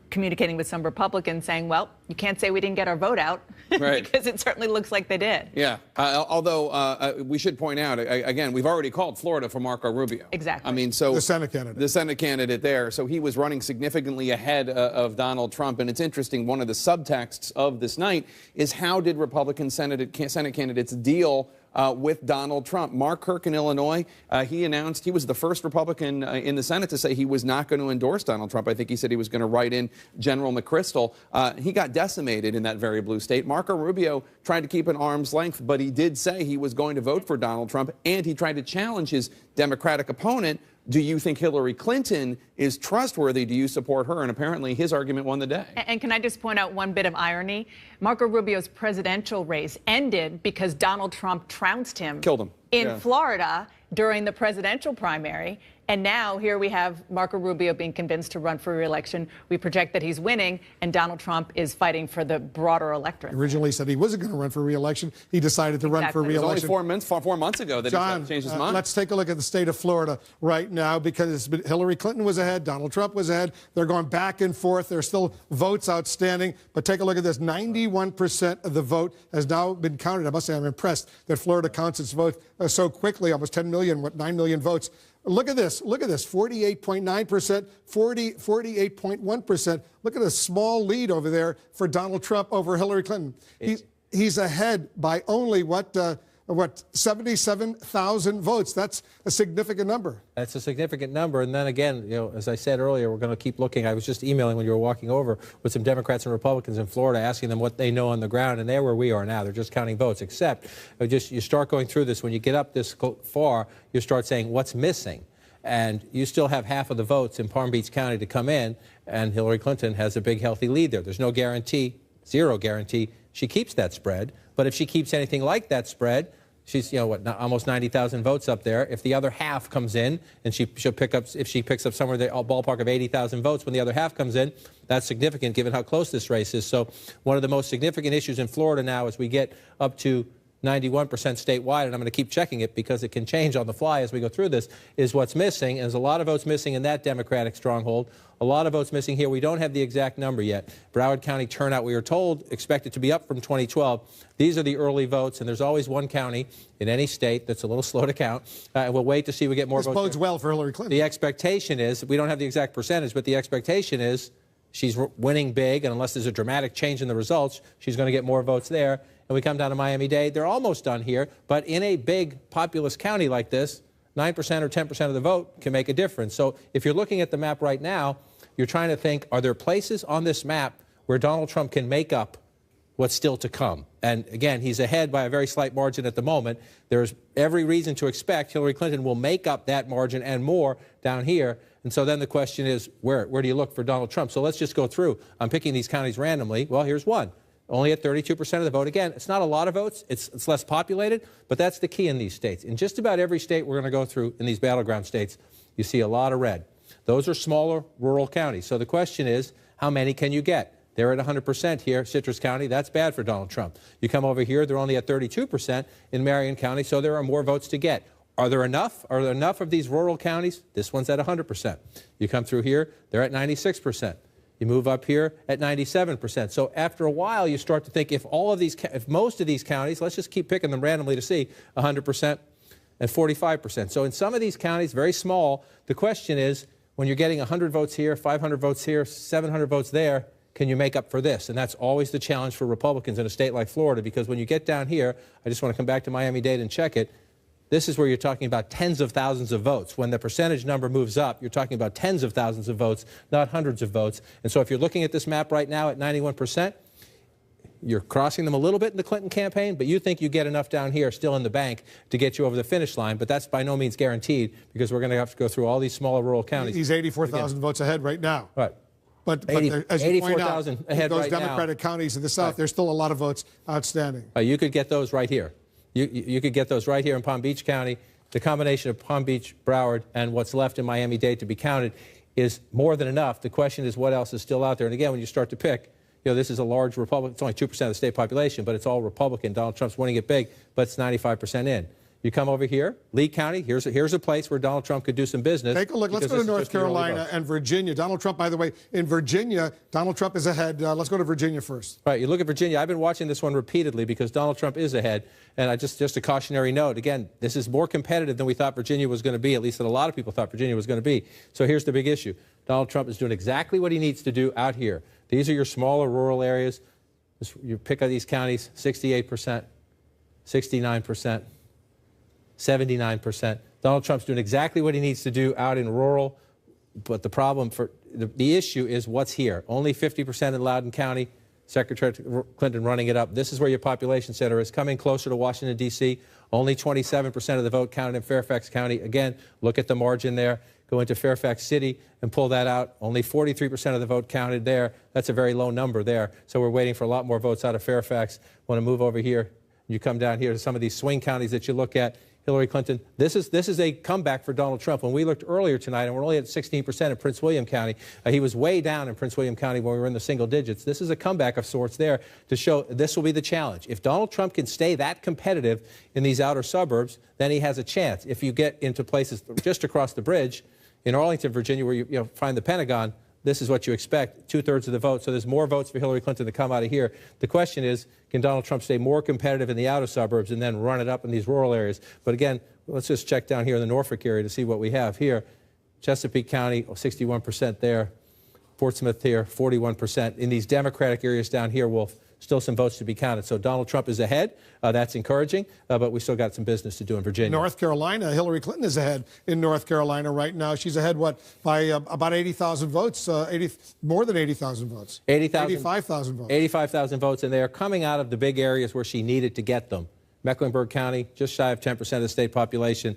communicating with some Republicans saying, well, you can't say we didn't get our vote out right. because it certainly looks like they did. Yeah, although we should point out, again, we've already called Florida for Marco Rubio. Exactly. I mean, so the Senate candidate. The Senate candidate there. So he was running significantly ahead of Donald Trump. And it's interesting, one of the subtexts of this night is how did Republican Senate candidates deal with Donald Trump. Mark Kirk in Illinois, he announced he was the first Republican in the Senate to say he was not going to endorse Donald Trump. I think he said he was going to write in General McChrystal. He got decimated in that very blue state. Marco Rubio tried to keep an arm's length, but he did say he was going to vote for Donald Trump, and he tried to challenge his Democratic opponent. Do you think Hillary Clinton is trustworthy? Do you support her? And apparently his argument won the day. And can I just point out one bit of irony? Marco Rubio's presidential race ended because Donald Trump trounced him. Killed him. In Florida during the presidential primary. And now here we have Marco Rubio being convinced to run for re-election. We project that he's winning, and Donald Trump is fighting for the broader electorate. Originally said he wasn't going to run for re-election. He decided to run for re-election. It was only 4 months ago that he changed his mind. Let's take a look at the state of Florida right now, because Hillary Clinton was ahead, Donald Trump was ahead. They're going back and forth. There's still votes outstanding. But take a look at this. 91% of the vote has now been counted. I must say I'm impressed that Florida counts its vote so quickly, almost 10 million, 9 million votes. Look at this. Look at this. 48.9%, 48.1%. Look at a small lead over there for Donald Trump over Hillary Clinton. He's ahead by only, what 77,000 votes. That's a significant number. That's a significant number. And then again, as I said earlier, we're going to keep looking. I was just emailing when you were walking over with some Democrats and Republicans in Florida, asking them what they know on the ground, and they're where we are now. They're just counting votes, except you start going through this. When you get up this far, you start saying what's missing. And you still have half of the votes in Palm Beach County to come in, and Hillary Clinton has a big, healthy lead there. There's no guarantee, zero guarantee, she keeps that spread. But if she keeps anything like that spread, she's, almost 90,000 votes up there. If the other half comes in, and she'll pick up, if she picks up somewhere the ballpark of 80,000 votes when the other half comes in, that's significant given how close this race is. So one of the most significant issues in Florida now, as we get up to 91% statewide, and I'm going to keep checking it because it can change on the fly as we go through this, is what's missing. And there's a lot of votes missing in that Democratic stronghold. A lot of votes missing here. We don't have the exact number yet. Broward County turnout, we were told, expected to be up from 2012. These are the early votes, and there's always one county in any state that's a little slow to count. And we'll wait to see if we get more votes. This bodes well for Hillary Clinton. The expectation is, we don't have the exact percentage, but the expectation is she's winning big, and unless there's a dramatic change in the results, she's going to get more votes there. And we come down to Miami-Dade. They're almost done here, but in a big populous county like this, 9% or 10% of the vote can make a difference. So if you're looking at the map right now, you're trying to think, are there places on this map where Donald Trump can make up what's still to come? And again, he's ahead by a very slight margin at the moment. There's every reason to expect Hillary Clinton will make up that margin and more down here. And so then the question is, where do you look for Donald Trump? So let's just go through. I'm picking these counties randomly. Well, here's one. Only at 32% of the vote. Again, it's not a lot of votes. It's less populated, but that's the key in these states. In just about every state we're going to go through in these battleground states, you see a lot of red. Those are smaller rural counties. So the question is, how many can you get? They're at 100% here, Citrus County. That's bad for Donald Trump. You come over here, they're only at 32% in Marion County, so there are more votes to get. Are there enough? Are there enough of these rural counties? This one's at 100%. You come through here, they're at 96%. You move up here at 97%. So after a while, you start to think if most of these counties, let's just keep picking them randomly to see, 100% and 45%. So in some of these counties, very small, the question is, when you're getting 100 votes here, 500 votes here, 700 votes there, can you make up for this? And that's always the challenge for Republicans in a state like Florida, because when you get down here, I just want to come back to Miami-Dade and check it, this is where you're talking about tens of thousands of votes. When the percentage number moves up, you're talking about tens of thousands of votes, not hundreds of votes. And so if you're looking at this map right now at 91%, you're crossing them a little bit in the Clinton campaign, but you think you get enough down here still in the bank to get you over the finish line. But that's by no means guaranteed, because we're going to have to go through all these smaller rural counties. He's 84,000 votes ahead right now. Right. But as you point out, ahead those right Democratic counties in the South, there's still a lot of votes outstanding. You could get those right here. You could get those right here in Palm Beach County. The combination of Palm Beach, Broward, and what's left in Miami-Dade to be counted is more than enough. The question is what else is still out there. And again, when you start to pick, this is a large Republican. It's only 2% of the state population, but it's all Republican. Donald Trump's winning it big, but it's 95% in. You come over here, Lee County, here's a place where Donald Trump could do some business. Take a look. Let's go to North Carolina and Virginia. Donald Trump, by the way, in Virginia, Donald Trump is ahead. Let's go to Virginia first. Right, you look at Virginia. I've been watching this one repeatedly because Donald Trump is ahead. And just a cautionary note, again, this is more competitive than we thought Virginia was going to be, at least that a lot of people thought Virginia was going to be. So here's the big issue. Donald Trump is doing exactly what he needs to do out here. These are your smaller rural areas. You pick out these counties, 68%, 69%. 79%. Donald Trump's doing exactly what he needs to do out in rural, but the problem for the issue is what's here. Only 50% in Loudoun County. Secretary Clinton running it up. This is where your population center is, coming closer to Washington, D.C. Only 27% of the vote counted in Fairfax County. Again, look at the margin there. Go into Fairfax City and pull that out. Only 43% of the vote counted there. That's a very low number there. So we're waiting for a lot more votes out of Fairfax. Want to move over here. You come down here to some of these swing counties that you look at. Hillary Clinton, this is a comeback for Donald Trump. When we looked earlier tonight, and we're only at 16% in Prince William County, he was way down in Prince William County when we were in the single digits. This is a comeback of sorts there to show this will be the challenge. If Donald Trump can stay that competitive in these outer suburbs, then he has a chance. If you get into places just across the bridge in Arlington, Virginia, where you find the Pentagon, this is what you expect, 2/3 of the vote. So there's more votes for Hillary Clinton to come out of here. The question is, can Donald Trump stay more competitive in the outer suburbs and then run it up in these rural areas? But again, let's just check down here in the Norfolk area to see what we have here. Chesapeake County, 61% there. Portsmouth here, 41%. In these Democratic areas down here, Wolf, still some votes to be counted. So Donald Trump is ahead. That's encouraging, but we still got some business to do in Virginia. North Carolina, Hillary Clinton is ahead in North Carolina right now. She's ahead, what, by about 80,000 votes, more than 80,000 votes. 85,000 votes. 85,000 votes, and they are coming out of the big areas where she needed to get them. Mecklenburg County, just shy of 10% of the state population.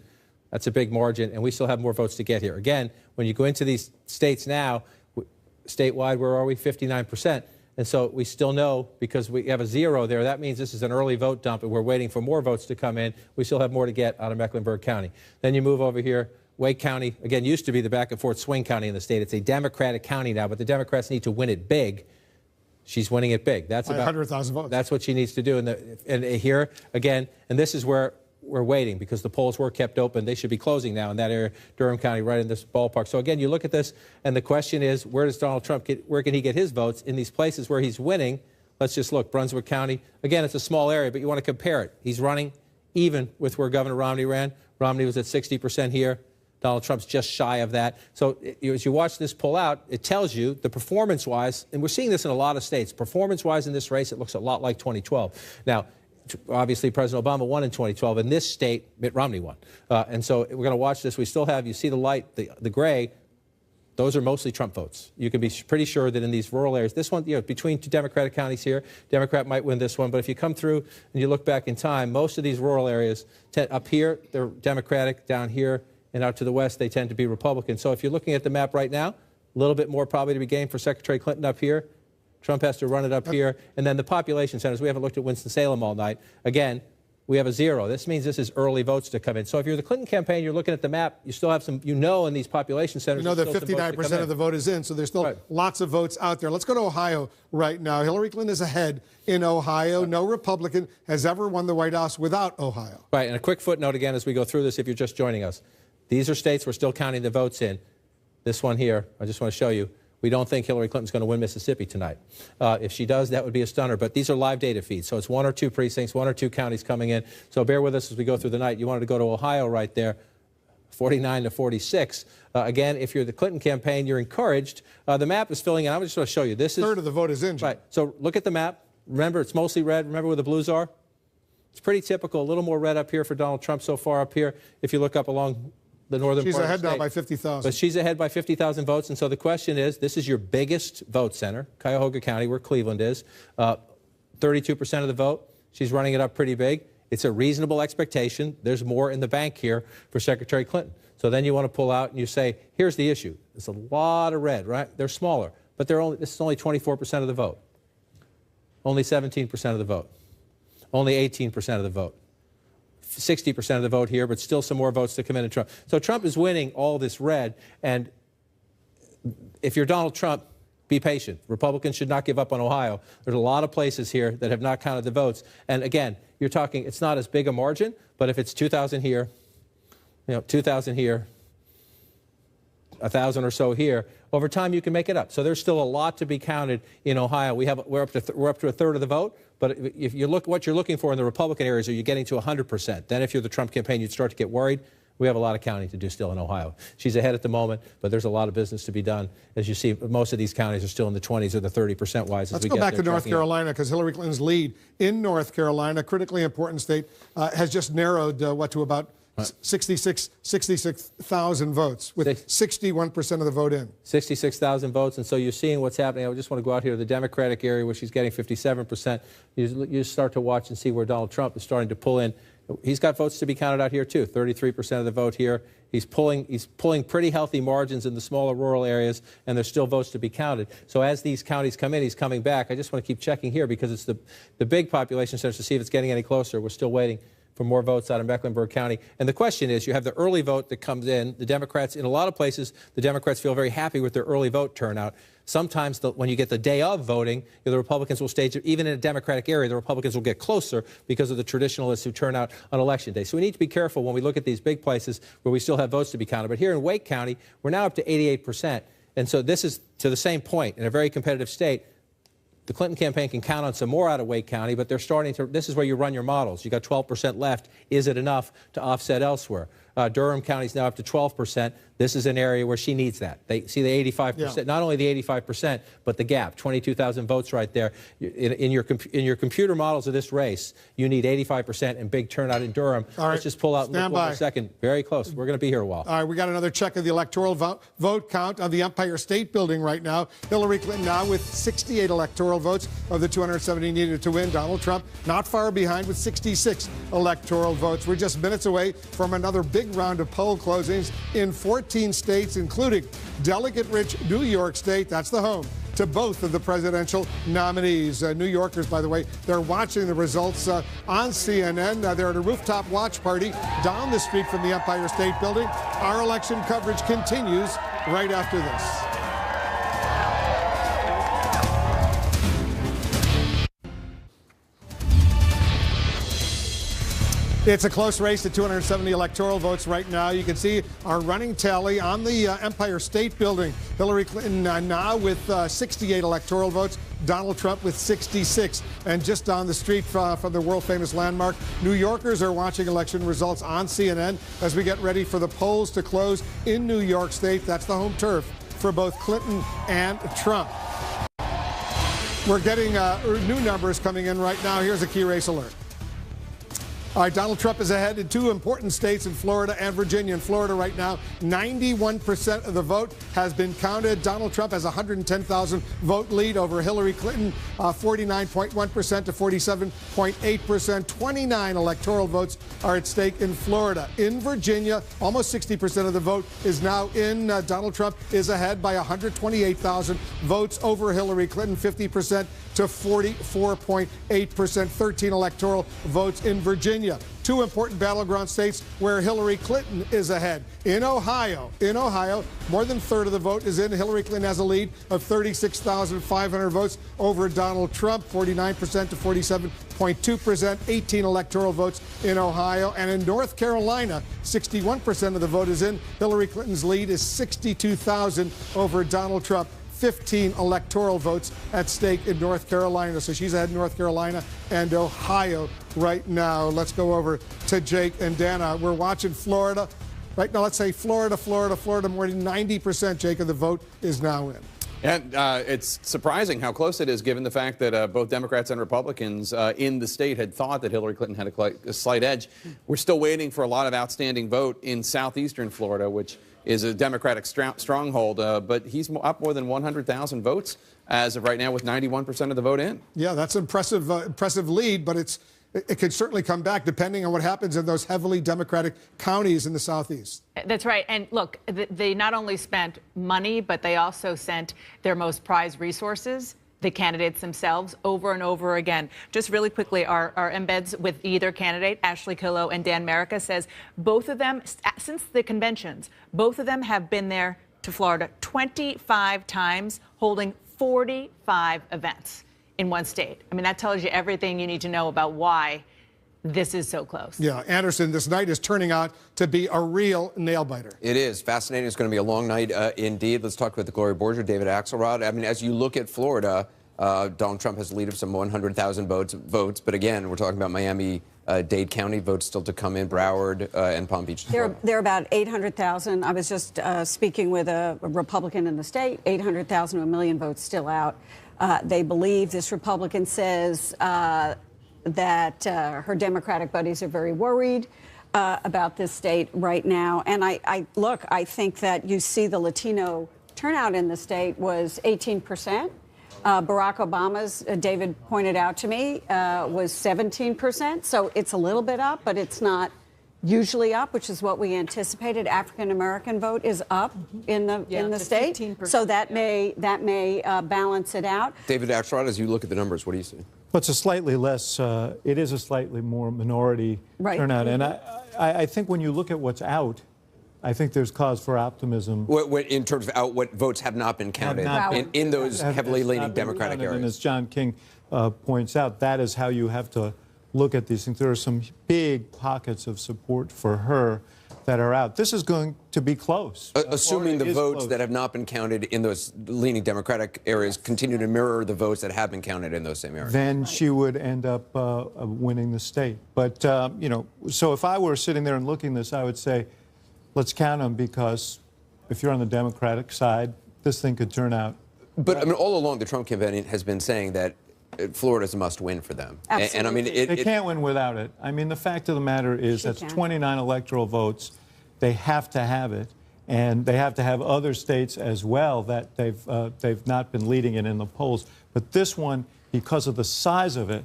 That's a big margin, and we still have more votes to get here. Again, when you go into these states now, statewide, where are we? 59%. And so we still know, because we have a 0 there, that means this is an early vote dump, and we're waiting for more votes to come in. We still have more to get out of Mecklenburg County. Then you move over here. Wake County, again, used to be the back and forth swing county in the state. It's a Democratic county now, but the Democrats need to win it big. She's winning it big. That's about 100,000 votes. That's what she needs to do. And here, again, and this is where we're waiting, because the polls were kept open. They should be closing now in that area, Durham County, right in this ballpark. So again, you look at this, and the question is, where does Donald Trump get? Where can he get his votes in these places where he's winning? Let's just look. Brunswick County. Again, it's a small area, but you want to compare it. He's running even with where Governor Romney ran. Romney was at 60% here. Donald Trump's just shy of that. So as you watch this pull out, it tells you the performance-wise, and we're seeing this in a lot of states, performance-wise in this race, it looks a lot like 2012. Now, obviously, President Obama won in 2012. In this state, Mitt Romney won. And so we're going to watch this. We still have, you see the light, the gray, those are mostly Trump votes. You can be pretty sure that in these rural areas, this one, between two Democratic counties here, Democrat might win this one. But if you come through and you look back in time, most of these rural areas, up here, they're Democratic. Down here and out to the west, they tend to be Republican. So if you're looking at the map right now, a little bit more probably to be gained for Secretary Clinton up here. Trump has to run it up here. And then the population centers, we haven't looked at Winston-Salem all night. Again, we have a 0. This means this is early votes to come in. So if you're the Clinton campaign, you're looking at the map, you still have some, in these population centers. You know that 59% of the vote is in, so there's still lots of votes out there. Let's go to Ohio right now. Hillary Clinton is ahead in Ohio. No Republican has ever won the White House without Ohio. Right, and a quick footnote again as we go through this, if you're just joining us. These are states we're still counting the votes in. This one here, I just want to show you. We don't think Hillary Clinton's going to win Mississippi tonight. If she does, that would be a stunner. But these are live data feeds, so it's 1 or 2 precincts, 1 or 2 counties coming in. So bear with us as we go through the night. You wanted to go to Ohio right there, 49 to 46. Again, if you're the Clinton campaign, you're encouraged. The map is filling in. I just want to show you. This is third of the vote is in. Right. So look at the map. Remember, it's mostly red. Remember where the blues are? It's pretty typical. A little more red up here for Donald Trump so far up here. If you look up along the northern part of the state. She's ahead now by 50,000. But she's ahead by 50,000 votes. And so the question is, this is your biggest vote center, Cuyahoga County, where Cleveland is. 32% of the vote. She's running it up pretty big. It's a reasonable expectation. There's more in the bank here for Secretary Clinton. So then you want to pull out and you say, here's the issue. It's a lot of red, right? They're smaller, but this is only 24% of the vote. Only 17% of the vote. Only 18% of the vote. 60% of the vote here, but still some more votes to come in to Trump. So Trump is winning all this red, and if you're Donald Trump, be patient. Republicans should not give up on Ohio. There's a lot of places here that have not counted the votes. And again, you're talking, it's not as big a margin, but if it's 2,000 here, 2,000 here, 1,000 or so here, over time you can make it up. So there's still a lot to be counted in Ohio. We're up to a third of the vote, but if you look what you're looking for in the Republican areas, are you getting to 100%? Then if you're the Trump campaign, you'd start to get worried. We have a lot of counting to do still in Ohio. She's ahead at the moment, but there's a lot of business to be done. As you see, most of these counties are still in the 20s or the 30% wise. Let's go back to North Carolina, because Hillary Clinton's lead in North Carolina, critically important state, has just narrowed to about 66,000 votes with 61% of the vote in. 66,000 votes, and so you're seeing what's happening. I just want to go out here to the Democratic area where she's getting 57%. You start to watch and see where Donald Trump is starting to pull in. He's got votes to be counted out here too. 33% of the vote here. He's pulling pretty healthy margins in the smaller rural areas, and there's still votes to be counted. So as these counties come in, he's coming back. I just want to keep checking here because it's the big population centers to see if it's getting any closer. We're still waiting for more votes out of Mecklenburg County. And the question is, you have the early vote that comes in. The Democrats, in a lot of places, the Democrats feel very happy with their early vote turnout. Sometimes when you get the day of voting, the Republicans will stage it. Even in a Democratic area, the Republicans will get closer because of the traditionalists who turn out on Election Day. So we need to be careful when we look at these big places where we still have votes to be counted. But here in Wake County, we're now up to 88%. And so this is to the same point. In a very competitive state, the Clinton campaign can count on some more out of Wake County, but they're starting to, this is where you run your models. You got 12% left. Is it enough to offset elsewhere? Durham County is now up to 12%. This is an area where she needs that. They see the 85%, not only the 85%, but the gap, 22,000 votes right there. In your computer models of this race, you need 85% and big turnout in Durham. All right. Let's just pull out and look one more second. Very close. We're going to be here a while. All right, we got another check of the electoral vote count on the Empire State Building right now. Hillary Clinton now with 68 electoral votes of the 270 needed to win. Donald Trump not far behind with 66 electoral votes. We're just minutes away from another big round of poll closings in 14 states, including delegate-rich New York State. That's the home to both of the presidential nominees. New Yorkers, by the way, they're watching the results on CNN. They're at a rooftop watch party down the street from the Empire State Building. Our election coverage continues right after this. It's a close race to 270 electoral votes right now. You can see our running tally on the Empire State Building. Hillary Clinton now with 68 electoral votes. Donald Trump with 66. And just down the street from the world-famous landmark, New Yorkers are watching election results on CNN as we get ready for the polls to close in New York State. That's the home turf for both Clinton and Trump. We're getting new numbers coming in right now. Here's a key race alert. All right, Donald Trump is ahead in two important states in Florida and Virginia. In Florida right now, 91% of the vote has been counted. Donald Trump has a 110,000 vote lead over Hillary Clinton, 49.1% to 47.8%. 29 electoral votes are at stake in Florida. In Virginia, almost 60% of the vote is now in. Donald Trump is ahead by 128,000 votes over Hillary Clinton, 50% to 44.8%. 13 electoral votes in Virginia. Two important battleground states where Hillary Clinton is ahead. In Ohio, more than a third of the vote is in. Hillary Clinton has a lead of 36,500 votes over Donald Trump, 49% to 47.2%, 18 electoral votes in Ohio. And in North Carolina, 61% of the vote is in. Hillary Clinton's lead is 62,000 over Donald Trump. 15 electoral votes at stake in North Carolina. So she's ahead in North Carolina and Ohio right now. Let's go over to Jake and Dana. We're watching Florida. Right now, let's say Florida, more than 90%, Jake, of the vote is now in. And it's surprising how close it is, given the fact that both Democrats and Republicans in the state had thought that Hillary Clinton had a slight edge. We're still waiting for a lot of outstanding vote in southeastern Florida, which is a Democratic stronghold, but he's up more than 100,000 votes as of right now with 91% of the vote in. Yeah, that's an impressive lead, but it could certainly come back depending on what happens in those heavily Democratic counties in the southeast. That's right. And look, they not only spent money, but they also sent their most prized resources, the candidates themselves, over and over again. Just really quickly, our embeds with either candidate, Ashley Killow and Dan Merica, says both of them, since the conventions, both of them have been there to Florida 25 times, holding 45 events in one state. I mean, that tells you everything you need to know about why this is so close. Yeah, Anderson, this night is turning out to be a real nail-biter. It is. Fascinating. It's going to be a long night indeed. Let's talk with the Gloria Borger, David Axelrod. I mean, as you look at Florida, Donald Trump has a lead of some 100,000 votes. But again, we're talking about Miami-Dade County votes still to come in, Broward and Palm Beach. There are about 800,000. I was just speaking with a Republican in the state, 800,000 to a million votes still out. They believe, this Republican says, that her Democratic buddies are very worried. about this state right now. And I think that you see the Latino turnout in the state was 18%. Barack Obama's, David pointed out to me, was 17%. So it's a little bit up, but it's not usually up, which is what we anticipated. African American vote is up in the state, 15%. So that may balance it out. David Axelrod, as you look at the numbers, what do you see? Well, it's a slightly less. It is a slightly more minority turnout, and I think when you look at what's out, I think there's cause for optimism. In terms of what votes have not been counted in those heavily leaning Democratic areas. And as John King points out, that is how you have to look at these things. There are some big pockets of support for her that are out. This is going to be close. Assuming the votes that have not been counted in those leaning Democratic areas continue to mirror the votes that have been counted in those same areas. Then she would end up winning the state. But, you know, so if I were sitting there and looking at this, I would say, let's count them, because if you're on the Democratic side, this thing could turn out. But I mean, all along, the Trump campaign has been saying that Florida's a must-win for them. Absolutely. And I mean, they can't win without it. I mean, the fact of the matter is that's 29 electoral votes. They have to have it, and they have to have other states as well that they've not been leading it in the polls. But this one, because of the size of it,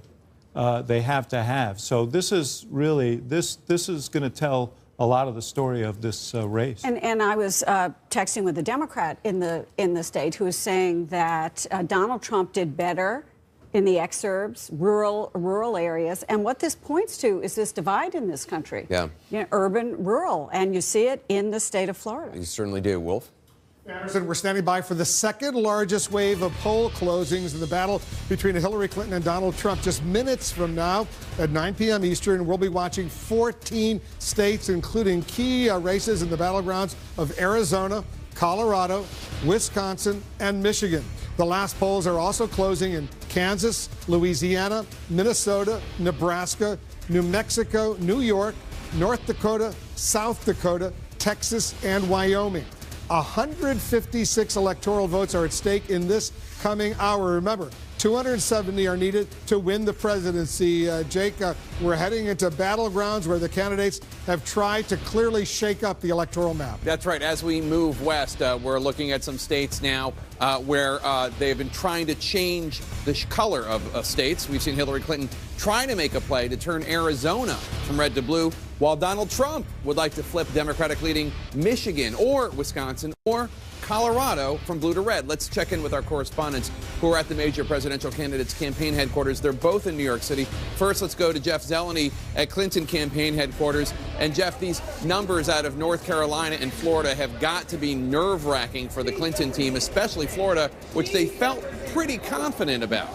they have to have. So this is really this is going to tell a lot of the story of this race. And I was texting with a Democrat in the state who was saying that Donald Trump did better in the exurbs, rural areas. And what this points to is this divide in this country. Yeah. You know, urban, rural. And you see it in the state of Florida. You certainly do. Wolf? Anderson, we're standing by for the second largest wave of poll closings in the battle between Hillary Clinton and Donald Trump. Just minutes from now at 9 p.m. Eastern, we'll be watching 14 states, including key races in the battlegrounds of Arizona, Colorado, Wisconsin, and Michigan. The last polls are also closing in Kansas, Louisiana, Minnesota, Nebraska, New Mexico, New York, North Dakota, South Dakota, Texas, and Wyoming. 156 electoral votes are at stake in this coming hour. Remember, 270 are needed to win the presidency. Jake, we're heading into battlegrounds where the candidates have tried to clearly shake up the electoral map. That's right. As we move west, we're looking at some states now where they've been trying to change the color of states. We've seen Hillary Clinton trying to make a play to turn Arizona from red to blue, while Donald Trump would like to flip Democratic-leading Michigan or Wisconsin or Colorado from blue to red. Let's check in with our correspondents who are at the major presidential candidates' campaign headquarters. They're both in New York City. First, let's go to Jeff Zeleny at Clinton campaign headquarters. And Jeff, these numbers out of North Carolina and Florida have got to be nerve-wracking for the Clinton team, especially Florida, which they felt pretty confident about.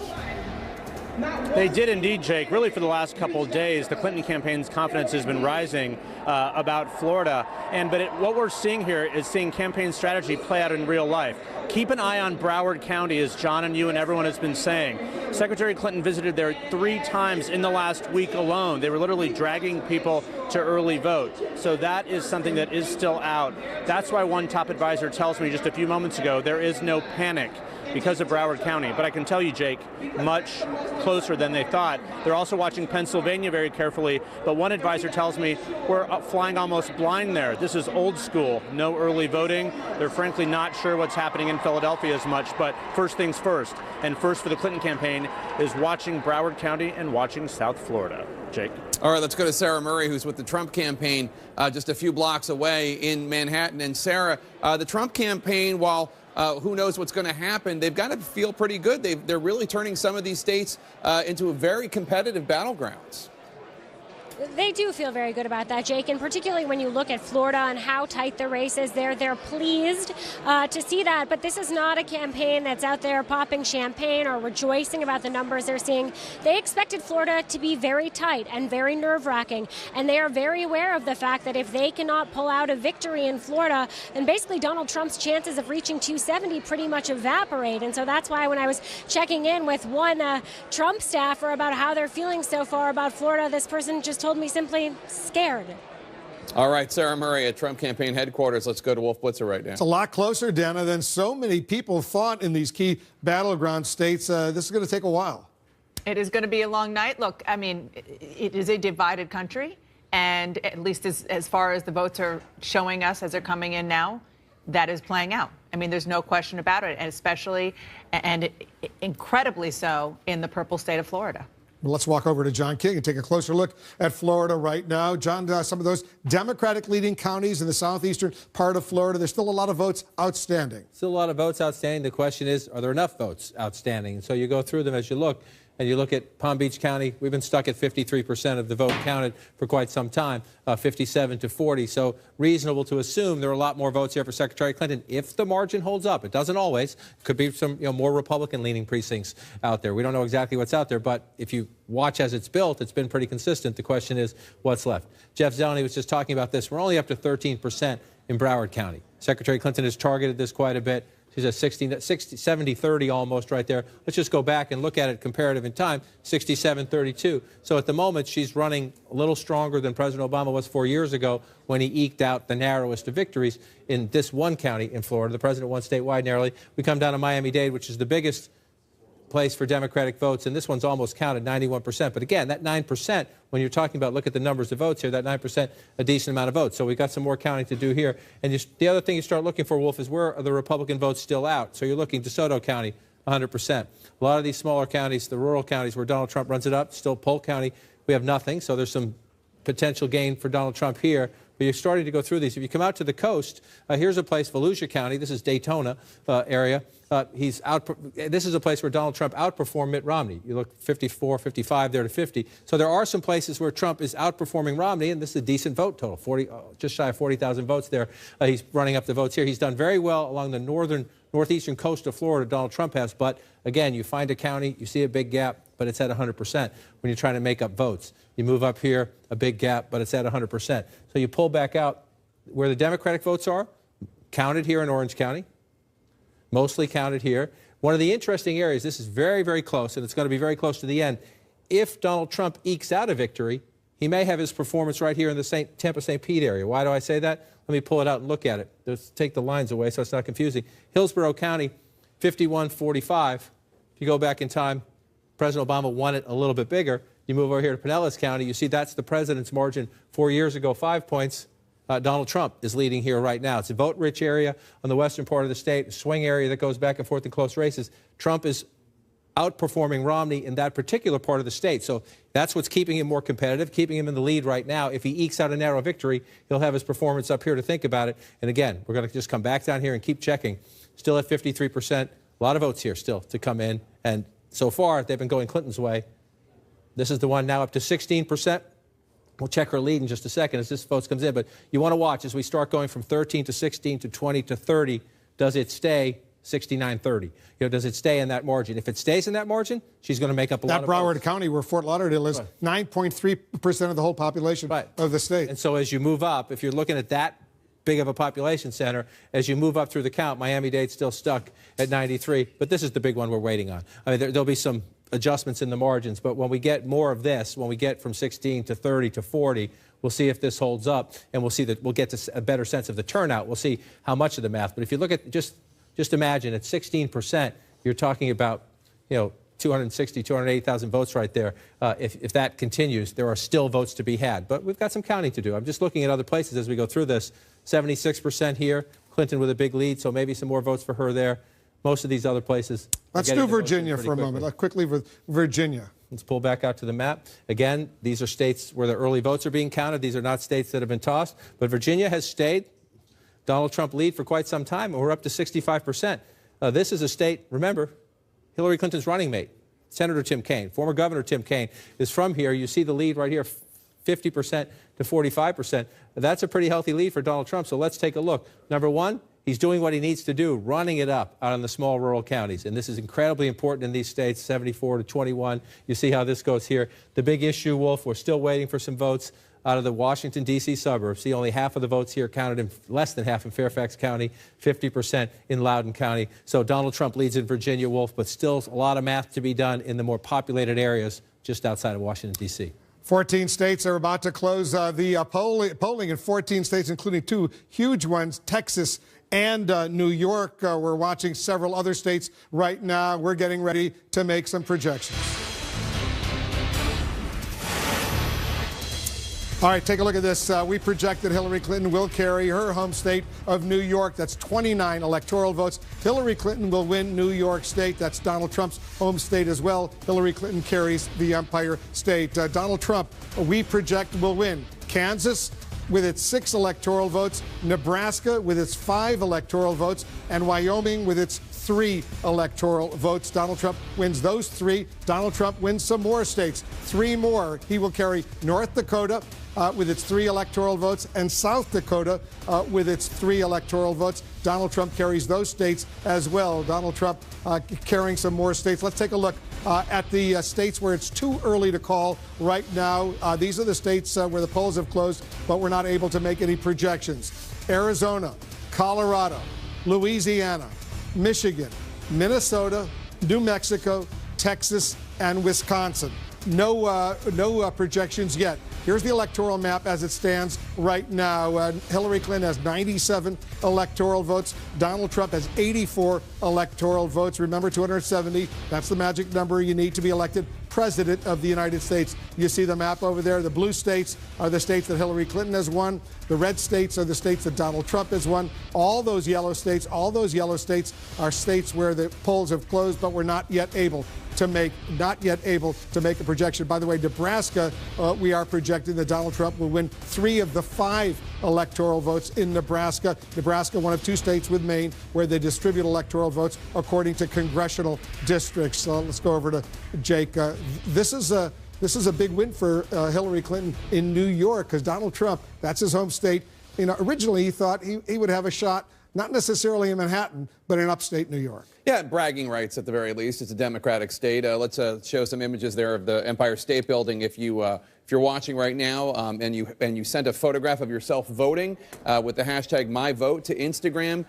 They did indeed, Jake. Really, for the last couple of days, the Clinton campaign's confidence has been rising about Florida. What we're seeing here is seeing campaign strategy play out in real life. Keep an eye on Broward County, as John and you and everyone has been saying. Secretary Clinton visited there 3 times in the last week alone. They were literally dragging people to early vote. So that is something that is still out. That's why one top advisor tells me just a few moments ago there is no panic because of Broward County. But I can tell you, Jake, much closer than they thought. They're also watching Pennsylvania very carefully, but one advisor tells me we're flying almost blind there. This is old school, no early voting. They're frankly not sure what's happening in Philadelphia as much, but first things first. And first for the Clinton campaign is watching Broward County and watching South Florida. Jake. All right, let's go to Sarah Murray, who's with the Trump campaign just a few blocks away in Manhattan. And Sarah, the Trump campaign, while who knows what's going to happen, they've got to feel pretty good. They're really turning some of these states into very competitive battlegrounds. They do feel very good about that, Jake, and particularly when you look at Florida and how tight the race is there, they're pleased to see that. But this is not a campaign that's out there popping champagne or rejoicing about the numbers they're seeing. They expected Florida to be very tight and very nerve-wracking, and they are very aware of the fact that if they cannot pull out a victory in Florida, then basically Donald Trump's chances of reaching 270 pretty much evaporate. And so that's why when I was checking in with one Trump staffer about how they're feeling so far about Florida, this person just told me simply scared. All right, Sarah Murray at Trump campaign headquarters. Let's go to Wolf Blitzer right now. It's a lot closer, Dana, than so many people thought in these key battleground states. This is going to take a while. It is going to be a long night. Look, I mean, it is a divided country. And at least as far as the votes are showing us as they're coming in now, that is playing out. I mean, there's no question about it, and especially and incredibly so in the purple state of Florida. Well, let's walk over to John King and take a closer look at Florida right now. John, some of those Democratic leading counties in the southeastern part of Florida, there's still a lot of votes outstanding. Still a lot of votes outstanding. The question is, are there enough votes outstanding? And so you go through them as you look. And you look at Palm Beach County, we've been stuck at 53% of the vote counted for quite some time, 57 to 40. So reasonable to assume there are a lot more votes here for Secretary Clinton if the margin holds up. It doesn't always. Could be some more Republican-leaning precincts out there. We don't know exactly what's out there, but if you watch as it's built, it's been pretty consistent. The question is, what's left? Jeff Zeleny was just talking about this. We're only up to 13% in Broward County. Secretary Clinton has targeted this quite a bit. She's at 70-30 almost right there. Let's just go back and look at it comparative in time, 67-32. So at the moment, she's running a little stronger than President Obama was 4 years ago when he eked out the narrowest of victories in this one county in Florida. The president won statewide narrowly. We come down to Miami-Dade, which is the biggest place for Democratic votes, and this one's almost counted, 91%. But again, that 9%, when you're talking about, look at the numbers of votes here, that 9%, a decent amount of votes. So we've got some more counting to do here. And the other thing you start looking for, Wolf, is where are the Republican votes still out? So you're looking DeSoto County, 100%. A lot of these smaller counties, the rural counties where Donald Trump runs it up, still Polk County, we have nothing. So there's some potential gain for Donald Trump here. But you're starting to go through these. If you come out to the coast, here's a place, Volusia County. This is Daytona area. This is a place where Donald Trump outperformed Mitt Romney. You look 54, 55 there to 50. So there are some places where Trump is outperforming Romney, and this is a decent vote total, just shy of 40,000 votes there. He's running up the votes here. He's done very well along the northeastern coast of Florida, Donald Trump has. But again, you find a county, you see a big gap, but it's at 100% when you're trying to make up votes. You move up here, a big gap, but it's at 100%. So you pull back out where the Democratic votes are, counted here in Orange County, mostly counted here. One of the interesting areas, this is very, very close, and it's going to be very close to the end. If Donald Trump ekes out a victory, he may have his performance right here in the Tampa-St. Pete area. Why do I say that? Let me pull it out and look at it. Let's take the lines away so it's not confusing. Hillsborough County, 51-45. If you go back in time, President Obama won it a little bit bigger. You move over here to Pinellas County, you see that's the president's margin 4 years ago, 5 points. Donald Trump is leading here right now. It's a vote-rich area on the western part of the state, a swing area that goes back and forth in close races. Trump is outperforming Romney in that particular part of the state. So that's what's keeping him more competitive, keeping him in the lead right now. If he ekes out a narrow victory, he'll have his performance up here to think about it. And again, we're going to just come back down here and keep checking. Still at 53%. A lot of votes here still to come in. And so far, they've been going Clinton's way. This is the one now up to 16%. We'll check her lead in just a second as this vote comes in. But you want to watch as we start going from 13 to 16 to 20 to 30. Does it stay 69-30? Does it stay in that margin? If it stays in that margin, she's going to make up a lot of votes. That Broward County, where Fort Lauderdale is, 9.3% of the whole population of the state. And so as you move up, if you're looking at that big of a population center, as you move up through the count, Miami-Dade's still stuck at 93. But this is the big one we're waiting on. I mean, there'll be some adjustments in the margins, but when we get more of this, when we get from 16 to 30 to 40, we'll see if this holds up, and we'll see that we'll get to a better sense of the turnout. We'll see how much of the math. But if you look at just imagine at 16%, you're talking about 260, 280,000 votes right there. If that continues, there are still votes to be had. But we've got some counting to do. I'm just looking at other places as we go through this. 76% here, Clinton with a big lead, so maybe some more votes for her there. Most of these other places. Let's do Virginia for a moment. Quickly with Virginia. Let's pull back out to the map. Again, these are states where the early votes are being counted. These are not states that have been tossed. But Virginia has stayed Donald Trump lead for quite some time, and we're up to 65%. This is a state, remember, Hillary Clinton's running mate, Senator Tim Kaine, former Governor Tim Kaine, is from here. You see the lead right here, 50% to 45%. That's a pretty healthy lead for Donald Trump, so let's take a look. Number one, he's doing what he needs to do, running it up out in the small rural counties. And this is incredibly important in these states, 74 to 21. You see how this goes here. The big issue, Wolf, we're still waiting for some votes out of the Washington, D.C. suburbs. See, only half of the votes here counted in, less than half in Fairfax County, 50% in Loudoun County. So Donald Trump leads in Virginia, Wolf, but still a lot of math to be done in the more populated areas just outside of Washington, D.C. 14 states are about to close the polling in 14 states, including two huge ones, Texas and New York. We're watching several other states right now. We're getting ready to make some projections. All right, take a look at this. We project that Hillary Clinton will carry her home state of New York. That's 29 electoral votes. Hillary Clinton will win New York State. That's Donald Trump's home state as well. Hillary Clinton carries the Empire State. Donald Trump, we project, will win Kansas with its 6 electoral votes, Nebraska with its 5 electoral votes, and Wyoming with its 3 electoral votes. Donald Trump wins those 3. Donald Trump wins some more states, 3 more. He will carry North Dakota with its 3 electoral votes, and South Dakota with its 3 electoral votes. Donald Trump carries those states as well. Donald Trump carrying some more states. Let's take a look at the states where it's too early to call right now. These are the states where the polls have closed, but we're not able to make any projections. Arizona, Colorado, Louisiana, Michigan, Minnesota, New Mexico, Texas, and Wisconsin. No projections yet. Here's the electoral map as it stands right now. Hillary Clinton has 97 electoral votes. Donald Trump has 84 electoral votes. Remember, 270. That's the magic number you need to be elected President of the United States. You see the map over there. The blue states are the states that Hillary Clinton has won. The red states are the states that Donald Trump has won. All those yellow states are states where the polls have closed, but we're not yet able to make a projection. By the way, Nebraska, we are projecting that Donald Trump will win 3 of the 5 electoral votes in Nebraska. Nebraska, one of 2 states with Maine, where they distribute electoral votes according to congressional districts. Let's go over to Jake. This is a big win for Hillary Clinton in New York, because Donald Trump, that's his home state. Originally he thought he would have a shot, not necessarily in Manhattan, but in upstate New York. Yeah, bragging rights at the very least. It's a Democratic state. Let's show some images there of the Empire State Building. If you're watching right now and you sent a photograph of yourself voting with the hashtag #MyVote to Instagram,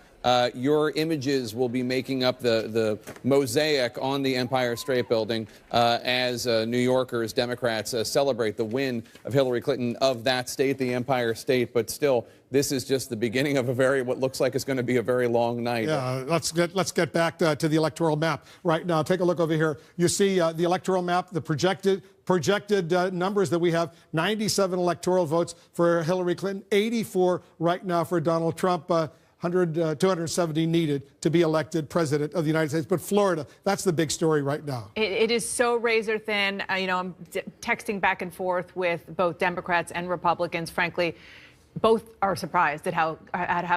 your images will be making up the mosaic on the Empire State Building as New Yorkers, Democrats celebrate the win of Hillary Clinton of that state, the Empire State. But still, this is just the beginning of what looks like it's going to be a very long night. Yeah, let's get back to the electoral map right now. Take a look over here. You see the electoral map, the projected numbers that we have: 97 electoral votes for Hillary Clinton, 84 right now for Donald Trump. 270 needed to be elected president of the United States. But Florida, that's the big story right now. It is so razor thin. I'm texting back and forth with both Democrats and Republicans. Frankly, both are surprised at how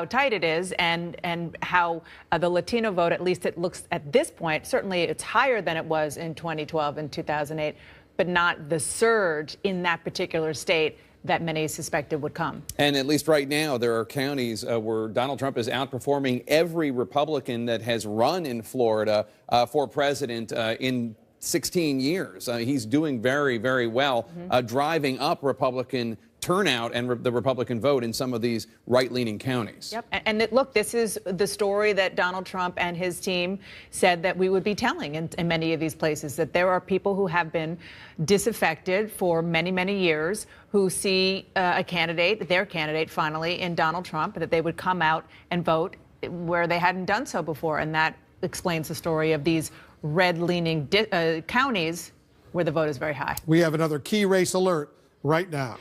tight it is, and how the Latino vote, at least it looks at this point, certainly it's higher than it was in 2012 and 2008, but not the surge in that particular state that many suspected would come. And at least right now, there are counties where Donald Trump is outperforming every Republican that has run in Florida for president in 16 years. He's doing very, very well, driving up Republican turnout and the Republican vote in some of these right-leaning counties. Yep. And look, this is the story that Donald Trump and his team said that we would be telling in many of these places, that there are people who have been disaffected for many, many years, who see their candidate finally in Donald Trump, that they would come out and vote where they hadn't done so before. And that explains the story of these red-leaning counties where the vote is very high. We have another key race alert right now.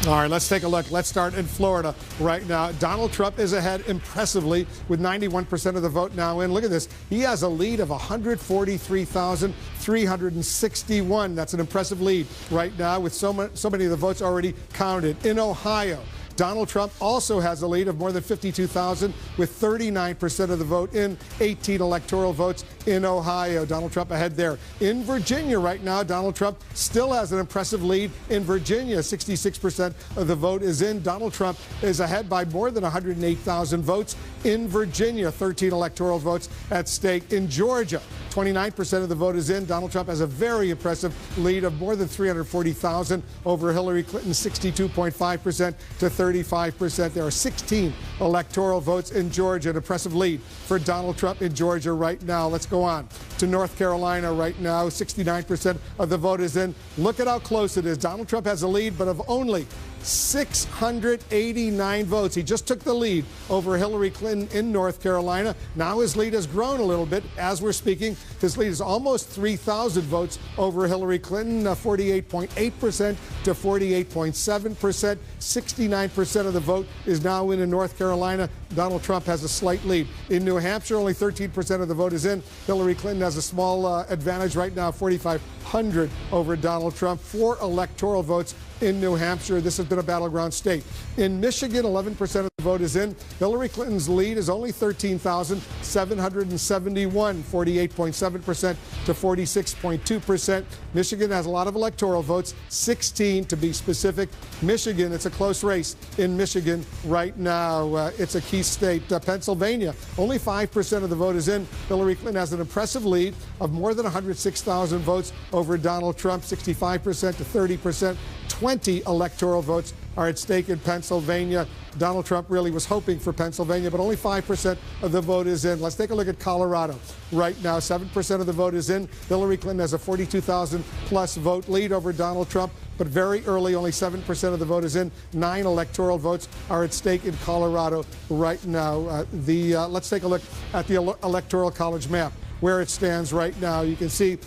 All right, let's take a look. Let's start in Florida right now. Donald Trump is ahead impressively with 91% of the vote now in. Look at this. He has a lead of 143,361. That's an impressive lead right now, with so many of the votes already counted. In Ohio, Donald Trump also has a lead of more than 52,000, with 39% of the vote in, 18 electoral votes in Ohio. Donald Trump ahead there. In Virginia right now, Donald Trump still has an impressive lead in Virginia. 66% of the vote is in. Donald Trump is ahead by more than 108,000 votes in Virginia. 13 electoral votes at stake. In Georgia, 29% of the vote is in. Donald Trump has a very impressive lead of more than 340,000 over Hillary Clinton, 62.5% to 35%. There are 16 electoral votes in Georgia, an impressive lead for Donald Trump in Georgia right now. Let's go on to North Carolina right now. 69% of the vote is in. Look at how close it is. Donald Trump has a lead, but of only 689 votes. He just took the lead over Hillary Clinton in North Carolina. Now his lead has grown a little bit as we're speaking. His lead is almost 3,000 votes over Hillary Clinton, 48.8% to 48.7%. 69% of the vote is now in North Carolina. Donald Trump has a slight lead. In New Hampshire, only 13% of the vote is in. Hillary Clinton has a small advantage right now, 4,500 over Donald Trump. 4 electoral votes in New Hampshire. This has been a battleground state. In Michigan, 11% of the vote is in. Hillary Clinton's lead is only 13,771, 48.7% to 46.2%. Michigan has a lot of electoral votes, 16 to be specific. Michigan, it's a close race in Michigan right now. It's a key state. Pennsylvania, only 5% of the vote is in. Hillary Clinton has an impressive lead of more than 106,000 votes over Donald Trump, 65% to 30%. 20 electoral votes are at stake in Pennsylvania. Donald Trump really was hoping for Pennsylvania, but only 5% of the vote is in. Let's take a look at Colorado. Right now, 7% of the vote is in. Hillary Clinton has a 42,000 plus vote lead over Donald Trump, but very early, only 7% of the vote is in. 9 electoral votes are at stake in Colorado right now. Let's take a look at the Electoral College map. Where it stands right now. You can see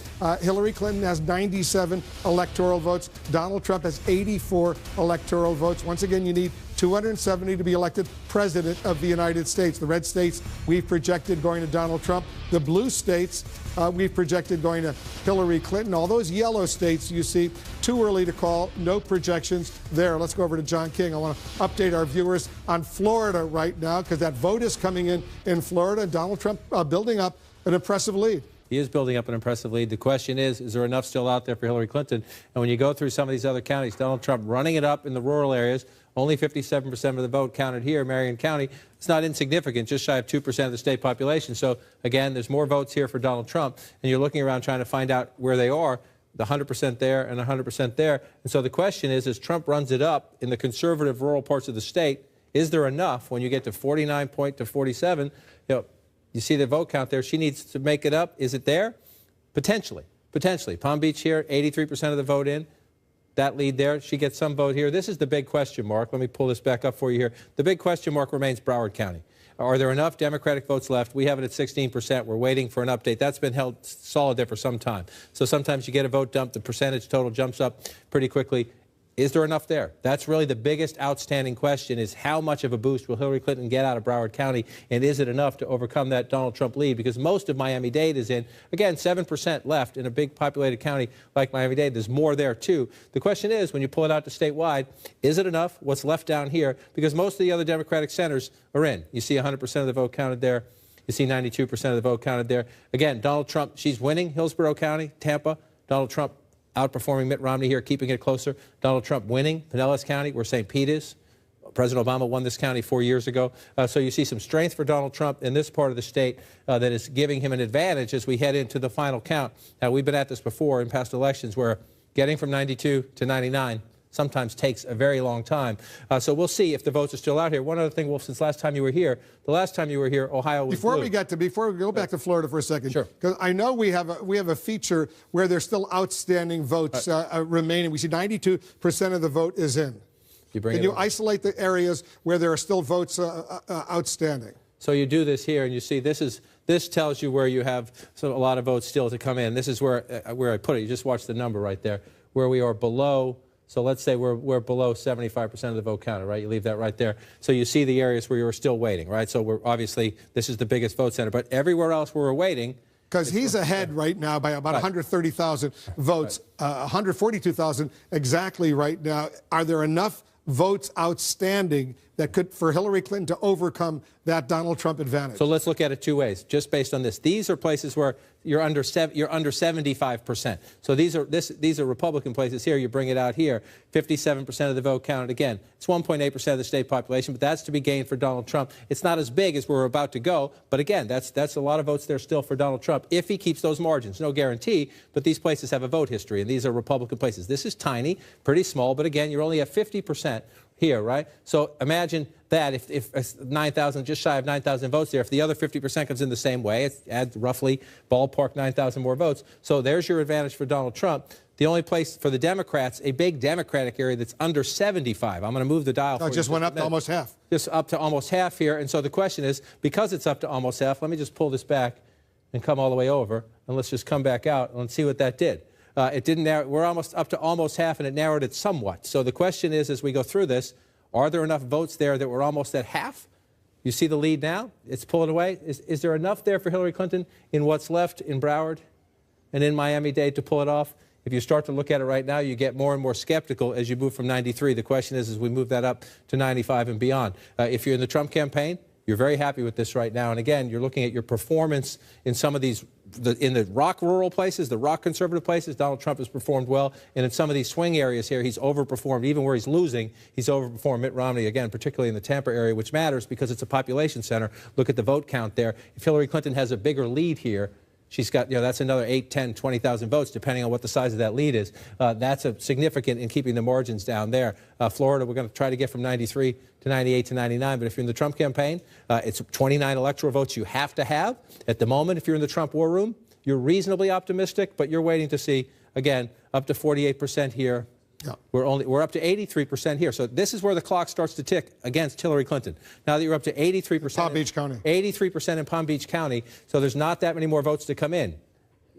Hillary Clinton has 97 electoral votes. Donald Trump has 84 electoral votes. Once again, you need 270 to be elected president of the United States. The red states we've projected going to Donald Trump. The blue states we've projected going to Hillary Clinton. All those yellow states you see, too early to call, no projections there. Let's go over to John King. I want to update our viewers on Florida right now because that vote is coming in Florida. Donald Trump building up an impressive lead. He is building up an impressive lead. The question is there enough still out there for Hillary Clinton? And when you go through some of these other counties, Donald Trump running it up in the rural areas, only 57% of the vote counted here, Marion County. It's not insignificant, just shy of 2% of the state population. So, again, there's more votes here for Donald Trump, and you're looking around trying to find out where they are, the 100% there and 100% there. And so the question is, as Trump runs it up in the conservative rural parts of the state, is there enough when you get to 49 point to 47? You see the vote count there. She needs to make it up. Is it there? Potentially. Potentially. Palm Beach here, 83% of the vote in. That lead there. She gets some vote here. This is the big question mark. Let me pull this back up for you here. The big question mark remains Broward County. Are there enough Democratic votes left? We have it at 16%. We're waiting for an update. That's been held solid there for some time. So sometimes you get a vote dump. The percentage total jumps up pretty quickly. Is there enough there? That's really the biggest outstanding question, is how much of a boost will Hillary Clinton get out of Broward County, and is it enough to overcome that Donald Trump lead? Because most of Miami-Dade is in. Again, 7% left in a big populated county like Miami-Dade. There's more there, too. The question is, when you pull it out to statewide, is it enough? What's left down here? Because most of the other Democratic centers are in. You see 100% of the vote counted there. You see 92% of the vote counted there. Again, Donald Trump, she's winning Hillsborough County, Tampa. Donald Trump outperforming Mitt Romney here, keeping it closer. Donald Trump winning Pinellas County, where St. Pete is. President Obama won this county 4 years ago. So you see some strength for Donald Trump in this part of the state that is giving him an advantage as we head into the final count. Now, we've been at this before in past elections where getting from 92 to 99 sometimes takes a very long time. So we'll see if the votes are still out here. One other thing, Wolf, since last time you were here, Ohio was Before blue. we go back to Florida for a second, sure, because I know we have a feature where there's still outstanding votes remaining. We see 92% of the vote is in. Can you isolate the areas where there are still votes outstanding? So you do this here, and you see this tells you where you have a lot of votes still to come in. This is where I put it. You just watch the number right there, where we are below. So let's say we're below 75% of the vote counted, right? You leave that right there. So you see the areas where you're still waiting, right? So we're obviously, this is the biggest vote center. But everywhere else where we're waiting. Because he's ahead right now by about 130,000 votes, 142,000 exactly right now. Are there enough votes outstanding that could, for Hillary Clinton to overcome that Donald Trump advantage? So let's look at it two ways, just based on this. These are places where you're under 75%. So these are Republican places here. You bring it out here, 57% of the vote counted. Again, it's 1.8% of the state population, but that's to be gained for Donald Trump. It's not as big as we're about to go, but again, that's a lot of votes there still for Donald Trump if he keeps those margins. No guarantee, but these places have a vote history, and these are Republican places. This is tiny, pretty small, but again, you're only at 50%. Here, right? So imagine that if 9,000, just shy of 9,000 votes there, if the other 50% comes in the same way, it adds roughly ballpark 9,000 more votes. So there's your advantage for Donald Trump. The only place for the Democrats, a big Democratic area that's under 75. I'm going to move the dial. No, it just went up to almost half. Just up to almost half here. And so the question is, because it's up to almost half, let me just pull this back and come all the way over. And let's just come back out and let's see what that did. It didn't narrow. We're almost up to almost half, and it narrowed it somewhat. So the question is, as we go through this, are there enough votes there that we're almost at half? You see the lead now? It's pulling away. Is there enough there for Hillary Clinton in what's left in Broward and in Miami-Dade to pull it off? If you start to look at it right now, you get more and more skeptical as you move from 93. The question is, as we move that up to 95 and beyond. If you're in the Trump campaign, you're very happy with this right now. And again, you're looking at your performance in some of these, in the rock rural places, the rock conservative places, Donald Trump has performed well. And in some of these swing areas here, he's overperformed. Even where he's losing, he's overperformed Mitt Romney, again, particularly in the Tampa area, which matters because it's a population center. Look at the vote count there. If Hillary Clinton has a bigger lead here, she's got, that's another 8, 10, 20,000 votes, depending on what the size of that lead is. That's a significant in keeping the margins down there. Florida, we're going to try to get from 93 to 98 to 99. But if you're in the Trump campaign, it's 29 electoral votes you have to have. At the moment, if you're in the Trump war room, you're reasonably optimistic, but you're waiting to see, again, up to 48% here. Yeah. We're up to 83% here. So this is where the clock starts to tick against Hillary Clinton. Now that you're up to 83%. Palm Beach County. 83% in Palm Beach County. So there's not that many more votes to come in.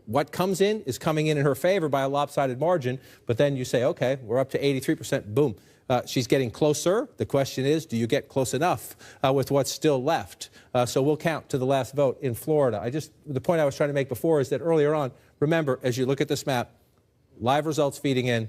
What comes in is coming in her favor by a lopsided margin. But then you say, okay, we're up to 83%. Boom. She's getting closer. The question is, do you get close enough with what's still left? So we'll count to the last vote in Florida. The point I was trying to make before is that earlier on, remember, as you look at this map, live results feeding in,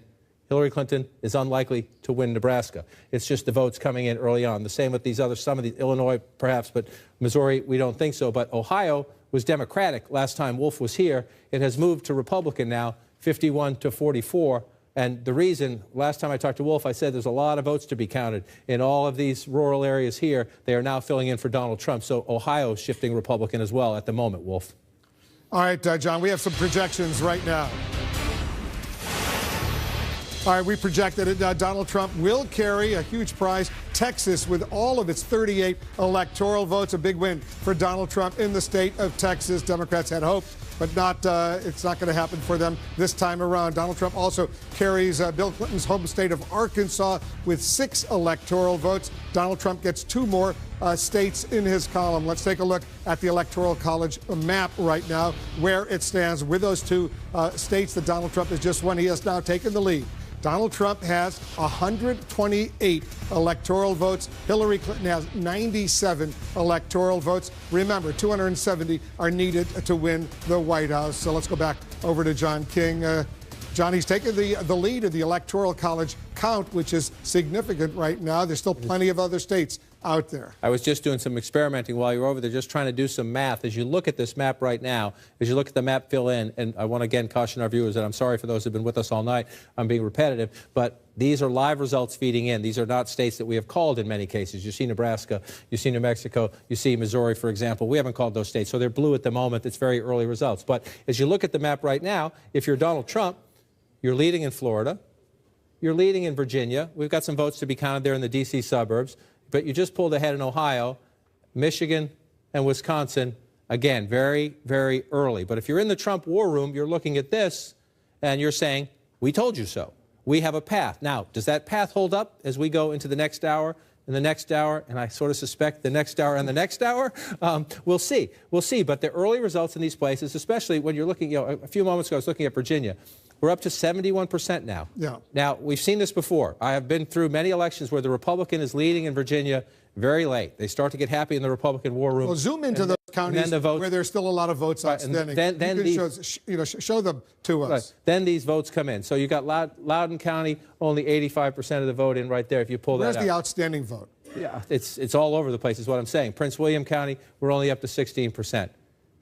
Hillary Clinton is unlikely to win Nebraska. It's just the votes coming in early on. The same with these other, some of the Illinois perhaps, but Missouri, we don't think so. But Ohio was Democratic last time Wolf was here. It has moved to Republican now, 51 to 44. And the reason, last time I talked to Wolf, I said there's a lot of votes to be counted in all of these rural areas here. They are now filling in for Donald Trump. So Ohio is shifting Republican as well at the moment, Wolf. All right, John, we have some projections right now. All right, we projected it. Donald Trump will carry a huge prize. Texas, with all of its 38 electoral votes, a big win for Donald Trump in the state of Texas. Democrats had hope, but it's not going to happen for them this time around. Donald Trump also carries Bill Clinton's home state of Arkansas with 6 electoral votes. Donald Trump gets 2 more states in his column. Let's take a look at the Electoral College map right now, where it stands with those 2 states that Donald Trump has just won. He has now taken the lead. Donald Trump has 128 electoral votes. Hillary Clinton has 97 electoral votes. Remember, 270 are needed to win the White House. So let's go back over to John King. John, he's taken the lead of the Electoral College count, which is significant right now. There's still plenty of other states out there. I was just doing some experimenting while you were over there, just trying to do some math. As you look at this map right now, as you look at the map fill in, and I want to again caution our viewers that I'm sorry for those who've been with us all night. I'm being repetitive, but these are live results feeding in. These are not states that we have called in many cases. You see Nebraska, you see New Mexico, you see Missouri, for example. We haven't called those states, so they're blue at the moment. It's very early results. But as you look at the map right now, if you're Donald Trump, you're leading in Florida. You're leading in Virginia. We've got some votes to be counted there in the D.C. suburbs. But you just pulled ahead in Ohio, Michigan, and Wisconsin. Again, very, very early. But if you're in the Trump war room, you're looking at this, and you're saying, we told you so. We have a path. Now, does that path hold up as we go into the next hour, and the next hour, and I sort of suspect the next hour and the next hour? We'll see. We'll see. But the early results in these places, especially when you're looking, a few moments ago I was looking at Virginia. We're up to 71% now. Yeah. Now, we've seen this before. I have been through many elections where the Republican is leading in Virginia very late. They start to get happy in the Republican war room. Well, zoom into those counties where there's still a lot of votes outstanding. Show them to us. Right. Then these votes come in. So you got Loudoun County, only 85% of the vote in right there if you pull that out. Where's the outstanding vote? Yeah, it's all over the place is what I'm saying. Prince William County, we're only up to 16%.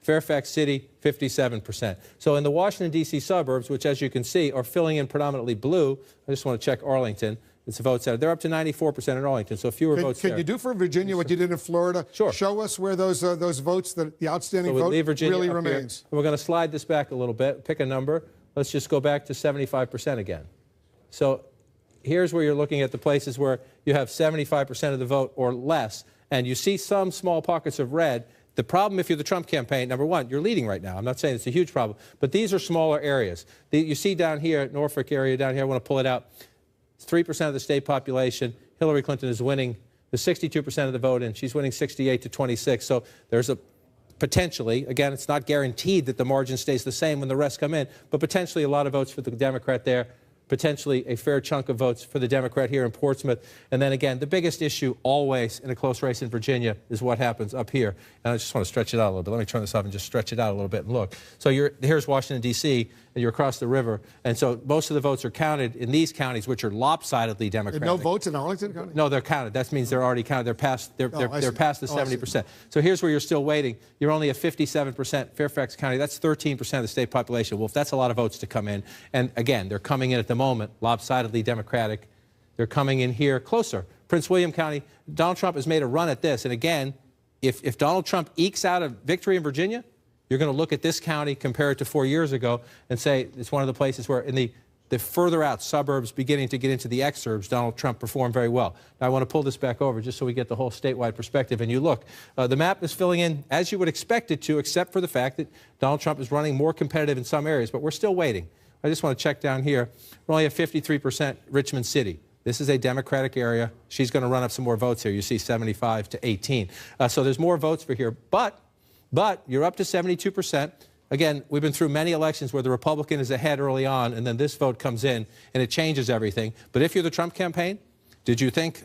Fairfax City, 57%. So in the Washington, D.C. suburbs, which, as you can see, are filling in predominantly blue, I just want to check Arlington. It's a vote center. They're up to 94% in Arlington, so fewer votes there. Can you do for Virginia what you did in Florida? Sure. Show us where those votes, the outstanding vote, really remains. We're going to slide this back a little bit, pick a number. Let's just go back to 75% again. So here's where you're looking at the places where you have 75% of the vote or less, and you see some small pockets of red. The problem, if you're the Trump campaign, number one, you're leading right now. I'm not saying it's a huge problem, but these are smaller areas. You see down here, Norfolk area down here, I want to pull it out. It's 3% of the state population. Hillary Clinton is winning the 62% of the vote, and she's winning 68 to 26. So there's a potentially, again, it's not guaranteed that the margin stays the same when the rest come in, but potentially a lot of votes for the Democrat there, potentially a fair chunk of votes for the Democrat here in Portsmouth. And then again, the biggest issue always in a close race in Virginia is what happens up here. And I just want to stretch it out a little bit. Let me turn this off and just stretch it out a little bit and look. So here's Washington, D.C., and you're across the river. And so most of the votes are counted in these counties, which are lopsidedly Democratic. No votes in Arlington County? No, they're counted. That means they're already counted. They're past the 70%. So here's where you're still waiting. You're only at 57%. Fairfax County, that's 13% of the state population. Well, if that's a lot of votes to come in, and again, they're coming in at the moment, lopsidedly Democratic. They're coming in here closer. Prince William County, Donald Trump has made a run at this. And again, if Donald Trump ekes out a victory in Virginia, you're going to look at this county, compare it to 4 years ago, and say it's one of the places where in the further out suburbs beginning to get into the exurbs, Donald Trump performed very well. Now, I want to pull this back over just so we get the whole statewide perspective. And you look, the map is filling in as you would expect it to, except for the fact that Donald Trump is running more competitive in some areas, but we're still waiting. I just want to check down here. We're only at 53% Richmond City. This is a Democratic area. She's going to run up some more votes here. You see 75 to 18. So there's more votes for here. But you're up to 72%. Again, we've been through many elections where the Republican is ahead early on, and then this vote comes in, and it changes everything. But if you're the Trump campaign, did you think,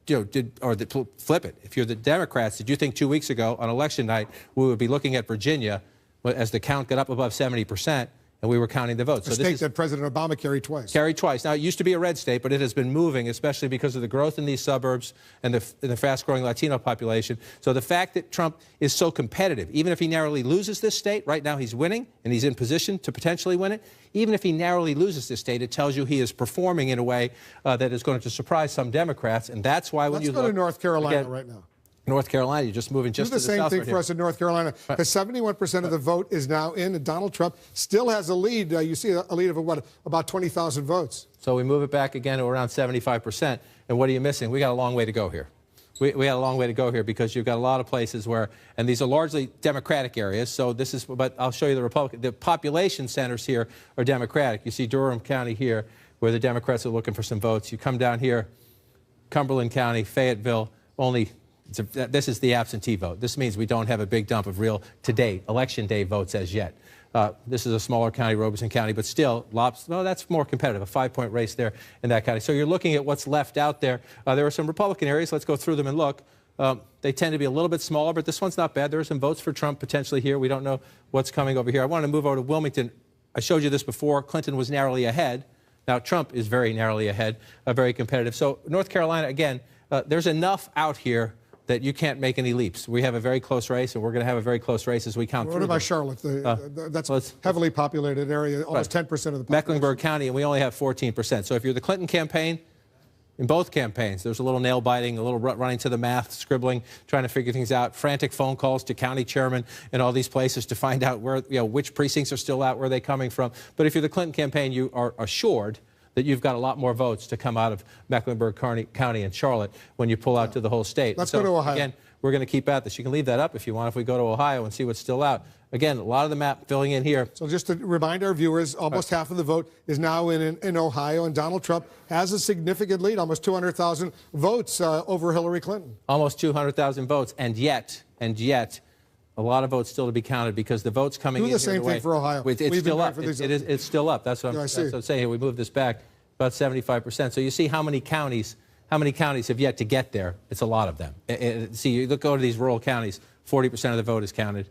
flip it. If you're the Democrats, did you think 2 weeks ago on election night we would be looking at Virginia as the count got up above 70%? And we were counting the votes. A state that President Obama carried twice. Carried twice. Now, it used to be a red state, but it has been moving, especially because of the growth in these suburbs and the fast-growing Latino population. So the fact that Trump is so competitive, even if he narrowly loses this state, right now he's winning, and he's in position to potentially win it. Even if he narrowly loses this state, it tells you he is performing in a way that is going to surprise some Democrats, and that's why when you look... Let's go to North Carolina right now. North Carolina, you're just moving just to the south. Do the same thing right for us in North Carolina, because 71% of the vote is now in, and Donald Trump still has a lead. You see a lead of, what, about 20,000 votes. So we move it back again to around 75%. And what are you missing? We got a long way to go here. We got a long way to go here because you've got a lot of places where, and these are largely Democratic areas, so this is, but I'll show you the Republican. The population centers here are Democratic. You see Durham County here, where the Democrats are looking for some votes. You come down here, Cumberland County, Fayetteville, only... This is the absentee vote. This means we don't have a big dump of real, today, election day votes as yet. This is a smaller county, Robeson County, but still, that's more competitive, a 5-point race there in that county. So you're looking at what's left out there. There are some Republican areas. Let's go through them and look. They tend to be a little bit smaller, but this one's not bad. There are some votes for Trump potentially here. We don't know what's coming over here. I want to move over to Wilmington. I showed you this before. Clinton was narrowly ahead. Now, Trump is very narrowly ahead, very competitive. So North Carolina, again, there's enough out here that you can't make any leaps. We have a very close race, and we're going to have a very close race as we count through. What about Charlotte? That's a heavily populated area, almost 10% of the population. Mecklenburg County, and we only have 14%. So if you're the Clinton campaign, in both campaigns, there's a little nail biting, a little running to the math, scribbling, trying to figure things out, frantic phone calls to county chairmen and all these places to find out where, which precincts are still out, where they're coming from. But if you're the Clinton campaign, you are assured that you've got a lot more votes to come out of Mecklenburg County and Charlotte when you pull out to the whole state. Let's go to Ohio. Again, we're going to keep at this. You can leave that up if you want if we go to Ohio and see what's still out. Again, a lot of the map filling in here. So just to remind our viewers, almost half of the vote is now in Ohio, and Donald Trump has a significant lead, almost 200,000 votes over Hillary Clinton. Almost 200,000 votes, and yet, a lot of votes still to be counted because the votes coming in. Do the same thing for Ohio. It's still up. It's still up. That's what I'm saying here. We moved this back about 75%. So you see how many counties have yet to get there. It's a lot of them. See, you go to these rural counties, 40% of the vote is counted,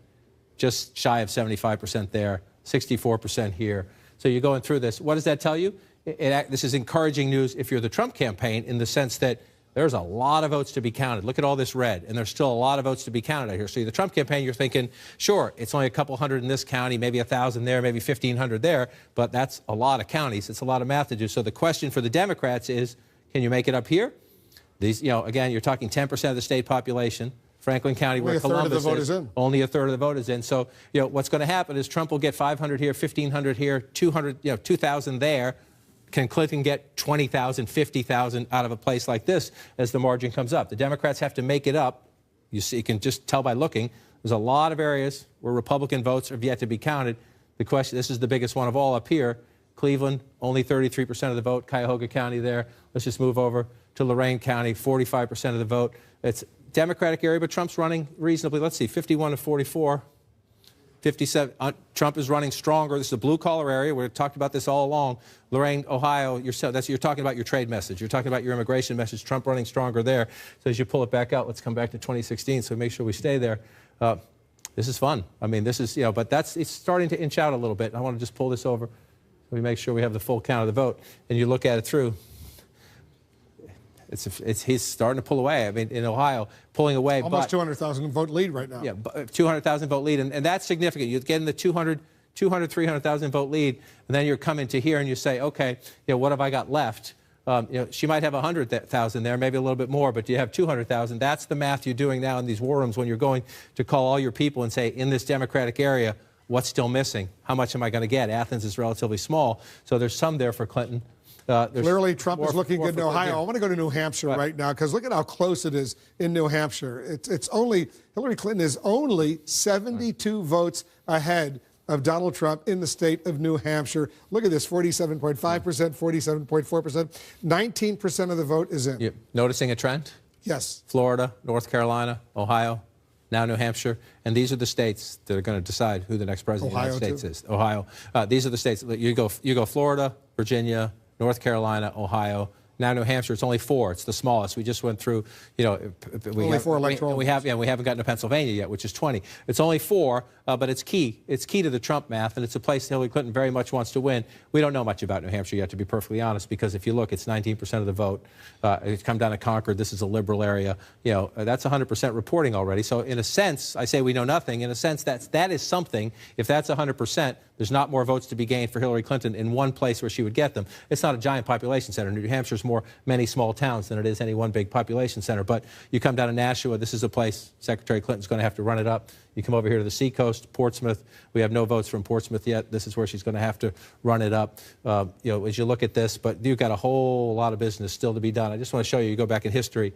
just shy of 75% there, 64% here. So you're going through this. What does that tell you? This is encouraging news if you're the Trump campaign, in the sense that there's a lot of votes to be counted. Look at all this red, and there's still a lot of votes to be counted out here. So the Trump campaign, you're thinking, sure, it's only a couple hundred in this county, maybe 1,000 there, maybe 1,500 there, but that's a lot of counties. It's a lot of math to do. So the question for the Democrats is, can you make it up here? These, again, you're talking 10% of the state population. Franklin County, where Columbus is, only a third of the vote is in. So, what's going to happen is Trump will get 500 here, 1,500 here, 200, 2,000 there. Can Clinton get 20,000, 50,000 out of a place like this as the margin comes up? The Democrats have to make it up. You see, you can just tell by looking. There's a lot of areas where Republican votes have yet to be counted. The question, this is the biggest one of all up here. Cleveland, only 33% of the vote. Cuyahoga County there. Let's just move over to Lorain County, 45% of the vote. It's Democratic area, but Trump's running reasonably. Let's see, 51 to 44. 57. Trump is running stronger. This is a blue-collar area. We've talked about this all along. Lorain, Ohio, you're talking about your trade message. You're talking about your immigration message. Trump running stronger there. So as you pull it back out, let's come back to 2016, so make sure we stay there. This is fun. I mean, this is, but it's starting to inch out a little bit. I want to just pull this over so we make sure we have the full count of the vote. And you look at it through. He's starting to pull away. I mean, in Ohio, pulling away. Almost 200,000 vote lead right now. Yeah, 200,000 vote lead. And that's significant. You get in the 300,000 vote lead, and then you're coming to here and you say, okay, what have I got left? She might have 100,000 there, maybe a little bit more, but you have 200,000. That's the math you're doing now in these war rooms when you're going to call all your people and say, in this Democratic area, what's still missing? How much am I going to get? Athens is relatively small, so there's some there for Clinton. Clearly, Trump is looking good in Ohio. I want to go to New Hampshire right now because look at how close it is in New Hampshire. It's only Hillary Clinton is only 72 votes ahead of Donald Trump in the state of New Hampshire. Look at this, 47.5%, 47.4%. 19% of the vote is in. You're noticing a trend? Yes. Florida, North Carolina, Ohio, now New Hampshire. And these are the states that are going to decide who the next president of the United States is. Ohio. These are the states. You go Florida, Virginia, North Carolina, Ohio. Now New Hampshire, it's only 4. It's the smallest. We just went through, only 4 electoral. We haven't gotten to Pennsylvania yet, which is 20. It's only 4, but it's key. It's key to the Trump math, and it's a place Hillary Clinton very much wants to win. We don't know much about New Hampshire yet, to be perfectly honest, because if you look, it's 19% of the vote. It's come down to Concord. This is a liberal area. That's 100% reporting already. So in a sense, I say we know nothing. In a sense, that is something. If that's 100%, there's not more votes to be gained for Hillary Clinton in one place where she would get them. It's not a giant population center. New Hampshire's more many small towns than it is any one big population center. But you come down to Nashua, this is a place Secretary Clinton's going to have to run it up. You come over here to the seacoast, Portsmouth. We have no votes from Portsmouth yet. This is where she's going to have to run it up. As you look at this, but you've got a whole lot of business still to be done. I just want to show you go back in history.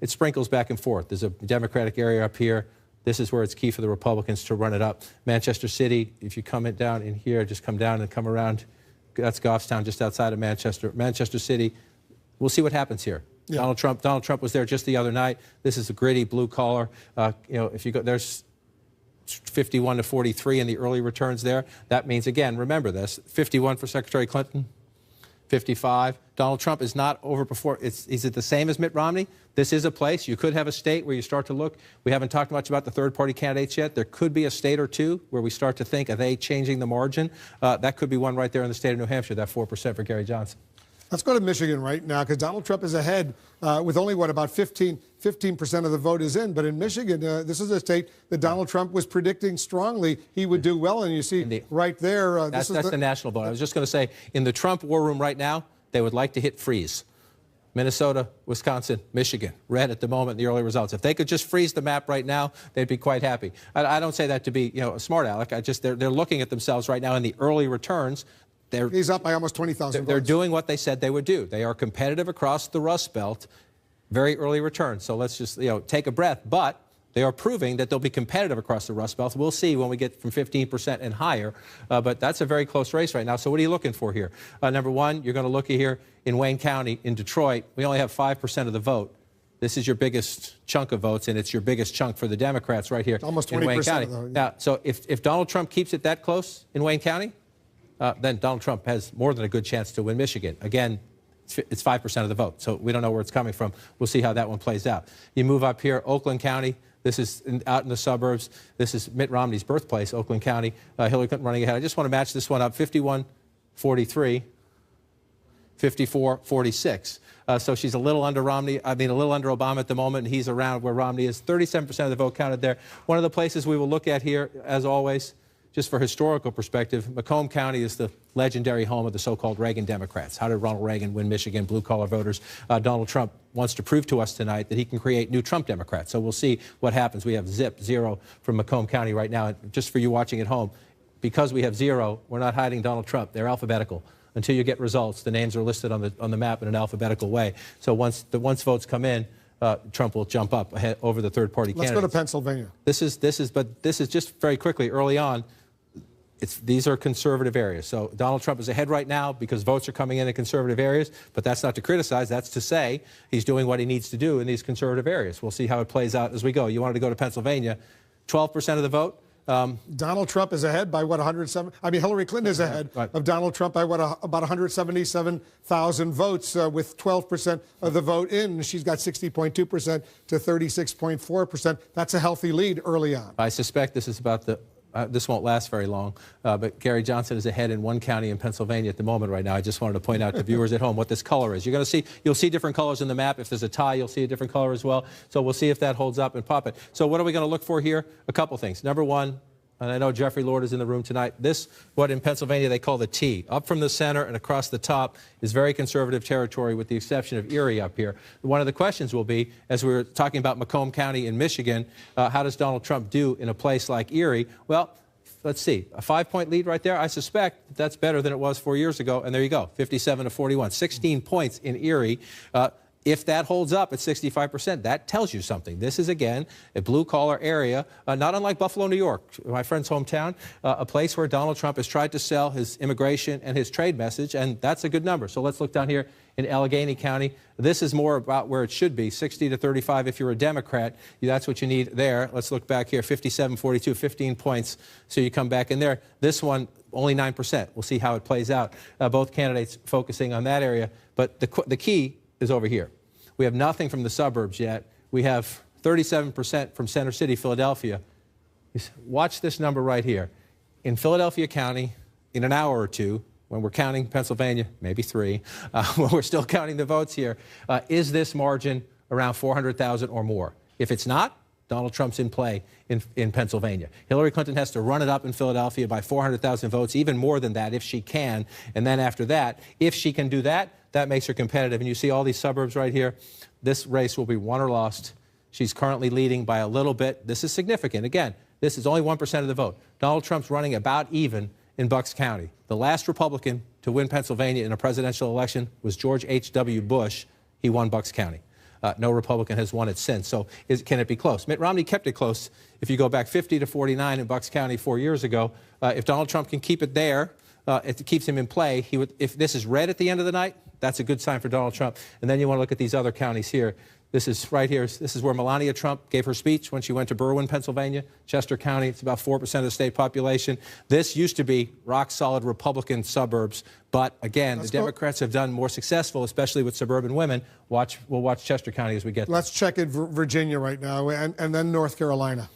It sprinkles back and forth. There's a Democratic area up here. This is where it's key for the Republicans to run it up. Manchester City, if you come down in here, just come down and come around. That's Goffstown, just outside of Manchester. Manchester City, we'll see what happens here. Yeah. Donald Trump was there just the other night. This is a gritty blue collar. If you go, there's 51 to 43 in the early returns there. That means, again, remember this, 51 for Secretary Clinton, 55. Donald Trump is not overperforming. Is it the same as Mitt Romney? This is a place. You could have a state where you start to look. We haven't talked much about the third-party candidates yet. There could be a state or two where we start to think, are they changing the margin? That could be one right there in the state of New Hampshire, that 4% for Gary Johnson. Let's go to Michigan right now because Donald Trump is ahead with only, about 15% of the vote is in. But in Michigan, this is a state that Donald Trump was predicting strongly he would do well. And you see right there. That's the national vote. I was just going to say, in the Trump war room right now, they would like to hit freeze. Minnesota, Wisconsin, Michigan, red at the moment in the early results. If they could just freeze the map right now, they'd be quite happy. I don't say that to be a smart aleck. They're looking at themselves right now in the early returns. He's up by almost 20,000 They're doing what they said they would do. They are competitive across the Rust Belt, very early returns. So let's just take a breath. But they are proving that they'll be competitive across the Rust Belt. We'll see when we get from 15% and higher. But that's a very close race right now. So what are you looking for here? Number one, you're going to look here in Wayne County, in Detroit. We only have 5% of the vote. This is your biggest chunk of votes, and it's your biggest chunk for the Democrats right here almost 20% in Wayne County. Though, yeah. Now, so if Donald Trump keeps it that close in Wayne County, then Donald Trump has more than a good chance to win Michigan. Again, it's 5% of the vote, so we don't know where it's coming from. We'll see how that one plays out. You move up here, Oakland County. This is out in the suburbs. This is Mitt Romney's birthplace, Oakland County. Hillary Clinton running ahead. I just want to match this one up, 51-43, 54-46. So she's a little under Romney, a little under Obama at the moment, and he's around where Romney is. 37% of the vote counted there. One of the places we will look at here, as always, just for historical perspective, Macomb County is the legendary home of the so-called Reagan Democrats. How did Ronald Reagan win Michigan? Blue-collar voters. Donald Trump wants to prove to us tonight that he can create new Trump Democrats. So we'll see what happens. We have zero from Macomb County right now. And just for you watching at home, because we have 0, we're not hiding Donald Trump. They're alphabetical. Until you get results, the names are listed on the map in an alphabetical way. So once votes come in, Trump will jump up ahead over the third-party candidates. Let's go to Pennsylvania. This is just very quickly early on. These are conservative areas. So Donald Trump is ahead right now because votes are coming in conservative areas, but that's not to criticize. That's to say he's doing what he needs to do in these conservative areas. We'll see how it plays out as we go. You wanted to go to Pennsylvania. 12% of the vote. Donald Trump is ahead by what, 107? I mean, Hillary Clinton is ahead of Donald Trump by what, about 177,000 votes with 12% of the vote in. She's got 60.2% to 36.4%. That's a healthy lead early on. I suspect this is about the this won't last very long, but Gary Johnson is ahead in one county in Pennsylvania at the moment right now. I just wanted to point out to viewers at home what this color is. You'll see different colors in the map. If there's a tie, you'll see a different color as well. So we'll see if that holds up and pop it. So what are we going to look for here? A couple things. Number one, and I know Jeffrey Lord is in the room tonight, this, what in Pennsylvania they call the T, up from the center and across the top, is very conservative territory with the exception of Erie up here. One of the questions will be, as we were talking about Macomb County in Michigan, how does Donald Trump do in a place like Erie? Well, let's see, a 5-point lead right there. I suspect that's better than it was 4 years ago. And there you go, 57 to 41, 16 points in Erie. If that holds up at 65%, that tells you something. This is, again, a blue-collar area, not unlike Buffalo, New York, my friend's hometown, a place where Donald Trump has tried to sell his immigration and his trade message, and that's a good number. So let's look down here in Allegheny County. This is more about where it should be, 60 to 35 if you're a Democrat. That's what you need there. Let's look back here, 57-42, 15 points. So you come back in there. This one, only 9%. We'll see how it plays out. Both candidates focusing on that area. But the key is over here. We have nothing from the suburbs yet. We have 37% from Center City, Philadelphia. Watch this number right here. In Philadelphia County, in an hour or two, when we're counting Pennsylvania, maybe 3, when we're still counting the votes here, is this margin around 400,000 or more? If it's not, Donald Trump's in play in Pennsylvania. Hillary Clinton has to run it up in Philadelphia by 400,000 votes, even more than that if she can. And then after that, if she can do that, that makes her competitive. And you see all these suburbs right here. This race will be won or lost. She's currently leading by a little bit. This is significant. Again, this is only 1% of the vote. Donald Trump's running about even in Bucks County. The last Republican to win Pennsylvania in a presidential election was George H.W. Bush. He won Bucks County. No Republican has won it since. So can it be close? Mitt Romney kept it close if you go back 50 to 49 in Bucks County 4 years ago. If Donald Trump can keep it there, it keeps him in play. If this is red at the end of the night, that's a good sign for Donald Trump. And then you want to look at these other counties here. This is right here. This is where Melania Trump gave her speech when she went to Berwyn, Pennsylvania. Chester County, it's about 4% of the state population. This used to be rock-solid Republican suburbs. But, again, the Democrats have done more successful, especially with suburban women. We'll watch Chester County as we get there. Let's check in Virginia right now and then North Carolina.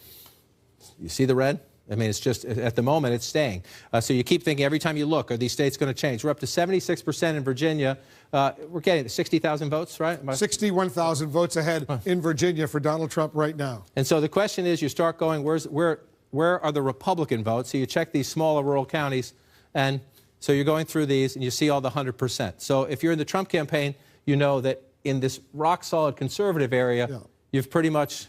You see the red? I mean, it's just, at the moment, it's staying. So you keep thinking every time you look, are these states going to change? We're up to 76% in Virginia. We're getting 60,000 votes, right? 61,000 votes ahead in Virginia for Donald Trump right now. And so the question is, you start going, where are the Republican votes? So you check these smaller rural counties, and so you're going through these, and you see all the 100%. So if you're in the Trump campaign, you know that in this rock-solid conservative area, you've pretty much...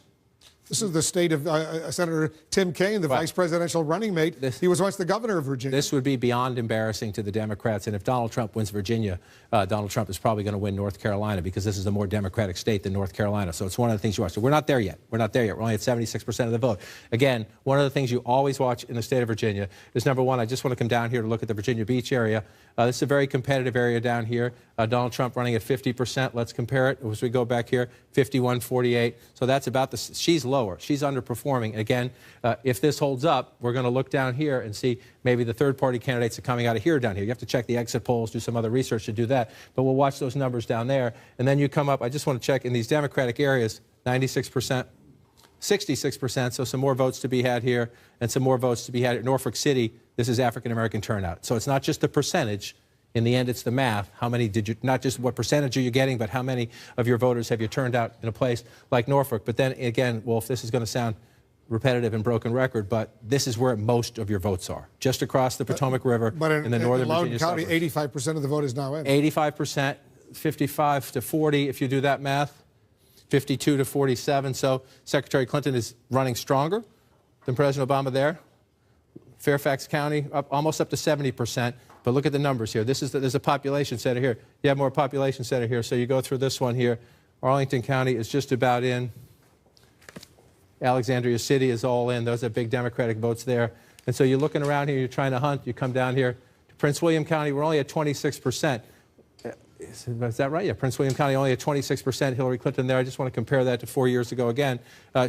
This is the state of Senator Tim Kaine, the vice presidential running mate. He was once the governor of Virginia. This would be beyond embarrassing to the Democrats. And if Donald Trump wins Virginia, Donald Trump is probably going to win North Carolina because this is a more Democratic state than North Carolina. So it's one of the things you watch. So we're not there yet. We're not there yet. We're only at 76% of the vote. Again, one of the things you always watch in the state of Virginia is, number one, I just want to come down here to look at the Virginia Beach area. This is a very competitive area down here. Donald Trump running at 50%. Let's compare it as we go back here, 51-48. So that's about she's lower. She's underperforming. Again, if this holds up, we're going to look down here and see maybe the third-party candidates are coming out of here down here. You have to check the exit polls, do some other research to do that. But we'll watch those numbers down there. And then you come up, I just want to check in these Democratic areas, 96%. 66%, so some more votes to be had here and some more votes to be had at Norfolk City. This is African-American turnout. So it's not just the percentage. In the end, it's the math. How many did you, not just what percentage are you getting, but how many of your voters have you turned out in a place like Norfolk? But then again, Wolf, this is going to sound repetitive and broken record, but this is where most of your votes are, just across the Potomac River in the northern Virginia County, suburbs. 85% of the vote is now in. 85%, 55 to 40, if you do that math. 52 to 47. So Secretary Clinton is running stronger than President Obama there. Fairfax County almost up to 70%. But look at the numbers here. There's a population center here. You have more population center here. So you go through this one here. Arlington County is just about in. Alexandria City is all in. Those are big Democratic votes there. And so you're looking around here, you're trying to hunt, you come down here to Prince William County, we're only at 26%. Is that right? Yeah, Prince William County only at 26%. Hillary Clinton there. I just want to compare that to 4 years ago again.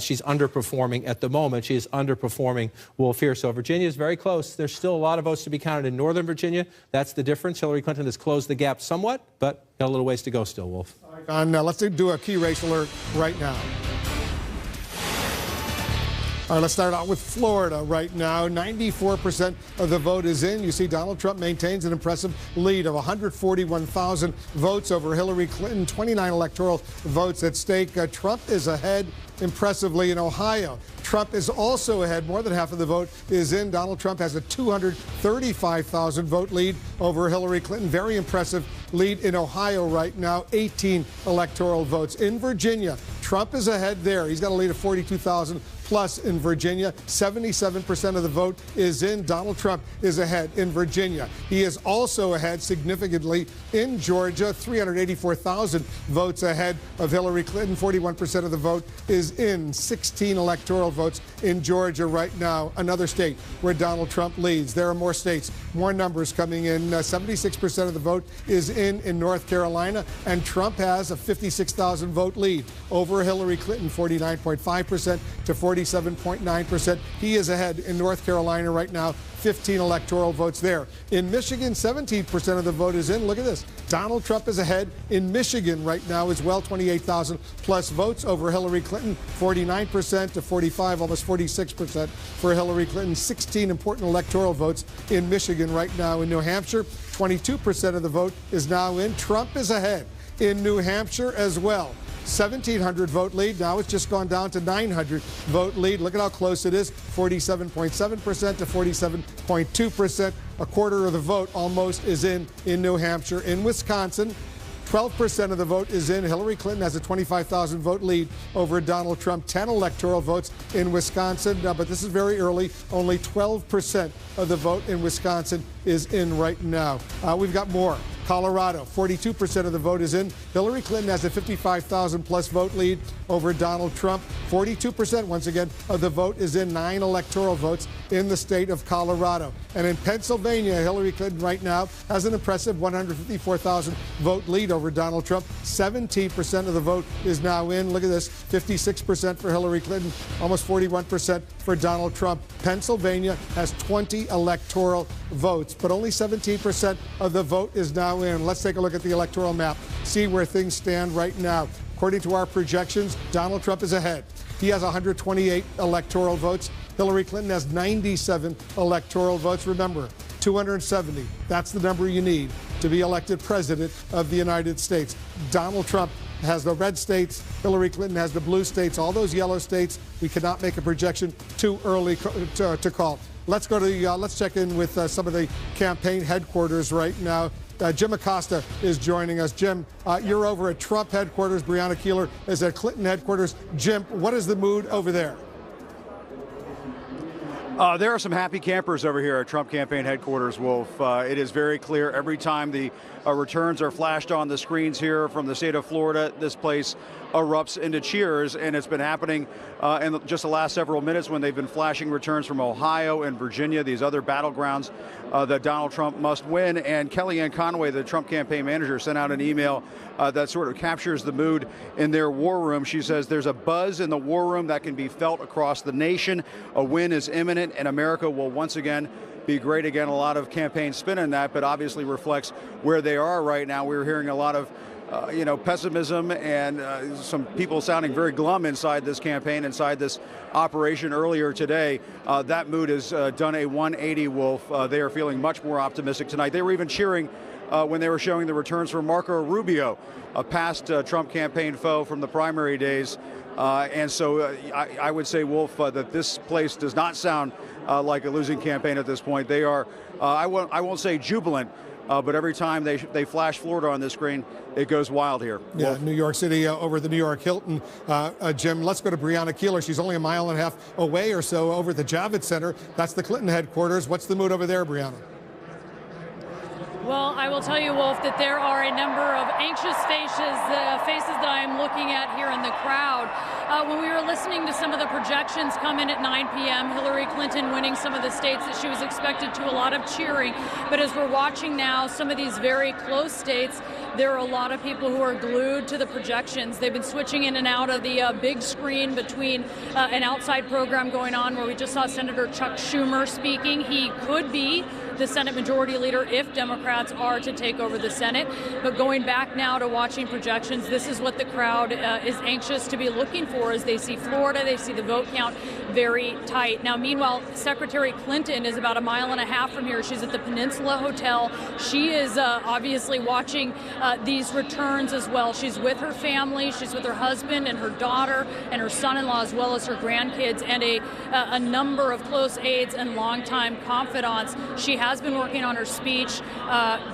She's underperforming at the moment. She is underperforming Wolf here. So Virginia is very close. There's still a lot of votes to be counted in Northern Virginia. That's the difference. Hillary Clinton has closed the gap somewhat, but got a little ways to go still, Wolf. Let's do a key race alert right now. All right, let's start out with Florida right now. 94% of the vote is in. You see Donald Trump maintains an impressive lead of 141,000 votes over Hillary Clinton, 29 electoral votes at stake. Trump is ahead impressively in Ohio. Trump is also ahead. More than half of the vote is in. Donald Trump has a 235,000 vote lead over Hillary Clinton. Very impressive lead in Ohio right now, 18 electoral votes. In Virginia, Trump is ahead there. He's got a lead of 42,000 plus in Virginia. 77% of the vote is in. Donald Trump is ahead in Virginia. He is also ahead significantly in Georgia, 384,000 votes ahead of Hillary Clinton. 41% of the vote is in. 16 electoral votes in Georgia right now, another state where Donald Trump leads. There are more states, more numbers coming in. 76% of the vote is in North Carolina, and Trump has a 56,000 vote lead over Hillary Clinton, 49.5% to 47.9%. He is ahead in North Carolina right now, 15 electoral votes there. In Michigan, 17% of the vote is in. Look at this. Donald Trump is ahead in Michigan right now as well, 28,000 plus votes over Hillary Clinton, 49% to 45, almost 46% for Hillary Clinton. 16 important electoral votes in Michigan right now. In New Hampshire, 22% of the vote is now in. Trump is ahead in New Hampshire as well. 1,700 vote lead. Now it's just gone down to 900 vote lead. Look at how close it is. 47.7% to 47.2%. A quarter of the vote almost is in New Hampshire. In Wisconsin, 12% of the vote is in. Hillary Clinton has a 25,000 vote lead over Donald Trump. 10 electoral votes in Wisconsin, but this is very early. Only 12% of the vote in Wisconsin is in right now. We've got more. Colorado, 42% of the vote is in. Hillary Clinton has a 55,000 plus vote lead over Donald Trump. 42% once again of the vote is in. 9 electoral votes in the state of Colorado. And in Pennsylvania, Hillary Clinton right now has an impressive 154,000 vote lead over Donald Trump. 17% of the vote is now in. Look at this, 56% for Hillary Clinton, almost 41% for Donald Trump. Pennsylvania has 20 electoral votes, but only 17% of the vote is now in. Let's take a look at the electoral map, see where things stand right now. According to our projections, Donald Trump is ahead. He has 128 electoral votes. Hillary Clinton has 97 electoral votes. Remember, 270. That's the number you need to be elected president of the United States. Donald Trump has the red states. Hillary Clinton has the blue states. All those yellow states, we cannot make a projection too early to call. Let's go to let's check in with some of the campaign headquarters right now. Jim Acosta is joining us. Jim, you're over at Trump headquarters. Breonna Keeler is at Clinton headquarters. Jim, what is the mood over there? There are some happy campers over here at Trump campaign headquarters, Wolf. It is very clear every time the returns are flashed on the screens here from the state of Florida, this place erupts into cheers, and it's been happening in just the last several minutes when they've been flashing returns from Ohio and Virginia, these other battlegrounds that Donald Trump must win. And Kellyanne Conway, the Trump campaign manager, sent out an email that sort of captures the mood in their war room. She says there's a buzz in the war room that can be felt across the nation. A win is imminent, and America will once again be great again. A lot of campaign spin in that, but obviously reflects where they are right now. We're hearing a lot of pessimism and some people sounding very glum inside this campaign, inside this operation earlier today. That mood has done a 180, Wolf. They are feeling much more optimistic tonight. They were even cheering when they were showing the returns from Marco Rubio, a past Trump campaign foe from the primary days. And so I would say, Wolf, that this place does not sound like a losing campaign at this point. They are, I won't say jubilant, but every time they flash Florida on this screen, it goes wild here. Yeah, New York City over the New York Hilton. Jim, let's go to Breonna Keeler. She's only a mile and a half away or so over at the Javits Center. That's the Clinton headquarters. What's the mood over there, Breonna? Well, I will tell you, Wolf, that there are a number of anxious faces that I am looking at here in the crowd. When we were listening to some of the projections come in at 9 p.m., Hillary Clinton winning some of the states that she was expected to, a lot of cheering. But as we're watching now, some of these very close states, there are a lot of people who are glued to the projections. They've been switching in and out of the big screen between an outside program going on where we just saw Senator Chuck Schumer speaking. He could be the Senate Majority Leader if Democrats are to take over the Senate. But going back now to watching projections, this is what the crowd is anxious to be looking for as they see Florida, they see the vote count very tight. Now, meanwhile, Secretary Clinton is about a mile and a half from here. She's at the Peninsula Hotel. She is obviously watching these returns as well. She's with her family. She's with her husband and her daughter and her son-in-law as well as her grandkids and a number of close aides and longtime confidants. She has been working on her speech,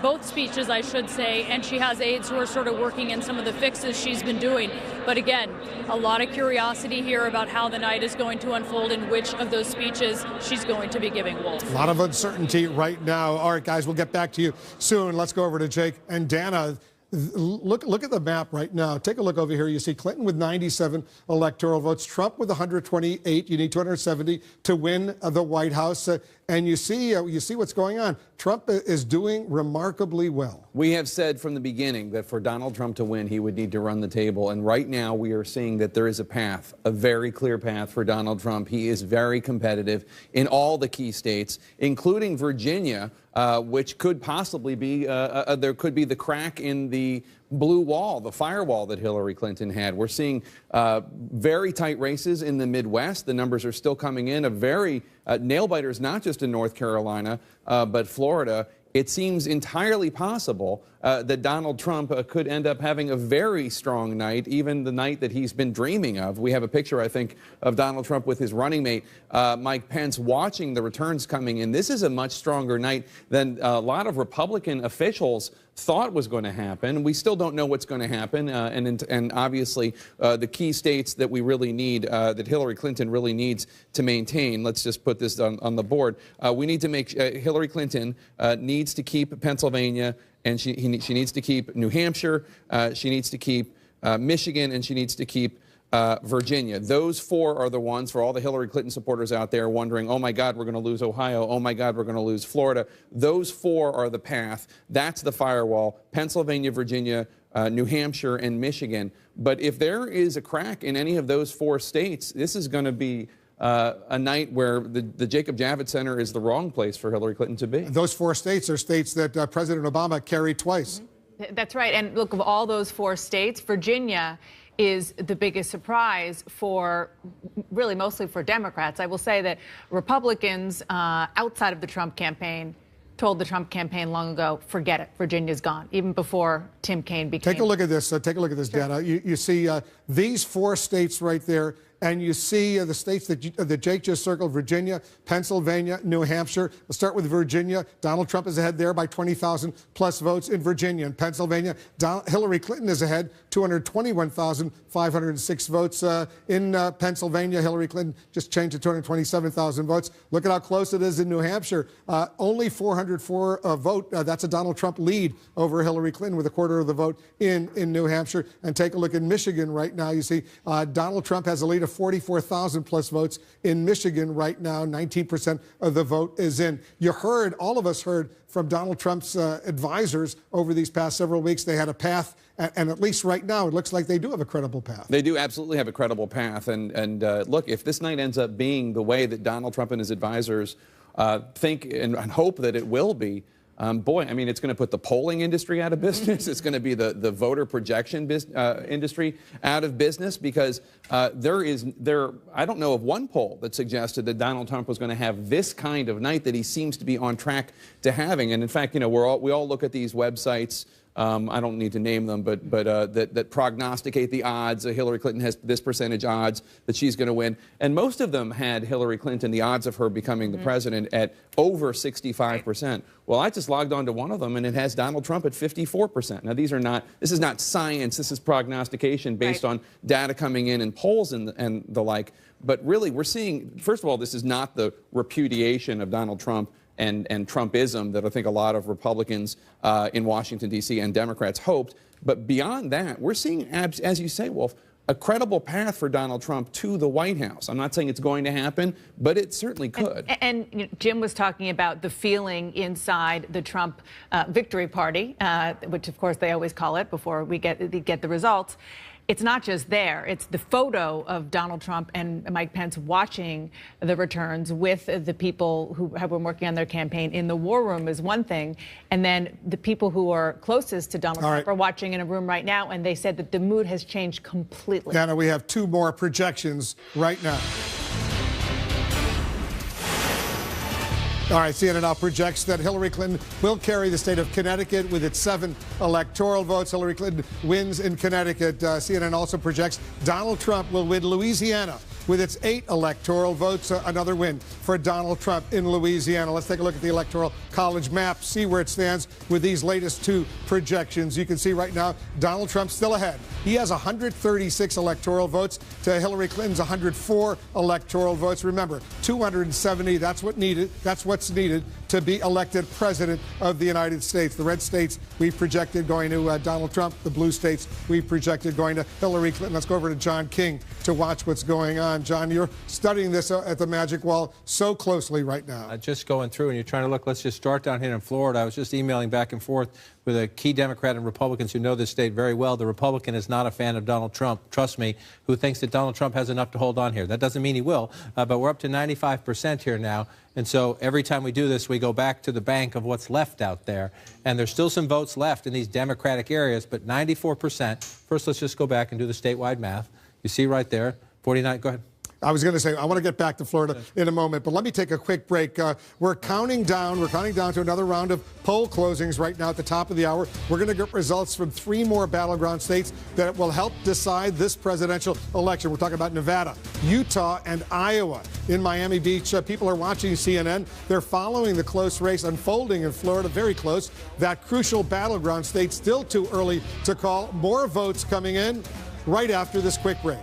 both speeches, I should say, and she has aides who are sort of working in some of the fixes she's been doing. But again, a lot of curiosity here about how the night is going to unfold and which of those speeches she's going to be giving, Wolf. A lot of uncertainty right now. All right, guys, we'll get back to you soon. Let's go over to Jake and Dana. Look at the map right now. Take a look over here. You see Clinton with 97 electoral votes, Trump with 128. You need 270 to win the White House. And you see what's going on. Trump is doing remarkably well. We have said from the beginning that for Donald Trump to win, he would need to run the table. And right now we are seeing that there is a path, a very clear path for Donald Trump. He is very competitive in all the key states, including Virginia, which could possibly be, there could be the crack in the blue wall, the firewall that Hillary Clinton had. We're seeing very tight races in the Midwest. The numbers are still coming in. A very nail-biters, not just in North Carolina, but Florida. It seems entirely possible that Donald Trump could end up having a very strong night, even the night that he's been dreaming of. We have a picture, I think, of Donald Trump with his running mate, Mike Pence, watching the returns coming in. This is a much stronger night than a lot of Republican officials thought was going to happen. We still don't know what's going to happen, and obviously the key states that we really need, that Hillary Clinton really needs to maintain. Let's just put this on the board. We need to make Hillary Clinton needs to keep Pennsylvania, and she needs to keep New Hampshire. She needs to keep Michigan, and she needs to keep Virginia. Those four are the ones for all the Hillary Clinton supporters out there wondering, oh my God, we're going to lose Ohio. Oh my God, we're going to lose Florida. Those four are the path. That's the firewall. Pennsylvania, Virginia, New Hampshire, and Michigan. But if there is a crack in any of those four states, this is going to be a night where the Jacob Javits Center is the wrong place for Hillary Clinton to be. Those four states are states that President Obama carried twice. That's right. And look, of all those four states, Virginia is the biggest surprise for, really mostly for Democrats. I will say that Republicans outside of the Trump campaign told the Trump campaign long ago, forget it, Virginia's gone, even before Tim Kaine became. Take a look at this. Take a look at this, Dana. You see these four states right there. And you see the states that Jake just circled: Virginia, Pennsylvania, New Hampshire. Let's start with Virginia. Donald Trump is ahead there by 20,000 plus votes in Virginia. In Pennsylvania, Hillary Clinton is ahead, 221,506 votes. In Pennsylvania, Hillary Clinton just changed to 227,000 votes. Look at how close it is in New Hampshire. Only 404 vote. That's a Donald Trump lead over Hillary Clinton with a quarter of the vote in New Hampshire. And take a look at Michigan right now. You see Donald Trump has a lead of 44,000 plus votes in Michigan right now. 19% of the vote is in. You heard, all of us heard from Donald Trump's advisors over these past several weeks. They had a path, and at least right now, it looks like they do have a credible path. They do absolutely have a credible path. And look, if this night ends up being the way that Donald Trump and his advisors think and hope that it will be, boy, I mean, it's going to put the polling industry out of business. It's going to be the voter projection industry out of business, because I don't know of one poll that suggested that Donald Trump was going to have this kind of night that he seems to be on track to having. And in fact, you know, we all look at these websites. I don't need to name them, but that prognosticate the odds. Hillary Clinton has this percentage odds that she's going to win. And most of them had Hillary Clinton, the odds of her becoming the president, at over 65%. Well, I just logged on to one of them, and it has Donald Trump at 54%. Now, this is not science. This is prognostication based on data coming in and polls and the like. But really, we're seeing, first of all, this is not the repudiation of Donald Trump Trumpism that I think a lot of Republicans in Washington, D.C. and Democrats hoped. But beyond that, we're seeing, as you say, Wolf, a credible path for Donald Trump to the White House. I'm not saying it's going to happen, but it certainly could. And you know, Jim was talking about the feeling inside the Trump victory party, which of course they always call it before we get the results. It's not just there. It's the photo of Donald Trump and Mike Pence watching the returns with the people who have been working on their campaign in the war room is one thing. And then the people who are closest to Donald Trump are watching in a room right now. And they said that the mood has changed completely. Anna, we have 2 more projections right now. All right, CNN now projects that Hillary Clinton will carry the state of Connecticut with its 7 electoral votes. Hillary Clinton wins in Connecticut. CNN also projects Donald Trump will win Louisiana with its 8 electoral votes. Another win for Donald Trump in Louisiana. Let's take a look at the Electoral College map, see where it stands with these latest 2 projections. You can see right now Donald Trump's still ahead. He has 136 electoral votes to Hillary Clinton's 104 electoral votes. Remember, 270, that's what's needed to be elected president of the United States. The red states we've projected going to Donald Trump. The blue states we've projected going to Hillary Clinton. Let's go over to John King to watch what's going on. John, you're studying this at the Magic Wall so closely right now. Just going through, and you're trying to look. Let's just start down here in Florida. I was just emailing back and forth with a key Democrat and Republicans who know this state very well. The Republican is not a fan of Donald Trump, trust me, who thinks that Donald Trump has enough to hold on here. That doesn't mean he will, but we're up to 95% here now. And so every time we do this, we go back to the bank of what's left out there. And there's still some votes left in these Democratic areas, but 94%. First, let's just go back and do the statewide math. You see right there, 49, go ahead. I was going to say, I want to get back to Florida in a moment, but let me take a quick break. We're counting down to another round of poll closings right now at the top of the hour. We're going to get results from 3 more battleground states that will help decide this presidential election. We're talking about Nevada, Utah, and Iowa. In Miami Beach, people are watching CNN. They're following the close race unfolding in Florida, very close. That crucial battleground state still too early to call. More votes coming in right after this quick break.